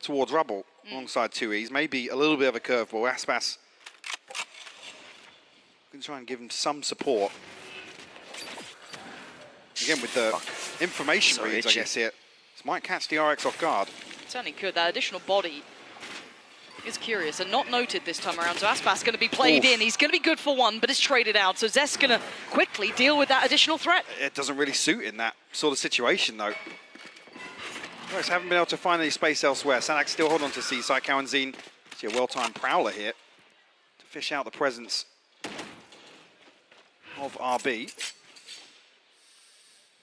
towards Rubble, alongside 2Es. Maybe a little bit of a curveball. Aspas can try and give him some support. Again, with the information So reads, I itchy. guess here. This might catch DRX off guard. Certainly could. That additional body is curious and not noted this time around. So Aspas going to be played in. He's going to be good for one, but it's traded out. So Zest's going to quickly deal with that additional threat. It doesn't really suit in that sort of situation, though. DRX haven't been able to find any space elsewhere. Sanak still holding on to C-side. Kawanzine, see a well-timed prowler here to fish out the presence of RB.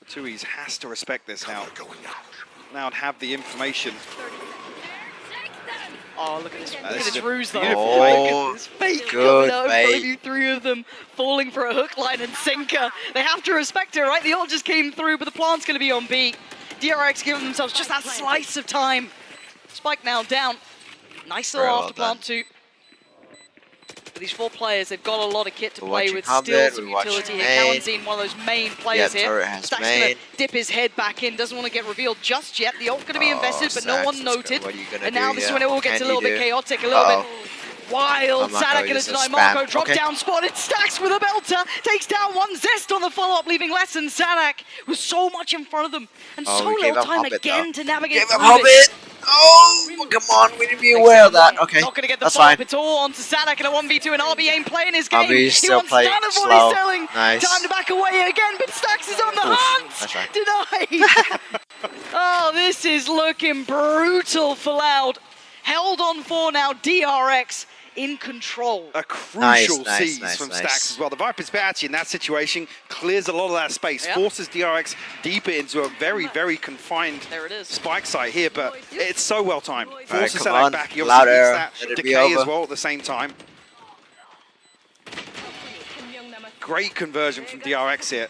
The 2Es has to respect this now. Now have the information. Oh, look at this. Look at this this is a ruse, though. beautiful Look bait. at this fake Good coming out in front of bait. you, three of them falling for a hook, line, and sinker. They have to respect it, right? The ult just came through, but the plant's going to be on B. DRX giving themselves just that slice of time. Spike now down. Nice little Very well after plant too. For these four players, they've got a lot of kit to We're play watching with. combat, Still some we're watching utility here. main. Kawanzine, one of those main players Yeah, here. turret has Stack's main. going to dip his head back in. Doesn't want to get revealed just yet. The ult going to be invested, but no Sax, one let's go. noted. What are you gonna And do now this is here? when it all What gets a can little you bit do? chaotic, a little bit wild. Oh, Marco, Sadak going this to is deny spam. Marco. Drop Okay. down spotted. Stacks with a belter. Takes down one. Zest on the follow-up, leaving less than Sadak with so much in front of them. And Oh, so we gave little up time Hobbit, again though. to navigate Gave up through this. Hobbit! Oh, come on, we need to be aware of that. Okay, Not going to get the that's follow-up fine. at all onto Sadak in a 1v2, and RB ain't playing his game. RB He still wants playing none of what slow. he's selling. Nice. Time to back away again, but Stacks is on the Oof, hunt. that's right. Denied. Oh, this is looking brutal for Loud. Held on for now, DRX in control. A crucial Nice, seize nice, from nice. Stacks as well. The Viper's Patchy in that situation clears a lot of that space, Yep. forces DRX deeper into a very, very confined There it is. spike site here, but it's so well timed. Forces come Sadak on. back. He Loud obviously air. gets Let that it be decay over. as well at the same time. Great conversion from DRX here.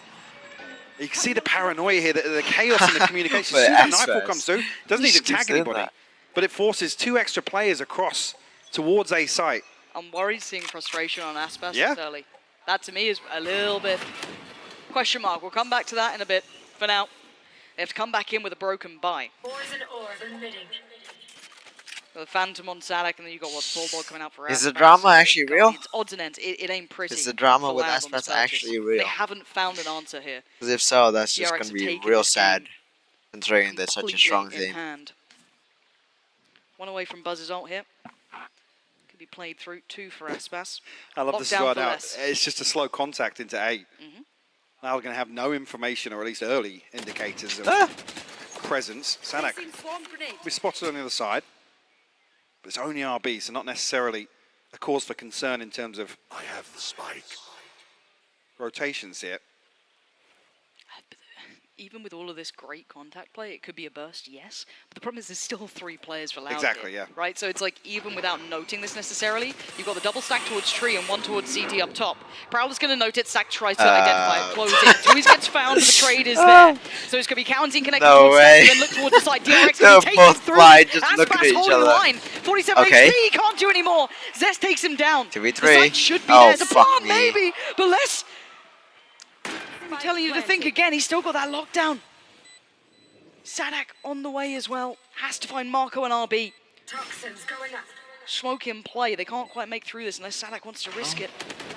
You can see the paranoia here, the chaos in the communication. But As soon as that Aspas Nightfall comes through, doesn't just even keeps tag doing anybody. that. But it forces two extra players across towards A site. I'm worried seeing frustration on Aspas Yeah. this early. That to me is a little bit question mark. We'll come back to that in a bit. For now, they have to come back in with a broken bye. The Phantom on Sadak, and then you got what Bulldog coming out for Is the Aspas. drama actually God, real? It's odds and ends. It ain't pretty. Is the drama for with Loud on this Aspas purchase. actually real? They haven't found an answer here. Because if so, that's just DRX going to have be taken real this sad, game considering they're such a completely strong in team. hand. One away from Buzz's ult here. Could be played through. Two for Aspas. I love Lockdown this as well for now. less. It's just a slow contact into A. Mhm. Now we're going to have no information, or at least early indicators of presence. Sadak we spotted on the other side, but it's only RB, so not necessarily a cause for concern in terms of I have the spike. rotations here. even with all of this great contact play, it could be a burst, yes. But the problem is there's still 3 players for Loud. Exactly, here, yeah. Right, so it's like, even without noting this necessarily, you've got the double stack towards Tree and 1 towards CT up top. Prowler's going to note it, Stack tries to identify it, close it. Tuiz gets found, but the trade is there. So it's going to be counting, connecting No towards way. Stack, then look towards the side. DRX They're going to take him both through. blind, just looking at Aspas each holding the other. line. 47 Okay. HP, he can't do anymore. Zest takes him down. 2v3. The side should be Oh, there. There's a fuck plant, me. maybe, but less. I'm telling you to think again, he's still got that lockdown. Sadak on the way as well. Has to find Marco and RB. Toxins going up. Smoke in play. They can't quite make through this unless Sadak wants to risk it.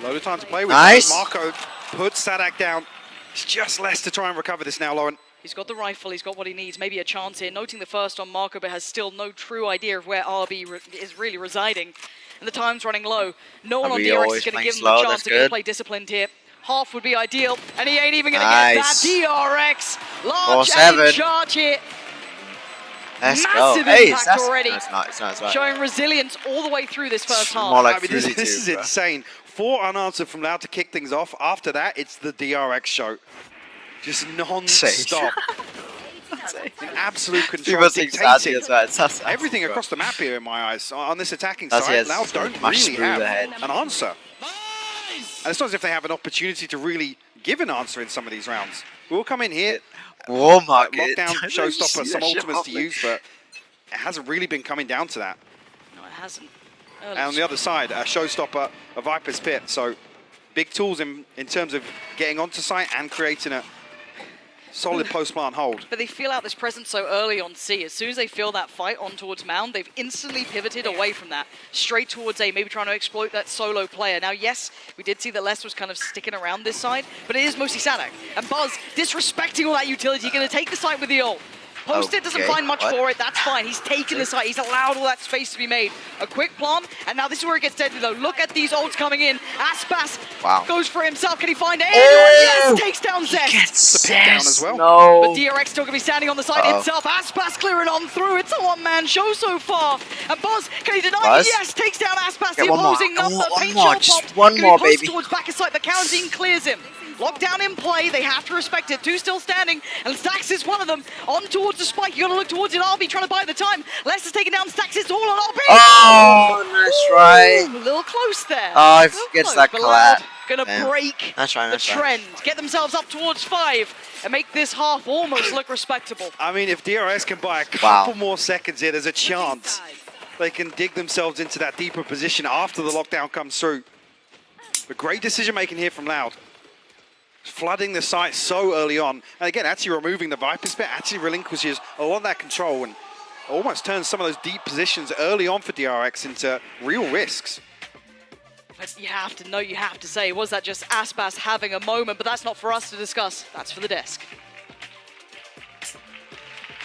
Load of time to play with. Nice. Marco puts Sadak down. It's just less to try and recover this now, Lauren. He's got the rifle, he's got what he needs, maybe a chance here. Noting the first on Marco, but has still no true idea of where RB is really residing. And the time's running low. No one on RB DRX is always going to playing give him slow, the chance that's to good. play disciplined here. Half would be ideal, and he ain't even going to Nice. get that. DRX, large 4-7. aim charge here. Let's go. Massive Hey, impact that's already. No, it's not. It's not. It's not. Showing resilience all the way through this first half. More like I mean, this 3v2, is bro. insane. 4 unanswered from Loud to kick things off. After that, it's the DRX show. Just non-stop. In absolute control, People think dictating Sassy as well. It's Sassy, everything bro. across the map here in my eyes. On this attacking Sassy side, has Loud don't much really have smoother head. an answer. And it's not as if they have an opportunity to really give an answer in some of these rounds. We'll come in here, War market. lockdown, Don't you showstopper, see some that shit ultimates to happening? use, but it hasn't really been coming down to that. No, it hasn't. And on the other side, a showstopper, a Viper's Pit. So big tools in terms of getting onto site and creating a solid post-plant hold. But they feel out this presence so early on C. As soon as they feel that fight on towards Mound, they've instantly pivoted away from that, straight towards A, maybe trying to exploit that solo player. Now, yes, we did see that Les was kind of sticking around this side, but it is mostly Sadak. And Buzz, disrespecting all that utility, going to take the site with the ult. Post it, doesn't Okay, find much what? for it, that's fine. He's taken the site, he's allowed all that space to be made. A quick plant, and now this is where it gets deadly though. Look at these ults coming in. Aspas goes for himself, can he find anyone? Yes, takes down Zest. The pick down as well. No. But DRX still going to be standing on the side himself. Aspas clearing on through. It's a one-man show so far. And Buzz, can he deny Buzz? it? Yes, takes down Aspas, Get the one more. opposing I number. want one Paint more, shell just popped. one Gonna be more, close baby. towards back of sight, but Counting clears him. Lockdown in play, they have to respect it. 2 still standing, and Stax is one of them. On towards the spike, you gotta look towards it. RB trying to buy the time. Les is taking down Stax, it's all on RB. Oh, nice try. Ooh, a little close there. Oh, if Little he gets close, that but Loud collat. Gonna Damn. break That's right, the that's right. trend. Get themselves up towards 5 and make this half almost look respectable. I mean, if DRX can buy a couple more seconds here, there's a chance they can dig themselves into that deeper position after the lockdown comes through. But great decision making here from Loud. Flooding the site so early on. And again, actually removing the Viper's Pit actually relinquishes a lot of that control and almost turns some of those deep positions early on for DRX into real risks. But you have to know, you have to say, was that just Aspas having a moment? But that's not for us to discuss. That's for the desk.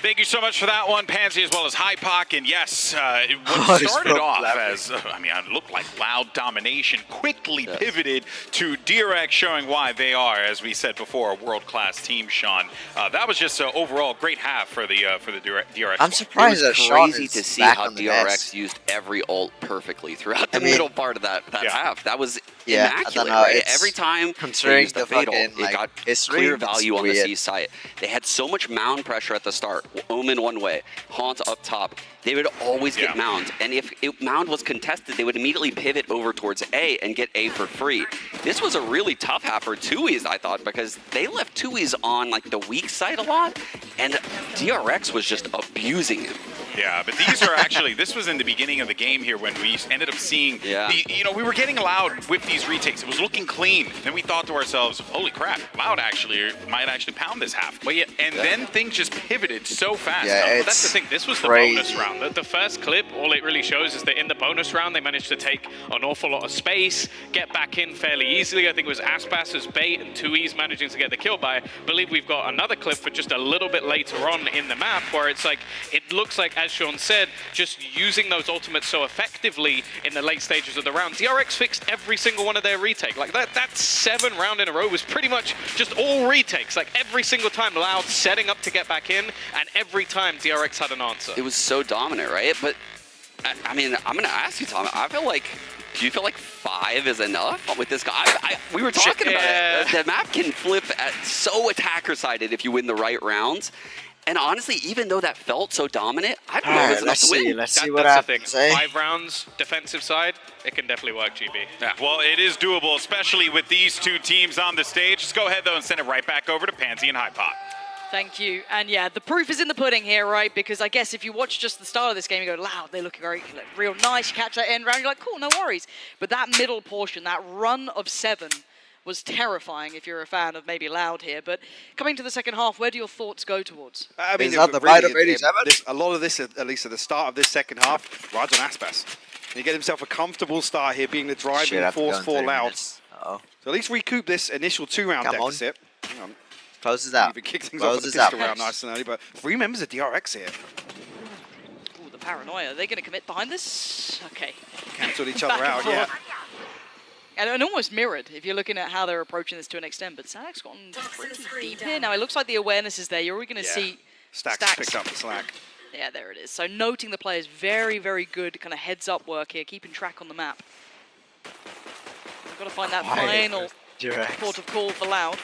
Thank you so much for that one, Pansy, as well as Hypoc. And yes, what started off as, it looked like Loud domination, quickly pivoted to DRX, showing why they are, as we said before, a world-class team, Sean. That was just an overall great half for the DRX. I'm surprised that It was Sean crazy is to see back how on the DRX desk. used every ult perfectly throughout the I mean, middle part of that half. That was yeah, I immaculate, don't know, right? it's Every time they considering used the the fatal, fucking, it like, got history, clear it's value on the weird. C site. They had so much mound pressure at the start. Omen one way, Haunt up top. They would always get mound, and if mound was contested, they would immediately pivot over towards A and get A for free. This was a really tough half for Tuiz, I thought, because they left Tuiz on like the weak side a lot, and DRX was just abusing him. Yeah, but these are actually, this was in the beginning of the game here when we ended up seeing, we were getting Loud with these retakes. It was looking clean. Then we thought to ourselves, holy crap, Loud might actually pound this half. And then things just pivoted so fast. Well, that's the thing. This was crazy. the bonus round. The first clip, all it really shows is that in the bonus round, they managed to take an awful lot of space, get back in fairly easily. I think it was Aspas as bait and Tuiz managing to get the kill. But I believe we've got another clip for just a little bit later on in the map where it's like, it looks like, as Sean said, just using those ultimates so effectively in the late stages of the round. DRX fixed every single one of their retake. Like that 7 round in a row was pretty much just all retakes. Like every single time Loud setting up to get back in, and every time DRX had an answer. It was so dominant, right? But I mean, I'm going to ask you, Tom. I feel like Do you feel like 5 is enough with this guy? We were talking about it. The map can flip at so attacker-sided if you win the right rounds. And honestly, even though that felt so dominant, I don't know if it's enough to win. Let's see what happens. That's the thing. 5 rounds, defensive side, it can definitely work, GB. Yeah, well, it is doable, especially with these two teams on the stage. Let's go ahead, though, and send it right back over to Pansy and Hypot. Thank you. And yeah, the proof is in the pudding here, right? Because I guess if you watch just the start of this game, you go, Loud, they look great, look real nice. You catch that end round, you're like, cool, no worries. But that middle portion, that run of 7, was terrifying if you're a fan of maybe Loud here. But coming to the second half, where do your thoughts go towards? I mean, Is that the bite of 87? A lot of this, at least at the start of this second half, rides on Aspas. He get himself a comfortable start here, being the driving force for Loud. Uh-oh. So at least recoup this initial 2-round deficit. Hang on. Closes out. Even kick things off in the pistol round nice and early, but 3 members of DRX here. Ooh, the paranoia. Are they going to commit behind this? Okay. Cancelled each other out, yeah. And almost mirrored, if you're looking at how they're approaching this to an extent. But Sadak's gotten pretty deep here. Now, it looks like the awareness is there. You're already going to see Stacks picked up the slack. Yeah, there it is. So noting the players, very, very good kind of heads-up work here, keeping track on the map. We've got to find that final port of call for Loud.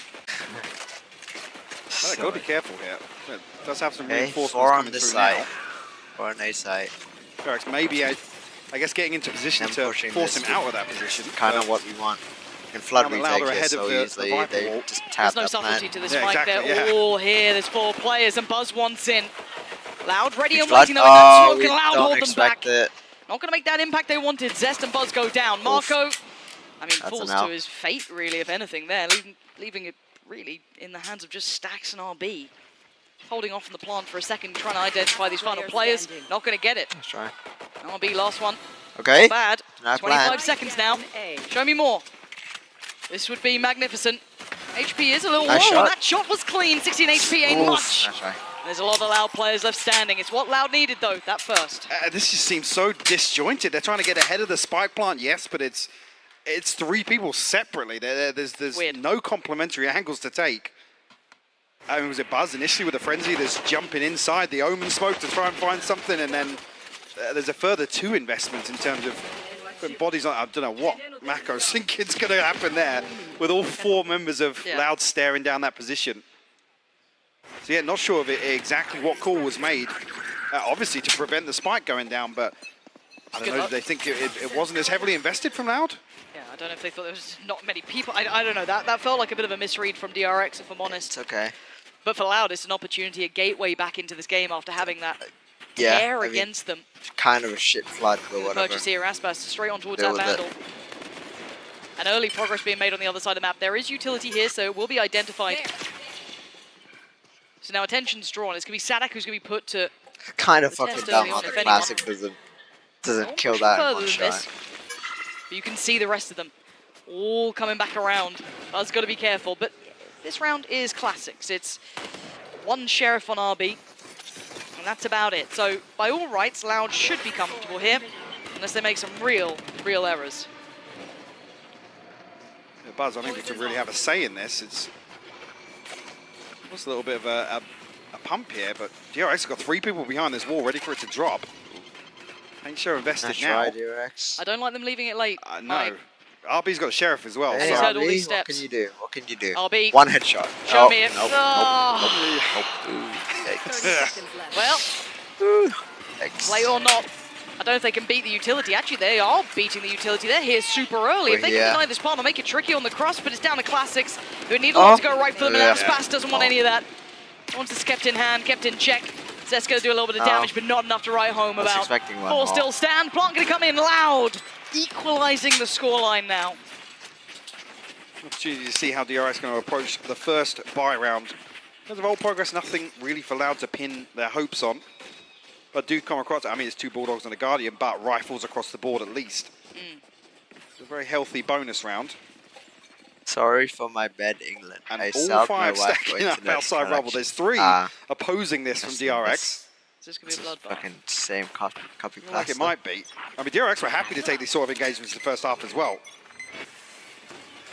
Got to be careful here. It does have some reinforcements 4 on coming this through side. now. 4 on A side. DRX maybe, I guess, getting into position to force him out of that position. Kind of what we want. And flood Now retake ahead here of so the easily. Viper They wall. just tap There's no that subtlety plan. to this fight. They're all here. There's 4 players, and Buzz wants in. Loud ready and Flood. waiting though. That smoke We and Loud don't hold them back. expect it. Not going to make that impact they wanted. Zest and Buzz go down. Marco, I mean, That's falls an out. to his fate, really, if anything, there. Leaving it really in the hands of just Stacks and RB. Holding off on the plant for a second, trying to identify these final players. Not going to get it. Let's try. RB, last one. Okay. Not bad. Not 25 bad. seconds now. Show me more. This would be magnificent. HP is a little Nice low, shot. and that shot was clean. 16 HP ain't Oof. much. That's right. There's a lot of Loud players left standing. It's what Loud needed, though, that first. This just seems so disjointed. They're trying to get ahead of the spike plant, yes, but it's 3 people separately. There's no complementary angles to take. I mean, was it Buzz initially with a frenzy that's jumping inside the Omen smoke to try and find something, and then there's a further 2 investments in terms of putting bodies on. I don't know what Mako's thinking's going to happen there with all 4 members of Loud staring down that position. So yeah, not sure of exactly what call was made, obviously to prevent the spike going down, but I don't know, do they think it wasn't as heavily invested from Loud? Yeah, I don't know if they thought there was not many people. I don't know. That felt like a bit of a misread from DRX, if I'm honest. It's okay. But for Loud, it's an opportunity, a gateway back into this game after having that Yeah, tear I mean, against them. Kind of a shit flood, but whatever. Purchase here, Aspas straight on towards Deal that with Vandal. And early progress being made on the other side of the map. There is utility here, so it will be identified. So now attention's drawn. It's going to be Sadak who's going to be put to Kind of the fucking test dumb early how on, the if anyone. classic doesn't Won't kill push that in further one than shot. this. But you can see the rest of them all coming back around. Buzz got to be careful. But this round is classics. It's 1 Sheriff on RB, and that's about it. So by all rights, Loud should be comfortable here, unless they make some real errors. Yeah, Buzz, I think we could really have a say in this. It's a little bit of a pump here, but DRX has got 3 people behind this wall ready for it to drop. Ain't sure invested Nice now. try, DRX. I don't like them leaving it late. No. RB's got a Sheriff as well. Hey, He's so heard all these RB, steps. what can you do? What can you do? RB. 1 headshot. Show me it. Nope, Oh. Yikes. Well, play or not, I don't know if they can beat the utility. Actually, they are beating the utility. They're here super early. If they can deny this part, they'll make it tricky on the cross, but it's down to Classics, who need a lot to go right for them, and Aspas doesn't want any of that. Wants this kept in hand, kept in check. Zest going to do a little bit of damage, but not enough to write home I was about. expecting 1 4 more. still stand. Plant going to come in Loud, equalizing the scoreline now. opportunity to see how DRX is going to approach the first buy round. In terms of old progress, nothing really for Loud to pin their hopes on. But do come across, I mean, it's 2 Bulldogs and a Guardian, but rifles across the board at least. It's a very healthy bonus round. Sorry for my bed, England. And I all sold 5 my wife stacking for up internet outside rubble. There's 3 opposing this from DRX. Is this going to be a bloodbath? Fucking same copy Like it might be. I mean, DRX were happy to take these sort of engagements in the first half as well.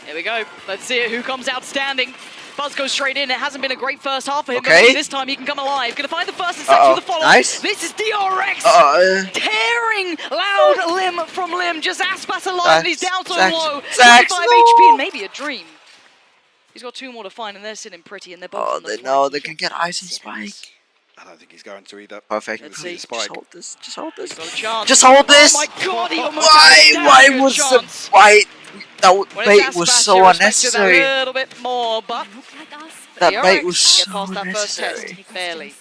Here we go. Let's see it. Who comes out standing? Buzz goes straight in. It hasn't been a great first half for him, but Okay. maybe this time he can come alive. Gonna find the first and second with the follow. Nice. This is DRX tearing Loud limb from limb. Just Aspas alive, and he's down so low. 25 HP and maybe a dream. He's got 2 more to find, and they're sitting pretty, and they're both on the flank. No, they can get ice and spike. I don't think he's going to either. Perfect. Let's see. Just hold this. Just hold this. Got a chance. Just hold this. Oh my god, he almost had a Why damn was good the chance. bite? That When bait it's was Aspas, so you respect it unnecessary. A little bit more, but That DRX bait was get so past that first unnecessary. test, barely.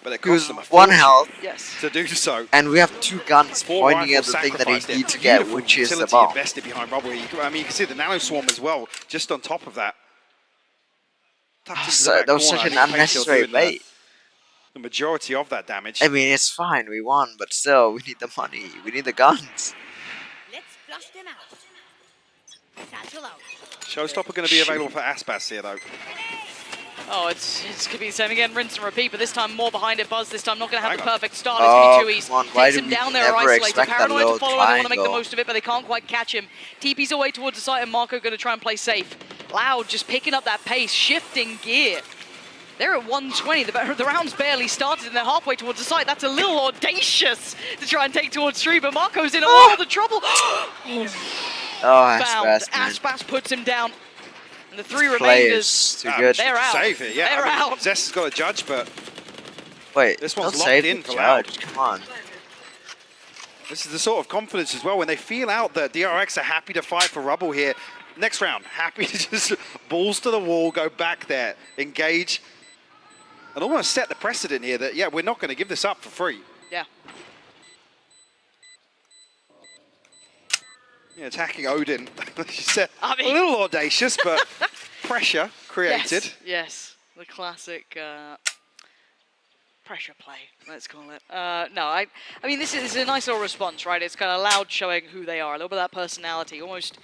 But it He was cost them a 1 fortune health. Yes. to do so. And we have 2 guns 4 pointing at the rifles thing that sacrificed he there. needs to get, Beautiful which is the utility bomb. invested behind Rubble. I mean, you can see the nano swarm as well, just on top of that. Tucked into the So back that was corner. such an I think Paytail's unnecessary doing bait. the majority of that damage. I mean, it's fine, we won, but still, we need the money. We need the guns. Let's flush them out. Satchel out. Showstopper going to be available for Aspas here, though. Oh, it's going to be the same again, rinse and repeat, but this time more behind it. Buzz this time not going to have the Hang on. perfect start. It's going to be too easy. Come on, why Takes did him we down there, never isolated. expect that Paranoid to little follow, they want to make the triangle? most of it, but they can't quite catch him. TP's away towards the site, and Marco going to try and play safe. Loud just picking up that pace, shifting gear. They're at 120. The round's barely started, and they're halfway towards the site. That's a little audacious to try and take towards 3, but Marco's in a lot of trouble. Oh, Found. Aspas, man. Aspas puts him down. And the 3 Play remainders, is too good. they're out. Save it, yeah. They're I mean, out. Zest has got a judge, but Wait, this one's don't locked save in the for Loud. judge. Come on. This is the sort of confidence as well when they feel out that DRX are happy to fight for Rubble here. Next round, happy to just balls to the wall, go back there, engage, and almost set the precedent here that, yeah, we're not going to give this up for free. Yeah. Yeah, attacking Odin, she said, I mean- a little audacious, but pressure created. Yes, the classic pressure play, let's call it. No, I mean, this is a nice little response, right? It's kind of Loud showing who they are, a little bit of that personality, almost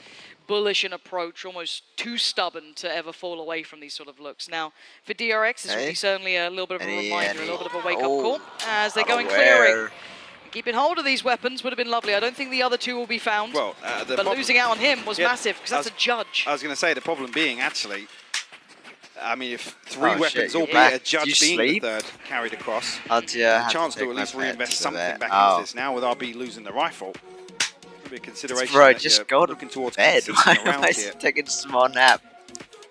bullish in approach, almost too stubborn to ever fall away from these sort of looks. Now, for DRX, this would be certainly a little bit of a reminder, a little bit of a wake-up call as they're going clearing. Keeping hold of these weapons would have been lovely. I don't think the other 2 will be found, Well, but losing out on him was massive because that's a judge. I was going to say, the problem being, actually, I mean, if 3 Oh, weapons, shit, you're albeit back. a Do judge you being sleep? the 3rd, carried across, Oh, dear, I a have chance to to take at my least pet reinvest to something bed. back Oh. into this now with RB losing the rifle. Maybe a consideration Bro, that just you're go to looking towards bed. conceding Why the am I round here taking a small nap?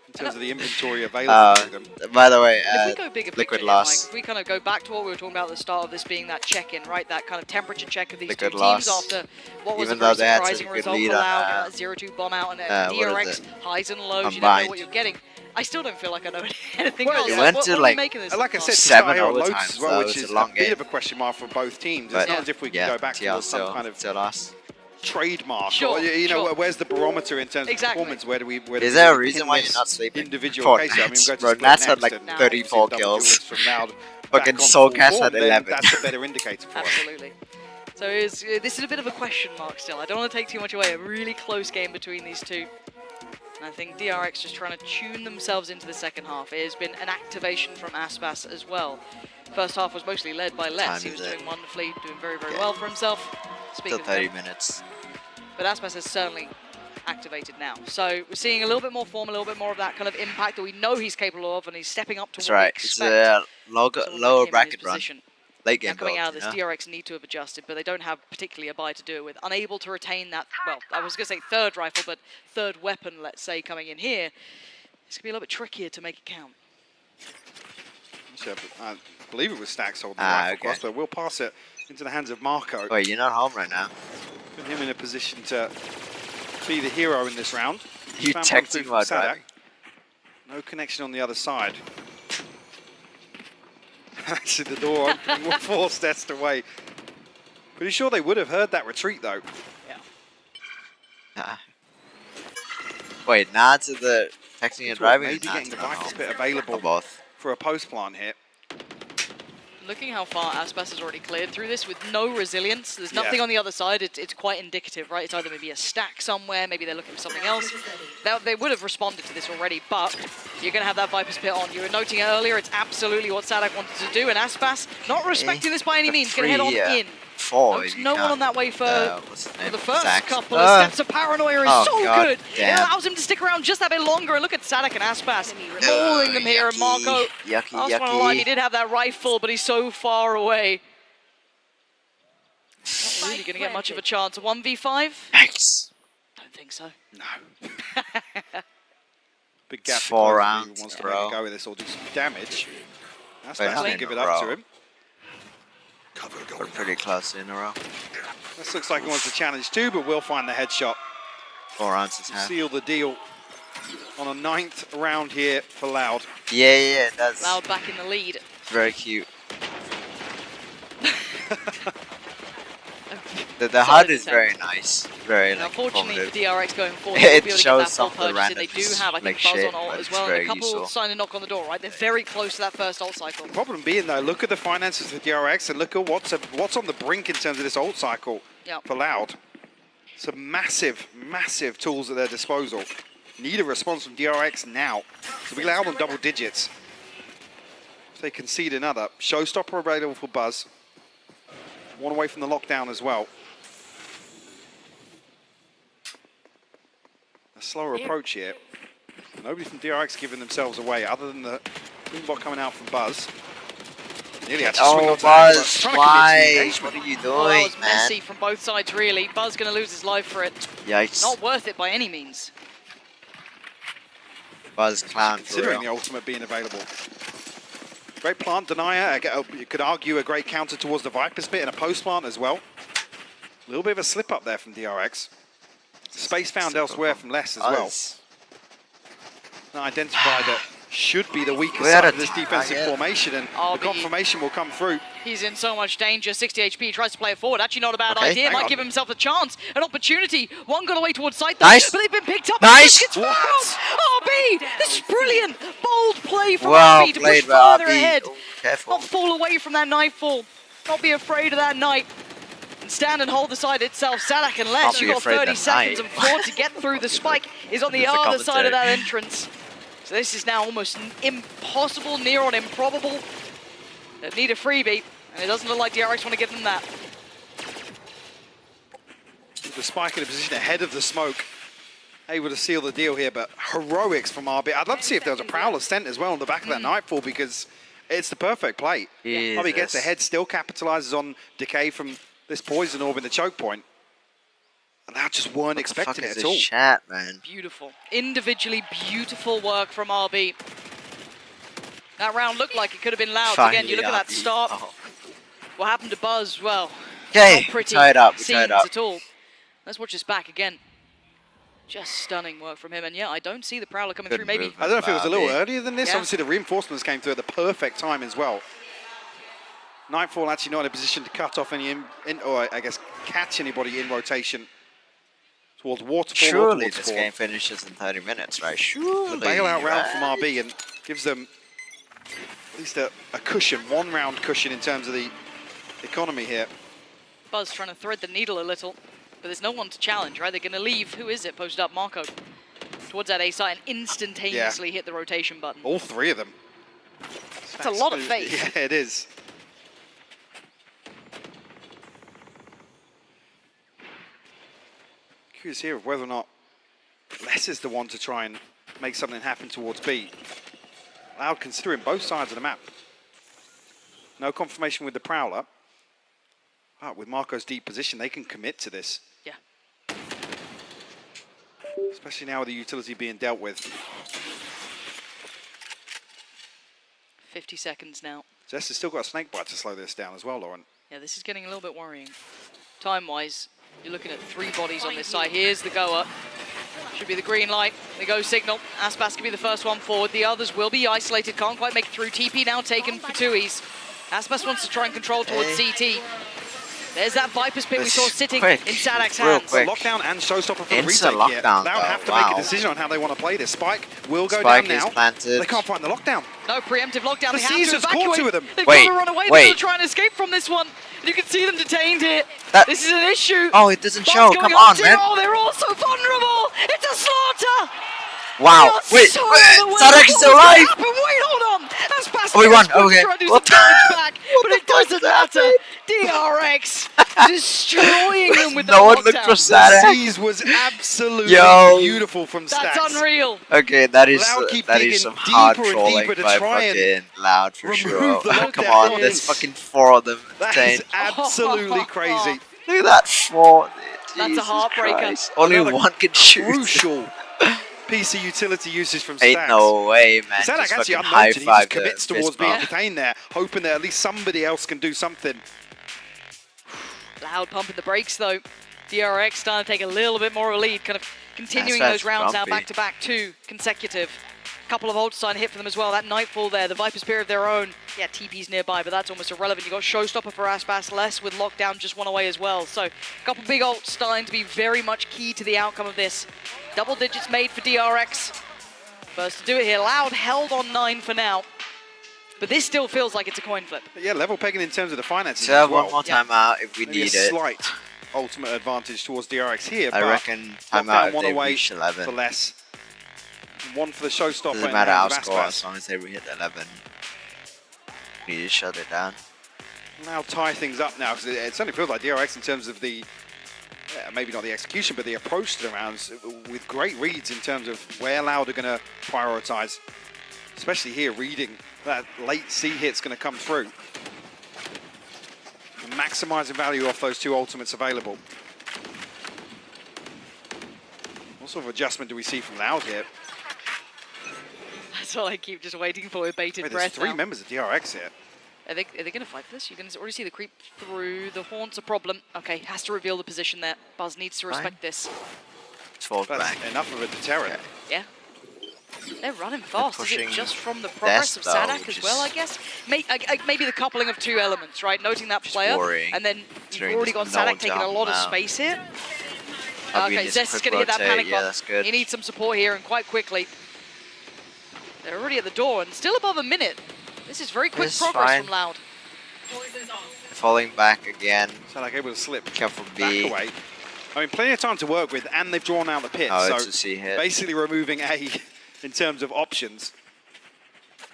in terms of the inventory available to them. By the way, If we go bigger picture Liquid here, loss. Mike, if we kind of go back to what we were talking about at the start of this being that check-in, right? That kind of temperature check of these Liquid 2 loss. teams after what was Even a very though they had such a surprising good result lead for on, Loud, 0-2 bomb out, and what is DRX it? highs and lows, you never know Combined. what you're getting. I still don't feel like I know anything Well, else. it yeah. Like, went what to are we like making this Like I said, to 7 start out overtimes, Lotus as well, so which it's is a long bit game. of a question mark for both teams. But It's not as if we can go back towards some kind of still lost. trademark. Sure, Or, you know, sure. where's the barometer in terms of Exactly. performance? Where do we? Where Is do there a we reason pin why this you're not sleeping? Individual Bro, case. I mean, we'll go to Bro, split Nats had next like and 34 double kills. duelists from Loud Fucking back on Soul full Cast form, had then 11. That's a better indicator for us. Absolutely. So this is a bit of a question mark still. I don't want to take too much away. A really close game between these 2. And I think DRX just trying to tune themselves into the second half. It has been an activation from Aspas as well. First half was mostly led by Les. Time He was is it? doing wonderfully, doing very, very well for himself. Still Speaking of 30 him. minutes. But Aspas has certainly activated now. So we're seeing a little bit more form, a little bit more of that kind of impact that we know he's capable of, and he's stepping up to That's what we right. It's expect. a Someone like him lower in his bracket run. position. Late Now game coming build, out of this, you know? DRX need to have adjusted, but they don't have particularly a buy to do it with. Unable to retain that, well, I was going to say 3rd rifle, but 3rd weapon, let's say, coming in here. It's going to be a little bit trickier to make it count. I believe it was Stacks holding the Ah, rifle okay. across, but we'll pass it into the hands of Marco. Wait, you're not home right now. Put him in a position to be the hero in this round. You Fan texting through from while Sadak. driving? No connection on the other side. Actually, the door opening. We're 4 steps away. Pretty sure they would have heard that retreat, though. Wait, nah to the texting and driving? Maybe Nah getting to the not Viper home. spit available Or both. for a post plant hit. Looking how far Aspas has already cleared through this with no resilience. There's nothing Yeah. on the other side. It's quite indicative, right? It's either maybe a stack somewhere, maybe they're looking for something else. They would have responded to this already, but you're going to have that Viper's Pit on. You were noting it earlier, it's absolutely what Sadak wanted to do, and Aspas, not respecting this by any means, going to head on in. before. There's you no one can't, on that way for what's his name? the first Zach. couple of steps of Paranoia is Oh, so God good. damn. It allows him to stick around just that bit longer. And look at Sadak and Aspas mauling them here. And Marco, Yucky, last one alive, he yucky. did have that rifle, but he's so far away. Not really going to get much of a chance. A 1v5? Yikes. Don't think so. No. Big gap. 4 to rounds, wants to bro. maybe go with this or do some damage. That's Wait, going how to many give in it a up to row? him. We're pretty close in a row. This looks like he wants to challenge too, but will find the headshot. 4 rounds is half. Seal the deal on a 9th round here for Loud. Yeah, that's Loud back in the lead. very cute. The HUD is very nice. Very And like unfortunately for informative. DRX going forward, It they'll be able to get shows that full some of the purchase in. They do randomness, have, I think, like, Buzz shit, on ult but as it's well. And a very couple useful. sign and knock on the door, right? They're very close to that first ult cycle. The problem being though, look at the finances for DRX and look at what's on the brink in terms of this ult cycle for Loud. Some massive, massive tools at their disposal. Need a response from DRX now. So we Loud on double digits. If they concede another, showstopper available for Buzz. One away from the lockdown as well. A slower approach here. Nobody from DRX giving themselves away other than the bot coming out from Buzz. Nearly had to swing onto that, but Buzz, trying to commit to the why? engagement. What are you Oh, that doing, was man? messy from both sides, really. Buzz going to lose his life for it. Yikes. Not worth it by any means. Buzz clown for Considering real. the ultimate being available. Great plant denier. You could argue a great counter towards the Viper Spit and a post plant as well. A little bit of a slip up there from DRX. Space found elsewhere from Less as well. Now identified that should be the weakest We had side a of this defensive formation, and the confirmation will come through. He's in so much danger. 60 HP, tries to play it forward. Actually not a bad Okay, idea. hang Might on. give himself a chance, an opportunity. One got away towards sight though, Nice. but they've been picked up. Nice. Gets fouled. RB, this is brilliant. Bold play from Well RB to played push by further RB. ahead. Oh, careful. Not fall away from that nightfall. Not be afraid of that night. And stand and hold the side itself. Sadak and Not Less, be you've got afraid 30 of seconds night. and 4 to get through. The spike is on the That's a other side of that commentary. entrance. So this is now almost impossible, near on improbable. They need a freebie, and it doesn't look like DRX want to give them that. The spike in a position ahead of the smoke. Able to seal the deal here, but heroics from RB. I'd love to see if there was a Prowler stent as well on the back of that Nightfall, because it's the perfect play. RB gets Jesus. ahead, still capitalizes on decay from this poison orb in the choke point. And that just weren't expecting it at all. Chat, man. Beautiful. Individually beautiful work from RB. That round looked like it could have been Loud. Again, you look at that RB. start. Oh. What happened to Buzz? Well, Okay, not pretty tie it up, scenes tie it up. at all. Let's watch this back again. Just stunning work from him. And yeah, I don't see the Prowler coming Good through. Maybe. movement. I don't know if it was a little RB. earlier than this. Yeah. Obviously, the reinforcements came through at the perfect time as well. Nightfall actually not in a position to cut off any, or I guess catch anybody in rotation towards Waterfall. or Surely towards this Ford. game finishes in 30 minutes, right? Surely. Bailout round from right? RB and gives them at least a cushion, 1 round cushion in terms of the economy here. Buzz trying to thread the needle a little, but there's no one to challenge, right? They're going to leave. Who is it? Posted up Marco towards that A side and instantaneously hit the rotation button. All 3 of them. That's a lot of faith. Yeah, it is. Curious here of whether or not Less is the one to try and make something happen towards B. Loud considering both sides of the map. No confirmation with the Prowler. But with Marco's deep position, they can commit to this. Yeah. Especially now with the utility being dealt with. 50 seconds now. Jess has still got a snake bite to slow this down as well, Lauren. Yeah, this is getting a little bit worrying. Time-wise, you're looking at 3 bodies on this side. Here's the goer. Should be the green light. The go signal. Aspas can be the first one forward. The others will be isolated. Can't quite make it through. TP now taken for 2Es. Aspas wants to try and control towards CT. There's that Viper's Pit we saw sitting in Sadak's hands. Lockdown and showstopper for the Instant retake here. lockdown, Loud have to though. make a Wow. decision on how they want to play this. Spike will go Spike down is now. planted. They can't find the lockdown. No preemptive lockdown. The They have to Caesar's caught evacuate. 2 of them. They've Wait, got to run away. They've wait. got to try and escape from this one. You can see them detained here. That- This is an issue. Oh, it doesn't Buzz show. going Come up on, to- man. Oh, they're all so vulnerable. It's a slaughter. Wow. Wait, Sadak is still alive. Wait, hold on. That's past Oh, we won. Aspas Okay. trying to do What some damage the- back, what but the it fuck doesn't happened? matter. DRX destroying them with No the one looked for lockdown. Sadak. Seize was absolutely Yo. beautiful from Stacks. That's unreal. Okay, that is Loud keep that digging is some hard deeper and trolling deeper to by try and fucking Loud for remove sure. the Come lockdown. on, there's fucking 4 of them. That is absolutely crazy. Look at that 4. That's Jesus a heartbreaker. Christ. Only Another one can shoot. Crucial piece of utility usage from Ain't Stacks. no way, man. Sadak Just actually fucking unnoted. He just high-five commits the towards fist being bump. detained there, hoping that at least somebody else can do something. Loud pumping the brakes though. DRX starting to take a little bit more of a lead, kind of continuing That's those rounds now grumpy. back to back, 2 consecutive. Couple of ults starting to hit for them as well. That Nightfall there, the Viper Spear of their own. Yeah, TP's nearby, but that's almost irrelevant. You got Showstopper for Aspas, less with Lockdown just 1 away as well. So a couple big ults starting to be very much key to the outcome of this. Double digits made for DRX. First to do it here. Loud held on 9 for now. But this still feels like it's a coin flip. But yeah, level pegging in terms of the finances So as well. one more time out if we Maybe need a it. slight ultimate advantage towards DRX here. I but reckon time Lockdown out if 1 they away reach 11. for less. 1 for the Showstopper. Doesn't in matter the our hands of score Aspas. as long as they hit 11. We need to shut it down. Now tie things up now, because it certainly feels like DRX in terms of the, maybe not the execution, but the approach to the rounds, with great reads in terms of where Loud are going to prioritize. Especially here, reading that late C hit's going to come through. And maximizing value off those 2 ultimates available. What sort of adjustment do we see from Loud here? That's all I keep just waiting for with bated Wait, there's breath 3 now. members of DRX here. Are they going to fight for this? You can already see the creep through. The Haunt's a problem. Okay, has to reveal the position there. Buzz needs to respect this. Falls That's back. enough of a deterrent. Yeah. They're running fast. Is it pushing just from the progress of Death, though, Sadak which as well, I is- guess? Maybe the coupling of 2 elements, right? Noting that player, worrying, and then you've considering already got there's no Sadak taking a jump lot of now. space here. I mean, Okay, it's Zest is quick going to hit that rotate, panic yeah, button. that's good. He needs some support here, and quite quickly. They're already at the door, and still above a minute. This is very quick This is progress fine. from Loud. Falling back again. Sadak able to slip Careful back B. away. I mean, plenty of time to work with, and they've drawn out the pit. Oh, so it's a C hit. basically removing A in terms of options.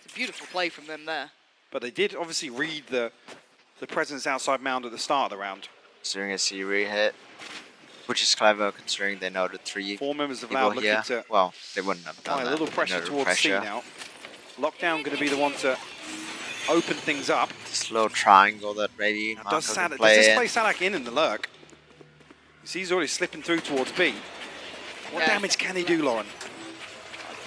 It's a beautiful play from them there. But they did obviously read the presence outside mound at the start of the round. Considering a C re-hit. Which is clever considering they know the 3 4 members of people Loud looking here. to Well, they wouldn't have apply done a that. little pressure No towards pressure. C now. Lockdown going to be the one to open things up. This little triangle that maybe Now, Marco does can this play play in. Sadak in the lurk? You see he's already slipping through towards B. What Yeah. damage can he do, Lauren?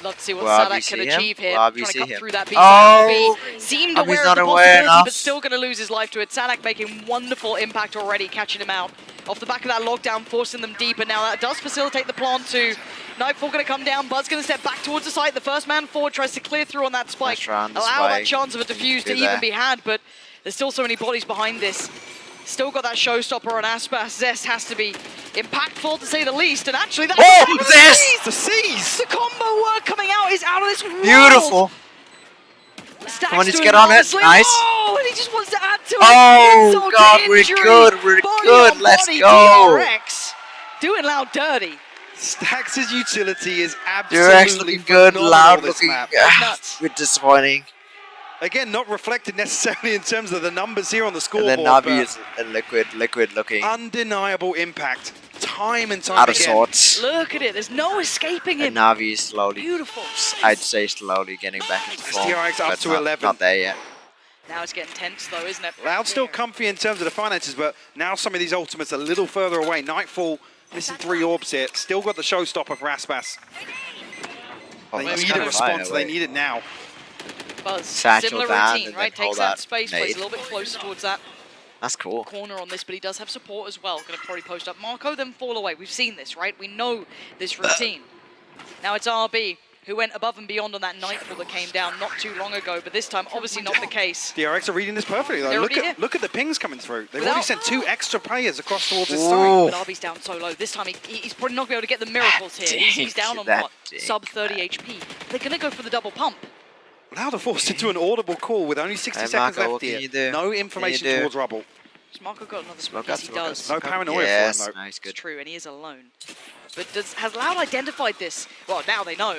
Love to see what Will Sadak RBC can him? achieve here. Will Trying to RBC cut him? through that B. Oh! Seemed RBC's aware of not the aware possibility, enough. but still going to lose his life to it. Sadak making wonderful impact already, catching him out. Off the back of that lockdown, forcing them deeper. Now that does facilitate the plant too. Nightfall going to come down. Buzz going to step back towards the site. The first man forward tries to clear through on that spike. Nice round, the Allow that spike. chance of a defuse to Do even that. be had, but there's still so many bodies behind this. Still got that showstopper on Aspas. Zest has to be impactful to say the least, and actually that's Oh, Zest! The C's! The combo work coming out is out of this world. Beautiful. Stacks Come on, let's doing get on it. marvelously. Nice. Oh, and he just wants to add to it. Oh, Insult to God, we're injury. good. We're Body good. on Let's body, go. DRX doing Loud dirty. Stacks' utility is DRX absolutely looking good, phenomenal Loud this looking map. Nuts. bit disappointing. Again, not reflected necessarily in terms of the numbers here on the And scoreboard, then Navi but is a liquid looking undeniable impact, time and time out of again. sorts. Look at it. There's no escaping him. And Navi is slowly, Beautiful. I'd say slowly getting back into form. DRX up but to not, 11. Not there yet. Now it's getting tense though, isn't it? Loud still comfy in terms of the finances, but now some of these ultimates a little further away. Nightfall missing 3 orbs here. Still got the showstopper for Aspas. Oh, They that's need a kind of response. fire, They wait. need it now. Buzz, Satchel similar down routine, and right? then hold Takes that that space, plays nade. a little bit closer towards that That's cool. corner on this, but he does have support as well. Going to probably post up Marco, then fall away. We've seen this, right? We know this routine. Now it's RB, who went above and beyond on that Nightfall that came down not too long ago, but this time obviously not the case. DRX are reading this perfectly though. They're Look already at, here. look at the pings coming through. They've Without- already sent 2 extra players across towards this Ooh. site. But RB's down so low. This time he's probably not going to be able to get the miracles here. He's down on That what? dink, Sub 30 HP. They're going to go for the double pump. Loud are forced into an audible call with only 60 Hey, seconds Marco, left what can here. you do? No What can information you do? towards rubble. Has Marco got another Smoke Yes, out, he smoke out, does. smoke No out. paranoia for him, Yes, though. nice, It's good. true, and he is alone. But has Loud identified this? Well, now they know.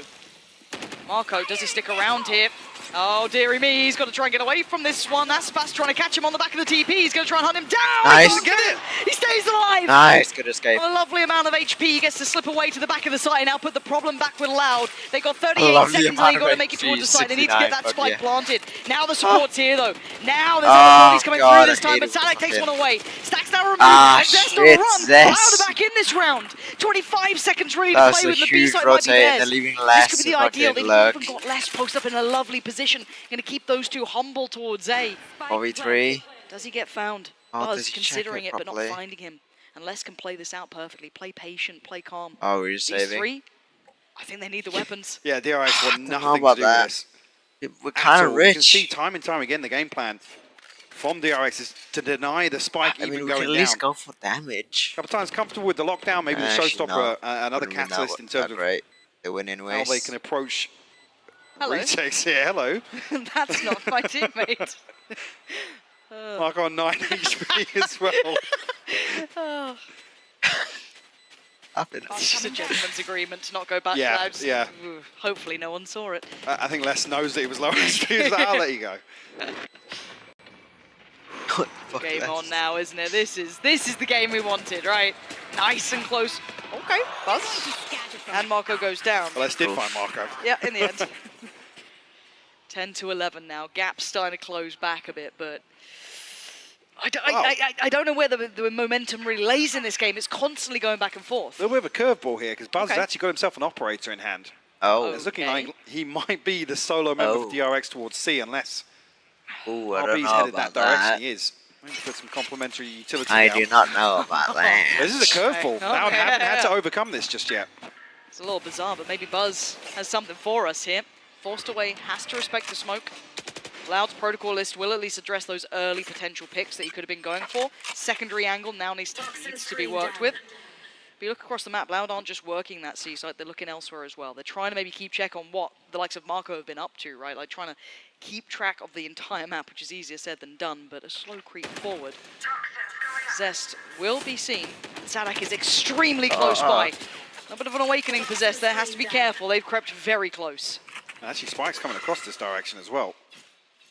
Marco, does he stick around here? Oh, dearie me, he's got to try and get away from this one. Aspas trying to catch him on the back of the TP. He's going to try and hunt him down. Nice. He doesn't get it. He stays alive. Nice, good escape. A lovely amount of HP. He gets to slip away to the back of the site and now put the problem back with Loud. They got 38 Lovely seconds and amount they got to of make it HP, towards the site. They need to get that 69, spike yeah. planted. Now the support's here though. Now there's other bodies coming God, through this I time, hate but it Sadak takes fucking- one away. Stacks now removed. Ah, and Zest on shit, a run. Zest. Loud are back in this round. 25 seconds really to That's play a with. The B huge side might be rotate, theirs. they're leaving This less could be the fucking ideal. They've luck. even got less post up in a lovely position. Going to keep those two humble towards A. 4v3. Does he get found? Oh, Buzz does he check considering it it, but not properly? finding him. And Les can play this out perfectly. Play patient, play calm. Oh, we're These saving. three, I think they need the weapons. Yeah, DRX want know nothing to about do that. with this. We're at kind of all. You can rich. see time and time again the game plan from DRX is to deny the spike I mean, even we going can at down. least go for damage. A couple times comfortable with the lockdown, maybe the Actually, showstopper, no. another Wouldn't win catalyst that in terms that of right. They win how anyways. they can approach Hello. retakes here. Hello. That's not my teammate. Mark on 9 HP as well. Oh. It's just a gentleman's agreement to not go back Yeah, to Loud. yeah. Ooh, hopefully no one saw it. I think Les knows that he was low HP. He's like, I'll let you go. Game on now, isn't it? This is the game we wanted, right? Nice and close. Okay, Buzz. And Marco goes down. Well, Les did find Marco. Yeah, in the end. 10 to 11 now. Gap's starting to close back a bit, but I don't know where the momentum really lays in this game. It's constantly going back and forth. A little bit of a curveball here because Buzz has actually got himself an operator in hand. Oh. It's looking like he might be the solo member for DRX towards C unless Ooh, I don't RB's know headed about that direction. that. He is. Maybe put some complementary utility I down. do not know about that. This is a curveball. Okay. Loud haven't had to overcome this just yet. It's a little bizarre, but maybe Buzz has something for us here. Forced away, has to respect the smoke. Loud's protocol list will at least address those early potential picks that he could have been going for. Secondary angle now needs to be worked with. But you look across the map, Loud aren't just working that C site, they're looking elsewhere as well. They're trying to maybe keep check on what the likes of Marco have been up to, right? Like trying to keep track of the entire map, which is easier said than done, but a slow creep forward. Zest will be seen. Sadak is extremely close by. A bit of an awakening for Zest there, has to be careful. They've crept very close. Actually, Spike's coming across this direction as well.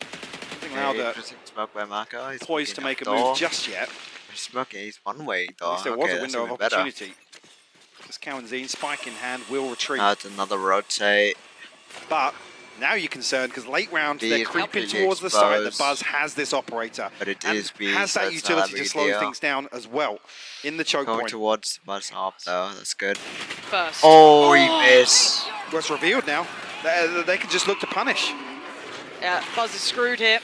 Nothing Loud Smoke by Marco. He's poised to make a door. move just yet. He's smoking. He's one way At though. least there Okay, was a that's window of even better. opportunity. This Cowanzine, Spike in hand, will retreat. Now it's another rotate. But now you're concerned because late round B they're is creeping completely towards the side. The exposed. Buzz has this operator. But it and is B, has so that it's not utility that to big slow deal. things down as well in the choke Going point. towards Buzz up though. That's good. First. Oh, he missed. What's revealed now? They can just look to punish. Yeah, Buzz is screwed here.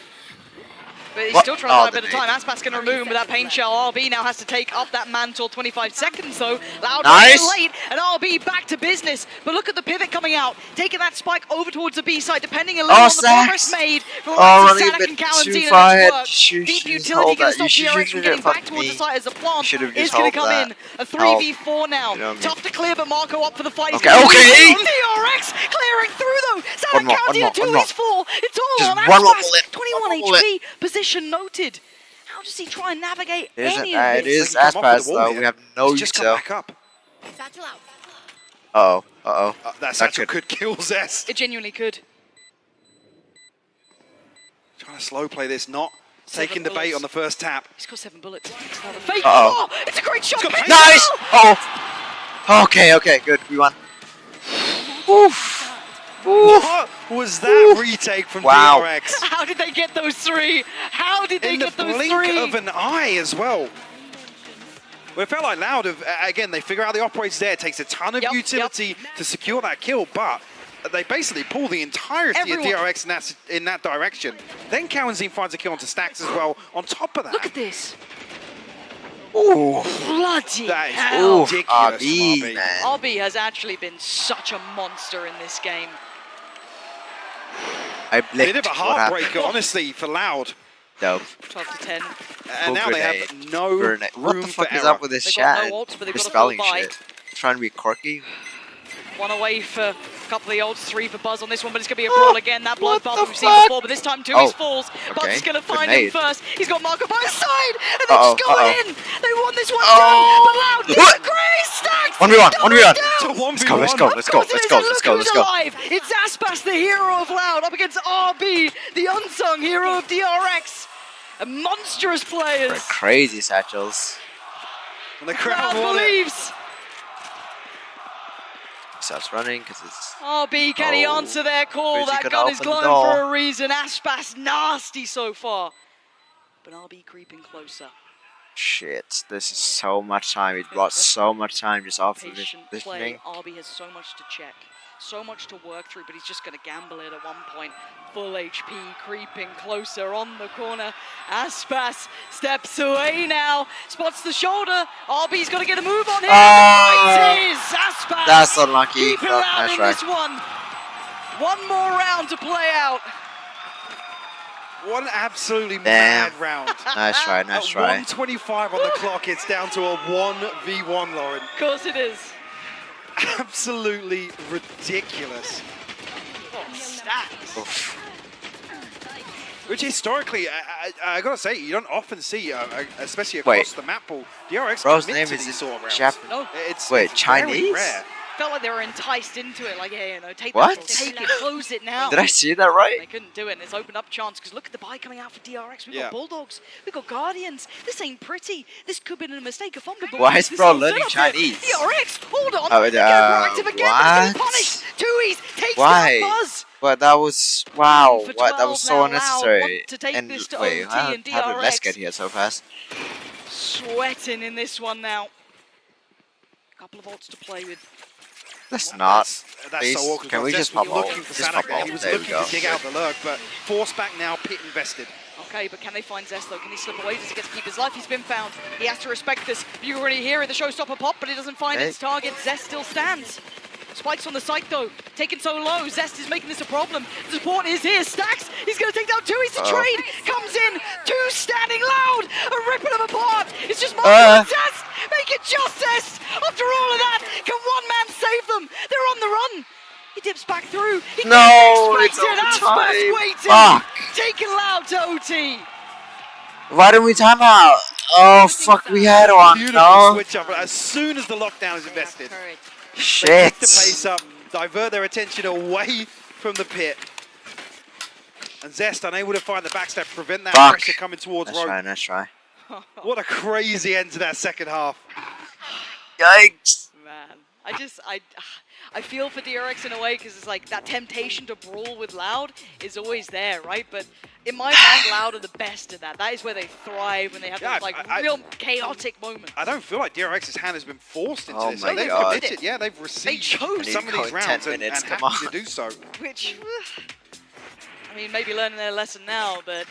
But he's What? still trying to buy Oh, a bit of the time. Aspas can remove him with that pain shell. RB now has to take up that mantle. 25 seconds though. Loud Nice. late, and RB back to business. But look at the pivot coming out, taking that spike over towards the B side, depending a little on the progress made from running a Sadak bit and too Cowanzine, far and ahead. it's worked. Shoot, Deep just utility hold gonna that. stop You DRX should from have getting back fucked towards the me. side as the plant Should've is just going hold to come that. in. A 3v4 now. You know what I mean? Tough to clear, but Marco up for the fight. Okay, okay. DRX clearing through though. Sadak One more, Cowanzine, one 2 more. is 4. It's all Just on one more Aspas. bullet. 21 One more bullet. HP. Position noted. How does he try and navigate It is, any of it this? is Like he come off Aspas the wall though. here. We have no He's just come util. back up. Uh oh. That Satchel could kill Zest. It genuinely could. Trying to slow play this, not taking the bait bullets. on the first tap. He's got 7 bullets. It's not a fake. Uh-oh. Oh, it's a great shot. got Nice. Oh. Okay. Good. We won. Oof. What was that retake from Wow. DRX? How did they get those 3? How did they In the get those blink 3? of an eye as well. Well, it felt like Loud of, again, they figure out the operator's there. It takes a ton of utility to secure that kill, but they basically pull the entirety of DRX in that direction. Then Cowanzine finds a kill onto Stacks as well. On top of that, Look at this. Ooh. Bloody that is hell. ridiculous. RB, RB. man. RB has actually been such a monster in this game. I blinked. Bit of a What happened? heartbreaker, honestly, for Loud. Dope. 12 to 10. And now they have no Grenade. What room the fuck for is error. up with this They've got chat? no ults, but they've got a Misspelling full buy. shit. Trying to be quirky. One away for couple of the ults, 3 for Buzz on this one, but it's going to be a brawl again. That bloodbath we've seen before, but this time Tui's falls. Buzz is going to find him first. He's got Marco by his side, and they just go in. They want this one done, but Loud gets the grace. Stacks. 1v1, 1v1. Let's go, let's go, let's go, let's go, let's go, let's go. Alive. It's Aspas, the hero of Loud, up against RB, the unsung hero of DRX. A monstrous players. Crazy satchels. And the crowd believes. Starts running because it's. RB, can he answer their call? Is he That gonna gun is open the glowing door? for a reason. Aspas nasty so far. But RB creeping closer. Shit, this is so much time. It brought so much time just off of this Patient play. thing. RB has so much to check, so much to work through, but he's just going to gamble it at one point. Full HP, creeping closer on the corner. Aspas steps away now, spots the shoulder. RB's got to get a move on him. It is Aspas. That's unlucky. Keep it out in this one. One more round to play out. One absolutely mad round. Nice try, nice try. 1:25 on the clock, it's down to a 1v1, Lauren. Of course it is. Absolutely ridiculous. Stats. Which historically, I gotta say, you don't often see, especially across the map pool. DRX Bro's commit name to is these sort of rounds. Japanese. No. It's Wait, very Chinese? rare. Felt like they were enticed into it, like, yeah, you know, take What? that, take it, close it now. Did I see that right? They couldn't do it, and it's opened up chance, because look at the buy coming out for DRX. We've Yeah. got Bulldogs, we've got Guardians. This ain't pretty. This could have been a mistake, a fumble. Why is this Bro whole learning setup here. Chinese? DRX, hold on. Oh, They get proactive again, but he's getting what? punished. Tui's takes Why? that Buzz. But that was wow. For What that 12 was so now, Loud unnecessary. want to take And this to wait, OT and how did Les DRX. get here so fast? Sweating in this one now. A couple of ults to play with. That's not. That's Please, so awkward. can we Zest just was pop off? looking for Just Sanak pop there. off. He was There we looking go. to dig out the lurk, but force back now, pit invested. Okay, but can they find Zest though? Can he slip away? Does he get to keep his life? He's been found. He has to respect this. You already hear it, the showstopper pop, but he doesn't find Hey. its target. Zest still stands. Spikes on the site though, taken so low. Zest is making this a problem. The support is here. Stacks, he's going to take down two. He's the trade. Comes in, two standing Loud, and ripping them apart. It's just Marco and Zest. Make it just Zest. After all of that, can one man save them? They're on the run. He dips back through. He No, didn't it's expect it. overtime. Aspas waiting. Fuck. Taking Loud to OT. Why didn't we time out? Oh fuck, we had one. Beautiful No. switch up as soon as the lockdown is invested. They Shit. pick the pace up, divert their attention away from the pit. And Zest unable to find the backstep, prevent that Fuck. pressure coming towards Nice Rogue. try, nice try. What a crazy end to that second half. Yikes. Man, I feel for DRX in a way because it's like that temptation to brawl with Loud is always there, right? But in my mind, Loud are the best at that. That is where they thrive when they have Yeah, those like real chaotic moments. I don't feel like DRX's hand has been forced into Oh this. my They've God. committed. Yeah, they've received chose. some of I need these to go in 10 rounds and minutes, come happy on. to do so. Which, I mean, maybe learning their lesson now, but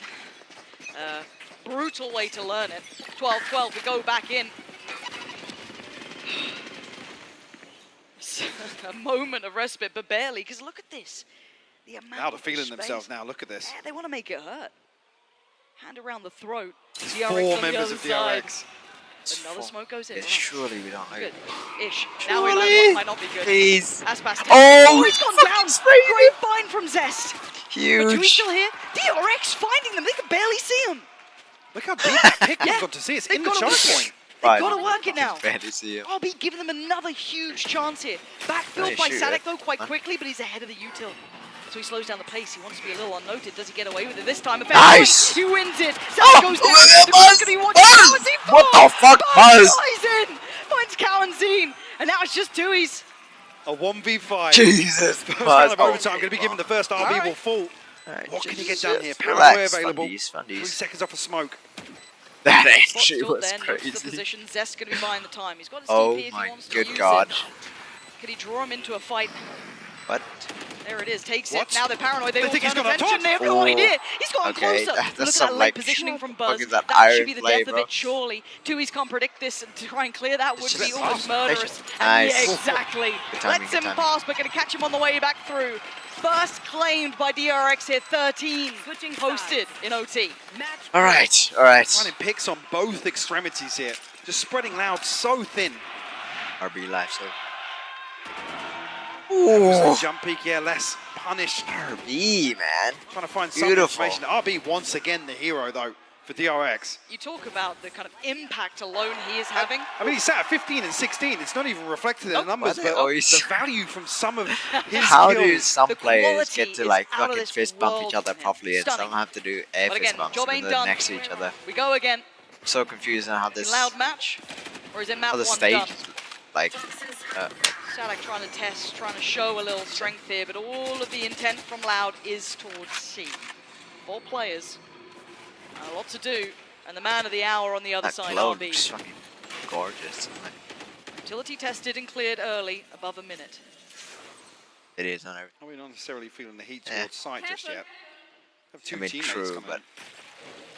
brutal way to learn it. 12-12, we go back in. A moment of respite, but barely, because look at this. The amount Now they're of feeling space. themselves now, look at this. Yeah, they want to make it hurt. Hand around the throat. DRX Four on the members other of side. DRX. Another smoke goes in. Surely we don't. Good. Ish. Surely. Now we might not be good. Please. Aspas. Oh, he's gone fucking down. sprayed Great find from Zest. But Huge. Tui's still here. DRX finding them. They can barely see him. Look how deep that pick has got to see. It's in the gotta choke work it. point. Right. They've got to work it now. Barely see him. RB giving them another huge chance here. Backfilled Nice by shoot, Sadek eh? though quite Huh? quickly, but he's ahead of the util. So he slows down the pace. He wants to be a little unnoted. Does he get away with it this time? Nice. He wins it. Sadek Oh, goes down. Buzz! The Buzz gonna be watching. Buzz! How is he What fall? the fuck, Buzz? Flies in. Finds Cow and Zine. And now it's just Tui's. A 1v5. Jesus. First Buzz. round of overtime. Going to be given the first RB Alright. will fall. Alright, What can you get just done here? Power relax, away available. fundies, fundies. 3 seconds off a smoke. That Spot entry still was there, notes the crazy. position. Zest's going to be buying the time. He's got his Oh TP if my he wants to good use God. it. Could he draw him into a fight? What? There it is. Takes What? it. Now they're paranoid. They They all think he's turn gone up attention. top. They have no Oh, idea. He's gone okay, closer. that's Look at some, that late like, positioning from fuck Buzz. is that That iron should be the play, death of bro? it, surely. Tui's can't predict this, and to try and clear that would It's be just almost fast. murderous. Nice. And yeah, exactly. Good timing, Lets good him timing. pass, but going to catch him on the way back through. First claimed by DRX here, 13 posted in OT. Alright, alright. Running picks on both extremities here. Just spreading Loud so thin. RB live, so. Ooh. Jump peek, yeah, less punish. RB, man. Trying to find some Beautiful. information. RB once again the hero though for DRX. You talk about the kind of impact alone he is having. I mean, he's sat at 15 and 16. It's not even reflected in the numbers, Why they but always- the value from some of his How skills. do some The players quality get to is like out of fucking this fist bump each world other from him. properly and Stunning. some have to do air But fist again, bumps job when ain't they're done. next to each other? We go again. I'm so confused on how this Loud match, or is it map how the one stage done? like Sadak trying to test, trying to show a little strength here, but all of the intent from Loud is towards C. 4 players, and a lot to do, and the man of the hour on the other that side, glow RB. looks fucking gorgeous. Utility tested and cleared early, above a minute. It is on everything. Are we not necessarily feeling the heat towards site just yet? Have two I mean, teammates true, coming but in.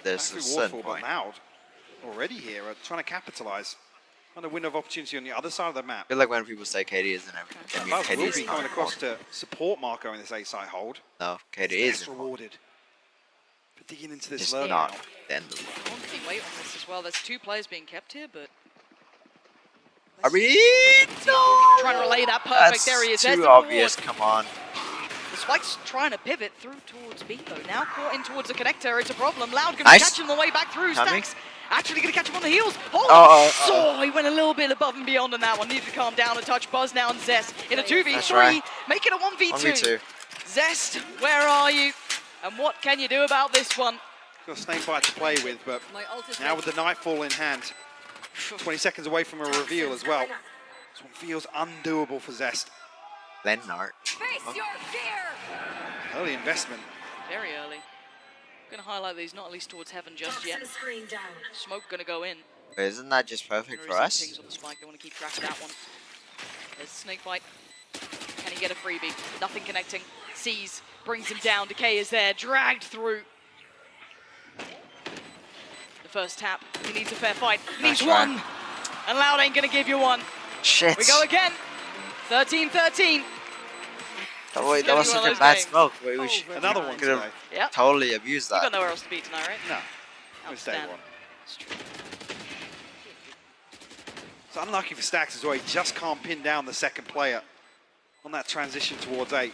there's a Actually, certain Waterfall, point. but Loud already here are trying to capitalise on a window of opportunity on the other side of the map. I feel like when people say KD isn't everything, I mean Love KD will is be not coming across important. to support Marco in this A side hold. No, KD It's is rewarded for digging into this just lurk not now. the end of the world. One thing wait on this as well. There's 2 players being kept here, but I mean, no! trying to relay that perfect. That's There he is. There's too the obvious, reward. come on. The Spike's trying to pivot through towards B though. Now caught in towards the connector. It's a problem. Loud going to Nice. catch him on the way back through. Coming. Stacks actually going to catch him on the heels. He went a little bit above and beyond on that one. Needed to calm down a touch. Buzz now and Zest in a 2v3. That's right. Make it a 1v2. 1v2. Zest, where are you? And what can you do about this one? Got a snake bite to play with, but now with the nightfall in hand, 20 seconds away from a reveal as well. This one feels undoable for Zest. Lennart. Early investment. Very early. Going to highlight these not at least towards heaven just yet. Smoke going to go in. But isn't that just perfect for us? Pings on the spike. They want to keep track of that one. There's snake bite. Can he get a freebie? Nothing connecting. Sees, brings him down. Decay is there, dragged through. The first tap. He needs a fair fight. He needs one. And Loud ain't gonna give you one. Shit. We go again. 13-13. Oh, wait, that was such a bad smoke. Wait, we should, Another one could have Yep. totally abused You got that. nowhere else to be tonight, right? No. We stay Outstanding. one. It's unlucky for Stacks as well. He just can't pin down the second player on that transition towards 8.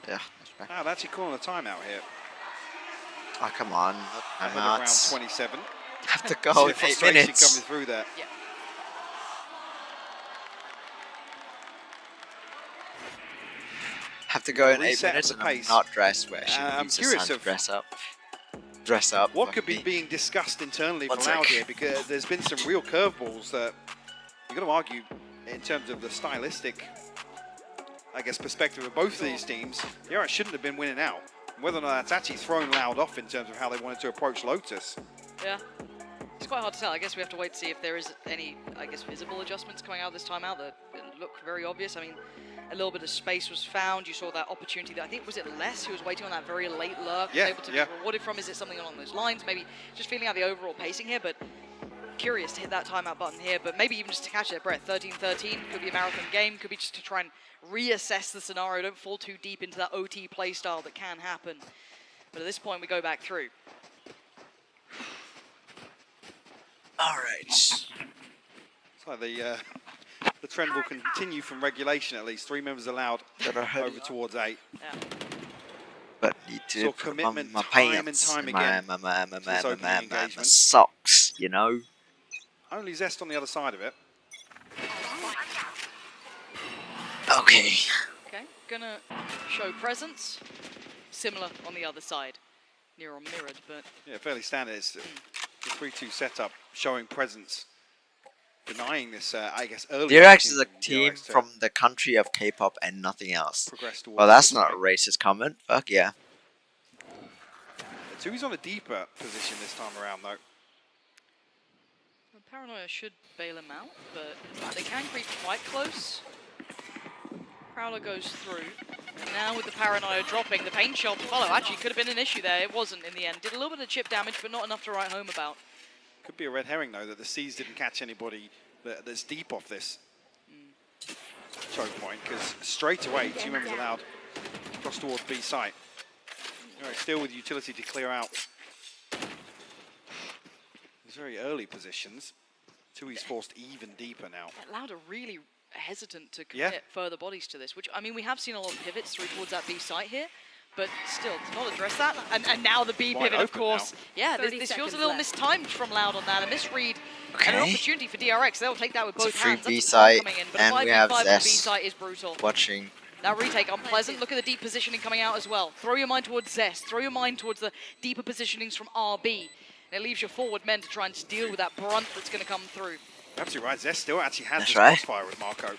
Yeah, that's right. Oh, they're actually calling a timeout here. Oh, come on. Ahead I'm of round out. 27. Have to See go the in 8 frustration minutes. coming through there. Yeah. Have to go in 8 Reset minutes the and I'm pace. not dressed. Where she I'm needs curious to of dress up. Dress up. what fuck could be me. being discussed internally One from Loud sec. here, because there's been some real curveballs that you're going to argue in terms of the stylistic, I guess, perspective of both of these teams. DRX shouldn't have been winning out. And whether or not that's actually thrown Loud off in terms of how they wanted to approach Lotus. Yeah. It's quite hard to tell. I guess we have to wait to see if there is any, I guess, visible adjustments coming out this timeout that look very obvious. I mean, a little bit of space was found. You saw that opportunity that I think, was it Les who was waiting on that very late lurk? Yeah, Was able to be rewarded from. Is it something along those lines? Maybe just feeling out the overall pacing here, but curious to hit that timeout button here, but maybe even just to catch their breath. 13-13 could be a marathon game, could be just to try and reassess the scenario. Don't fall too deep into that OT play style that can happen. But at this point, we go back through. All right. It's like the trend will continue from regulation at least. 3 members allowed over towards 8. Yeah. But need to So put commitment my time and pants, time my again to this opening my engagement. socks, you know. Only Zest on the other side of it. Okay. Okay, gonna show presence. Similar on the other side. Near on mirrored, but Yeah, fairly standard. It's the 3-2 setup showing presence. Denying this, I guess, early. DRX is a from team DRX to from the country of K-pop and nothing else. progress towards Well, that's this not a point. racist comment. Fuck yeah. Tui's on a deeper position this time around, though. Paranoia should bail him out, but they can creep quite close. Prowler goes through, and now with the Paranoia dropping, the paint shot to follow actually could have been an issue there. It wasn't in the end. Did a little bit of chip damage, but not enough to write home about. Could be a red herring, though, that the Seas didn't catch anybody that's deep off this choke point, because straight away, 2 members allowed across towards B site. All right, still with utility to clear out. These very early positions. Tui's forced even deeper now. Loud are really hesitant to commit further bodies to this, which, I mean, we have seen a lot of pivots through towards that B site here, but still, to not address that, and now the B pivot, of course. Now. Yeah, this feels a little mistimed from Loud on that, a misread, and an opportunity for DRX. They'll take that with both hands. Free B That's the site, coming in, but and a 5v5 we have on B Zest site is brutal. watching. Now retake unpleasant. Look at the deep positioning coming out as well. Throw your mind towards Zest. Throw your mind towards the deeper positionings from RB. And it leaves your forward men to try and deal with that brunt that's going to come through. Absolutely right. Zest still actually has That's this right. crossfire with Marco.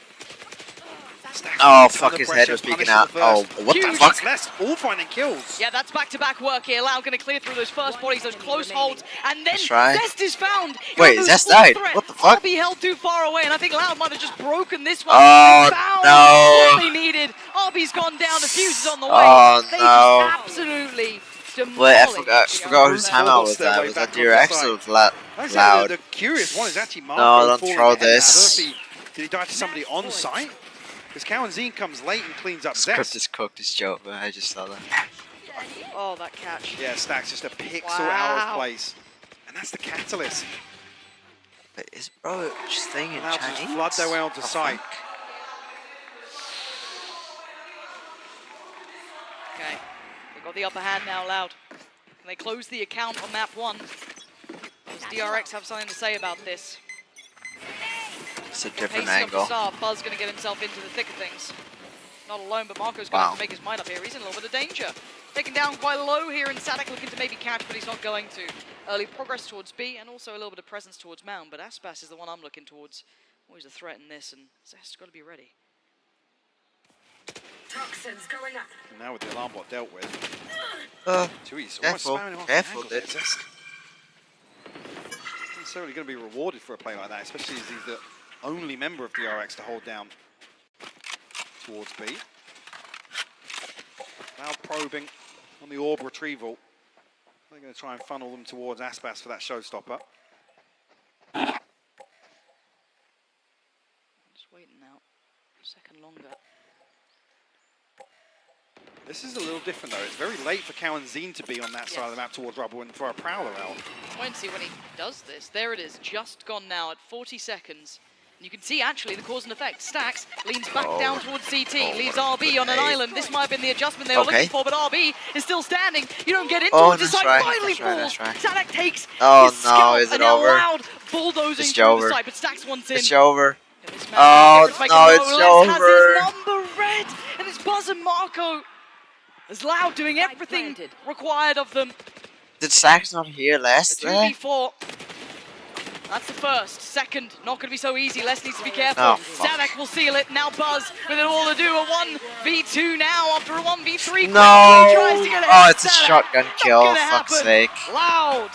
Oh fuck! His head was peeking out. Oh, what the fuck? Less, all finding kills. Yeah, that's back-to-back work here. Loud going to clear through those first bodies, those close holds, and then That's right. Zest is found. Wait, Zest died. What the fuck? RB held too far away, and I think Loud might have just broken this one. Oh, They found no. what they needed. RB's gone down. The fuse is on the way. Oh, They no. just absolutely demolished. Wait, I forgot whose timeout was that. Was that DRX or was Loud? The curious one is actually Marco. No, don't falling throw ahead. I don't know this. if did he die to somebody on site? Because Cowan Zine comes late and cleans up Script Zest. is cooked, this joke, but I just saw that. Oh, that catch. Yeah, Stack's just a pixel out of place. And that's the catalyst. But is bro just saying in Now to Chinese? just flood their way onto site. Okay, they've got the upper hand now, Loud. Can they close the account on map 1? Does DRX have something to say about this? It's a different Pacing up angle. the start, Buzz going to get himself into the thick of things. Not alone, but Marco's going to Wow. have to make his mind up here. He's in a little bit of danger. Taken down quite low here, and Sadek looking to maybe catch, but he's not going to. Early progress towards B, and also a little bit of presence towards Mound, but Aspas is the one I'm looking towards. Always a threat in this, and Zest's got to be ready. Toxins going up. And now with the alarm bot dealt with. Jeez, careful, careful, dude. Zest. Not necessarily going to be rewarded for a play like that, especially as he's the only member of DRX to hold down towards B. Now probing on the orb retrieval. They're going to try and funnel them towards Aspas for that showstopper. Just waiting now. A second longer. This is a little different though. It's very late for Cowan Zine to be on that side of the map towards Rubble and for a Prowler out. Wait and see when he does this. There it is, just gone now at 40 seconds. And you can see actually the cause and effect. Stacks leans back down towards CT, leaves RB on an island. This might have been the adjustment they were looking for, but RB is still standing. You don't get into it. This side finally falls. Sadek takes Oh his no, scalp, is it and now over? Loud bulldozing It's through over. the side, but Stacks wants in. It's over. Oh no, it's over. Has his number red, and it's Buzz and Marco. As Loud doing everything required of them. Did Sax not hear last? 2v4. That's the first. Second, not going to be so easy. Les needs to be careful. Oh, fuck. Sadek will seal it. Now Buzz with it all to do. A 1v2 now after a 1v3. No! Quickly tries to get ahead. Oh, it's a Sadek. shotgun Not kill, gonna fuck's happen. sake. Loud.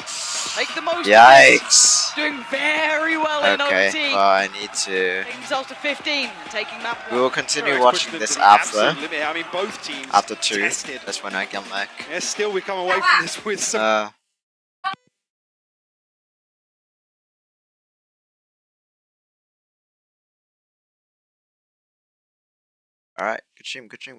Make the most Yikes. of this. Doing very well in Okay, OT. well, I need to... Taking themselves to 15 and taking map 1. We will continue Direct watching pushing this them to the absolute after. limit. I mean, both teams After 2. tested. That's when I come back. Yeah, still we come away from this with some Alright, good stream, good stream.